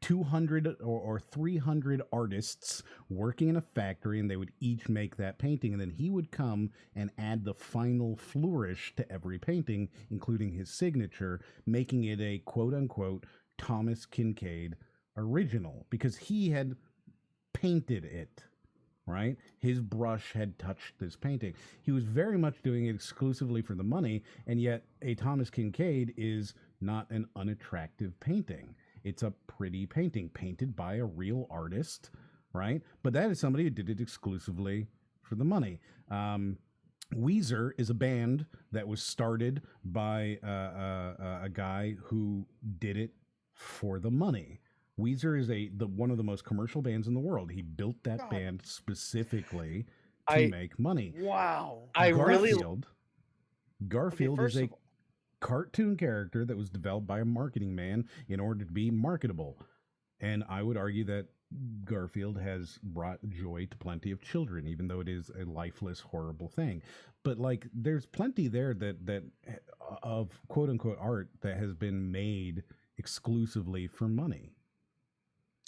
200 or 300 artists working in a factory, and they would each make that painting. And then he would come and add the final flourish to every painting, including his signature, making it a quote unquote Thomas Kincaid original, because he had painted it. Right? His brush had touched this painting. He was very much doing it exclusively for the money, and yet a Thomas Kincaid is not an unattractive painting. It's a pretty painting painted by a real artist, right? But that is somebody who did it exclusively for the money. Weezer is a band that was started by a guy who did it for the money. Weezer is one of the most commercial bands in the world. He built that band specifically to make money. Wow. Garfield is a cartoon character that was developed by a marketing man in order to be marketable. And I would argue that Garfield has brought joy to plenty of children, even though it is a lifeless, horrible thing. But like, there's plenty there that of quote unquote art that has been made exclusively for money.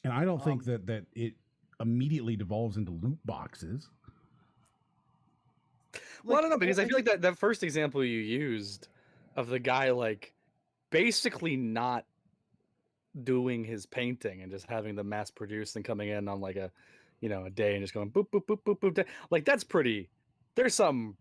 And I don't think that it immediately devolves into loot boxes. Well, I don't know, because I feel like that first example you used of the guy like basically not doing his painting and just having the mass produced and coming in on like a day and just going boop boop boop boop boop, like that's pretty. There's something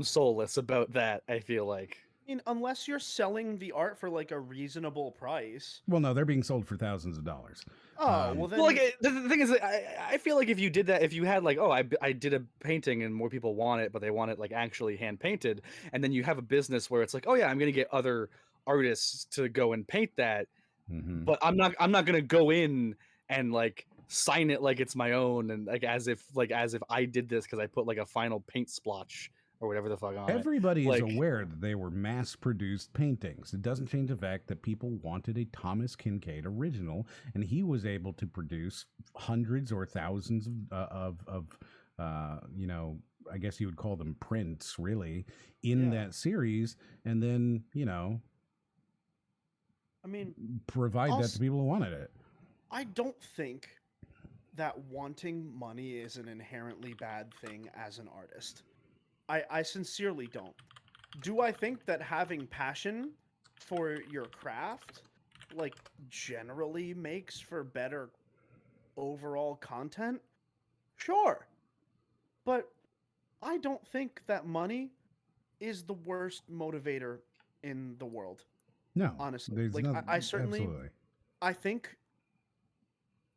soulless about that, I feel like. I mean, unless you're selling the art for like a reasonable price. Well, no, they're being sold for thousands of dollars. Well, then... like the thing is, I feel like if you did that, if you had like, oh, I did a painting and more people want it, but they want it like actually hand painted, and then you have a business where it's like, oh yeah, I'm gonna get other artists to go and paint that, but I'm not gonna go in and like sign it like it's my own and like as if I did this because I put like a final paint splotch or whatever the fuck on Everybody it. is aware that they were mass-produced paintings. It doesn't change the fact that people wanted a Thomas Kincaid original, and he was able to produce hundreds or thousands of I guess you would call them prints, really, in that series, and then, I mean, provide that to people who wanted it. I don't think that wanting money is an inherently bad thing as an artist. I sincerely don't. Do I think that having passion for your craft, like, generally makes for better overall content? Sure. But I don't think that money is the worst motivator in the world. No. Honestly. Like, I certainly... Absolutely.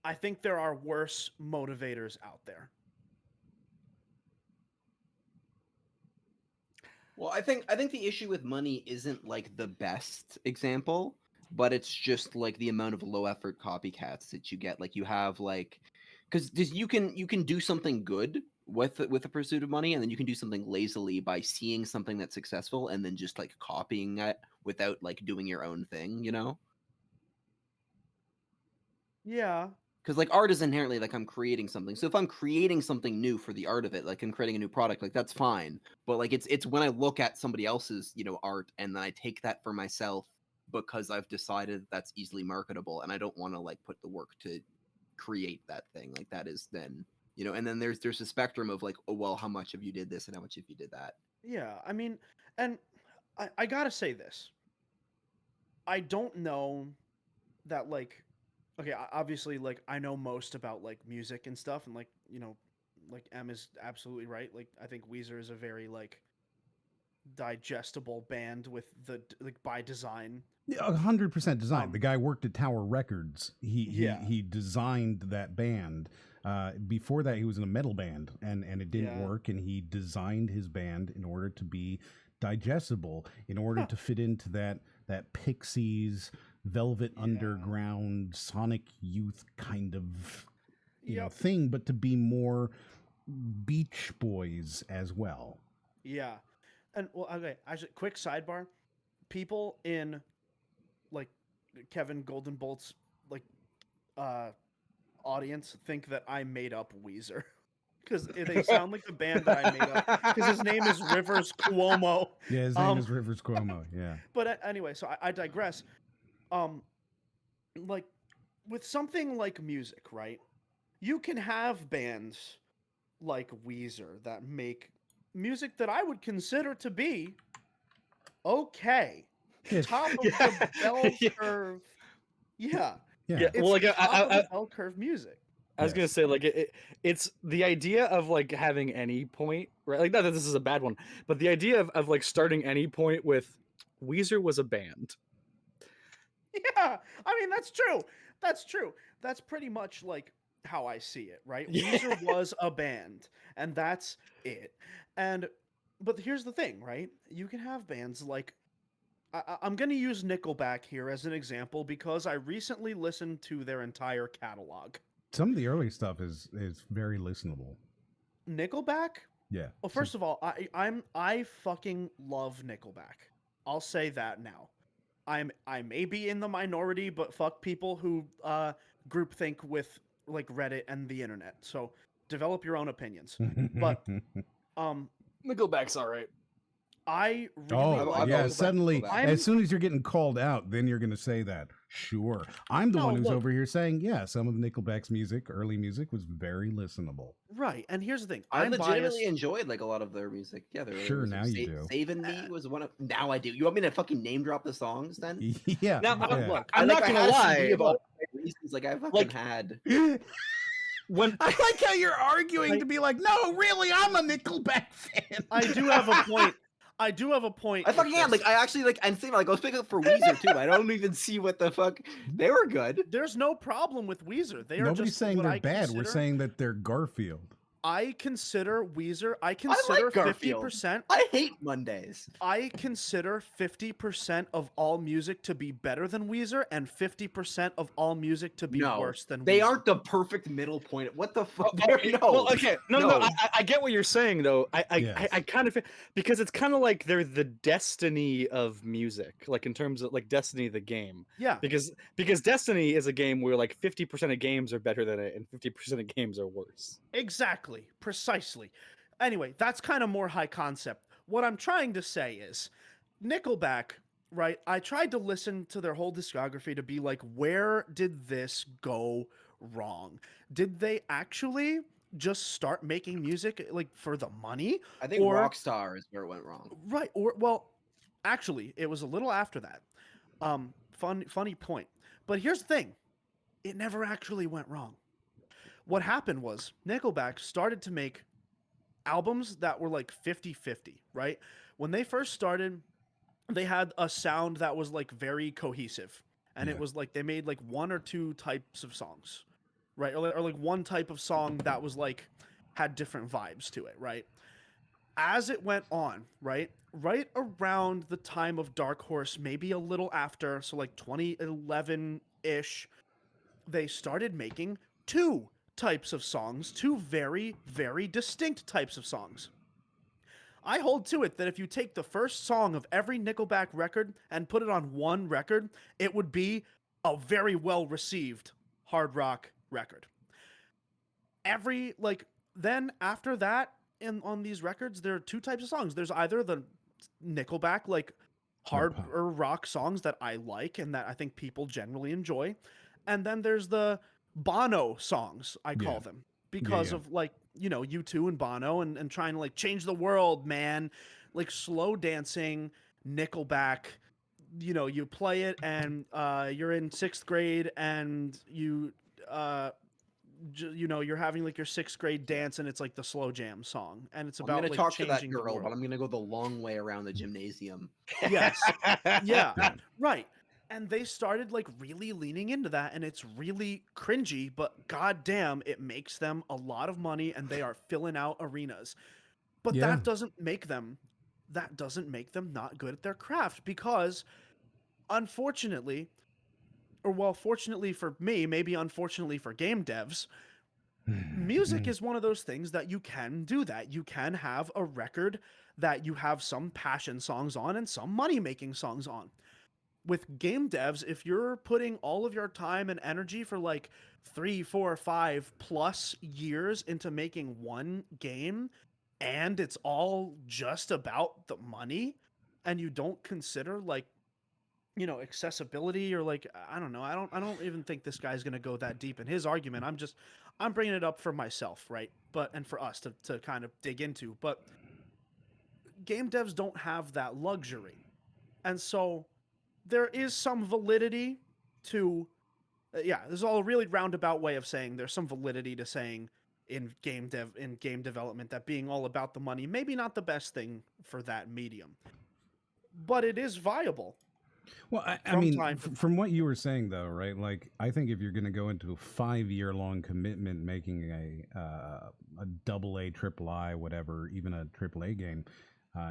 I think there are worse motivators out there. Well, I think the issue with money isn't like the best example, but it's just like the amount of low effort copycats that you get. Like you have like, because you can do something good with the pursuit of money, and then you can do something lazily by seeing something that's successful and then just like copying it without like doing your own thing, Yeah. Because like art is inherently like I'm creating something. So if I'm creating something new for the art of it, like I'm creating a new product, like that's fine. But like it's when I look at somebody else's, art, and then I take that for myself because I've decided that's easily marketable, and I don't want to like put the work to create that thing. Like that is then, and then there's a spectrum of like, oh well, how much of you did this and how much of you did that. Yeah, I mean, and I gotta say this. I don't know that like okay, obviously, like I know most about like music and stuff, and like like M is absolutely right. Like I think Weezer is a very like digestible band with the like by design. 100% design. The guy worked at Tower Records. Yeah. He designed that band. Before that, he was in a metal band, and it didn't work. And he designed his band in order to be digestible, in order to fit into that Pixies, Velvet Underground, Sonic Youth kind of thing, but to be more Beach Boys as well. Yeah, and well, okay. Actually, quick sidebar: people in like Kevin Goldenbolt's like audience think that I made up Weezer because they sound like the band that I made up. Because his name is Rivers Cuomo. Yeah, his name is Rivers Cuomo. Yeah. But anyway, so I digress. Like with something like music, right? You can have bands like Weezer that make music that I would consider to be okay. Top of the bell curve. Yeah. Yeah. It's Well, like top of the bell curve music. I was gonna say, like, it's the idea of like having any point, right? Like, not that this is a bad one, but the idea of like starting any point with Weezer was a band. Yeah, I mean that's true. That's true. That's pretty much like how I see it, right? Yeah. Weezer was a band, and that's it. But here's the thing, right? You can have bands like I'm going to use Nickelback here as an example because I recently listened to their entire catalog. Some of the early stuff is very listenable. Nickelback? Yeah. Well, first of all, I fucking love Nickelback. I'll say that now. I may be in the minority, but fuck people who groupthink with like Reddit and the internet. So develop your own opinions. But Nickelback's all right. I really like yeah. Nickelback. Suddenly, as soon as you're getting called out, then you're going to say that. Sure, I'm the one who's over here saying, yeah, some of Nickelback's music, early music, was very listenable. Right, and here's the thing: I I'm legitimately biased. enjoyed like a lot of their music. Yeah, Sure, now you do. Saving Me was one of. Now I do. You want me to fucking name drop the songs then? Yeah. Now, yeah. look, I'm not gonna lie. Of all the reasons, like I fucking had. When I like how you're arguing to be like, no, really, I'm a Nickelback fan. I do have a point. I do have a point. I fucking am. Like, I actually, like, and same, like, I was picking up for Weezer, too. I don't even see what the fuck. They were good. There's no problem with Weezer. They are Nobody's just saying what they're I bad. consider, We're saying that they're Garfield. I consider Weezer, I like consider Garfield. 50%. I hate Mondays. I consider 50% of all music to be better than Weezer and 50% of all music to be worse than they Weezer. aren't the perfect middle point. What the fuck? Okay, No. well, okay, no. I get what you're saying though. I kind of, because it's kind of like they're the Destiny of music, like in terms of like Destiny the game. Yeah. Because Destiny is a game where like 50% of games are better than it and 50% of games are worse. Exactly. Precisely. Anyway, that's kind of more high concept. What I'm trying to say is Nickelback, right? I tried to listen to their whole discography to be like, where did this go wrong? Did they actually just start making music like for the money? I think Rockstar is where it went wrong. Right. Or, well, actually, it was a little after that. Funny point. But here's the thing. It never actually went wrong. What happened was Nickelback started to make albums that were like 50-50, right? When they first started, they had a sound that was like very cohesive. And it was like they made like one or two types of songs, right? Or like one type of song that was like had different vibes to it, right? As it went on, right around the time of Dark Horse, maybe a little after, so like 2011-ish, they started making two types of songs, two very, very distinct types of songs. I hold to it that if you take the first song of every Nickelback record and put it on one record, it would be a very well-received hard rock record. Then after that, on these records, there are two types of songs. There's either the Nickelback, like, hard or rock songs that I like and that I think people generally enjoy. And then there's the Bono songs, I call them, because of like, you know, U2 and Bono and trying to like change the world, man, like slow dancing Nickelback you play it and you're in 6th grade and you're having like your 6th grade dance and it's like the slow jam song and it's I'm about gonna like talk to that changing the girl, world. but I'm gonna go the long way around the gymnasium. Yes. Yeah. Right. And they started like really leaning into that, and it's really cringy, but goddamn, it makes them a lot of money, and they are filling out arenas. But Yeah. that doesn't make them not good at their craft, because unfortunately, or well, fortunately for me, maybe unfortunately for game devs, music is one of those things that you can do that. You can have a record that you have some passion songs on and some money-making songs on. With game devs, if you're putting all of your time and energy for like 3, 4, 5 plus years into making one game, and it's all just about the money, and you don't consider like, accessibility, or like, I don't know. I don't even think this guy's going to go that deep in his argument. I'm bringing it up for myself, right? And for us to kind of dig into, but game devs don't have that luxury. And so there is some validity to, there's all a really roundabout way of saying there's some validity to saying in game development that being all about the money, maybe not the best thing for that medium, but it is viable. Well, I mean, from what you were saying, though, right? Like, I think if you're going to go into a 5-year-long commitment making a AA, triple I, whatever, even a AAA game,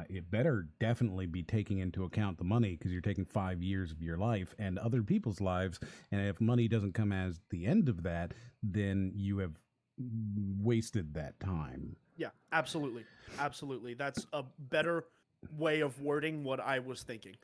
it better definitely be taking into account the money, because you're taking 5 years of your life and other people's lives. And if money doesn't come as the end of that, then you have wasted that time. Yeah, absolutely. Absolutely. That's a better way of wording what I was thinking.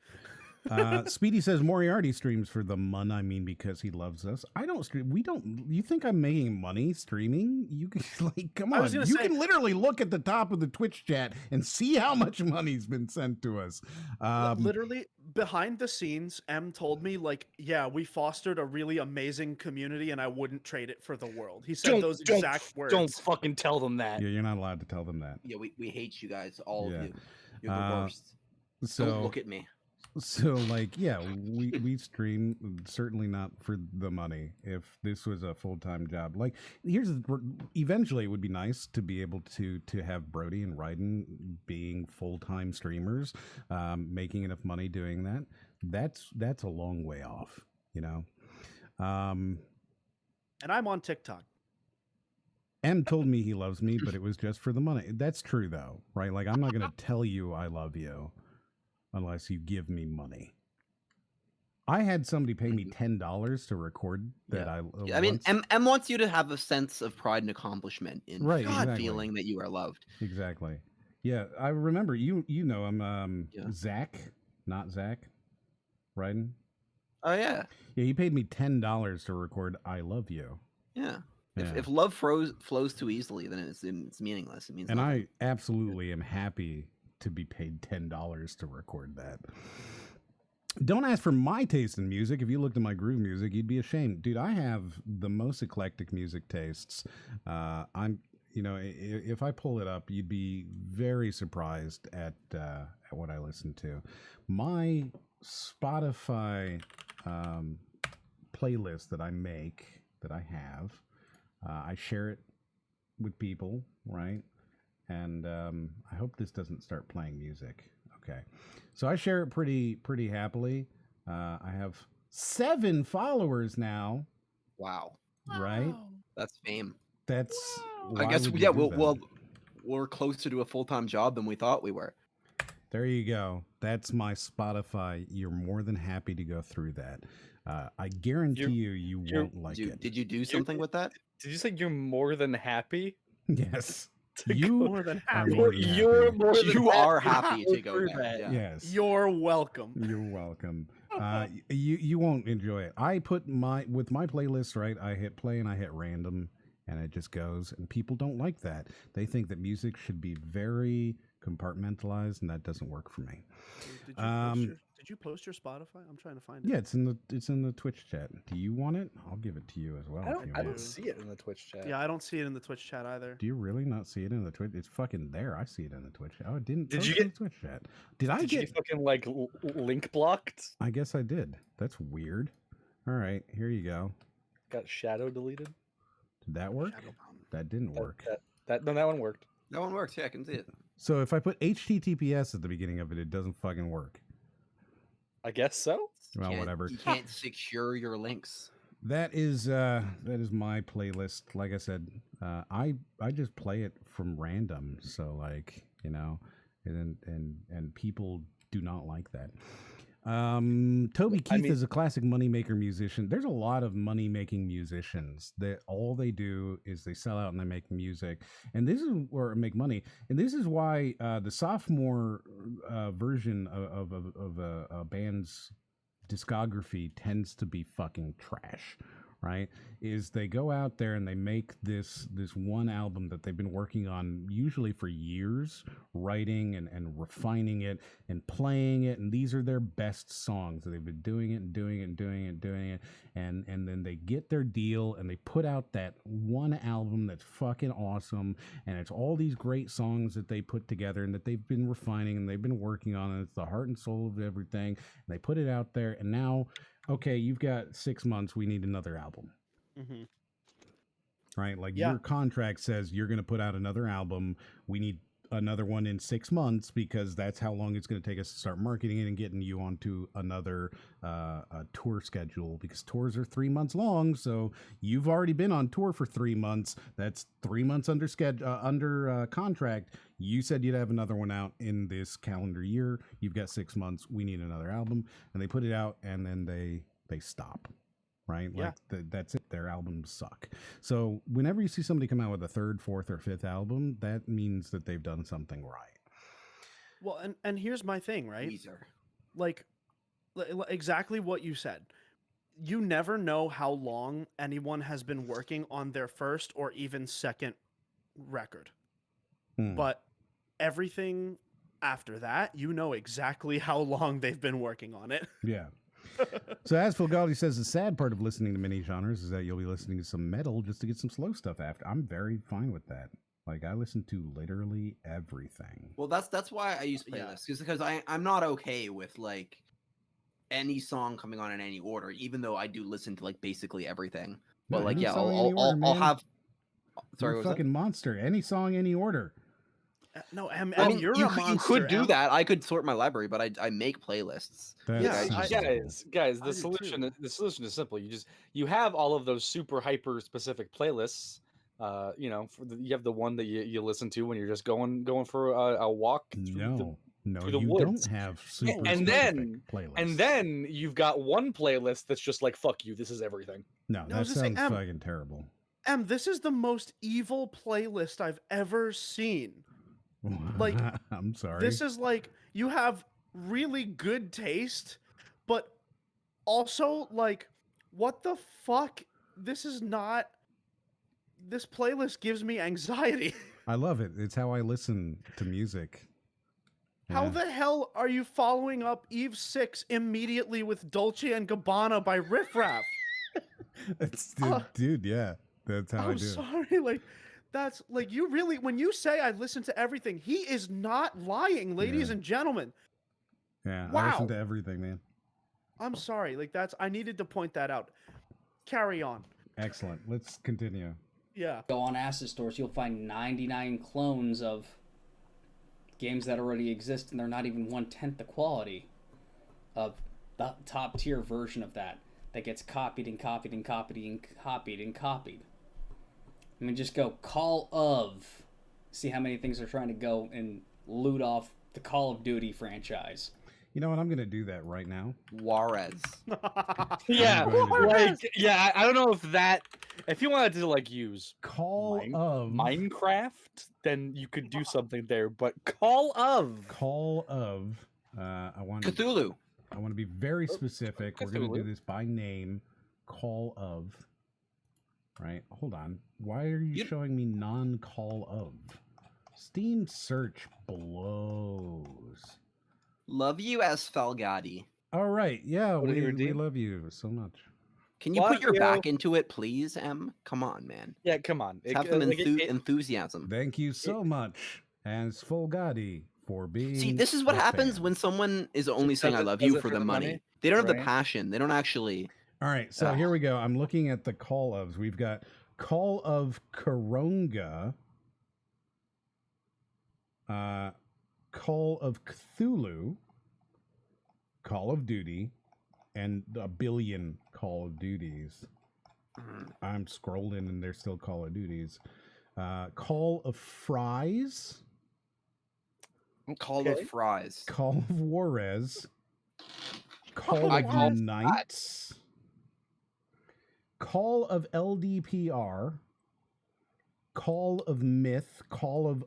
Speedy says Moriarty streams for the mon. I mean, because he loves us. I don't stream. We don't. You think I'm making money streaming? You can, like, come on. You can literally look at the top of the Twitch chat and see how much money's been sent to us. Literally behind the scenes, M told me, like, yeah, we fostered a really amazing community, and I wouldn't trade it for the world. He said those exact words. Don't fucking tell them that. Yeah, you're not allowed to tell them that. Yeah, we hate you guys, all of you. You're the worst. So don't look at me. So, like, yeah, we stream, certainly not for the money. If this was a full-time job, like, eventually it would be nice to be able to have Brody and Ryden being full-time streamers, making enough money doing that. That's a long way off, you know. And I'm on TikTok. M told me he loves me, but it was just for the money. That's true, though, right? Like, I'm not going to tell you I love you unless you give me money. I had somebody pay me $10 to record that. I mean, M wants you to have a sense of pride and accomplishment in feeling that you are loved. Exactly. Yeah, I remember you know him, Zach, not Zach, Ryden. Oh yeah. Yeah, he paid me $10 to record "I Love You." Yeah. If love flows too easily, then it's meaningless. It means and nothing. I absolutely am happy to be paid $10 to record that. Don't ask for my taste in music. If you looked at my groove music, you'd be ashamed. Dude, I have the most eclectic music tastes. If I pull it up, you'd be very surprised at what I listen to. My Spotify playlist that I make, that I have, I share it with people, right? And I hope this doesn't start playing music. Okay. So I share it pretty happily. I have 7 followers now. Wow. Right? That's fame. That's I guess we're closer to a full-time job than we thought we were. There you go. That's my Spotify. You're more than happy to go through that. I guarantee you won't like it. Did you do something with that? Did you say you're more than happy? Yes. You more than happy. You are happy to go there. Yeah. Yes. You're welcome. You're welcome. You won't enjoy it. I put with my playlist, right? I hit play and I hit random, and it just goes. And people don't like that. They think that music should be very compartmentalized, and that doesn't work for me. Did Did you post your Spotify? I'm trying to find it. Yeah, it's in the Twitch chat. Do you want it? I'll give it to you as well. I don't see it in the Twitch chat. Yeah, I don't see it in the Twitch chat either. Do you really not see it in the Twitch? It's fucking there. I see it in the Twitch. Oh, it didn't. Did you in get the Twitch chat? Did I get you fucking like link blocked? I guess I did. That's weird. All right, here you go. Got shadow deleted. Did that work? That didn't work. That one worked. That one works. Yeah, I can see it. So if I put HTTPS at the beginning of it, it doesn't fucking work. I guess so. Well, whatever. You can't secure your links. That is my playlist. Like I said, I just play it from random. So like, you know, and people do not like that. Toby Keith is a classic moneymaker musician. There's a lot of money-making musicians that all they do is they sell out and they make music, and this is or make money. And this is why the sophomore version of a band's discography tends to be fucking trash, right? Is they go out there and they make this one album that they've been working on usually for years, writing and refining it and playing it, and these are their best songs. They've been doing it and doing it and doing it and doing it, and then they get their deal and they put out that one album that's fucking awesome, and it's all these great songs that they put together and that they've been refining and they've been working on, and it's the heart and soul of everything, and they put it out there, and now, okay, you've got 6 months, we need another album. Mm-hmm. Right? Like your contract says you're going to put out another album. We need another one in 6 months because that's how long it's going to take us to start marketing it and getting you onto another tour schedule, because tours are 3 months long. So you've already been on tour for 3 months. That's 3 months under contract. You said you'd have another one out in this calendar year. You've got 6 months. We need another album. And they put it out and then they stop. Right? Like that's it. Their albums suck. So whenever you see somebody come out with a third, fourth, or fifth album, that means that they've done something right. Well, and here's my thing, right? Weezer. Like exactly what you said. You never know how long anyone has been working on their first or even second record. But everything after that, you know exactly how long they've been working on it. Yeah. So as Fulgaldi says, the sad part of listening to many genres is that you'll be listening to some metal just to get some slow stuff after. I'm very fine with that. Like, I listen to literally everything. Well, that's why I use playlists, because I'm not okay with like any song coming on in any order, even though I do listen to like basically everything. But No, like, any yeah, song, any order, I'll man. have. Sorry, You're fucking monster. Any song, any order. No, I mean, I mean, you're you a monster. could do that. I could sort my library, but I make playlists. Guys, the solution is simple. You have all of those super hyper specific playlists. You know, you have the one that you listen to when you're just going for a walk. No, through the you woods. don't have super and then playlists. And then you've got one playlist that's just like, fuck you, this is everything. No, that sounds fucking terrible. This is the most evil playlist I've ever seen. Like, I'm sorry. This is like, you have really good taste, but also like, what the fuck? This playlist gives me anxiety. I love it. It's how I listen to music. How the hell are you following up Eve 6 immediately with Dolce and Gabbana by Riff Raff? Dude, yeah. That's how I do it. I'm sorry, like, that's like, you really, when you say I listen to everything, he is not lying, ladies and gentlemen. Yeah, wow. I listen to everything, man. I'm sorry, like, I needed to point that out. Carry on. Excellent. Let's continue. Yeah. Go on asset stores, you'll find 99 clones of games that already exist, and they're not even 1/10 the quality of the top tier version of that gets copied and copied and copied and copied and copied. I mean, just go Call of. See how many things are trying to go and loot off the Call of Duty franchise. You know what? I'm going to do that right now. Juarez. Yeah, I don't know if you wanted to like use Call of Minecraft, then you could do something there. But Call of. I want Cthulhu. I want to be very specific. We're going to do this by name. Call of. Right, hold on. Why are you showing me non-call of? Steam search blows. Love you, S. Falgati. All right. Yeah, What did he we redeem? love you so much. Can you put your back into it, please, Em? Come on, man. Yeah, come on. Let's have some enthusiasm. Thank you so much, as Fulgadi, for being. See, this is what a happens fan. when someone is only saying "I love does you" it for for the the money. money? They don't have the Right. passion. They don't actually. All right, so here we go. I'm looking at the call ofs. We've got Call of Karonga, Call of Cthulhu, Call of Duty, and a billion Call of Duties. I'm scrolling and there's still Call of Duties. Call of Fries. Call of Fries. Call of Juarez. Call I of call Knights. Call of LDPR. Call of Myth. Call of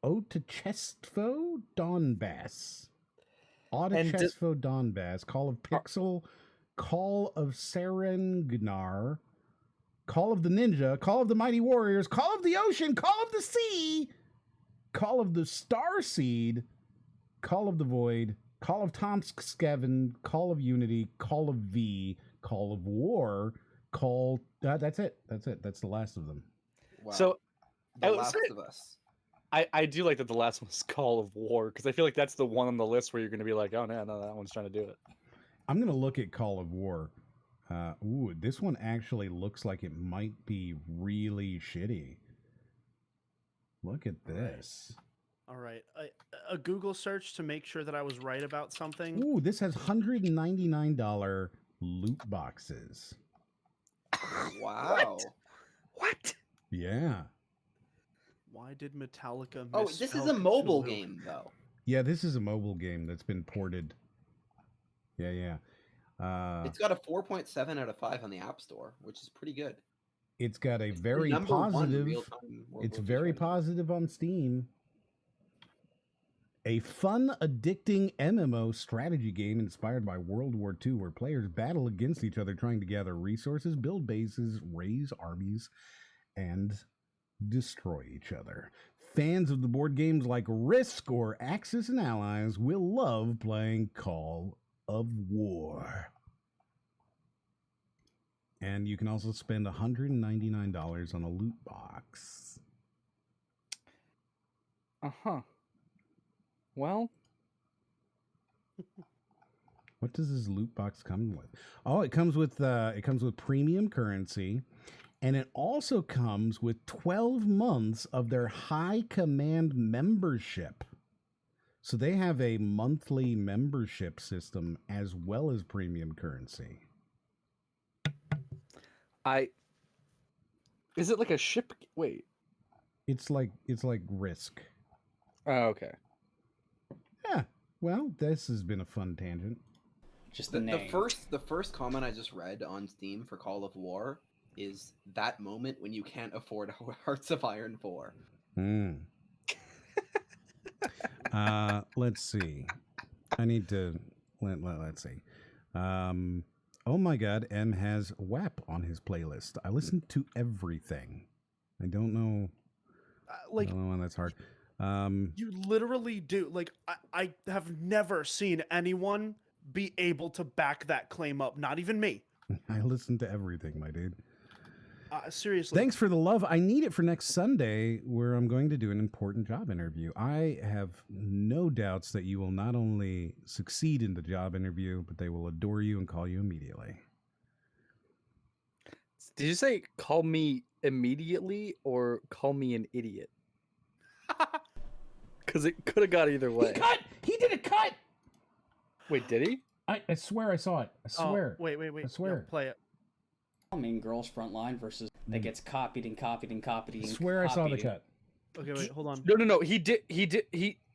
Otachestvo Donbass. Otachestvo Donbass. Call of Pixel. Call of Serengnar. Call of the Ninja. Call of the Mighty Warriors. Call of the Ocean. Call of the Sea. Call of the Starseed. Call of the Void. Call of Tomsk-Skaven. Call of Unity. Call of V. Call of War. That's it. That's the last of them. Wow. So, The Last of Us. I do like that the last one's Call of War, because I feel like that's the one on the list where you're going to be like, oh, no, that one's trying to do it. I'm going to look at Call of War. This one actually looks like it might be really shitty. Look at this. All right. A Google search to make sure that I was right about something. Ooh, this has $199 loot boxes. Wow. What? Yeah. Why did Metallica Oh, this is misspell a mobile Cthulhu? game, though. Yeah, this is a mobile game that's been ported. Yeah. It's got a 4.7 out of 5 on the App Store, which is pretty good. It's got a very number one positive. real-time World It's War II very strategy. positive on Steam. A fun, addicting MMO strategy game inspired by World War II, where players battle against each other, trying to gather resources, build bases, raise armies, and destroy each other. Fans of the board games like Risk or Axis and Allies will love playing Call of War. And you can also spend $199 on a loot box. Uh-huh. Well, what does this loot box come with? Oh, it comes with premium currency, and it also comes with 12 months of their High Command membership. So they have a monthly membership system as well as premium currency. Is it like a ship? Wait. It's like Risk. Oh, okay. Yeah. Well, this has been a fun tangent. Just the first comment I just read on Steam for Call of War is that moment when you can't afford Hearts of Iron 4. Let's see. I need to let's see. Oh my God, M has WAP on his playlist. I listen to everything. I don't know. I don't know when that's hard. You literally do. Like, I have never seen anyone be able to back that claim up. Not even me. I listen to everything, my dude. Seriously. Thanks for the love. I need it for next Sunday, where I'm going to do an important job interview. I have no doubts that you will not only succeed in the job interview, but they will adore you and call you immediately. Did you say call me immediately or call me an idiot? Because it could have got either way. He did a cut! Wait, did he? I swear I saw it. I swear. Oh, wait. I swear. Yeah, play it. Mean Girls Frontline versus that gets copied and copied and copied and I swear I saw the copied. cut. Okay, wait, hold on. No. He did.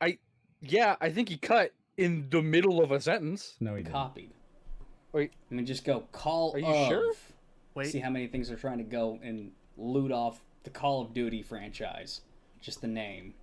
I think he cut in the middle of a sentence. No, he didn't. Copied. Wait. I mean, just go call Are you of. sure? Wait. See how many things are trying to go and loot off the Call of Duty franchise. Just the name.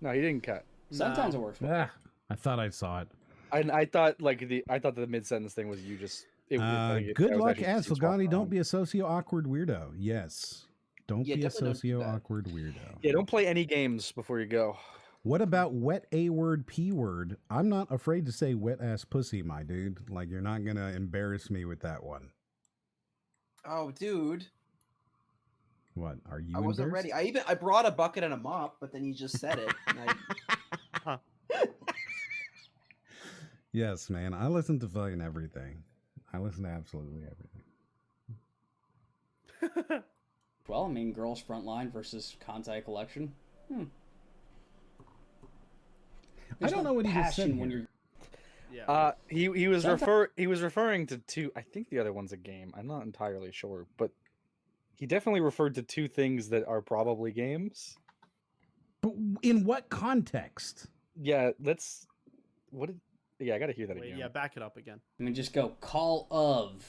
No, he didn't cut. Sometimes it works well. I thought I saw it. I thought the mid sentence thing was you just. Good luck, as Fulgani. Don't be a socio-awkward weirdo. Yes. Don't be a definitely don't do socio-awkward weirdo. Yeah, don't play any games before you go. What about wet A word, P word? I'm not afraid to say wet ass pussy, my dude. Like, you're not going to embarrass me with that one. Oh, dude. What? Are you I wasn't ready. I brought a bucket and a mop, but then you just said it. And Yes, man. I listen to fucking everything. I listen to absolutely everything. Well, I mean, Girls Frontline versus Kantai Collection. I don't know what he just said when here. you're. He was referring to two. I think the other one's a game. I'm not entirely sure, but he definitely referred to two things that are probably games. But in what context? Yeah, that's what. Yeah, I got to hear that again. Yeah, back it up again. I mean, just go Call of.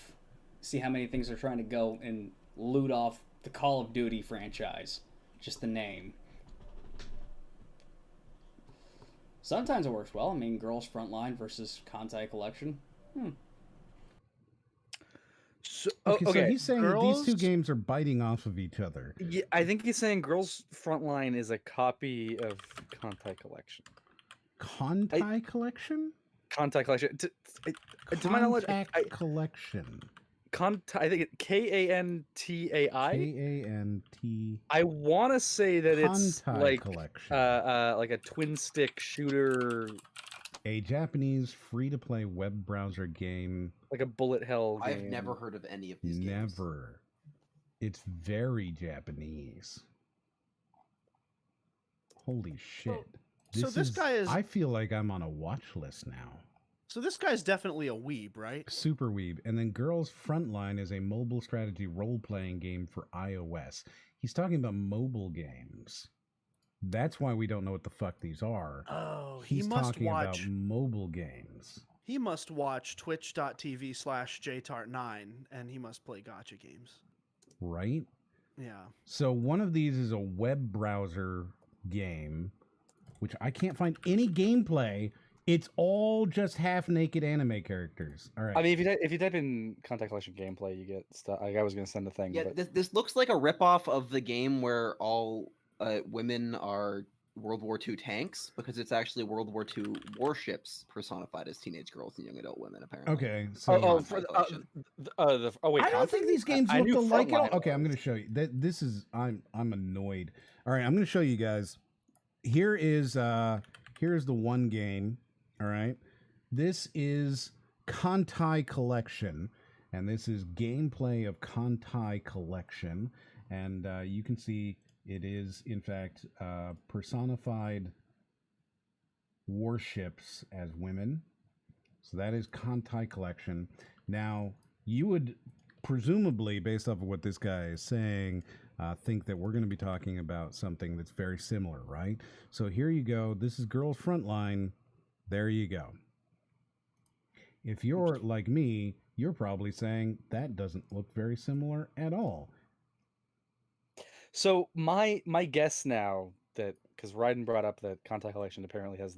See how many things are trying to go and loot off the Call of Duty franchise. Just the name. Sometimes it works well. I mean, Girls Frontline versus Kantai Collection. So, so he's saying that these two games are biting off of each other. Yeah, I think he's saying Girls Frontline is a copy of Kantai Collection. Kantai Collection? Kantai Collection. To my knowledge, Collection. I think Kantai. Kant. I want to say that it's Kantai like Collection. Like a twin stick shooter, a Japanese free-to-play web browser game. like a bullet hell game. I've never heard of any of these games. Never. It's very Japanese. Holy shit. So this guy is... I feel like I'm on a watch list now. So this guy's definitely a weeb, right? Super weeb. And then Girls Frontline is a mobile strategy role-playing game for iOS. He's talking about mobile games. That's why we don't know what the fuck these are. Oh, He's talking about mobile games. He must watch twitch.tv/jtart9 and he must play gacha games. Right? Yeah. So one of these is a web browser game, which I can't find any gameplay. It's all just half-naked anime characters. All right. I mean, if you type in Kantai Collection gameplay, you get stuff. I was going to send a thing. Yeah, but... this looks like a ripoff of the game where all women are World War II tanks, because it's actually World War II warships personified as teenage girls and young adult women, apparently. Okay, so wait, I don't think these games look alike at all. Okay, I'm going to show you. This is I'm annoyed. All right, I'm going to show you guys. Here's the one game. All right, this is Kantai Collection, and this is gameplay of Kantai Collection, and you can see it is in fact personified warships as women. So that is Kantai Collection. Now you would presumably, based off of what this guy is saying, think that we're going to be talking about something that's very similar, right? So here you go. This is Girls Frontline. There you go. If you're like me, you're probably saying that doesn't look very similar at all. So my guess now, that because Ryden brought up that Kantai Collection apparently has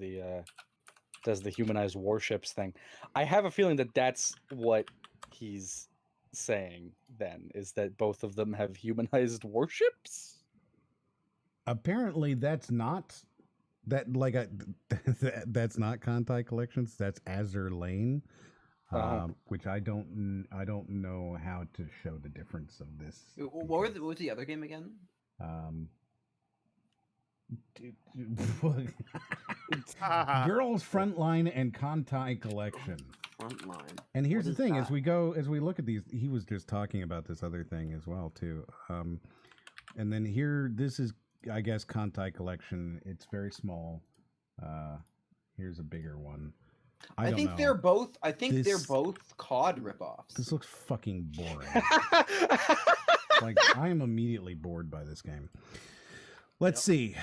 does the humanized warships thing, I have a feeling that that's what he's saying. Then is that both of them have humanized warships? Apparently, that's not that's not Kantai Collections. That's Azur Lane, which I don't know how to show the difference of this. What was the other game again? Girls Frontline and Kantai Collection. Frontline. And here's the thing: as we look at these, he was just talking about this other thing as well too. And then here, this is, I guess, Kantai Collection. It's very small. Here's a bigger one. I think they're both. I think they're both COD ripoffs. This looks fucking boring. Like, I am immediately bored by this game. Let's see.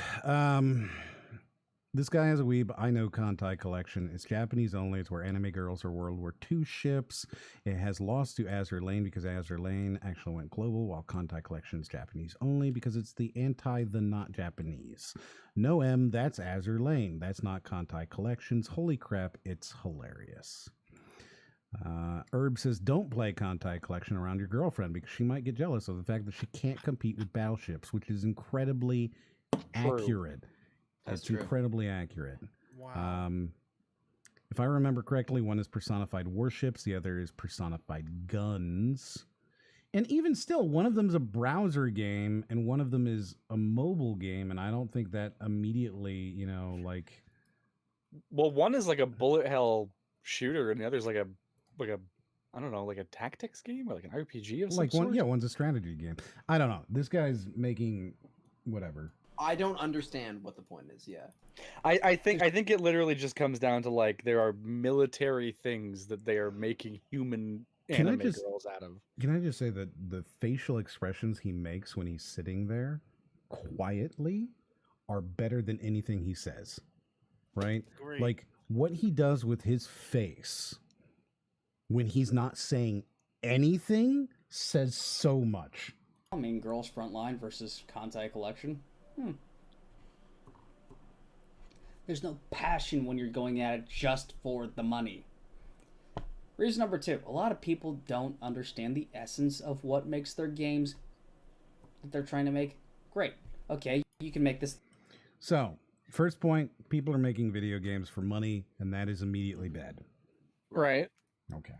This guy has a weeb. I know Kantai Collection. It's Japanese only. It's where anime girls are World War II ships. It has lost to Azur Lane because Azur Lane actually went global, while Kantai Collection is Japanese only because it's the not Japanese. No M, that's Azur Lane. That's not Kantai Collections. Holy crap, it's hilarious. Herb says, don't play Kantai Collection around your girlfriend because she might get jealous of the fact that she can't compete with battleships, which is incredibly accurate. It's incredibly accurate. Wow. If I remember correctly, one is personified warships, the other is personified guns. And even still, one of them's a browser game and one of them is a mobile game, and I don't think that immediately, you know, like... Well, one is like a bullet hell shooter and the other's like a I don't know, like a tactics game or like an RPG of some sort? Yeah, one's a strategy game. I don't know. This guy's making whatever. I don't understand what the point is. Yeah, I think it literally just comes down to like there are military things that they are making human anime girls out of. Can I just say that the facial expressions he makes when he's sitting there quietly are better than anything he says, right? Great. Like what he does with his face when he's not saying anything says so much. I mean, Girls Frontline versus Kantai Collection. There's no passion when you're going at it just for the money. Reason number 2. A lot of people don't understand the essence of what makes their games that they're trying to make great. Okay, you can make this. So, first point, people are making video games for money, and that is immediately bad. Right. Okay.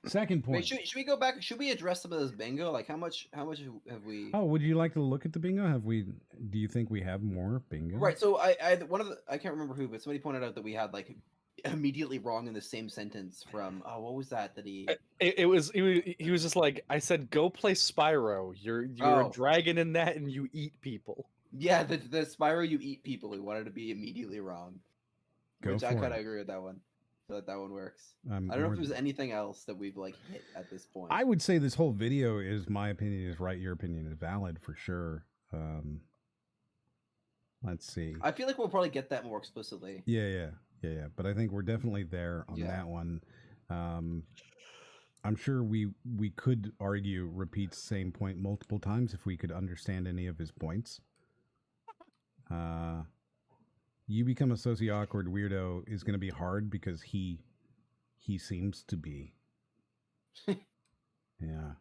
Second point. Wait, should we go back? Should we address some of this bingo? Like, how much have we? Oh, would you like to look at the bingo? Do you think we have more bingo? Right. So I can't remember who, but somebody pointed out that we had like immediately wrong in the same sentence from what was that he? He was just like, I said, go play Spyro. You're a dragon in that, and you eat people. Yeah, the Spyro you eat people. We wanted to be immediately wrong. I kind of agree with that one. I feel like that one works. I don't know if there's anything else that we've like hit at this point. I would say this whole video is my opinion is right. Your opinion is valid for sure. Let's see. I feel like we'll probably get that more explicitly. Yeah. But I think we're definitely there on that one. I'm sure we could argue, repeat the same point multiple times if we could understand any of his points. You become a socio-awkward weirdo is going to be hard because he seems to be. Yeah.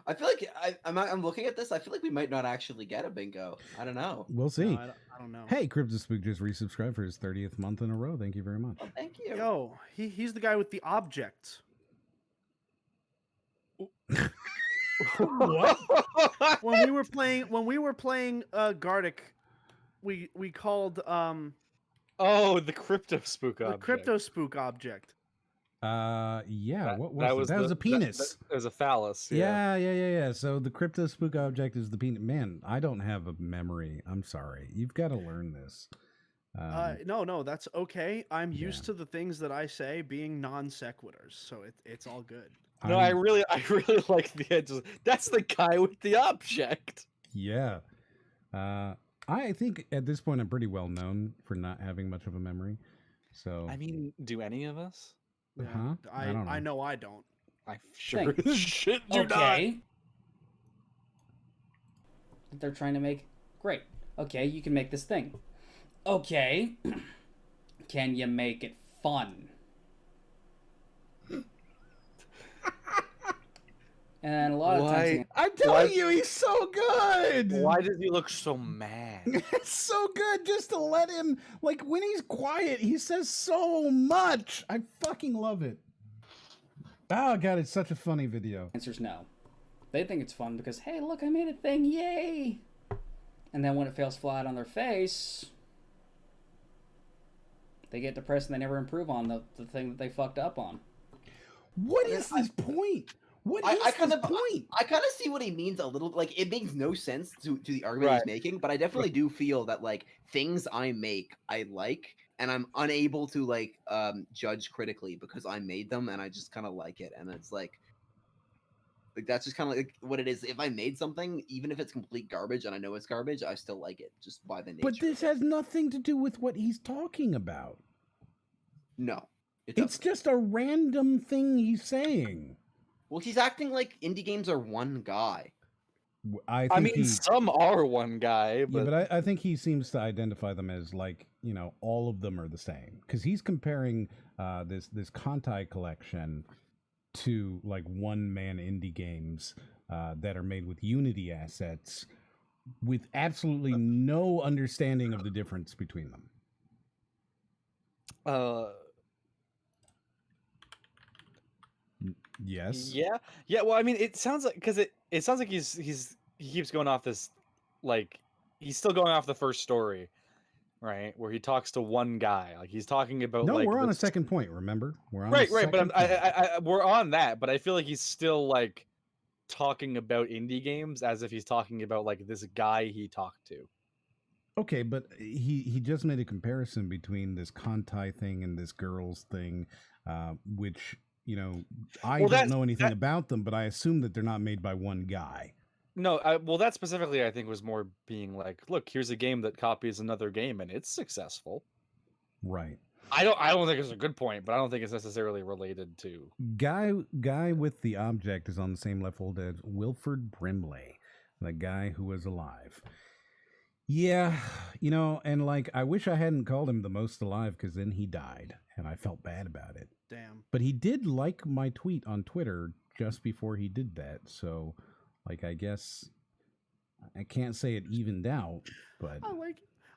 I feel like I'm looking at this. I feel like we might not actually get a bingo. I don't know. We'll see. No, I don't know. Hey, CryptoSpook just resubscribed for his 30th month in a row. Thank you very much. Oh, thank you. Yo, he's the guy with the object. What? when we were playing Gartic, we called the CryptoSpook object. The CryptoSpook object. Yeah. What was that? Was a penis. That was a phallus. Yeah. So the CryptoSpook object is the penis. Man, I don't have a memory. I'm sorry. You've got to learn this. No, that's okay. I'm used to the things that I say being non sequiturs, so it's all good. No, I really like the edges. That's the guy with the object. Yeah. I think at this point I'm pretty well known for not having much of a memory. So I mean, do any of us? Huh? I know I don't. I sure as shit do not. They're trying to make great. Okay, you can make this thing. Okay, can you make it fun? And a lot of times, I'm telling you, he's so good. Why does he look so mad? It's so good just to let him, like, when he's quiet, he says so much. I fucking love it. Oh, God, it's such a funny video. Answer's no. They think it's fun because, hey, look, I made a thing, yay! And then when it fails flat on their face, they get depressed and they never improve on the thing that they fucked up on. What is this point? What is I kind this of point? I kind of see what he means a little. Like, it makes no sense to the argument he's making, but I definitely do feel that like things I make I like, and I'm unable to like judge critically because I made them and I just kind of like it, and it's like that's just kind of like what it is. If I made something, even if it's complete garbage and I know it's garbage, I still like it just by the nature. But this has nothing to do with what he's talking about. No, it's just a random thing he's saying. Well, he's acting like indie games are one guy. I mean, some are one guy, but... Yeah, but I think he seems to identify them as like, you know, all of them are the same. Because he's comparing this Kantai collection to like one-man indie games that are made with Unity assets with absolutely no understanding of the difference between them. Yes. Yeah. Well, I mean, it sounds like because it sounds like he keeps going off this, like he's still going off the first story, right? Where he talks to one guy, like he's talking about. No, like, we're on a second point. Remember, we're on right. But We're on that, but I feel like he's still like talking about indie games as if he's talking about like this guy he talked to. Okay, but he just made a comparison between this Kantai thing and this girls thing, which, you know, I don't know anything about them, but I assume that they're not made by one guy. No, well, that specifically I think was more being like, look, here's a game that copies another game and it's successful. Right. I don't think it's a good point, but I don't think it's necessarily related to Guy with the object is on the same level as Wilford Brimley, the guy who was alive. Yeah, you know, and like I wish I hadn't called him the most alive, because then he died and I felt bad about it. Damn. But he did like my tweet on Twitter just before he did that, so like I guess I can't say it evened out, but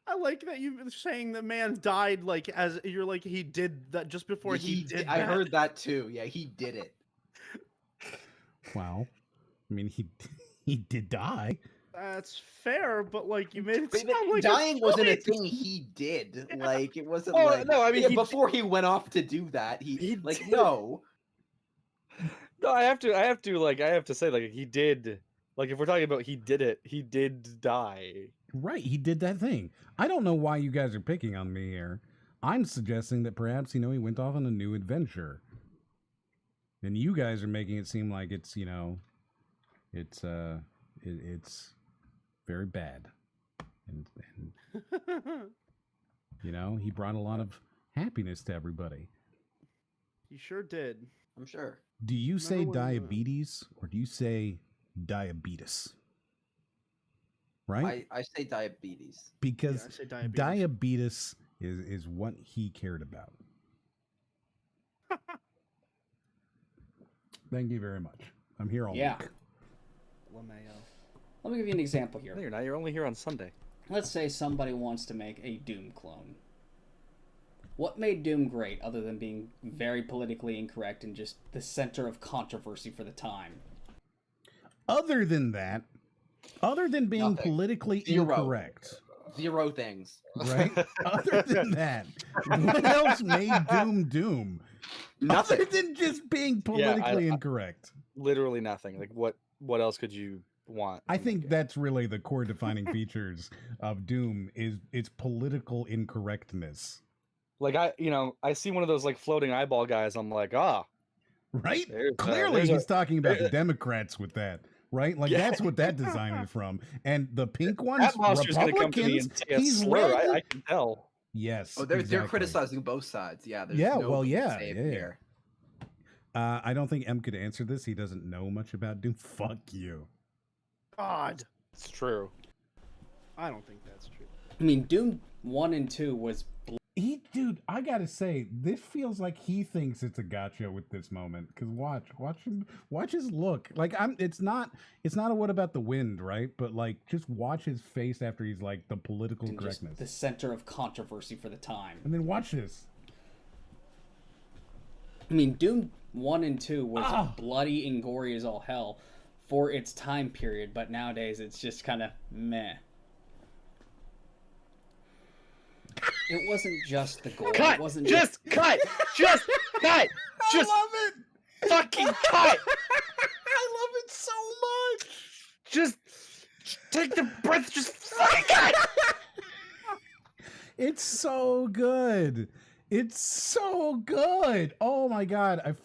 I like that you're saying the man died, like as you're like he did that just before he did. I heard that too. Yeah, he did it. Wow. I mean, he did die. That's fair, but like you made it sound like dying wasn't a thing he did. Like it wasn't. Oh, like, no, I mean, before he went off to do that, he like did. No. I have to say, like, he did. Like, if we're talking about he did it, he did die. Right, he did that thing. I don't know why you guys are picking on me here. I'm suggesting that perhaps, you know, he went off on a new adventure. And you guys are making it seem like it's, you know, it's very bad. And you know, he brought a lot of happiness to everybody. He sure did. I'm sure. Do you say diabetes or do you say diabetes? Right? I say diabetes. Because I say diabetes. diabetes is what he cared about. Thank you very much. I'm here all week. Let me give you an example here. No, you're not. You're only here on Sunday. Let's say somebody wants to make a Doom clone. What made Doom great other than being very politically incorrect and just the center of controversy for the time? Other than that, other than being politically incorrect. Zero things. Right? Other than that, what else made Doom? Nothing. Other than just being politically incorrect. Literally nothing. Like, what else could you want? I think that's really the core defining features of Doom is its political incorrectness. Like, I see one of those like floating eyeball guys. I'm like, right? Clearly, he's talking about the Democrats with that, right? Like that's what that design is from. And the pink ones, that monster's going to come to me and say a slur. I can tell. Yes. Oh, they're criticizing both sides. Yeah. There's Here. I don't think M could answer this. He doesn't know much about Doom. Fuck you. God. It's true. I don't think that's true. I mean, Doom 1 and 2 was... Dude, I gotta say, this feels like he thinks it's a gotcha with this moment. Because watch his look. Like it's not a what about the wind, right? But like, just watch his face after he's like the political correctness, the center of controversy for the time. And then watch this. I mean, Doom 1 and 2 was bloody and gory as all hell for its time period, but nowadays it's just kind of meh. It wasn't just the gore. Cut! It wasn't just cut! Just cut! Just I love it! Fucking cut! I love it so much! Just take the breath, just fucking cut! It's so good. It's so good. Oh my god,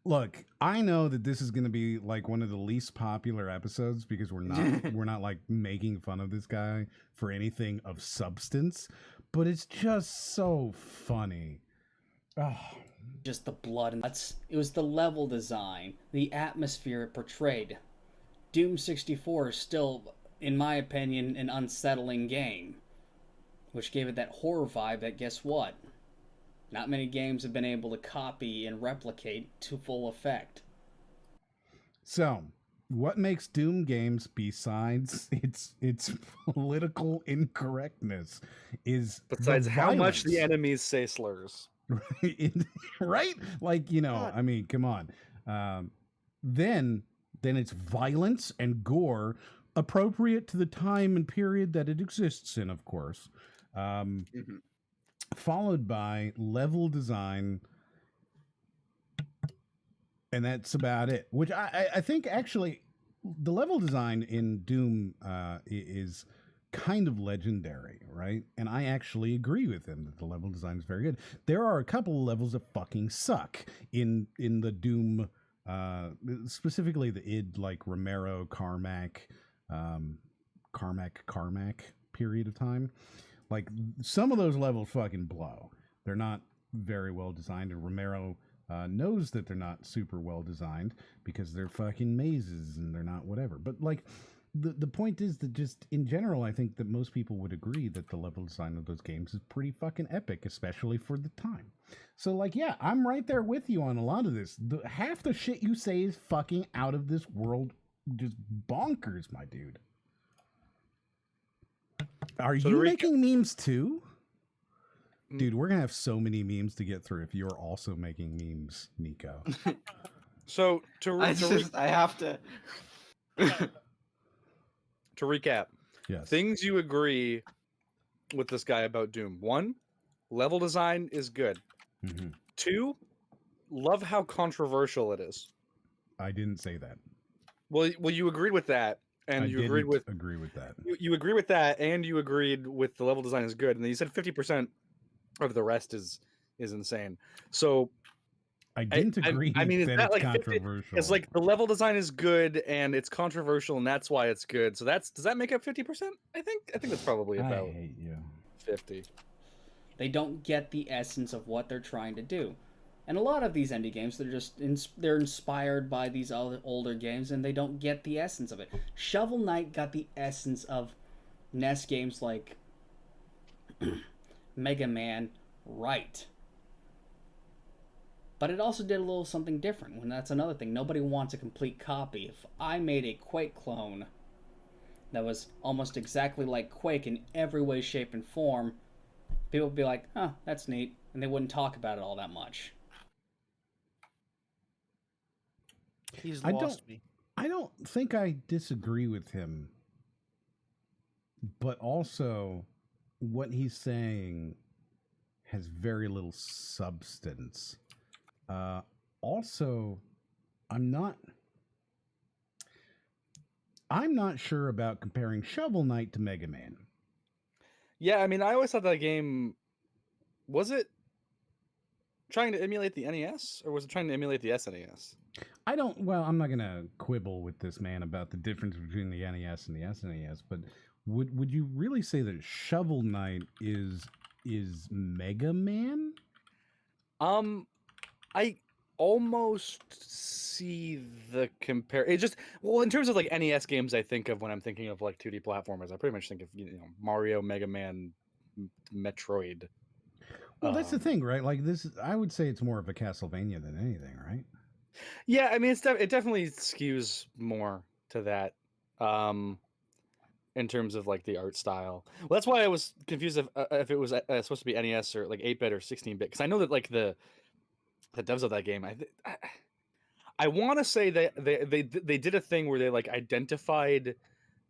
Look, I know that this is going to be like one of the least popular episodes because we're not like making fun of this guy for anything of substance, but it's just so funny. Oh. Just the blood and it was the level design, the atmosphere it portrayed. Doom 64 is still, in my opinion, an unsettling game, which gave it that horror vibe that, guess what? Not many games have been able to copy and replicate to full effect. So, what makes Doom games besides its political incorrectness is Besides the how much the violence. enemies say slurs. Right? Like, I mean, come on. Then it's violence and gore appropriate to the time and period that it exists in, of course. Followed by level design, and that's about it. Which I think actually the level design in Doom is kind of legendary, right? And I actually agree with him that the level design is very good. There are a couple of levels that fucking suck in the Doom, specifically the id, like Romero Carmack period of time. Like, some of those levels fucking blow. They're not very well designed, and Romero knows that they're not super well designed because they're fucking mazes and they're not whatever. But like, the point is that just in general, I think that most people would agree that the level design of those games is pretty fucking epic, especially for the time. So like, yeah, I'm right there with you on a lot of this. Half the shit you say is fucking out of this world, just bonkers, my dude. Are you making memes too? Dude, we're gonna have so many memes to get through if you're also making memes, Nicco. So I have to to recap. Yes. Things you agree with this guy about Doom. 1, level design is good. 2, love how controversial it is. I didn't say that. Well, you agreed with that, and you agreed with agree with that. You agree with that, and you agreed with the level design is good, and then you said 50% of the rest is insane. So I didn't agree. I mean, is that that it's like controversial? It's like the level design is good and it's controversial, and that's why it's good. So does that make up 50%? I think that's probably about I hate you. 50. They don't get the essence of what they're trying to do. And a lot of these indie games, they're inspired by these other older games, and they don't get the essence of it. Shovel Knight got the essence of NES games like Mega Man right. But it also did a little something different, and that's another thing. Nobody wants a complete copy. If I made a Quake clone that was almost exactly like Quake in every way, shape, and form, people would be like, huh, that's neat, and they wouldn't talk about it all that much. He's lost me. I don't think I disagree with him, but also what he's saying has very little substance. Also, I'm not sure about comparing Shovel Knight to Mega Man. Yeah, I mean, I always thought that game, was it trying to emulate the NES, or was it trying to emulate the SNES? I'm not going to quibble with this man about the difference between the NES and the SNES, but would you really say that Shovel Knight is Mega Man? I almost see the compare. It just, well, in terms of like NES games, I think of when I'm thinking of like 2D platformers, I pretty much think of Mario, Mega Man, Metroid. Well, that's the thing, right? Like I would say it's more of a Castlevania than anything, right? Yeah, I mean, it definitely skews more to that, in terms of like the art style. Well, that's why I was confused if it was supposed to be NES or like 8-bit or 16-bit, because I know that like the devs of that game, I want to say that they did a thing where they like identified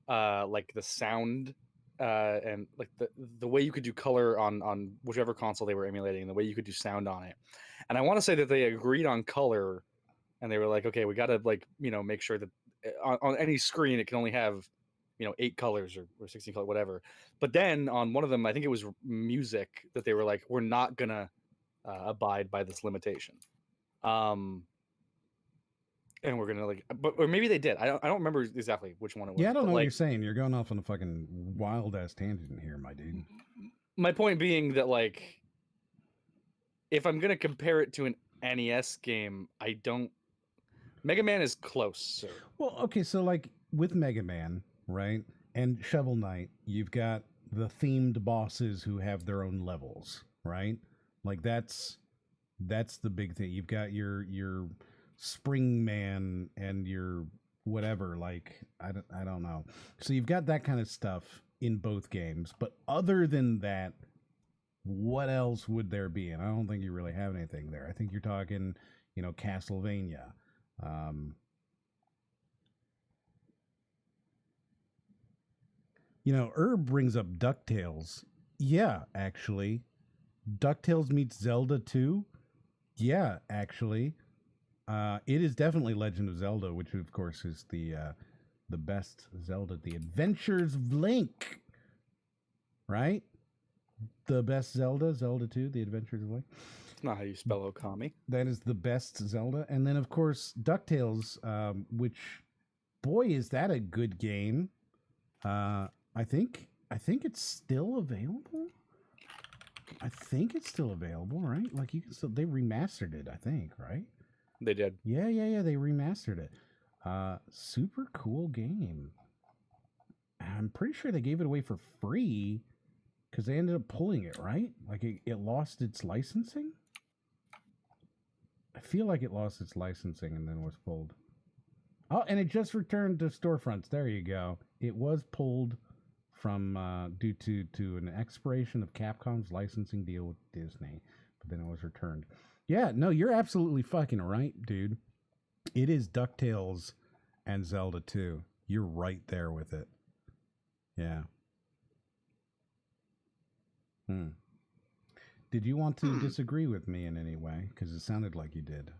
like the sound and like the way you could do color on whichever console they were emulating, the way you could do sound on it. And I want to say that they agreed on color, and they were like, okay, we got to like, make sure that on any screen it can only have 8 colors or 16 colors, whatever. But then on one of them, I think it was music, that they were like, we're not gonna abide by this limitation, and we're gonna like, or maybe they did. I don't remember exactly which one it was. Yeah, I don't know what you're saying. You're going off on a fucking wild ass tangent here, my dude. My point being that like, if I'm gonna compare it to an NES game, Mega Man is close. So. Well, okay, so like with Mega Man, right, and Shovel Knight, you've got the themed bosses who have their own levels, right? Like that's the big thing. You've got your Spring Man and your whatever. Like I don't know. So you've got that kind of stuff in both games, but other than that, what else would there be? And I don't think you really have anything there. I think you're talking, Castlevania. Herb brings up DuckTales. Yeah, actually. DuckTales meets Zelda 2? Yeah, actually. It is definitely Legend of Zelda, which of course is the best Zelda. The Adventures of Link. Right? The best Zelda, Zelda 2, The Adventures of Link. It's not how you spell Okami. That is the best Zelda. And then, of course, DuckTales, which, boy, is that a good game. I think it's still available. I think it's still available, right? Like you can still, they remastered it, I think, right? They did. Yeah, they remastered it. Super cool game. I'm pretty sure they gave it away for free because they ended up pulling it, right? Like it lost its licensing. I feel like it lost its licensing and then was pulled. Oh, and it just returned to storefronts. There you go. It was pulled from due to an expiration of Capcom's licensing deal with Disney, but then it was returned. Yeah, no, you're absolutely fucking right, dude. It is DuckTales and Zelda 2. You're right there with it. Yeah. Did you want to disagree with me in any way? Because it sounded like you did.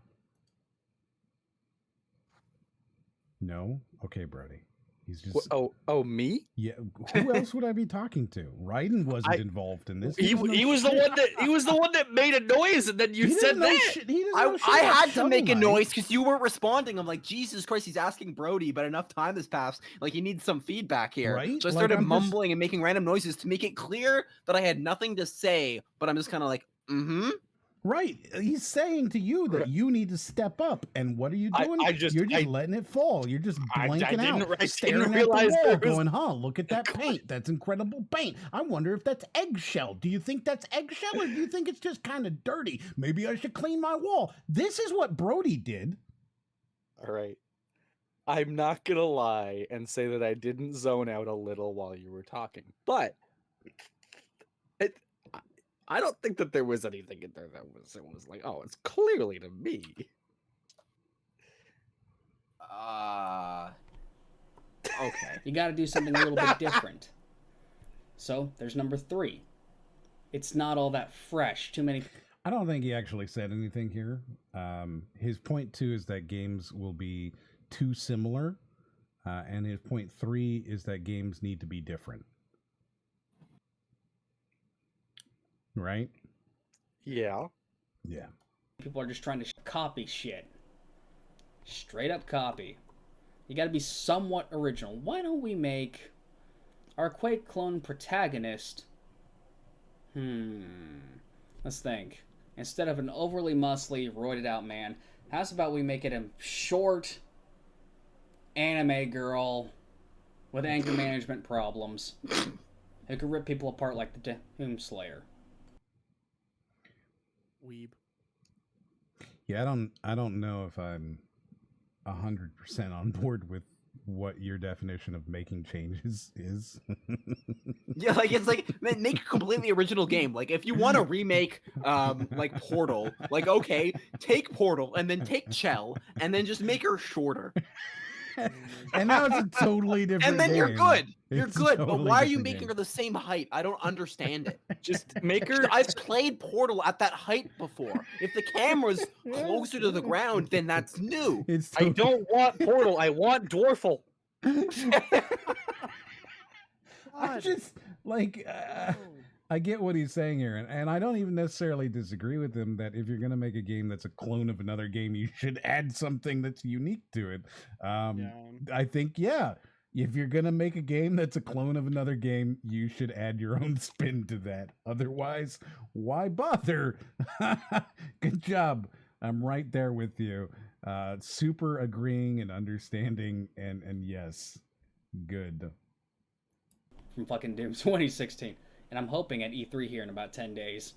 No? Okay, Brody. He's just... Oh, me? Yeah. Who else would I be talking to? Raiden wasn't involved in this. He was the one that made a noise, and then you said that. I had to make a noise because you weren't responding. I'm like, Jesus Christ, he's asking Brody, but enough time has passed. Like, he needs some feedback here. Right? So I started mumbling and making random noises to make it clear that I had nothing to say, but I'm just kind of like, Right. He's saying to you that you need to step up. And what are you doing? You're just letting it fall. You're just blanking out. Staring at the wall going, look at that paint. That's incredible paint. I wonder if that's eggshell. Do you think that's eggshell or do you think it's just kind of dirty? Maybe I should clean my wall. This is what Brody did. All right. I'm not going to lie and say that I didn't zone out a little while you were talking. But... I don't think that there was anything in there that was like, oh, it's clearly to me. Okay. You got to do something a little bit different. So there's number 3. It's not all that fresh. Too many. I don't think he actually said anything here. His point 2 is that games will be too similar, and his point 3 is that games need to be different. Right? Yeah. Yeah. People are just trying to copy shit. Straight up copy. You gotta be somewhat original. Why don't we make our Quake clone protagonist... Let's think. Instead of an overly muscly, roided out man, how's about we make it a short anime girl with anger management problems who can rip people apart like the Doom Slayer? Weeb. Yeah, I don't know if I'm 100% on board with what your definition of making changes is. Yeah, like it's like make a completely original game. Like if you want to remake like Portal, like okay, take Portal and then take Chell and then just make her shorter. And now it's a totally different and then game. You're good. You're It's good. totally But why are you different making game. her the same height? I don't understand it. Just make her... I've played Portal at that height before. If the camera's closer to the ground, then that's new. I don't want Portal. I want Dwarfle. I just like I get what he's saying here, and I don't even necessarily disagree with him that if you're going to make a game that's a clone of another game, you should add something that's unique to it. I think, if you're going to make a game that's a clone of another game, you should add your own spin to that. Otherwise, why bother? Good job. I'm right there with you. Super agreeing and understanding, and yes, good. From fucking Doom 2016. And I'm hoping at E3 here in about 10 days,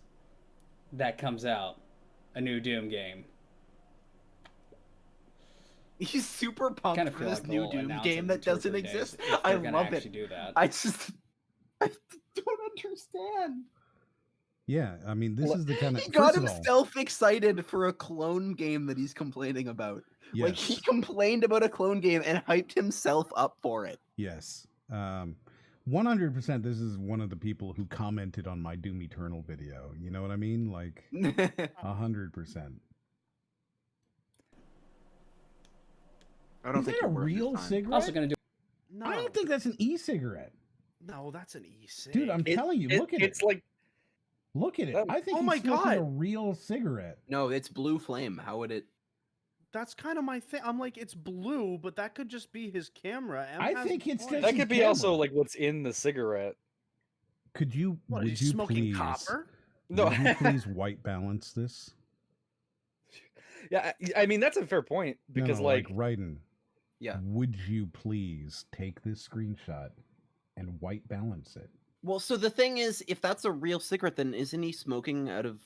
that comes out. A new Doom game. He's super pumped Kinda for feel this like new they'll Doom announce game it in that 2 or doesn't 3 days exist. if I they're gonna love actually it. do that. I don't understand. Yeah, I mean, this is the kind of. He got First of all, himself excited for a clone game that he's complaining about. Like he Yes. complained about a clone game and hyped himself up for it. yes, 100%. This is one of the people who commented on my Doom Eternal video. You know what I mean? Like 100%. I don't Is think that a you're worth your real time. cigarette? Also gonna do. No, I don't think that's an e-cigarette, no, that's an e-cig. dude. I'm telling you, look at it. It's like Look at it. I think Oh he's my smoking a God. real cigarette. No, it's blue flame. How would it? That's kind of my thing. I'm like, it's blue, but that could just be his camera. M I has think a it's point. just that could be camera. also like what's in the cigarette. Could you? What, would he's you smoking please? copper? No. Would you please white balance this? Yeah, I mean that's a fair point because no, like Raiden. Yeah. Would you please take this screenshot and white balance it? Well, so the thing is, if that's a real cigarette, then isn't he smoking out of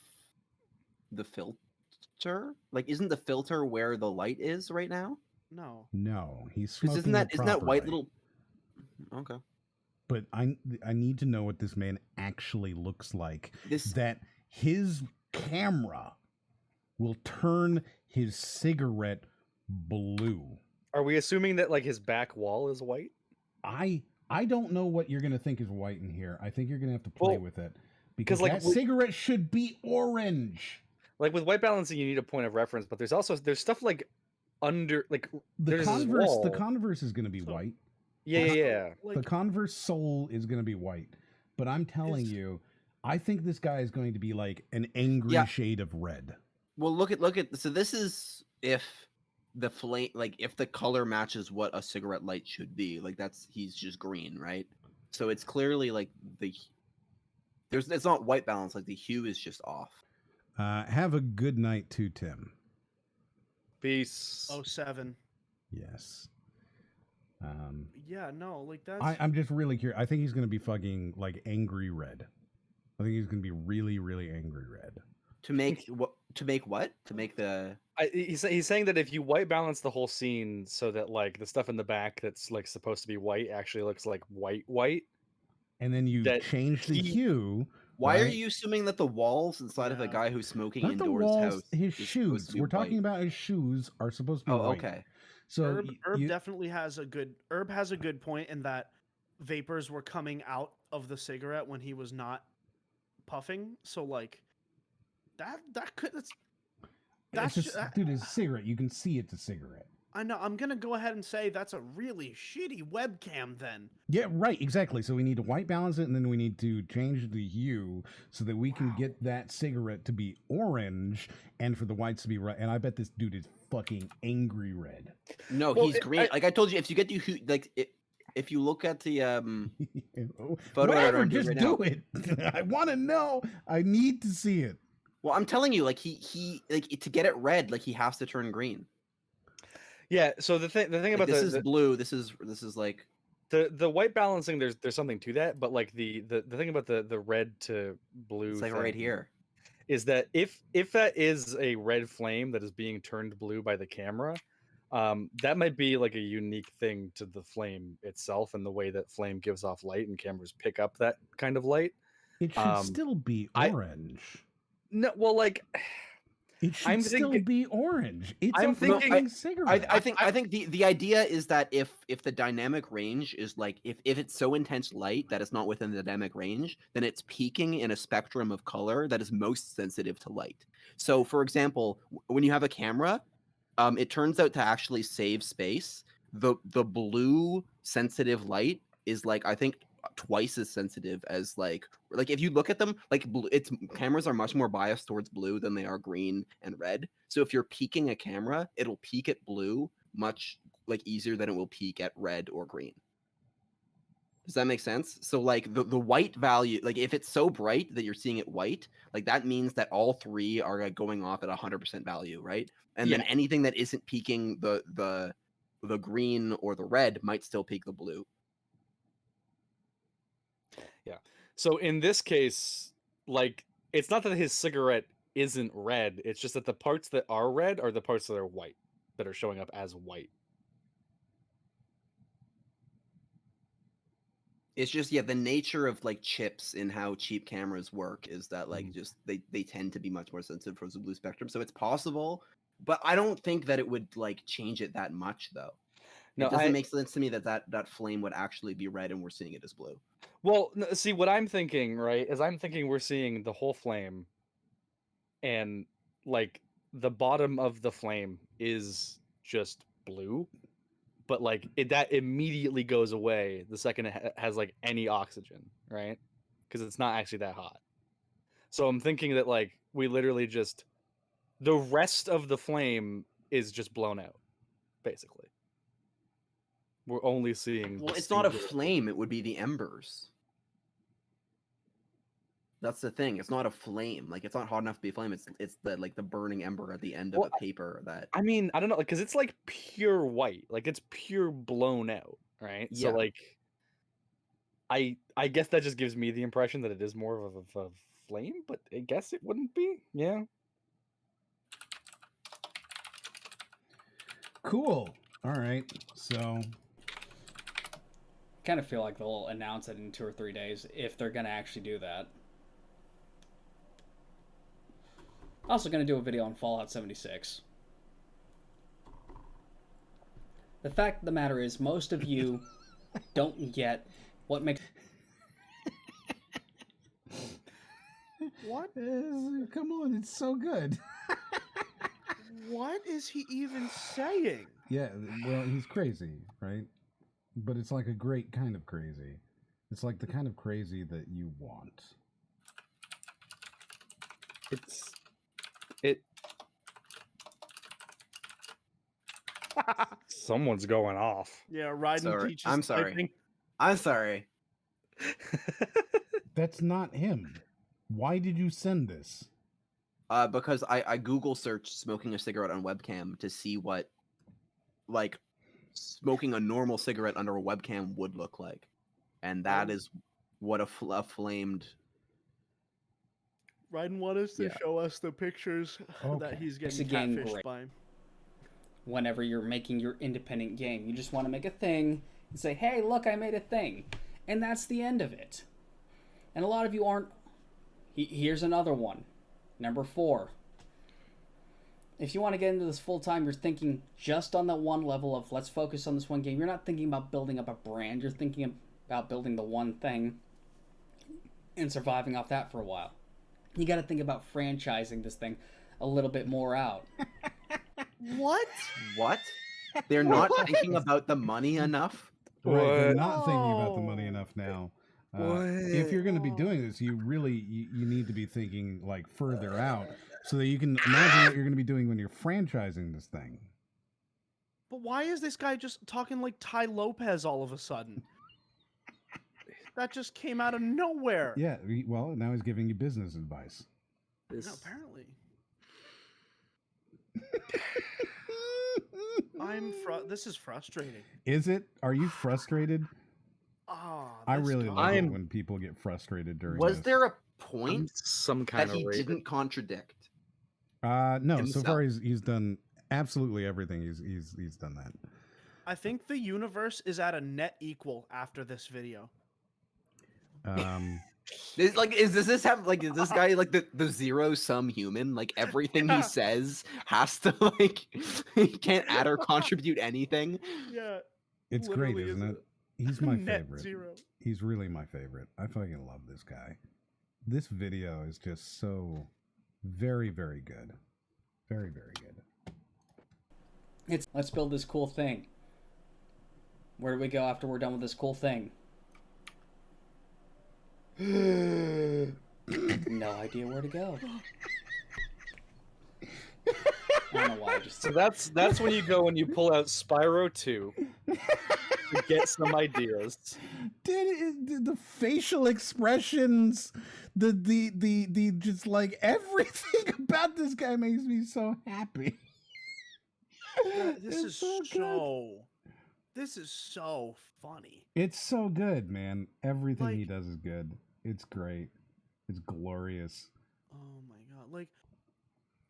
the filter? Like, isn't the filter where the light is right now? No. No, he's Because smoking. isn't that white light. little? Okay. But I need to know what this man actually looks like. This That his camera will turn his cigarette blue. are we assuming that like his back wall is white? I don't know what you're gonna think is white in here. I think you're gonna have to play Well, with it because like, that cigarette should be orange. Like with white balancing, you need a point of reference, but there's stuff like under like The there's this Converse, wall. the Converse is gonna be white. Yeah. The Converse sole is gonna be white. But I'm telling you, I think this guy is going to be like an angry shade of red. Well, look at. So this is if the flame, like if the color matches what a cigarette light should be. Like he's just green, right? So it's clearly like it's not white balance. Like the hue is just off. Have a good night too, Tim. Peace. 07. Yes. Yeah, no, like that's. I'm just really curious. I think he's going to be fucking like angry red. I think he's going to be really, really angry red. To make what? To make what? To make the. He's saying that if you white balance the whole scene so that like the stuff in the back that's like supposed to be white actually looks like white, and then you change the hue. Why are you assuming that the walls inside of a guy who's smoking Not indoors the walls, house? his shoes. We're talking about his shoes are supposed to be white. Okay. So Herb definitely has a good. Herb has a good point in that vapors were coming out of the cigarette when he was not puffing. So like that could that's just, dude, it's a cigarette. You can see it's a cigarette. I know. I'm gonna go ahead and say that's a really shitty webcam then. Yeah, right, exactly. So we need to white balance it, and then we need to change the hue so that we can get that cigarette to be orange, and for the whites to be red. And I bet this dude is fucking angry red. No, he's green. Like I told you, if you get you like if you look at the photo whatever, right just now, do it. I want to know. I need to see it. Well, I'm telling you, like he like to get it red, like he has to turn green. Yeah. So the thing about this is blue. This is like the white balancing. There's something to that, but like the thing about the red to blue, it's like right here, is that if that is a red flame that is being turned blue by the camera, that might be like a unique thing to the flame itself and the way that flame gives off light and cameras pick up that kind of light. It should still be orange. No, well, like it should still be orange. It's a fucking cigarette. I think the idea is that if the dynamic range is like if it's so intense light that it's not within the dynamic range, then it's peaking in a spectrum of color that is most sensitive to light. So, for example, when you have a camera, it turns out to actually save space. The blue sensitive light is like I think twice as sensitive as like if you look at them, like its cameras are much more biased towards blue than they are green and red. So if you're peaking a camera, it'll peak at blue much like easier than it will peak at red or green. Does that make sense? So like the white value, like if it's so bright that you're seeing it white, like that means that all three are like going off at 100% value, right? And then anything that isn't peaking the green or the red might still peak the blue. Yeah. So in this case, like it's not that his cigarette isn't red, it's just that the parts that are red are the parts that are white. that are showing up as white. It's just, yeah, the nature of like chips and how cheap cameras work is that like just they tend to be much more sensitive towards the blue spectrum. So it's possible, but I don't think that it would like change it that much though. No, it doesn't make sense to me that flame would actually be red and we're seeing it as blue. Well, see, what I'm thinking, right, is I'm thinking we're seeing the whole flame, and like the bottom of the flame is just blue, but like that immediately goes away the second it has like any oxygen, right? Because it's not actually that hot. So I'm thinking that like we literally just the rest of the flame is just blown out, basically. We're only seeing. Well, it's not a flame; it would be the embers. That's the thing. It's not a flame. Like it's not hot enough to be a flame. It's the like the burning ember at the end of a paper that. I mean, I don't know, because it's like pure white, like it's pure blown out, right? Yeah. So like, I guess that just gives me the impression that it is more of a flame, but I guess it wouldn't be. Yeah. Cool. All right. So. Kind of feel like they'll announce it in 2 or 3 days if they're gonna actually do that. Also gonna do a video on Fallout 76. The fact of the matter is, most of you don't get what makes... What? Come on, it's so good. What is he even saying? Yeah, well, he's crazy, right? But it's like a great kind of crazy. It's like the kind of crazy that you want. Someone's going off. Yeah, Raiden teaches. I'm sorry. typing. I'm sorry. That's not him. Why did you send this? Because I Google searched smoking a cigarette on webcam to see what, like, smoking a normal cigarette under a webcam would look like, and that is what a flamed. Raiden wanted us to show us the pictures that he's getting catfished by. Whenever you're making your independent game, you just want to make a thing and say, hey, look, I made a thing. And that's the end of it. And a lot of you aren't... Here's another one. Number 4. If you want to get into this full time, you're thinking just on that one level of let's focus on this one game. You're not thinking about building up a brand. You're thinking about building the one thing and surviving off that for a while. You got to think about franchising this thing a little bit more out. What? What? They're not thinking about the money enough? Right, they're not thinking about the money enough now. If you're going to be doing this, you really you need to be thinking like further out so that you can imagine what you're going to be doing when you're franchising this thing. But why is this guy just talking like Ty Lopez all of a sudden? That just came out of nowhere. Yeah, well, now he's giving you business advice. No, apparently. This is frustrating. Is it? Are you frustrated? I really like it when people get frustrated during Was this. there a point some kind that he of didn't contradict? No, himself? so far he's done absolutely everything. He's done that. I think the universe is at a net equal after this video. Is this guy like the zero sum human? Like everything he says has to like he can't add or contribute anything. Yeah, it's great, isn't it? He's my net favorite. zero. He's really my favorite. I fucking love this guy. This video is just so very, very good. Very, very good. Let's build this cool thing. Where do we go after we're done with this cool thing? No idea where to go. I don't know why I just... So that's when you go and you pull out Spyro 2 to get some ideas. Dude, the facial expressions, the just like everything about this guy makes me so happy. This is so funny. It's so good, man. Everything he does is good. It's great. It's glorious. Oh my god. Like,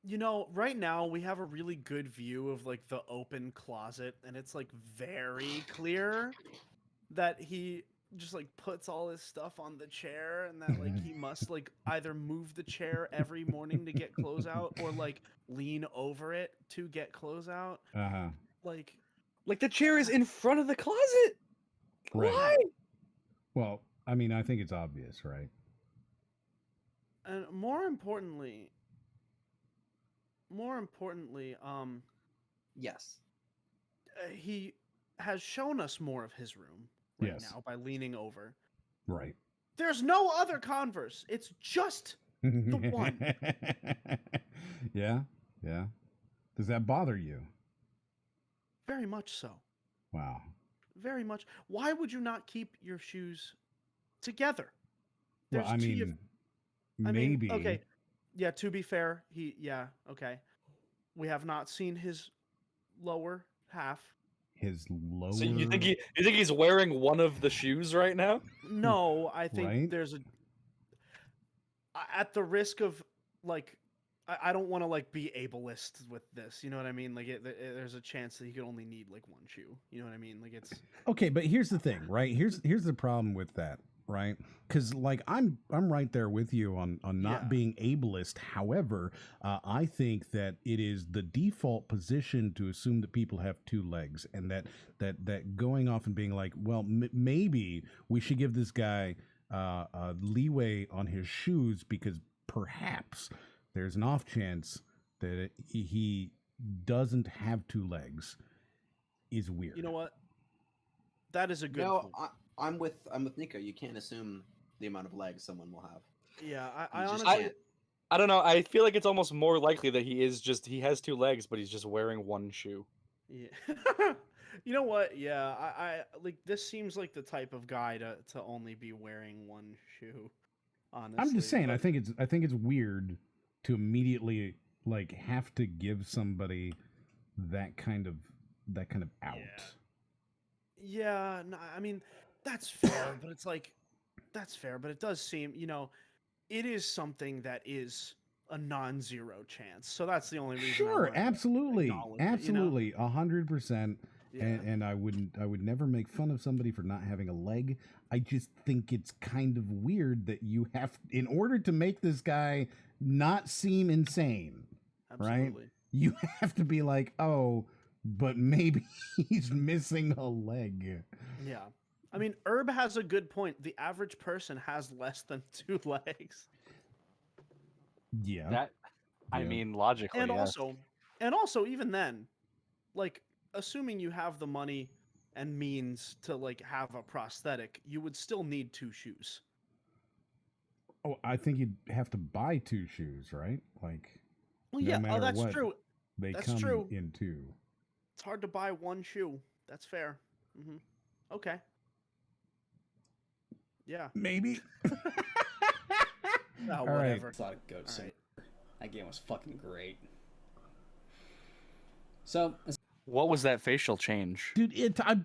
You know, right now we have a really good view of like the open closet, and it's like very clear that he just like puts all his stuff on the chair, and that like he must like either move the chair every morning to get clothes out, or like lean over it to get clothes out. Like the chair is in front of the closet. Right. Why? Well, I mean, I think it's obvious, right? And more importantly, yes, he has shown us more of his room right Yes. now by leaning over. Right. There's no other Converse. It's just the one. Yeah. Yeah. Does that bother you? Very much so. Wow. Very much. Why would you not keep your shoes together? Well, I mean, maybe. Okay. Yeah, to be fair, okay. We have not seen his lower half. His lower. So you think he's wearing one of the shoes right now? No, I think Right? there's at the risk of like, I don't want to like be ableist with this. You know what I mean? Like, there's a chance that he could only need like one shoe. You know what I mean? Like, it's Okay, but here's the thing, right? Here's the problem with that, right? Because like I'm right there with you on not being ableist. However, I think that it is the default position to assume that people have two legs, and that going off and being like, well, maybe we should give this guy leeway on his shoes because perhaps there's an off chance that he doesn't have two legs is weird. You know what? That is a good. No, I'm with Nicco. You can't assume the amount of legs someone will have. Yeah, I honestly, I don't know. I feel like it's almost more likely that he has two legs, but he's just wearing one shoe. Yeah. You know what? Yeah, I like this seems like the type of guy to only be wearing one shoe. Honestly, I'm just saying. I think it's weird to immediately like have to give somebody that kind of out. Yeah, no, I mean that's fair, but it's like that's fair, but it does seem, it is something that is a non-zero chance. So that's the only reason. Sure, absolutely, 100%. Yeah. And I would never make fun of somebody for not having a leg. I just think it's kind of weird that you have, in order to make this guy not seem insane, Absolutely. right? You have to be like, oh, but maybe he's missing a leg. Yeah. I mean, Herb has a good point. The average person has less than two legs. Yeah. I mean, logically. And yes. also, even then, like, assuming you have the money and means to like have a prosthetic, you would still need two shoes. Oh, I think you'd have to buy two shoes, right? Like, well, no yeah, matter that's what, true. They That's come true. in two. It's hard to buy one shoe. That's fair. Okay. Yeah. Maybe. Oh, All whatever. right. It's not a goat sim. That game was fucking great. So, what was that facial change? Dude,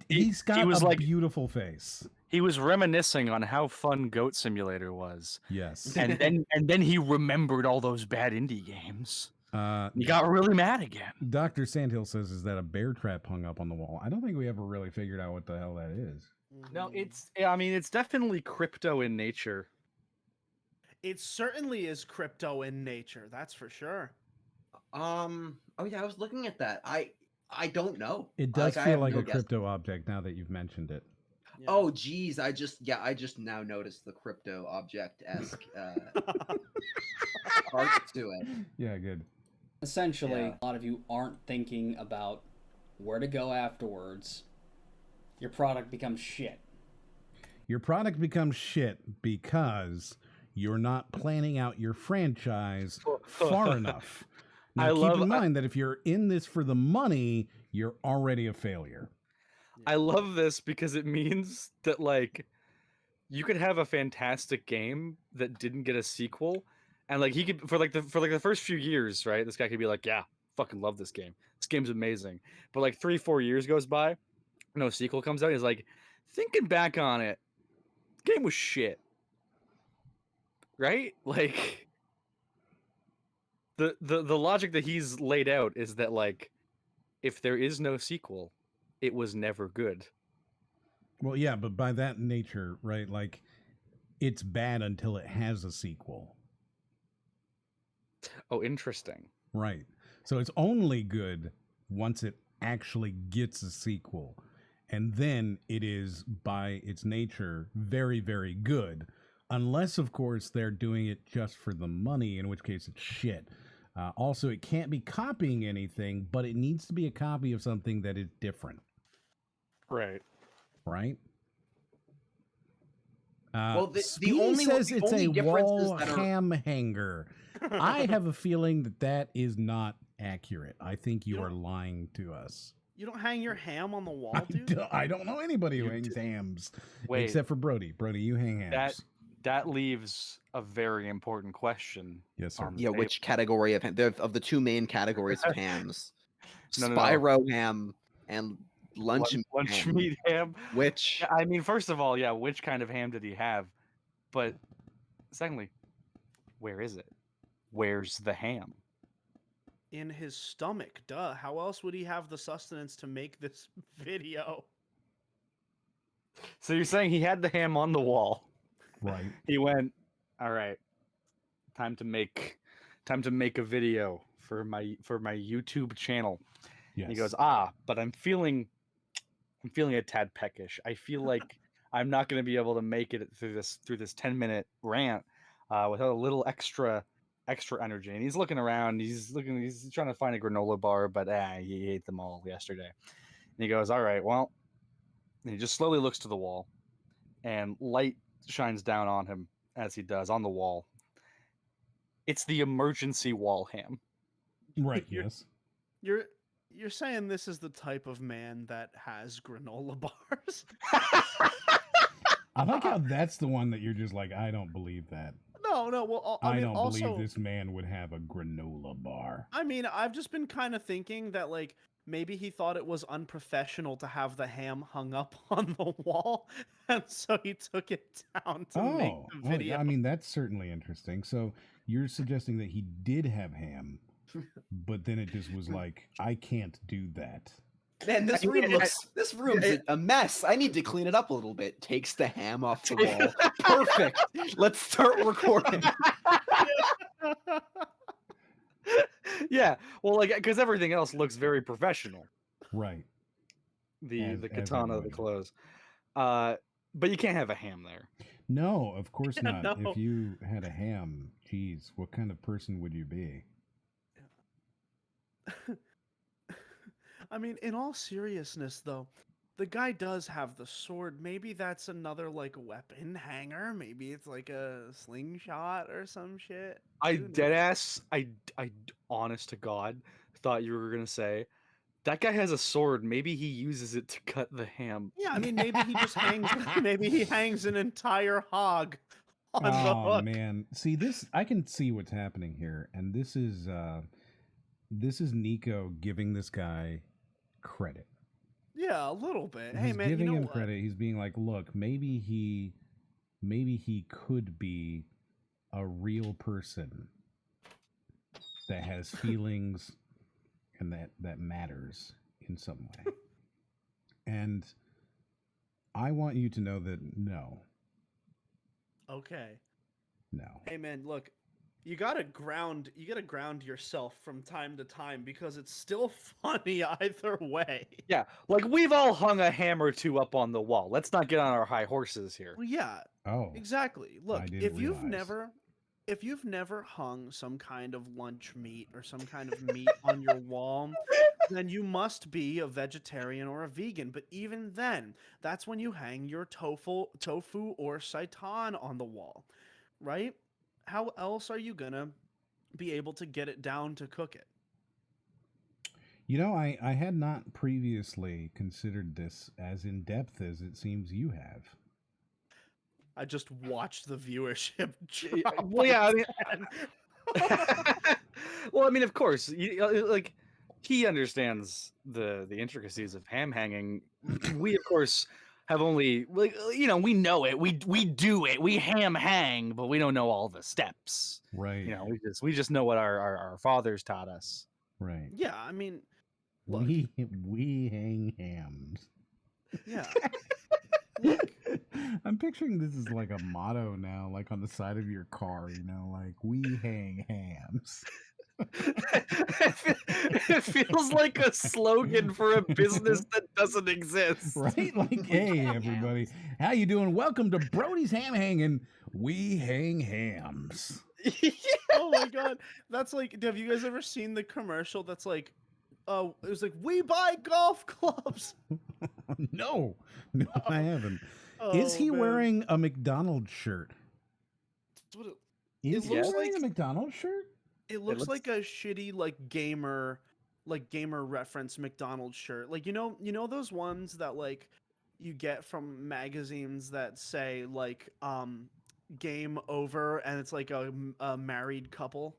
he's got a like, beautiful face. He was reminiscing on how fun Goat Simulator was. Yes. And then he remembered all those bad indie games. He got really mad again. Dr. Sandhill says, is that a bear trap hung up on the wall? I don't think we ever really figured out what the hell that is. No, it's definitely crypto in nature. It certainly is crypto in nature, that's for sure. Oh yeah, I was looking at that. I don't know. It does feel like a crypto object now that you've mentioned it. Yeah. Oh geez, I just now noticed the crypto object-esque part to it. Yeah, good. Essentially, a lot of you aren't thinking about where to go afterwards. Your product becomes shit. Your product becomes shit because you're not planning out your franchise far enough. Now, keep in mind that if you're in this for the money, you're already a failure. I love this because it means that, like, you could have a fantastic game that didn't get a sequel, and like he could for the first few years, right? This guy could be like, yeah, fucking love this game. This game's amazing. But like 3-4 years goes by, no sequel comes out. He's like, thinking back on it, game was shit. Right? Like, the logic that he's laid out is that like if there is no sequel, it was never good. Well, yeah, but by that nature, right? Like, it's bad until it has a sequel. Oh, interesting. Right. So it's only good once it actually gets a sequel. And then it is, by its nature, very, very good. Unless, of course, they're doing it just for the money, in which case it's shit. Also, it can't be copying anything, but it needs to be a copy of something that is different. Right. Right? Well, the Speedy only says the it's only a differences wall that are- ham hanger. I have a feeling that that is not accurate. I think you are lying to us. You don't hang your ham on the wall, dude? I don't know anybody who hangs hams. Wait. Except for Brody. Brody, you hang hams. That leaves a very important question. Yes, sir. Yeah, which category of ham? Of the two main categories of hams, No. Spyro ham and lunch meat ham. Which Yeah, I mean, first of all, yeah, which kind of ham did he have? But secondly, where is it? Where's the ham? In his stomach, duh. How else would he have the sustenance to make this video? So you're saying he had the ham on the wall. Right. He went, all right, time to make a video for my YouTube channel. Yes. And he goes, but I'm feeling a tad peckish. I feel like I'm not going to be able to make it through this 10-minute rant without a little extra energy. And he's looking around. He's trying to find a granola bar, but he ate them all yesterday. And he goes, all right, well. And he just slowly looks to the wall, and light shines down on him as he does on the wall. It's the emergency wall ham. Right. Yes. You're saying this is the type of man that has granola bars? I like how that's the one that you're just like, I don't believe that. No. Well, I mean, don't also, believe this man would have a granola bar. I mean, I've just been kind of thinking that, like, maybe he thought it was unprofessional to have the ham hung up on the wall, and so he took it down to make the video. I mean, that's certainly interesting. So you're suggesting that he did have ham, but then it just was like, I can't do that. Man, this room's a mess. I need to clean it up a little bit. Takes the ham off the wall. Perfect. Let's start recording. Yeah, well, like, because everything else looks very professional. Right. The katana, the clothes. But you can't have a ham there. No, of course Yeah, not. no. If you had a ham, geez, what kind of person would you be? I mean, in all seriousness, though, the guy does have the sword. Maybe that's another, like, weapon hanger. Maybe it's like a slingshot or some shit. I Who knows? deadass, I honest to God, thought you were gonna say that guy has a sword. Maybe he uses it to cut the ham. Yeah, I mean, maybe he just hangs. Maybe he hangs an entire hog on the Oh hook. man, see this? I can see what's happening here, and this is Nicco giving this guy credit. Yeah, a little bit. He's Hey, man, giving you know him what? credit. He's being like, look, maybe he could be a real person that has feelings and that matters in some way. And I want you to know that no. Okay. No. Hey, man, look, you gotta ground yourself from time to time because it's still funny either way. Yeah, like we've all hung a ham or two up on the wall. Let's not get on our high horses here. Well, yeah. Oh. Exactly. Look, didn't if you've realize. never hung some kind of lunch meat or some kind of meat on your wall, then you must be a vegetarian or a vegan. But even then, that's when you hang your tofu or seitan on the wall, right? How else are you gonna be able to get it down to cook it? You know, I had not previously considered this as in depth as it seems you have. I just watched the viewership drop. Well, yeah, I mean, well, I mean, of course, like he understands the intricacies of ham hanging. We, of course, have only, you know, we know it, we do it, we ham hang, but we don't know all the steps. Right. You know, we just know what our fathers taught us. Right. Yeah, I mean, look. We hang hams. Yeah. I'm picturing this as like a motto now, like on the side of your car, you know, like we hang hams. It feels like a slogan for a business that doesn't exist. Right? Like, hey everybody, how you doing? Welcome to Brody's Ham Hanging. We hang hams. Oh my god. That's like, have you guys ever seen the commercial that's like, it was like, we buy golf clubs? No, I haven't. Oh, Is he man. wearing a McDonald's shirt? Is he looks wearing like- a McDonald's shirt? It looks like a shitty gamer reference McDonald's shirt. Like, you know those ones that like you get from magazines that say like game over, and it's like a married couple.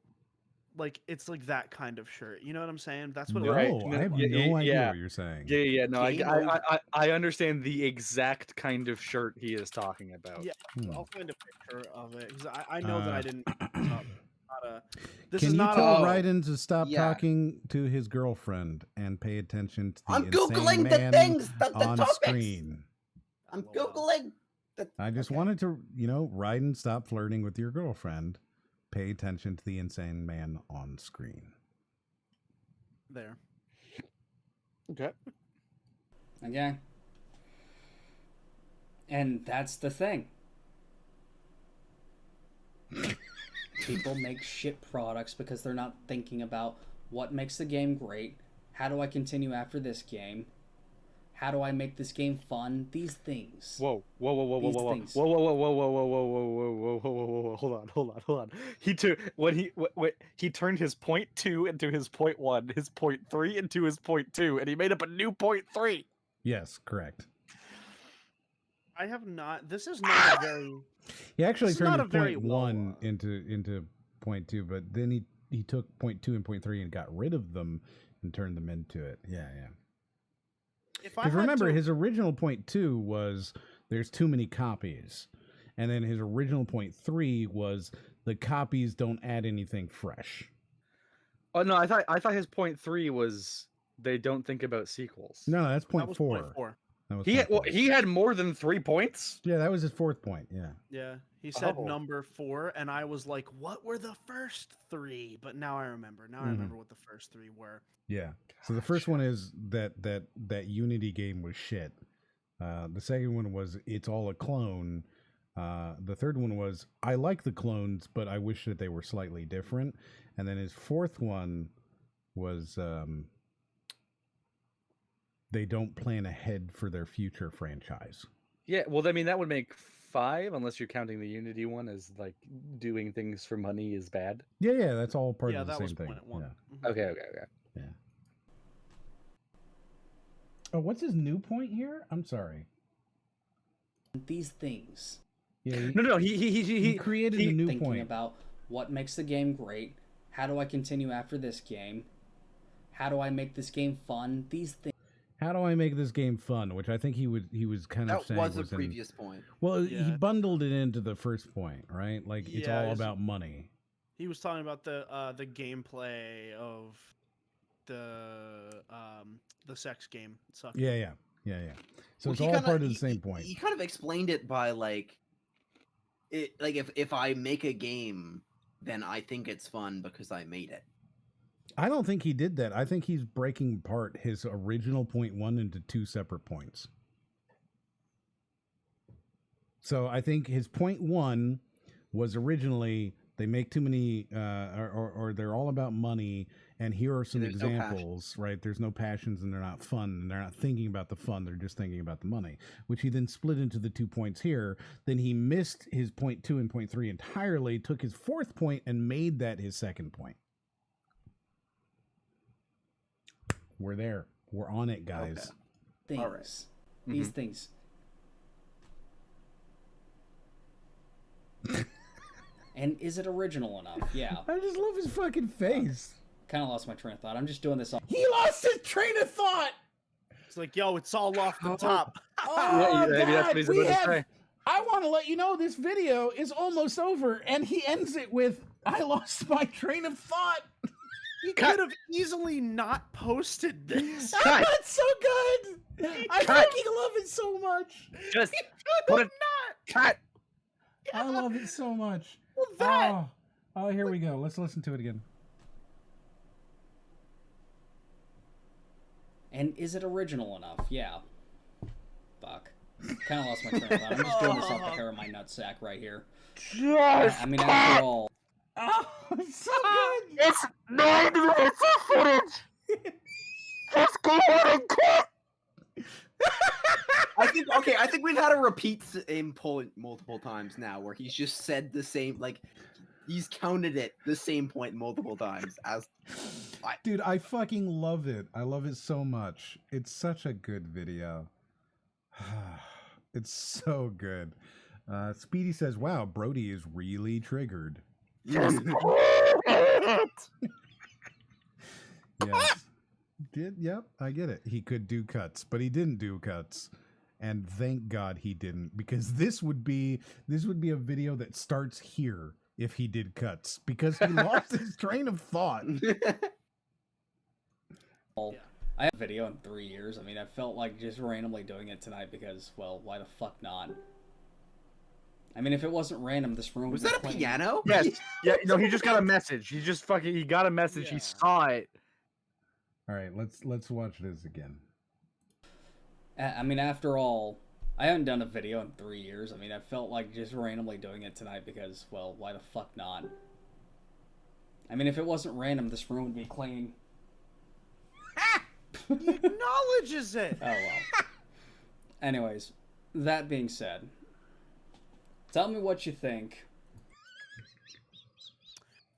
Like, it's like that kind of shirt. You know what I'm saying? That's what. No, it I have no idea what you're saying. Yeah. No, Game I understand the exact kind of shirt he is talking about. Yeah, I'll find a picture of it because I know that I didn't. This Can is you not tell a, Raiden to stop yeah. talking to his girlfriend and pay attention to the I'm insane Googling the man things, the on topics. screen? I'm Googling. I just wanted to, Raiden, stop flirting with your girlfriend. Pay attention to the insane man on screen. there. Okay. Okay. And that's the thing. People make shit products because they're not thinking about what makes the game great. How do I continue after this game? How do I make this game fun? These things. Whoa. Hold on. He he turned his point 2 into his point 1, his point 3 into his point 2, and he made up a new point 3. Yes, correct. I have not. This is not a very. He actually This is turned not his a very point 1 into point 2, but then he took point 2 and point 3 and got rid of them and turned them into it. Yeah. If I Because had remember, to- his original point 2 was there's too many copies. And then his original point 3 was the copies don't add anything fresh. Oh no, I thought his point 3 was they don't think about sequels. No, that's point that was 4. point 4. That was He point 4. he had more than 3 points. Yeah, that was his 4th point. Yeah. Yeah, he said Oh. number 4, and I was like, "What were the first 3?" But now I remember. Now I remember what the first 3 were. Yeah. So the first one is that Unity game was shit. The second one was it's all a clone. The third one was I like the clones, but I wish that they were slightly different. And then his 4th one was they don't plan ahead for their future franchise. Yeah, well, I mean that would make 5 unless you're counting the Unity one as like doing things for money is bad. Yeah, that's all part Yeah, of the that same was thing. point 1. Yeah. Okay. Yeah. Oh, what's his new point here? I'm sorry. These things. Yeah. No, he created a new Thinking point. about what makes the game great. How do I continue after this game? How do I make this game fun? These things. How do I make this game fun? Which I think he was kind of That saying was a in- previous point. Well, he Yeah. bundled it into the first point, right? Like it's Yeah, all it's- about money. He was talking about the gameplay of the sex game. It sucked. Yeah. So Well, it's he all kinda- part of the same point. He kind of explained it by if I make a game, then I think it's fun because I made it. I don't think he did that. I think he's breaking apart his original point 1 into 2 separate points. So I think his point 1 was originally they make too many or they're all about money, and here are some There's no examples, right? There's no passions and they're not fun and they're not thinking about the fun, they're just thinking about the money, which he then split into the 2 points here. Then he missed his point 2 and point 3 entirely, took his 4th point and made that his 2nd point. We're there. We're on it, guys. Okay. Things. All right. These things. And is it original enough? Yeah. I just love his fucking face. Kind of lost my train of thought. I'm just doing this on. He lost his train of thought. It's like, yo, it's all off the top. Oh, maybe that's what he's about to say. I want to let you know this video is almost over, and he ends it with, "I lost my train of thought." He could have easily not posted this. That's so good. I fucking love it so much. Just put it. Cut. I love it so much. Well, that. Oh, here we go. Let's listen to it again. And is it original enough? Yeah. Fuck. Kind of lost my train of thought. I'm just doing this off the hair of my nutsack right here. I mean, after all. Oh, it's so good. It's 9 minutes of footage. Just go ahead and cut. I think we've had a repeat same point multiple times now, where he's just said the same, like he's counted it the same point multiple times. Dude, I fucking love it. I love it so much. It's such a good video. It's so good. Speedy says, "Wow, Brody is really triggered." Yes. Yep, I get it. He could do cuts, but he didn't do cuts. And thank God he didn't, because this would be a video that starts here if he did cuts, because he lost his train of thought. I have a video in 3 years. I mean, I felt like just randomly doing it tonight because, well, why the fuck not? I mean, if it wasn't random, this room was that a piano? Yes. Yeah. No, he just got a message. He got a message. Yeah. He saw it. All right, let's watch this again. I mean, after all, I haven't done a video in 3 years. I mean, I felt like just randomly doing it tonight because, well, why the fuck not? I mean, if it wasn't random, this room would be clean. He acknowledges it. Oh, well. Anyways, that being said, tell me what you think.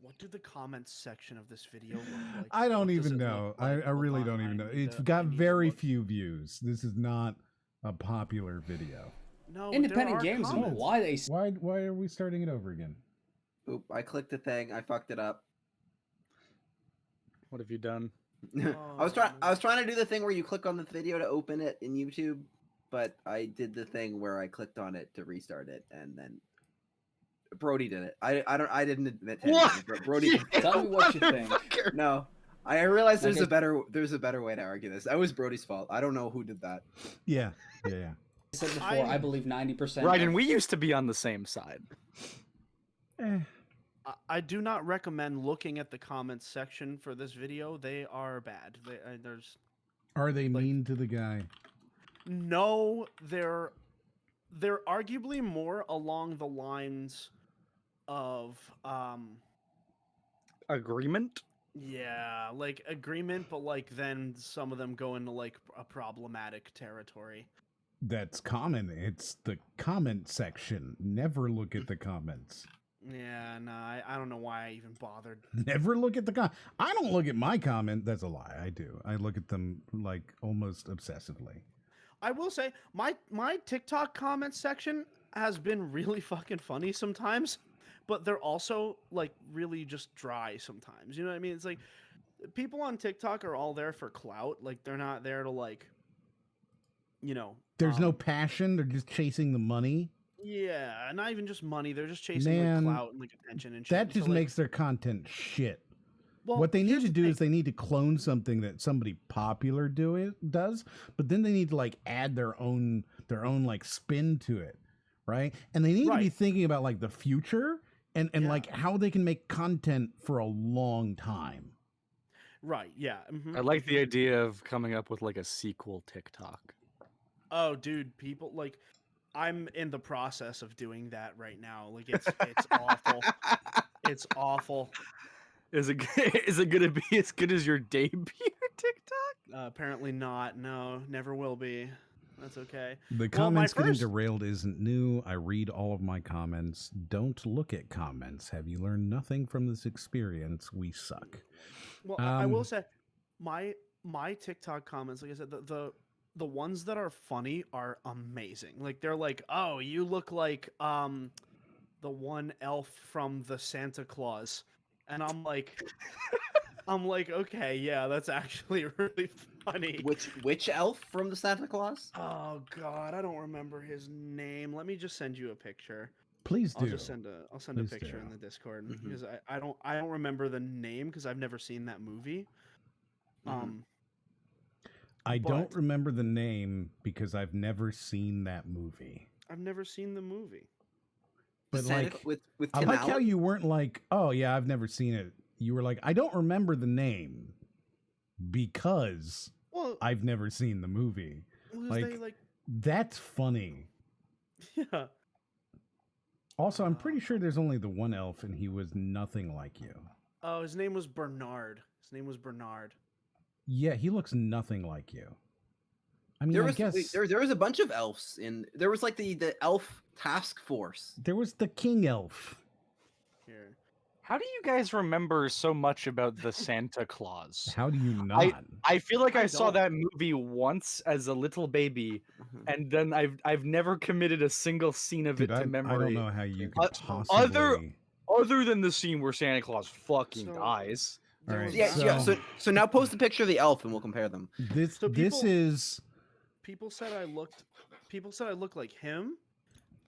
What did the comments section of this video look like? I don't even know. I really don't even know. It's got very few views. This is not a popular video. No, Independent Games. Why are we starting it over again? Oop, I clicked the thing. I fucked it up. What have you done? I was trying to do the thing where you click on the video to open it in YouTube, but I did the thing where I clicked on it to restart it, and then Brody did it. I didn't admit to anything, but Brody did it. Tell me what you think. No, I realized there's a better way to argue this. That was Brody's fault. I don't know who did that. Yeah. I said before, I believe 90%. Right, and we used to be on the same side. I do not recommend looking at the comments section for this video. They are bad. Are they mean to the guy? No, they're arguably more along the lines of agreement. Yeah, like agreement, but like then some of them go into like a problematic territory. That's common. It's the comment section. Never look at the comments. Yeah, no, I don't know why I even bothered. Never look at the comment. I don't look at my comment. That's a lie. I do. I look at them like almost obsessively. I will say my TikTok comment section has been really fucking funny sometimes, but they're also like really just dry sometimes. You know what I mean? It's like people on TikTok are all there for clout. Like they're not there to like, you know. There's no passion. They're just chasing the money. Yeah, not even just money. They're just chasing like clout and like attention and shit. That just makes their content shit. Well, what they need to do is they need to clone something that somebody popular does, but then they need to like add their own like spin to it, right? And they need to be thinking about like the future and like how they can make content for a long time. Right. Yeah. Mm-hmm. I like the idea of coming up with like a sequel TikTok. Oh, dude, people like. I'm in the process of doing that right now. Like it's awful. It's awful. Is it gonna be as good as your debut TikTok? Apparently not. No, never will be. That's okay. The comments getting derailed isn't new. I read all of my comments. Don't look at comments. Have you learned nothing from this experience? We suck. Well, I will say my TikTok comments, like I said, the ones that are funny are amazing. Like they're like, "Oh, you look like the one elf from the Santa Claus," and I'm like, okay, yeah, that's actually really funny. Which elf from the Santa Claus? Oh God, I don't remember his name. Let me just send you a picture. Please do. I'll send a picture in the Discord because I don't remember the name because I've never seen that movie. I don't remember the name because I've never seen that movie. I've never seen the movie. But Santa, like, with I Tim like how Allen? you weren't like, oh yeah, I've never seen it. You were like, I don't remember the name because I've never seen the movie. That's funny. Yeah. Also, I'm pretty sure there's only the one elf, and he was nothing like you. Oh, his name was Bernard. Yeah, he looks nothing like you. I mean, There I was guess there was a bunch of elves in. There was like the elf task force. there was the king elf. Here. How do you guys remember so much about the Santa Claus? How do you not? I feel like I saw don't. that movie once as a little baby, and then I've never committed a single scene of Dude, it to memory. I don't know how you could possibly. Other than the scene where Santa Claus fucking dies. All right, So now post a picture of the elf and we'll compare them. This People said I look like him.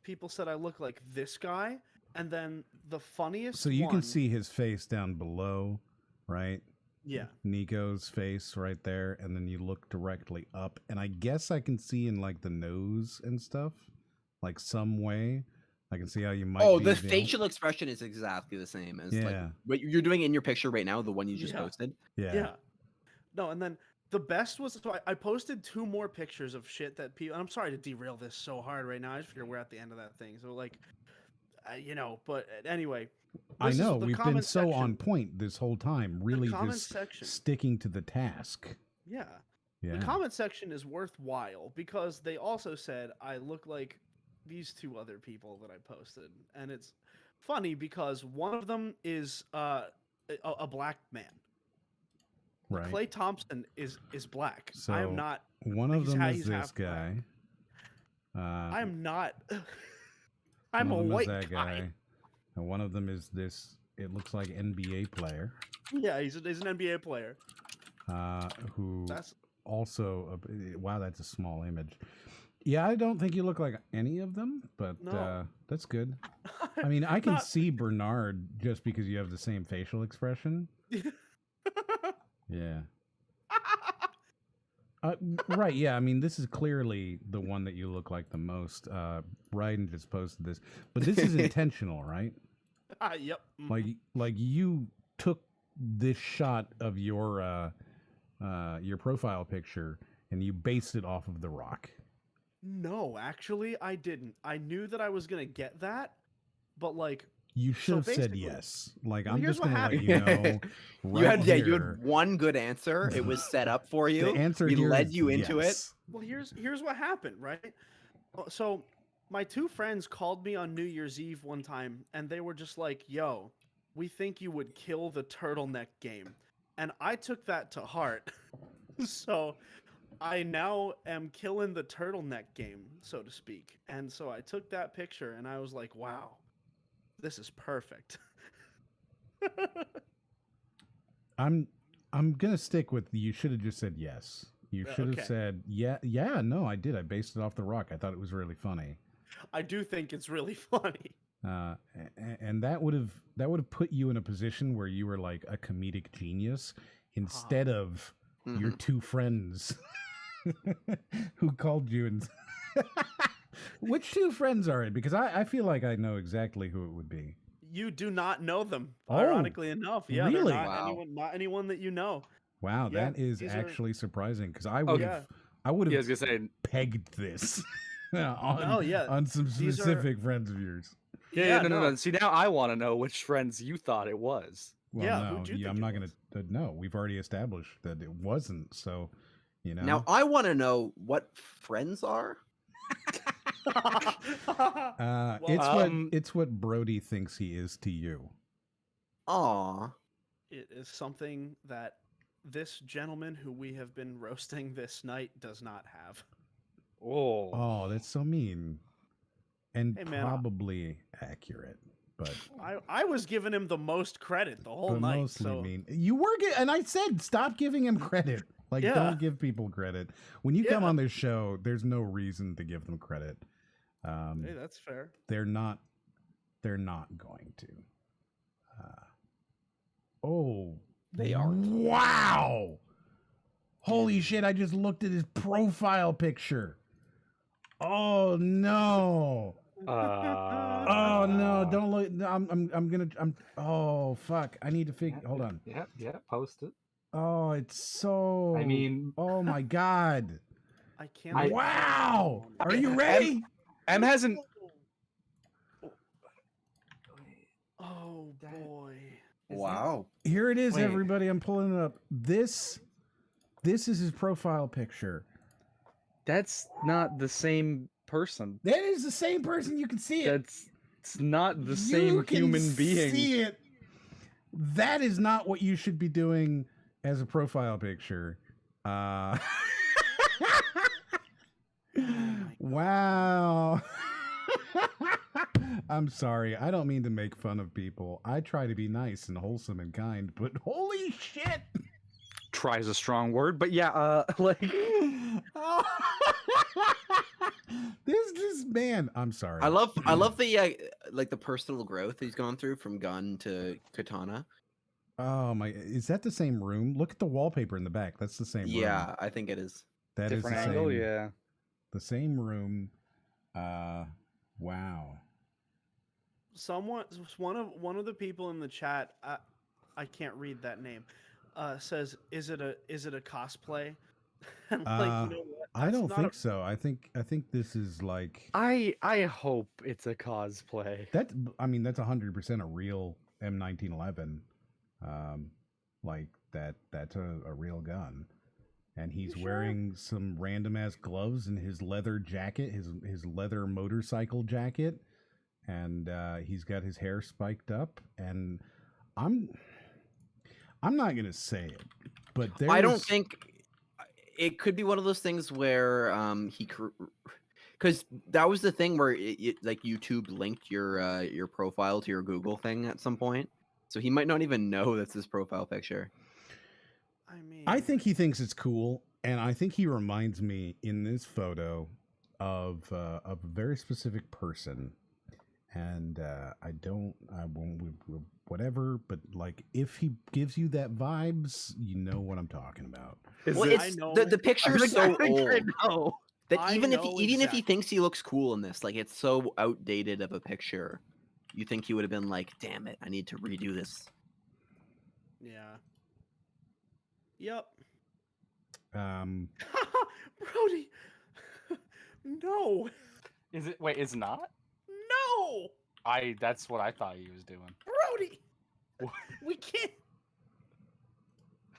People said I look like this guy. And then the funniest So you one, can see his face down below, right? Yeah. Nico's face right there, and then you look directly up, and I guess I can see in like the nose and stuff, like some way. I can see how you might. Oh, be the able- facial expression is exactly the same as Yeah. like what you're doing in your picture right now, the one you just posted. Yeah. No, and then the best was I posted 2 more pictures of shit that people. And I'm sorry to derail this so hard right now. I just figure we're at the end of that thing. So like, but anyway. I this know is the we've been comment so section. on point this whole time, really comment just section. sticking to the task. Yeah. Yeah. The comment section is worthwhile because they also said I look like these 2 other people that I posted, and it's funny because one of them is a black man. Right. Clay Thompson is black. So I am not. one of them is he's this half guy. I am not. one I'm a of them is white that guy. And one of them is this. It looks like NBA player. Yeah, he's an NBA player. Who That's- also wow, that's a small image. Yeah, I don't think you look like any of them, but No. that's good. I mean, I can see Bernard just because you have the same facial expression. Yeah. Right, yeah. I mean, this is clearly the one that you look like the most. Ryden just posted this, but this is intentional, right? Yep. Like you took this shot of your profile picture and you based it off of the rock. No, actually, I didn't. I knew that I was gonna get that, but like You should have said basically- yes. Like Well, I'm here's just what gonna let you know. You had right you here. had one good answer. It was set up for you. The answer we here led is you into yes. Well, here's what happened, right? So my 2 friends called me on New Year's Eve one time, and they were just like, "Yo, we think you would kill the turtleneck game," and I took that to heart. So I now am killing the turtleneck game, so to speak. And so I took that picture, and I was like, "Wow, this is perfect." I'm gonna stick with you should have just said yes. You should have Okay. said yeah. No, I did. I based it off the rock. I thought it was really funny. I do think it's really funny. And that would have put you in a position where you were like a comedic genius instead of your 2 friends who called you and which 2 friends are it? Because I feel like I know exactly who it would be. You do not know them, Oh, ironically enough. Yeah, they're really? not Wow. not anyone that you know. Wow, Yeah, that is these are- actually surprising because I would have Yeah, I was have gonna say. pegged this yeah. on some These are- specific friends of yours. Yeah, no. See, now I want to know which friends you thought it was. Well, Yeah, no, who'd you think I'm it not going to. No, we've already established that it wasn't. So, you know. Now I want to know what friends are. It's what Brody thinks he is to you. Aw. It is something that this gentleman who we have been roasting this night does not have. Oh, Oh, that's so mean, and Hey, man, probably accurate. But I was giving him the most credit the whole but night. mostly So mean. You were and I said stop giving him credit. Like Yeah. don't give people credit. When you come on this show, there's no reason to give them credit. hey, that's fair. They're not going to. Oh, They aren't. Wow. Holy shit, I just looked at his profile picture. Oh no. Oh no, don't look. I'm oh fuck. I need to figure hold on. Yeah, post it. Oh, it's so I mean, oh my god. I can't. Wow. Are you ready? M hasn't. Oh boy. Wow. Here it is, Wait. everybody. I'm pulling it up. This is his profile picture. That's not the same person. That is the same person. You can see it. It's not the same human being. See it. That is not what you should be doing as a profile picture. Wow. I'm sorry. I don't mean to make fun of people. I try to be nice and wholesome and kind, but holy shit. Try is a strong word, but yeah, like this man. I'm sorry. I love the like the personal growth he's gone through from gun to katana. Oh my! Is that the same room? Look at the wallpaper in the back. That's the same room. Yeah, I think it is. That different is the angle. same, Yeah, the same room. Wow. One of the people in the chat, I can't read that name, says, "Is it a cosplay?" And like, you know what? I don't think so. I think this is like I hope it's a cosplay. that. I mean, that's 100% a real M1911. Like that. That's a real gun, and he's wearing some random ass gloves and his leather jacket, his leather motorcycle jacket, and he's got his hair spiked up. And I'm not gonna say it, but there's... I don't think it could be one of those things where because that was the thing where like YouTube linked your profile to your Google thing at some point, so he might not even know that's his profile picture. I think he thinks it's cool, and I think he reminds me in this photo of a very specific person. And I won't, whatever, but like if he gives you that vibes, you know what I'm talking about. The picture's so old that even if he thinks he looks cool in this, like it's so outdated of a picture, you think he would have been like, "Damn it, I need to redo this." Yeah. Yep. Brody. No. Is it? Wait, it's not. No. That's what I thought he was doing. Brody. We can't.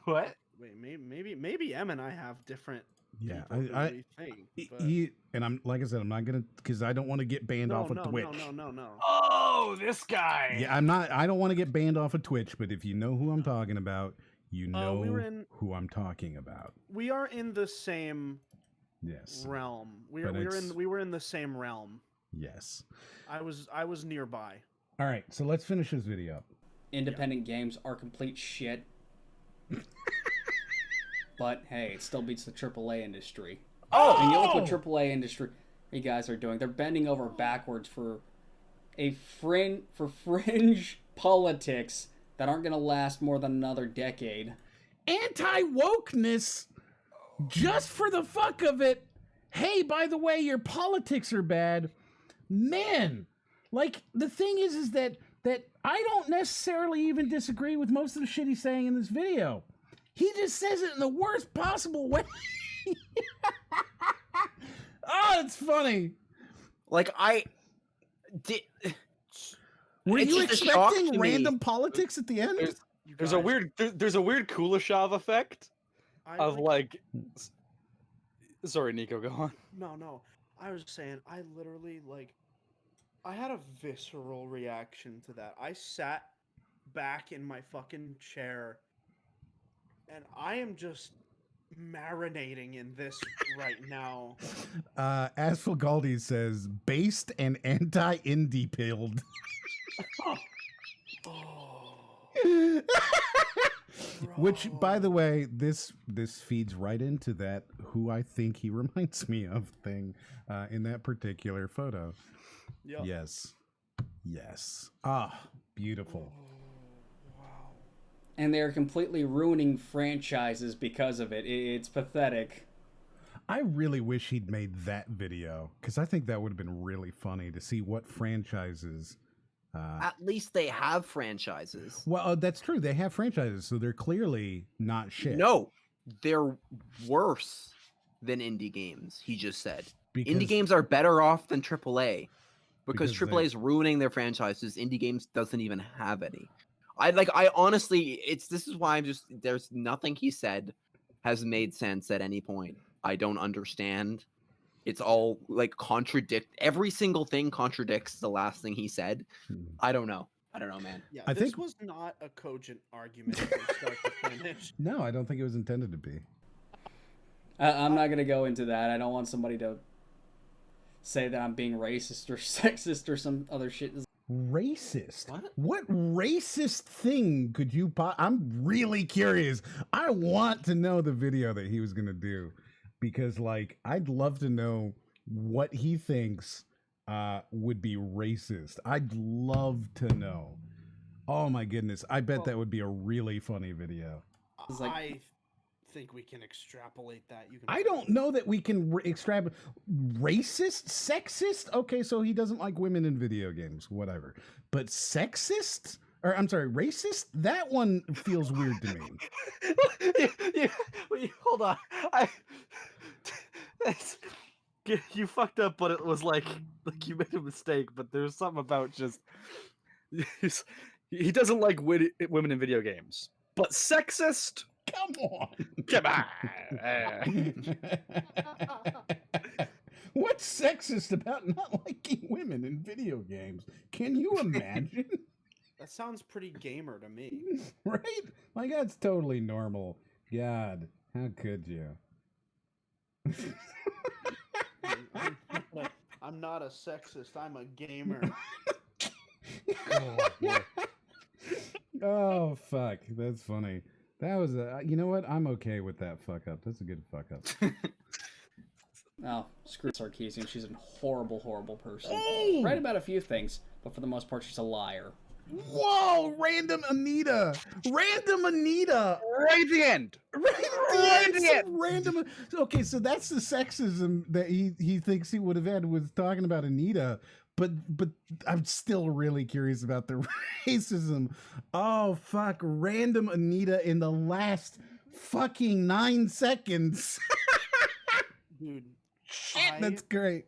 What? Wait, maybe Em and I have different. Yeah, I think. And I'm like I said, I'm not gonna because I don't want to get banned off of Twitch. No. Oh, this guy. Yeah, I don't want to get banned off of Twitch, but if you know who I'm talking about, you know who I'm talking about. We are in the same yes realm. We were in the same realm. Yes. I was nearby. All right, so let's finish this video up. Independent games are complete shit. But hey, it still beats the AAA industry. Oh! And you look what AAA industry you guys are doing. They're bending over backwards for fringe politics that aren't going to last more than another decade. Anti-wokeness just for the fuck of it. Hey, by the way, your politics are bad. Man, like the thing is that I don't necessarily even disagree with most of the shit he's saying in this video. He just says it in the worst possible way. Oh, it's funny. Like were you expecting random politics at the end? There's a weird Kuleshov effect of like. Sorry, Nico, go on. No. I was saying, I literally I had a visceral reaction to that. I sat back in my fucking chair, and I am just marinating in this right now. Asphalt Galdi says, based and anti-indie pilled. Which, by the way, this feeds right into that who I think he reminds me of thing in that particular photo. Yep. Yes. Ah, beautiful. And they're completely ruining franchises because of it. It's pathetic. I really wish he'd made that video, because I think that would have been really funny to see what franchises. At least they have franchises. Well, that's true. They have franchises, so they're clearly not shit. No, they're worse than indie games, he just said. Because- indie games are better off than AAA. Because Because AAA is ruining their franchises. Indie games doesn't even have any. I honestly, this is why there's nothing he said has made sense at any point. I don't understand. It's all like every single thing contradicts the last thing he said. I don't know, man. Yeah, I this think- was not a cogent argument from start to finish. No, I don't think it was intended to be. I'm not gonna go into that. I don't want somebody to say that I'm being racist or sexist or some other shit. Racist? What racist thing could you I'm really curious. I want to know the video that he was going to do, because like I'd love to know what he thinks would be racist. I'd love to know. Oh my goodness. I bet that would be a really funny video. I think we can extrapolate that. You can. I don't know that we can extrapolate. Racist? Sexist? Okay, so he doesn't like women in video games, whatever. But sexist? Or I'm sorry, racist? That one feels weird to me. Wait, hold on. You fucked up, but it was like you made a mistake. But there's something about just he doesn't like women in video games, but sexist. Come on. Come on. What's sexist about not liking women in video games? Can you imagine? That sounds pretty gamer to me. Right? Like, that's totally normal. God, how could you? I'm not a sexist. I'm a gamer. Oh, fuck. That's funny. That was you know what? I'm okay with that fuck up. That's a good fuck up. Oh, screw Sarkeesian. She's a horrible, horrible person. Oh! Right about a few things, but for the most part, she's a liar. Whoa! Random Anita! Random Anita! Right at the end! Right at the end! Random. Okay, so that's the sexism that he thinks he would have had with talking about Anita. But I'm still really curious about the racism. Oh, fuck. Random Anita in the last fucking 9 seconds. Dude. Shit, that's great.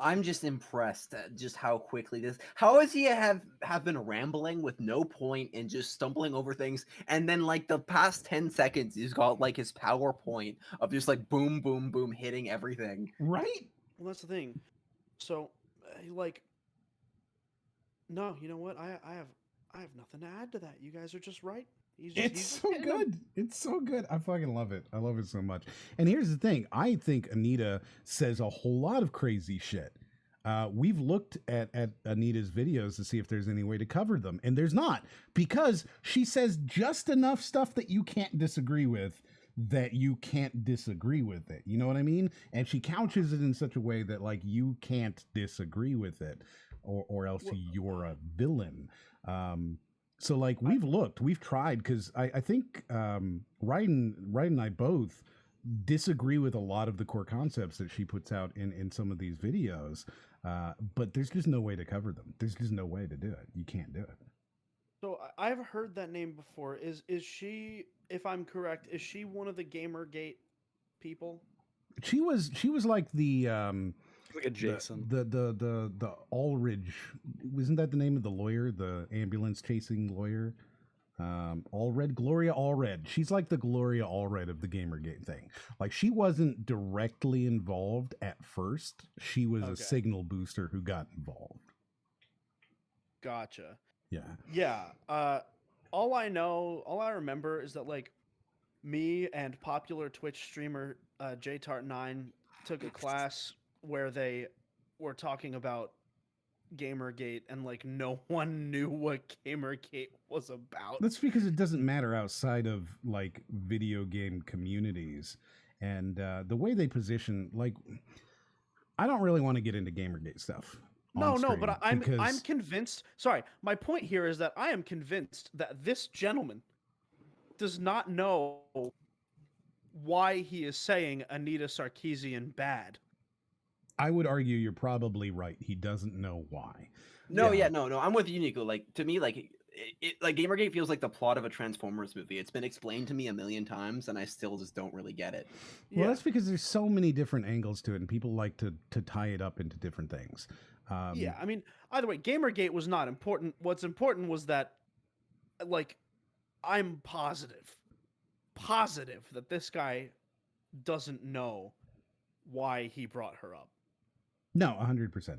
I'm just impressed at just how quickly how is he have been rambling with no point and just stumbling over things, and then like the past 10 seconds he's got like his PowerPoint of just like boom boom boom hitting everything. Right? Well, that's the thing. So like, no, you know what? I have nothing to add to that. You guys are just right. It's so good. It's so good. I fucking love it. I love it so much. And here's the thing. I think Anita says a whole lot of crazy shit. We've looked at Anita's videos to see if there's any way to cover them. And there's not, because she says just enough stuff that you can't disagree with, that you can't disagree with it. You know what I mean? And she couches it in such a way that like you can't disagree with it, or else you're a villain. So like we've tried, because I think Ryden and I both disagree with a lot of the core concepts that she puts out in some of these videos, but there's just no way to cover them. There's just no way to do it. You can't do it. So I've heard that name before. Is she, if I'm correct, is she one of the Gamergate people? She was like the like a Jason. The Allridge, wasn't that the name of the lawyer, the ambulance chasing lawyer? Gloria Allred. She's like the Gloria Allred of the Gamergate thing. Like, she wasn't directly involved at first. She was a signal booster who got involved. Gotcha. Yeah. Yeah. All I remember is that like me and popular Twitch streamer JTart9 took a class where they were talking about Gamergate and like no one knew what Gamergate was about. That's because it doesn't matter outside of like video game communities, and the way they position. Like, I don't really want to get into Gamergate stuff. No, on no, stream but I'm because- convinced. Sorry, my point here is that I am convinced that this gentleman does not know why he is saying Anita Sarkeesian bad. I would argue you're probably right. He doesn't know why. No, no. I'm with you, Nico. Like, to me, like, like Gamergate feels like the plot of a Transformers movie. It's been explained to me a million times, and I still just don't really get it. Well, that's because there's so many different angles to it, and people like to tie it up into different things. Yeah, I mean, either way, Gamergate was not important. What's important was that, like, I'm positive that this guy doesn't know why he brought her up. No, 100%.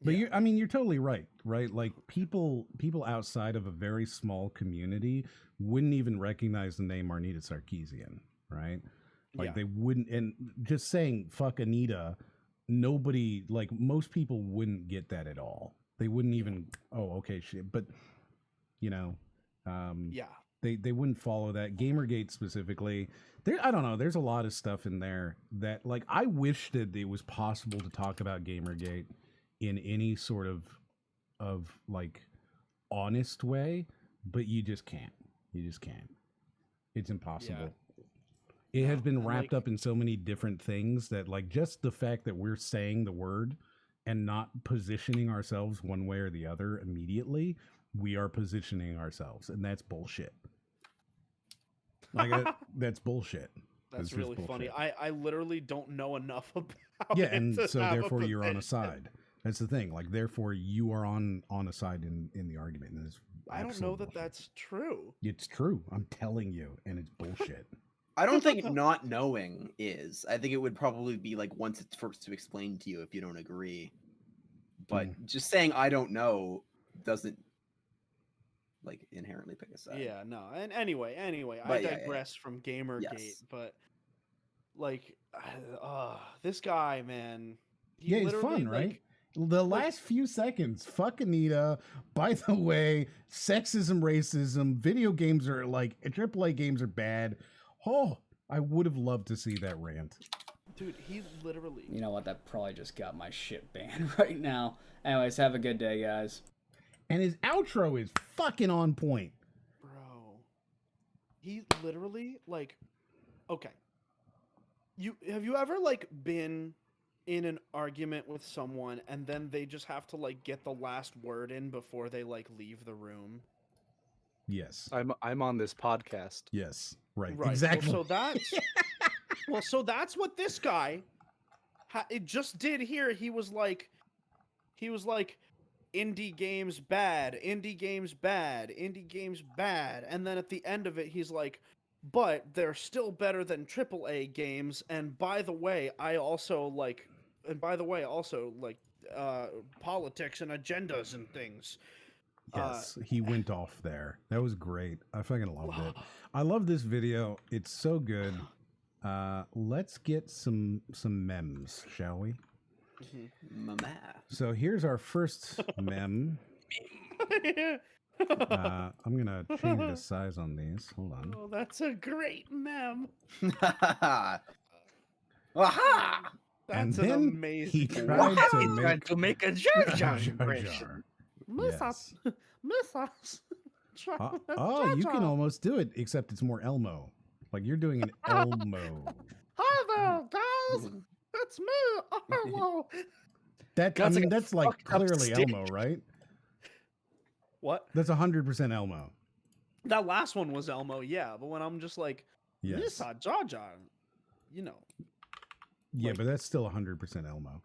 But you're totally right, right? Like people outside of a very small community wouldn't even recognize the name Arnita Sarkeesian, right? Like they wouldn't, and just saying fuck Anita, nobody, like most people wouldn't get that at all. They wouldn't even, oh, okay, shit. But they wouldn't follow that. Gamergate specifically, I don't know, there's a lot of stuff in there that, like, I wish that it was possible to talk about Gamergate in any sort of like honest way, but you just can't. It's impossible. It has been wrapped up in so many different things that, like, just the fact that we're saying the word and not positioning ourselves one way or the other immediately, we are positioning ourselves, and that's bullshit. Like, that's bullshit. That's really funny. I literally don't know enough about yeah, it and to so have a therefore you're on a position. side. That's the thing. Like, therefore you are on a side in the argument. And it's I don't know that that's true. It's true. I'm telling you, and it's bullshit. I don't think not knowing is. I think it would probably be like once it's forced to explain to you if you don't agree. But just saying I don't know doesn't like inherently pick a side. Yeah, no. And anyway, But I digress from Gamergate, but like this guy, man. He's literally, fun, right? like, The last few seconds, fuck Anita. By the way, sexism, racism, video games are like, AAA games are bad. Oh, I would have loved to see that rant. Dude, he literally... You know what? That probably just got my shit banned right now. Anyways, have a good day, guys. And his outro is fucking on point. Bro. He literally, like... Okay. Have you ever, like, been in an argument with someone and then they just have to, like, get the last word in before they, like, leave the room? Yes. I'm on this podcast. Yes. Right. Right. Exactly. So that's so that's what this guy it just did here. He was like indie games bad, indie games bad, indie games bad, and then at the end of it he's like, but they're still better than AAA games, and by the way, also politics and agendas and things. Yes, he went off there. That was great. I fucking loved it. I love this video. It's so good. Let's get some memes, shall we? Mama. So here's our first mem. I'm gonna change the size on these. Hold on. Oh, that's a great mem. Aha! That's And an then amazing. he tried to make a Jar Jar Jar impression. Yes. Jar. Oh, you can almost do it, except it's more Elmo. Like you're doing an Elmo. Hi there, guys. It's me, Elmo. That's like clearly Elmo, right? What? That's 100% Elmo. That last one was Elmo, yeah. But when I'm just like, Yes. Misa Jar Jar, you know. Yeah, but that's still 100% Elmo.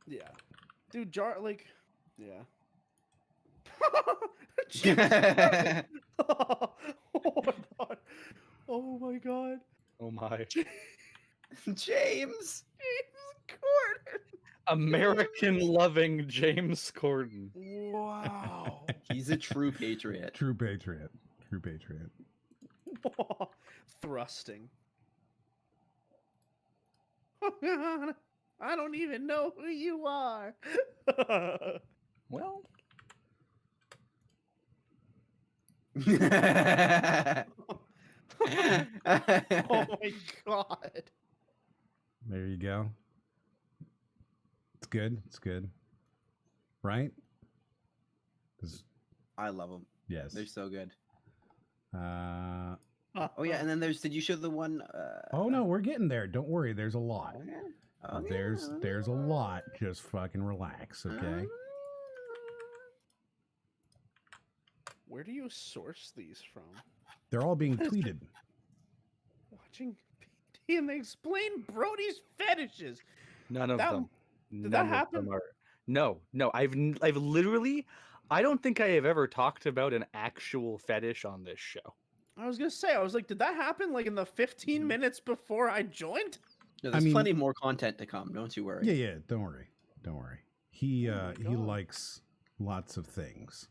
Yeah. Dude, yeah. Oh my god. Oh my. James Corden. American loving James Corden. Wow. He's a true patriot. True patriot. True patriot. Thrusting. I don't even know who you are. Well, Oh my god. There you go. It's good. It's good. Right? 'Cause- I love them. Yes. They're so good. Uh, Oh yeah, and then did you show the one? oh no, we're getting there. Don't worry. There's a lot. Oh, There's a lot. Just fucking relax, okay? Where do you source these from? They're all being tweeted. Watching PD and they explain Brody's fetishes. none of them. Did that None of happen? them are. No. I've literally. I don't think I have ever talked about an actual fetish on this show. I was gonna say, I was like, did that happen like in the 15 minutes before I joined? No, there's plenty more content to come. Don't you worry. Yeah. Don't worry. Don't worry. He likes lots of things.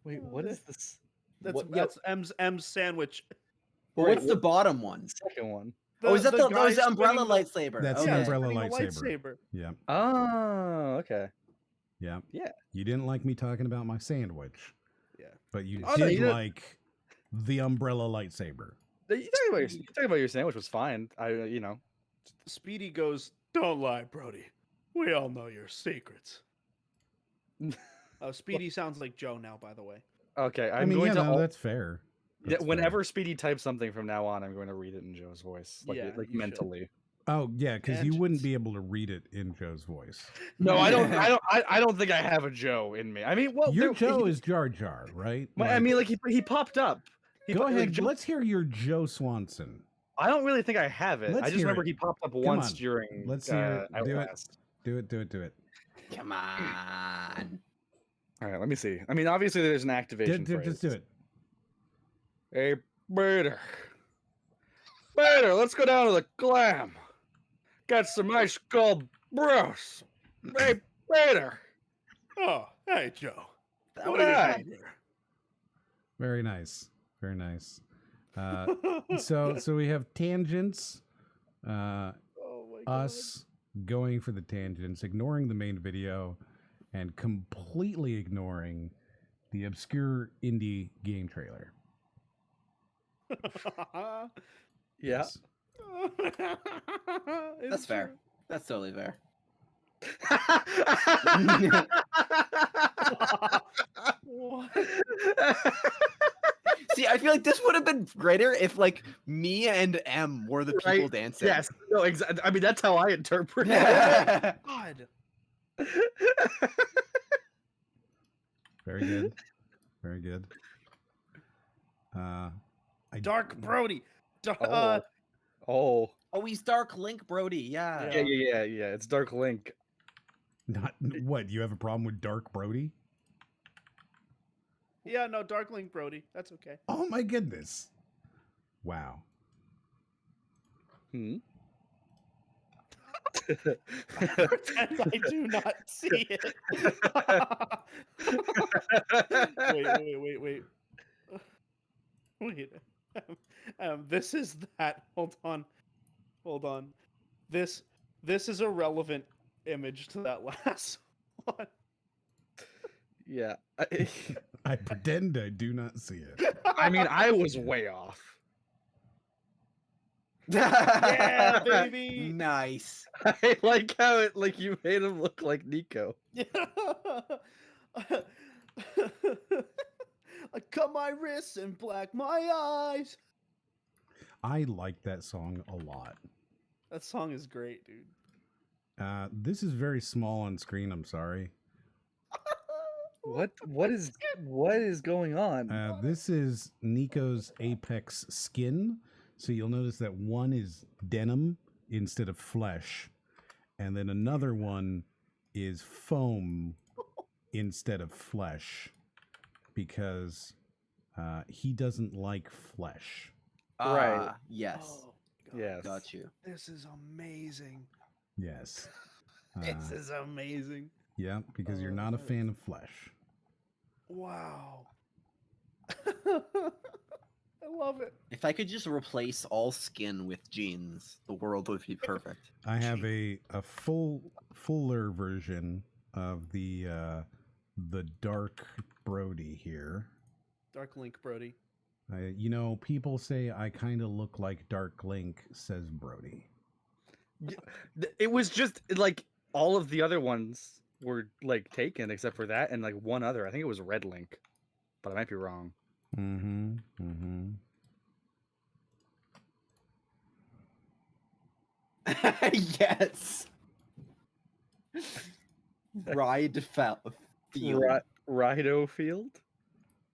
Wait, what is this? That's M's sandwich. Well, what's the bottom one? Second one. Is that the guy umbrella spinning lightsaber? That's Okay. the umbrella spinning a lightsaber. Yeah. Oh, okay. Yeah. Yeah. You didn't like me talking about my sandwich. Yeah. But you Oh, no, did you didn't. like the umbrella lightsaber. You talking about your sandwich was fine. Speedy goes, "Don't lie, Brody. We all know your secrets." Speedy sounds like Joe now, by the way. Okay, that's fair. Whenever Speedy types something from now on, I'm going to read it in Joe's voice, like Yeah, you mentally. Oh yeah, because you wouldn't be able to read it in Joe's voice. No, I don't. I don't think I have a Joe in me. I mean, well, your Joe is Jar Jar, right? I mean, he popped up. Go ahead. Let's hear your Joe Swanson. I don't really think I have it. I just remember he popped up once during. Let's hear it. Outlast. Do it. Come on. All right, let me see. I mean, obviously there's an activation phrase. Just do it. Hey, Bader, let's go down to the glam. Got some ice cold brews. Hey, Bader. Oh, hey, Joe. What are you? Very nice. Very nice. So we have tangents. Us going for the tangents, ignoring the main video, and completely ignoring the obscure indie game trailer. Yeah. That's fair. That's totally fair. See, I feel like this would have been greater if, like, me and M were the people dancing. Yes. No, exactly. I mean, that's how I interpret it. God. Very good. Very good. Dark Brody. Oh, he's Dark Link Brody. Yeah. Yeah. It's Dark Link. Not what? You have a problem with Dark Brody? Yeah, no, Dark Link Brody. That's okay. Oh my goodness! Wow. Pretend I do not see it. Wait. Wait. This is that. Hold on. This is a relevant image to that last one. Yeah. I pretend I do not see it. I mean, I was way off. Yeah, baby. Nice. I like how you made him look like Nicco. I cut my wrists and black my eyes. I like that song a lot. That song is great, dude. This is very small on screen. I'm sorry. What is going on? This is Nico's Apex skin. So you'll notice that one is denim instead of flesh, and then another one is foam instead of flesh, because he doesn't like flesh. Right. Yes. Oh, yes. Got you. This is amazing. Yes. This is amazing. Yeah, because you're not a fan of flesh. Wow. I love love it. If I could just replace all skin with jeans, the world would be perfect. I have a fuller version of the Dark Brody here. Dark Link Brody. You know, people say I kind of look like Dark Link, says Brody. It was just like all of the other ones were like taken except for that and like one other. I think it was Red Link, but I might be wrong. Mm-hmm. Mm-hmm. Yes. Rido Field.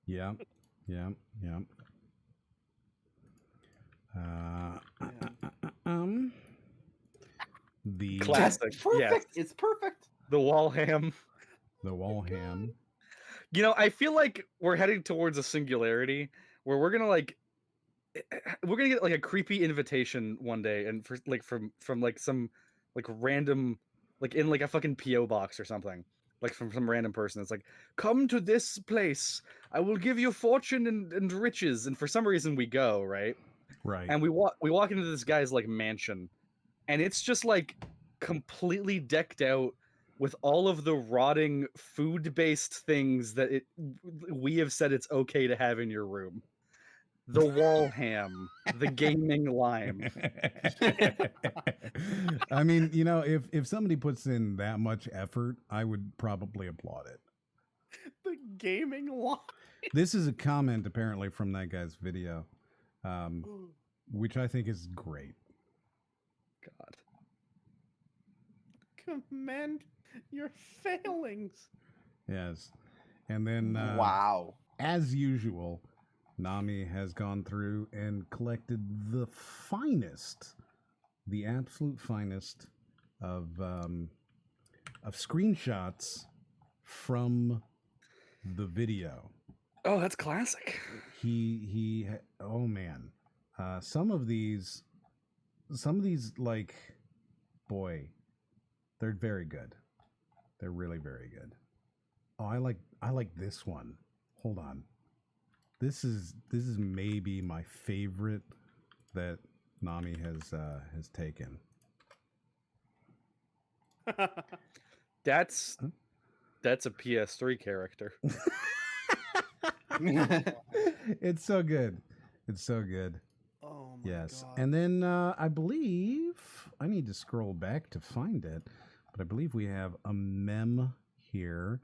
Yeah. Yeah. Yeah. The classic. Perfect. Yes. It's perfect. The wall ham. The wall ham. You know, I feel like we're heading towards a singularity where we're gonna get like a creepy invitation one day, and for like from like some like random like in like a fucking PO box or something, like from some random person. It's like, come to this place, I will give you fortune and riches, and for some reason we go right, and we walk into this guy's like mansion, and it's just like completely decked out with all of the rotting food-based things that we have said it's okay to have in your room. The wall ham, the gaming lime. I mean, you know, if somebody puts in that much effort, I would probably applaud it. The gaming lime. This is a comment apparently from that guy's video, which I think is great. God. Commend your failings. Yes. And then wow. As usual, Nami has gone through and collected the finest, the absolute finest of screenshots from the video. Oh, that's classic. Oh man. Some of these like, boy, they're very good. They're really very good. Oh, I like this one. Hold on. This is maybe my favorite that Nami has taken. That's a PS3 character. It's so good. It's so good. Oh my yes. God. And then I believe I need to scroll back to find it, but I believe we have a mem here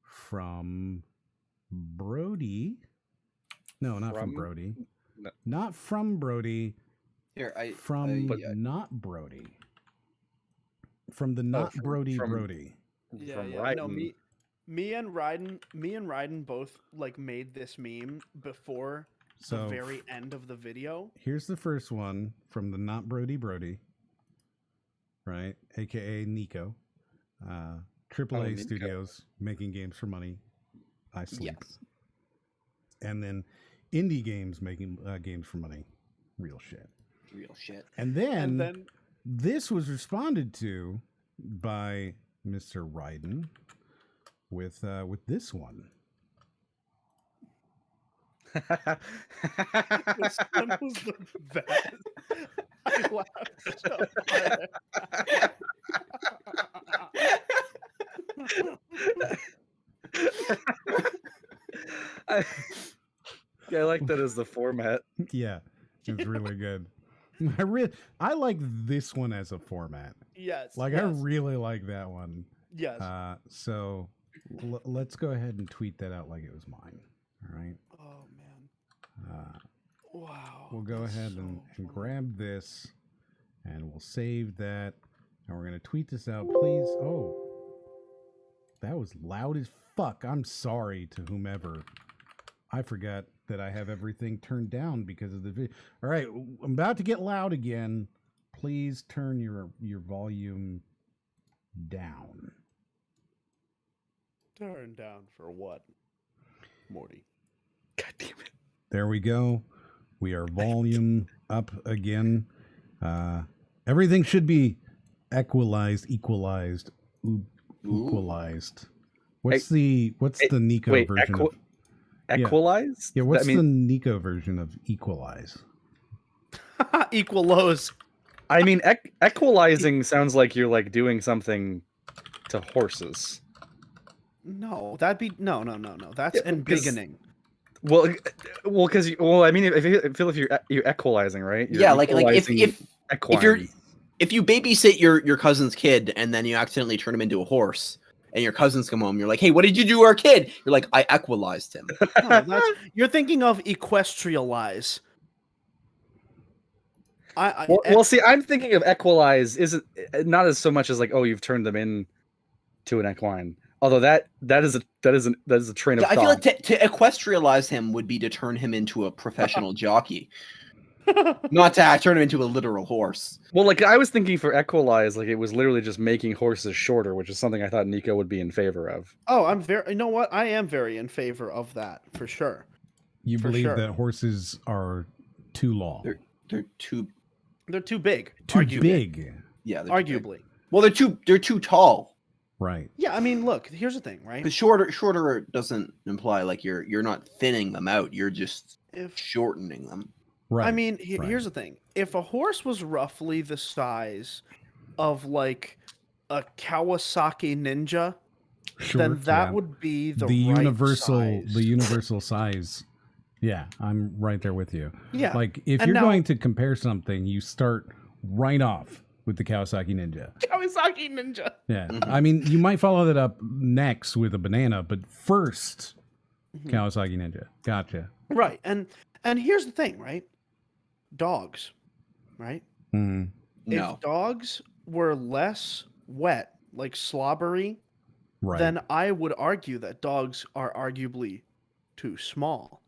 from Brody. No, not from Brody. No. Not from Brody. Here, not Brody. From the not Brody Brody. Yeah, yeah. No, me and Ryden both like made this meme before the very end of the video. Here's the first one from the not Brody Brody. Right? AKA Nicco. AAA Studios making games for money. I sleep. Yes. And then indie games making games for money. Real shit. Real shit. And then this was responded to by Mr. Ryden with this one. This one was the best. I laughed so hard. I like that as the format. Yeah, it's really good. I like this one as a format. Yes. Like, yes. I really like that one. Yes. So let's go ahead and tweet that out like it was mine. All right. Oh man. Wow. We'll go ahead and grab this, and we'll save that, and we're gonna tweet this out, please. Oh, that was loud as fuck. I'm sorry to whomever. I forgot that I have everything turned down because of the video. All right, I'm about to get loud again. Please turn your volume down. Turn down for what, Morty? God damn it. There we go. We are volume up again. Everything should be equalized. What's the Nicco version of Equalize? Yeah, what's I mean, the Nicco version of equalize? Equal lows. I mean, equalizing sounds like you're like doing something to horses. No, that'd be no. That's embiggening. Well, because I mean, if you're equalizing, right? You're Yeah, like equalizing if equine. if you babysit your cousin's kid and then you accidentally turn him into a horse and your cousins come home, you're like, hey, what did you do to our kid? You're like, I equalized him. No, you're thinking of equestrialize. Well, see, I'm thinking of equalize isn't not as so much as like, oh, you've turned them in to an equine. Although that is a train of thought. I feel like to equestrialize him would be to turn him into a professional jockey, not to turn him into a literal horse. Well, like I was thinking for equalize, like it was literally just making horses shorter, which is something I thought Nicco would be in favor of. Oh, you know what? I am very in favor of that for sure. You believe that horses are too long? They're too big. Too arguably. big. Yeah, arguably. Well, they're too tall. Right. Yeah, I mean, look. Here's the thing, right? Because shorter doesn't imply like you're not thinning them out. You're just shortening them. Right. I mean, here's the thing. If a horse was roughly the size of like a Kawasaki Ninja, then that would be the right universal size. the universal size. Yeah, I'm right there with you. Yeah. Like if you're going to compare something, you start right off with the Kawasaki Ninja. Kawasaki Ninja. Yeah. I mean, you might follow that up next with a banana, but first Kawasaki Ninja. Gotcha. Right. And here's the thing, right? Dogs, right? No. If dogs were less wet, like slobbery, then I would argue that dogs are arguably too small,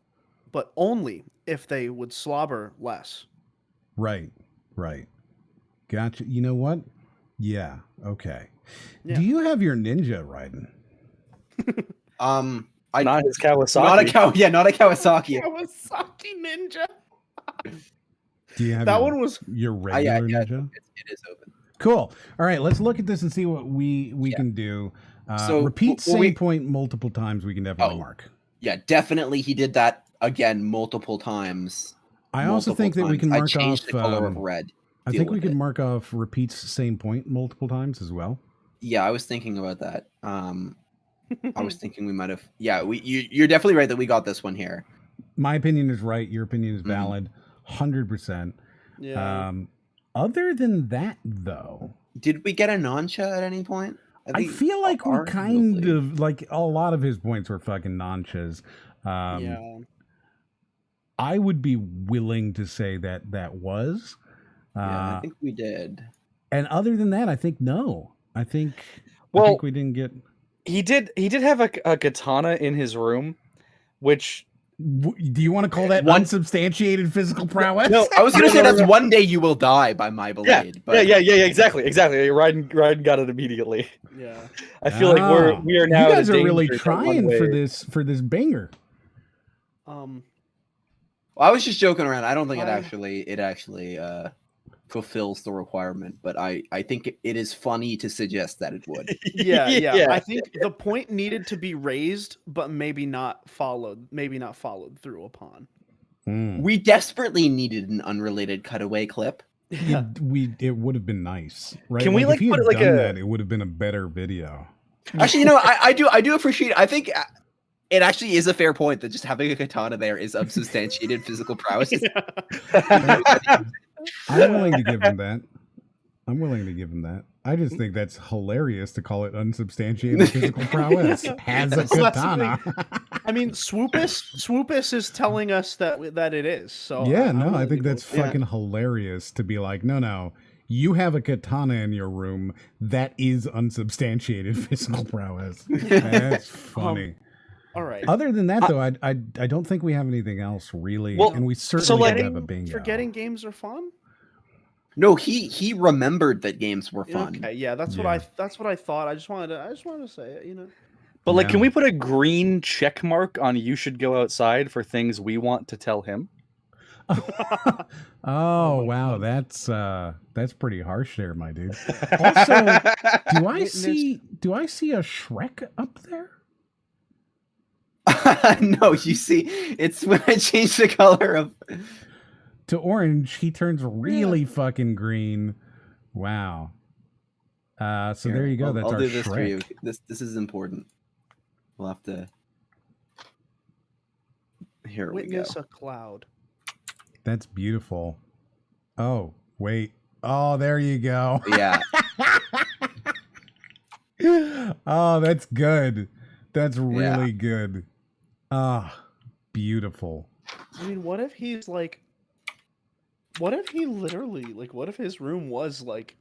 but only if they would slobber less. Right. Gotcha. You know what? Yeah. Okay. Yeah. Do you have your ninja riding? Not his Kawasaki. Not a Kawasaki. Kawasaki Ninja. Do you have that one was your regular ninja? It is open. Cool. All right, let's look at this and see what we can do. So repeat same point multiple times. We can definitely mark. Yeah, definitely. He did that again multiple times. I also think that we can mark I changed off the color of red. I think we can mark off repeats same point multiple times as well. Yeah, I was thinking about that. I was thinking we might have. Yeah, you're definitely right that we got this one here. My opinion is right. Your opinion is valid. 100%. Yeah. Other than that, though, did we get a noncha at any point? I feel like we kind of like a lot of his points were fucking nonchas. Yeah. I would be willing to say that was. Yeah, I think we did. And other than that, I think no. I think we didn't get. He did have a katana in his room, which. Do you want to call that unsubstantiated physical prowess? No, I was going to say that's one day you will die by my blade. Yeah, exactly. Ryden got it immediately. Yeah, I feel like we are now. You guys are really trying for this banger. Well, I was just joking around. I don't think it actually fulfills the requirement, but I think it is funny to suggest that it would. Yeah. I think the point needed to be raised, but maybe not followed through upon. We desperately needed an unrelated cutaway clip. Yeah. It would have been nice, right? Can we if he put had it done that, it would have been a better video. Actually, I do appreciate it. I think it actually is a fair point that just having a katana there is unsubstantiated physical prowess. I'm willing to give him that. I just think that's hilarious to call it unsubstantiated physical prowess. Has a katana. I mean, Swoopus is telling us that it is. So yeah, I think that's fucking hilarious to be like, no, you have a katana in your room. That is unsubstantiated physical prowess. That's funny. All right. Other than that, though, I don't think we have anything else really, and we certainly don't have a bingo. Forgetting games are fun. No, he remembered that games were fun. Okay, yeah, that's what I thought. I just wanted to say it, But can we put a green check mark on "you should go outside" for things we want to tell him? Oh wow, that's pretty harsh there, my dude. Also, do I see a Shrek up there? No, you see, it's when I change the color of to orange, he turns really fucking green. Wow. So Here, there you go. I'll, That's I'll our do this for you. Shrek. This is important. We'll have to. Here Witness we a cloud. That's beautiful. Oh, wait. Oh, there you go. go. Yeah. Oh, that's good. That's really good. Ah, beautiful. I mean, what if he's like, what if he literally, like, what if his room was like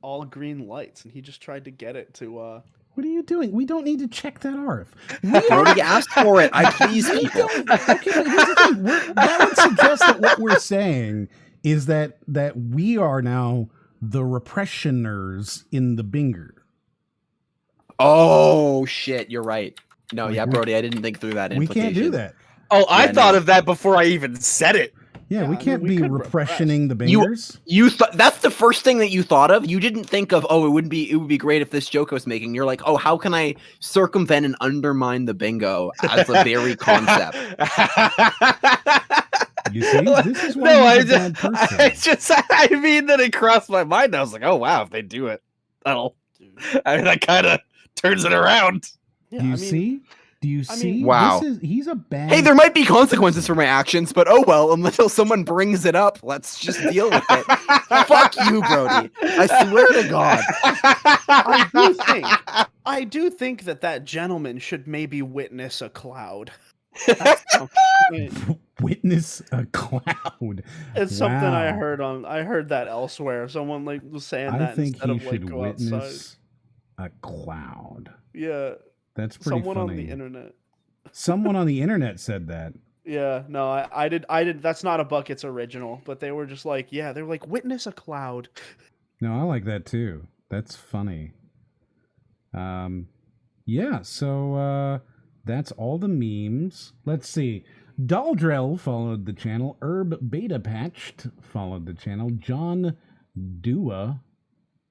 all green lights and he just tried to get it to, What are you doing? We don't need to check that ARF. Brody asked for it. I please people. Okay, but here's the thing. That would suggest that what we're saying is that we are now the repressioners in the binger. Oh shit, you're right. No, Like, yeah, Brody, I didn't think through that We implication. can't do that. Oh, I Yeah, thought no. of that before I even said it. Yeah, we can't be repressioning the You bingers. that's the first thing that you thought of. You didn't think of, oh, it would be great if this joke I was making. You're like, oh, how can I circumvent and undermine the bingo as a very concept? You see, this is why No, he's a bad person. I mean that it crossed my mind. I was like, oh wow, if they do it, that'll. I mean, that kind of turns it around. Do you see? Do you see? Wow. He's a bad. Hey, there might be consequences for my actions, but oh well, until someone brings it up, let's just deal with it. Fuck you, Brody. I swear to God. I do think that gentleman should maybe witness a cloud. Witness a cloud. It's something I Wow. heard I heard that elsewhere. Someone like was saying I that think instead he of like should go outside. witness a cloud. Yeah. That's pretty Someone on the funny. internet. Someone on the internet said that. Yeah, no, I did that's not a Buckets original, but they were just like, yeah, they were like, witness a cloud. No, I like that too. That's funny. Yeah, so that's all the memes. Let's see. Daldrell followed the channel. Herb Beta Patched followed the channel. John Dua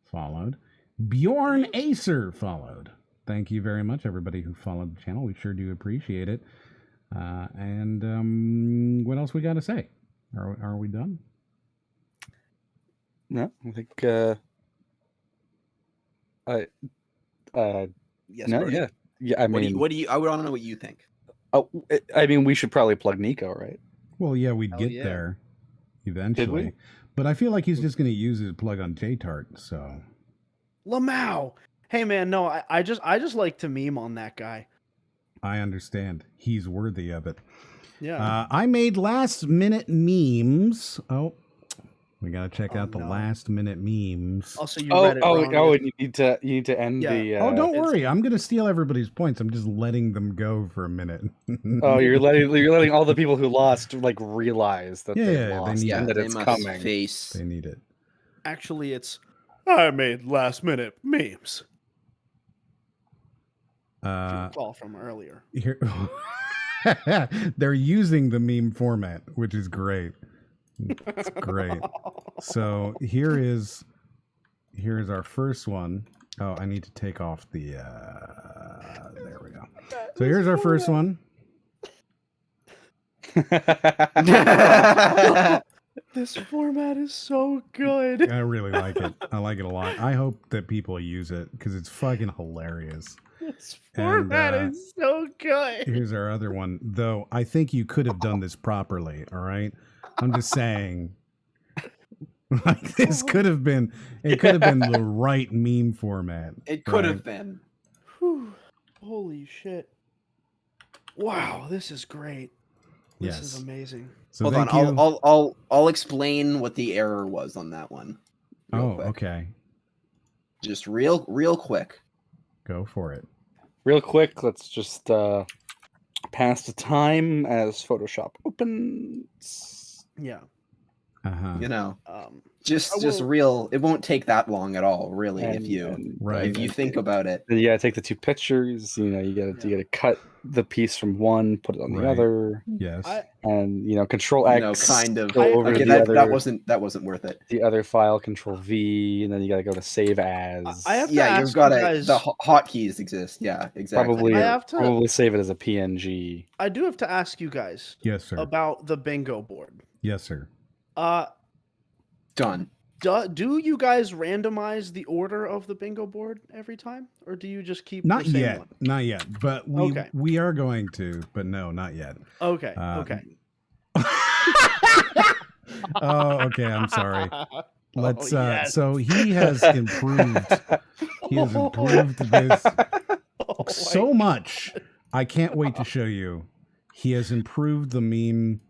followed. Bjorn Acer followed. Thank you very much, everybody who followed the channel. We sure do appreciate it. And what else we got to say? Are we done? No, I think. Yes, no, Brody. yeah. I mean, What do you? I would want to know what you think. Oh, I mean, we should probably plug Nicco, right? Well, yeah, we'd Hell get yeah. there eventually. we? But I feel like he's just going to use his plug on J-Tart, so... Lamau. Hey man, no, I just like to meme on that guy. I understand. He's worthy of it. Yeah. I made last-minute memes. Oh, we got to check out the last-minute memes. Also, you read it wrong. And you need to end the. Oh, don't worry. I'm going to steal everybody's points. I'm just letting them go for a minute. Oh, you're letting all the people who lost like realize that they they lost need and it. that it's coming. They need it. Actually, it's I made last minute memes. Call from earlier. Here, they're using the meme format, which is great. It's great. So here's our first one. Oh, I need to take off the. There we go. So here's our first one. This format is so good. I really like it. I like it a lot. I hope that people use it because it's fucking hilarious. This format is so good. Here's our other one, though. I think you could have done this properly. All right, I'm just saying. Like this could have been. It could have been the right meme format. It could have right? been. Whew. Holy shit! Wow, this is great. This is Yes. amazing. So Hold on, thank you. I'll explain what the error was on that one. Oh, okay. Just real quick. Go for it. Real quick, let's just pass the time as Photoshop opens. Yeah. You know, I just will- real. It won't take that long at all, really, if Right. you think about it. Then you gotta take the two pictures. You know, you gotta cut the piece from one, put it on the Right. other. Yes. And Control You X. know, kind of. Go over Okay, the that other, wasn't worth it. the other file. Control V, and then you gotta go to Save As. I have to Yeah, ask you've got you to. guys. The hotkeys exist. Yeah, exactly. Probably I have to- probably save it as a PNG. I do have to ask you guys Yes, sir. about the bingo board. Yes, sir. Done. Do you guys randomize the order of the bingo board every time, or do you just keep Not the same yet. one? Not yet. But we are going to. But no, not yet. Okay. Okay. Oh, okay. I'm sorry. Let's. yes. So he has improved. He has improved this so much. I can't wait to show you. He has improved the meme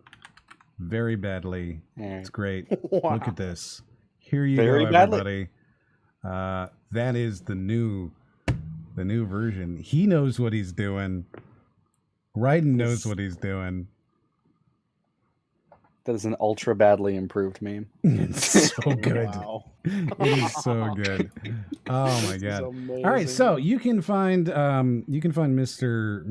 very badly. It's great. Wow. Look at this. Here you Very go, badly? everybody. That is the new version. He knows what he's doing. Raiden knows what he's doing. That is an ultra badly improved meme. It's so good. Wow. It is so good. Oh my This is god! amazing. All right, so you can find Mr.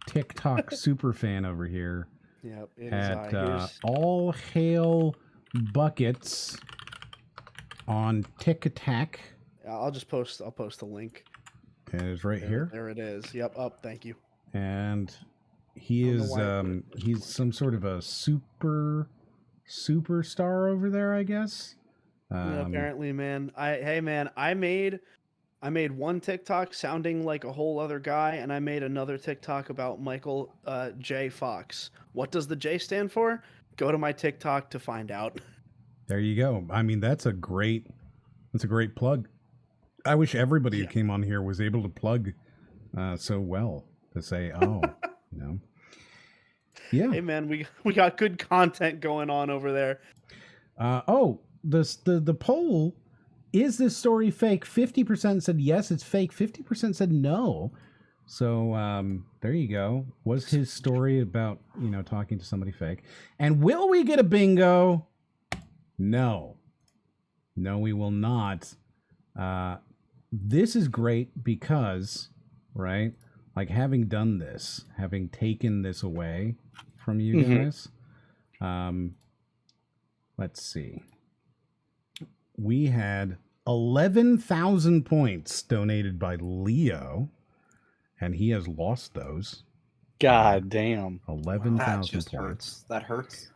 TikTok superfan over here Yep. It is, at here's- All Hail Buckets on TikTok. I'll post the link. It is right here, There it is. Yep. Up. Thank you. and he On the is whiteboard. he's some sort of a superstar over there, I guess. Yeah, apparently, man. I made one TikTok sounding like a whole other guy, and I made another TikTok about Michael J. Fox. What does the J stand for? Go to my TikTok to find out. There you go. I mean, that's a great plug. I wish everybody who came on here was able to plug so well to say, oh, yeah. Hey, man, we got good content going on over there. The poll, is this story fake? 50% said yes, it's fake. 50% said no. So there you go. Was his story about talking to somebody fake? And will we get a bingo? No, we will not. This is great because, right? Like having done this, having taken this away from you guys. Let's see. We had 11,000 points donated by Leo, and he has lost those. God damn. 11,000 points. Hurts. That hurts.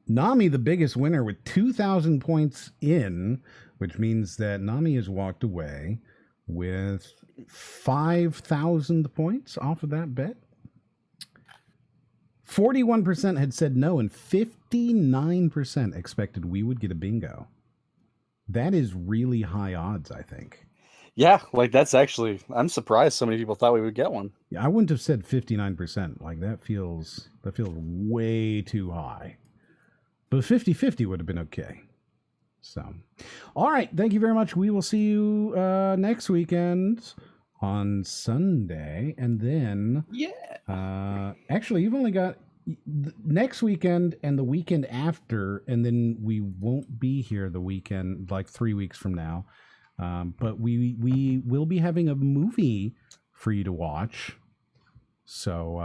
Nami, the biggest winner, with 2,000 points in, which means that Nami has walked away with 5,000 points off of that bet. 41% had said no, and 59% expected we would get a bingo. That is really high odds, I think. Yeah, like that's actually, I'm surprised so many people thought we would get one. Yeah, I wouldn't have said 59%. Like that feels way too high. But 50-50 would have been okay. So, all right. Thank you very much. We will see you next weekend on Sunday. And then, actually, you've only got next weekend and the weekend after. And then we won't be here the weekend, like 3 weeks from now. But we will be having a movie for you to watch. So,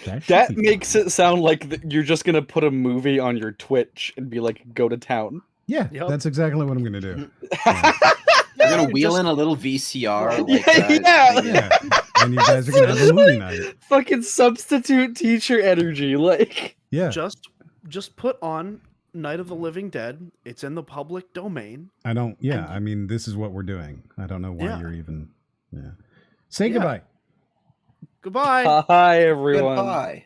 that makes it sound like you're just gonna put a movie on your Twitch and be like, "Go to town." Yeah, that's exactly what I'm gonna do. You're gonna wheel in a little VCR. Like, yeah. And you guys are gonna have a movie night. Fucking substitute teacher energy, like. Yeah. Just put on Night of the Living Dead. It's in the public domain. I don't. Yeah, I mean, this is what we're doing. I don't know why you're even. Yeah. Say goodbye. Goodbye. Hi, everyone. Goodbye.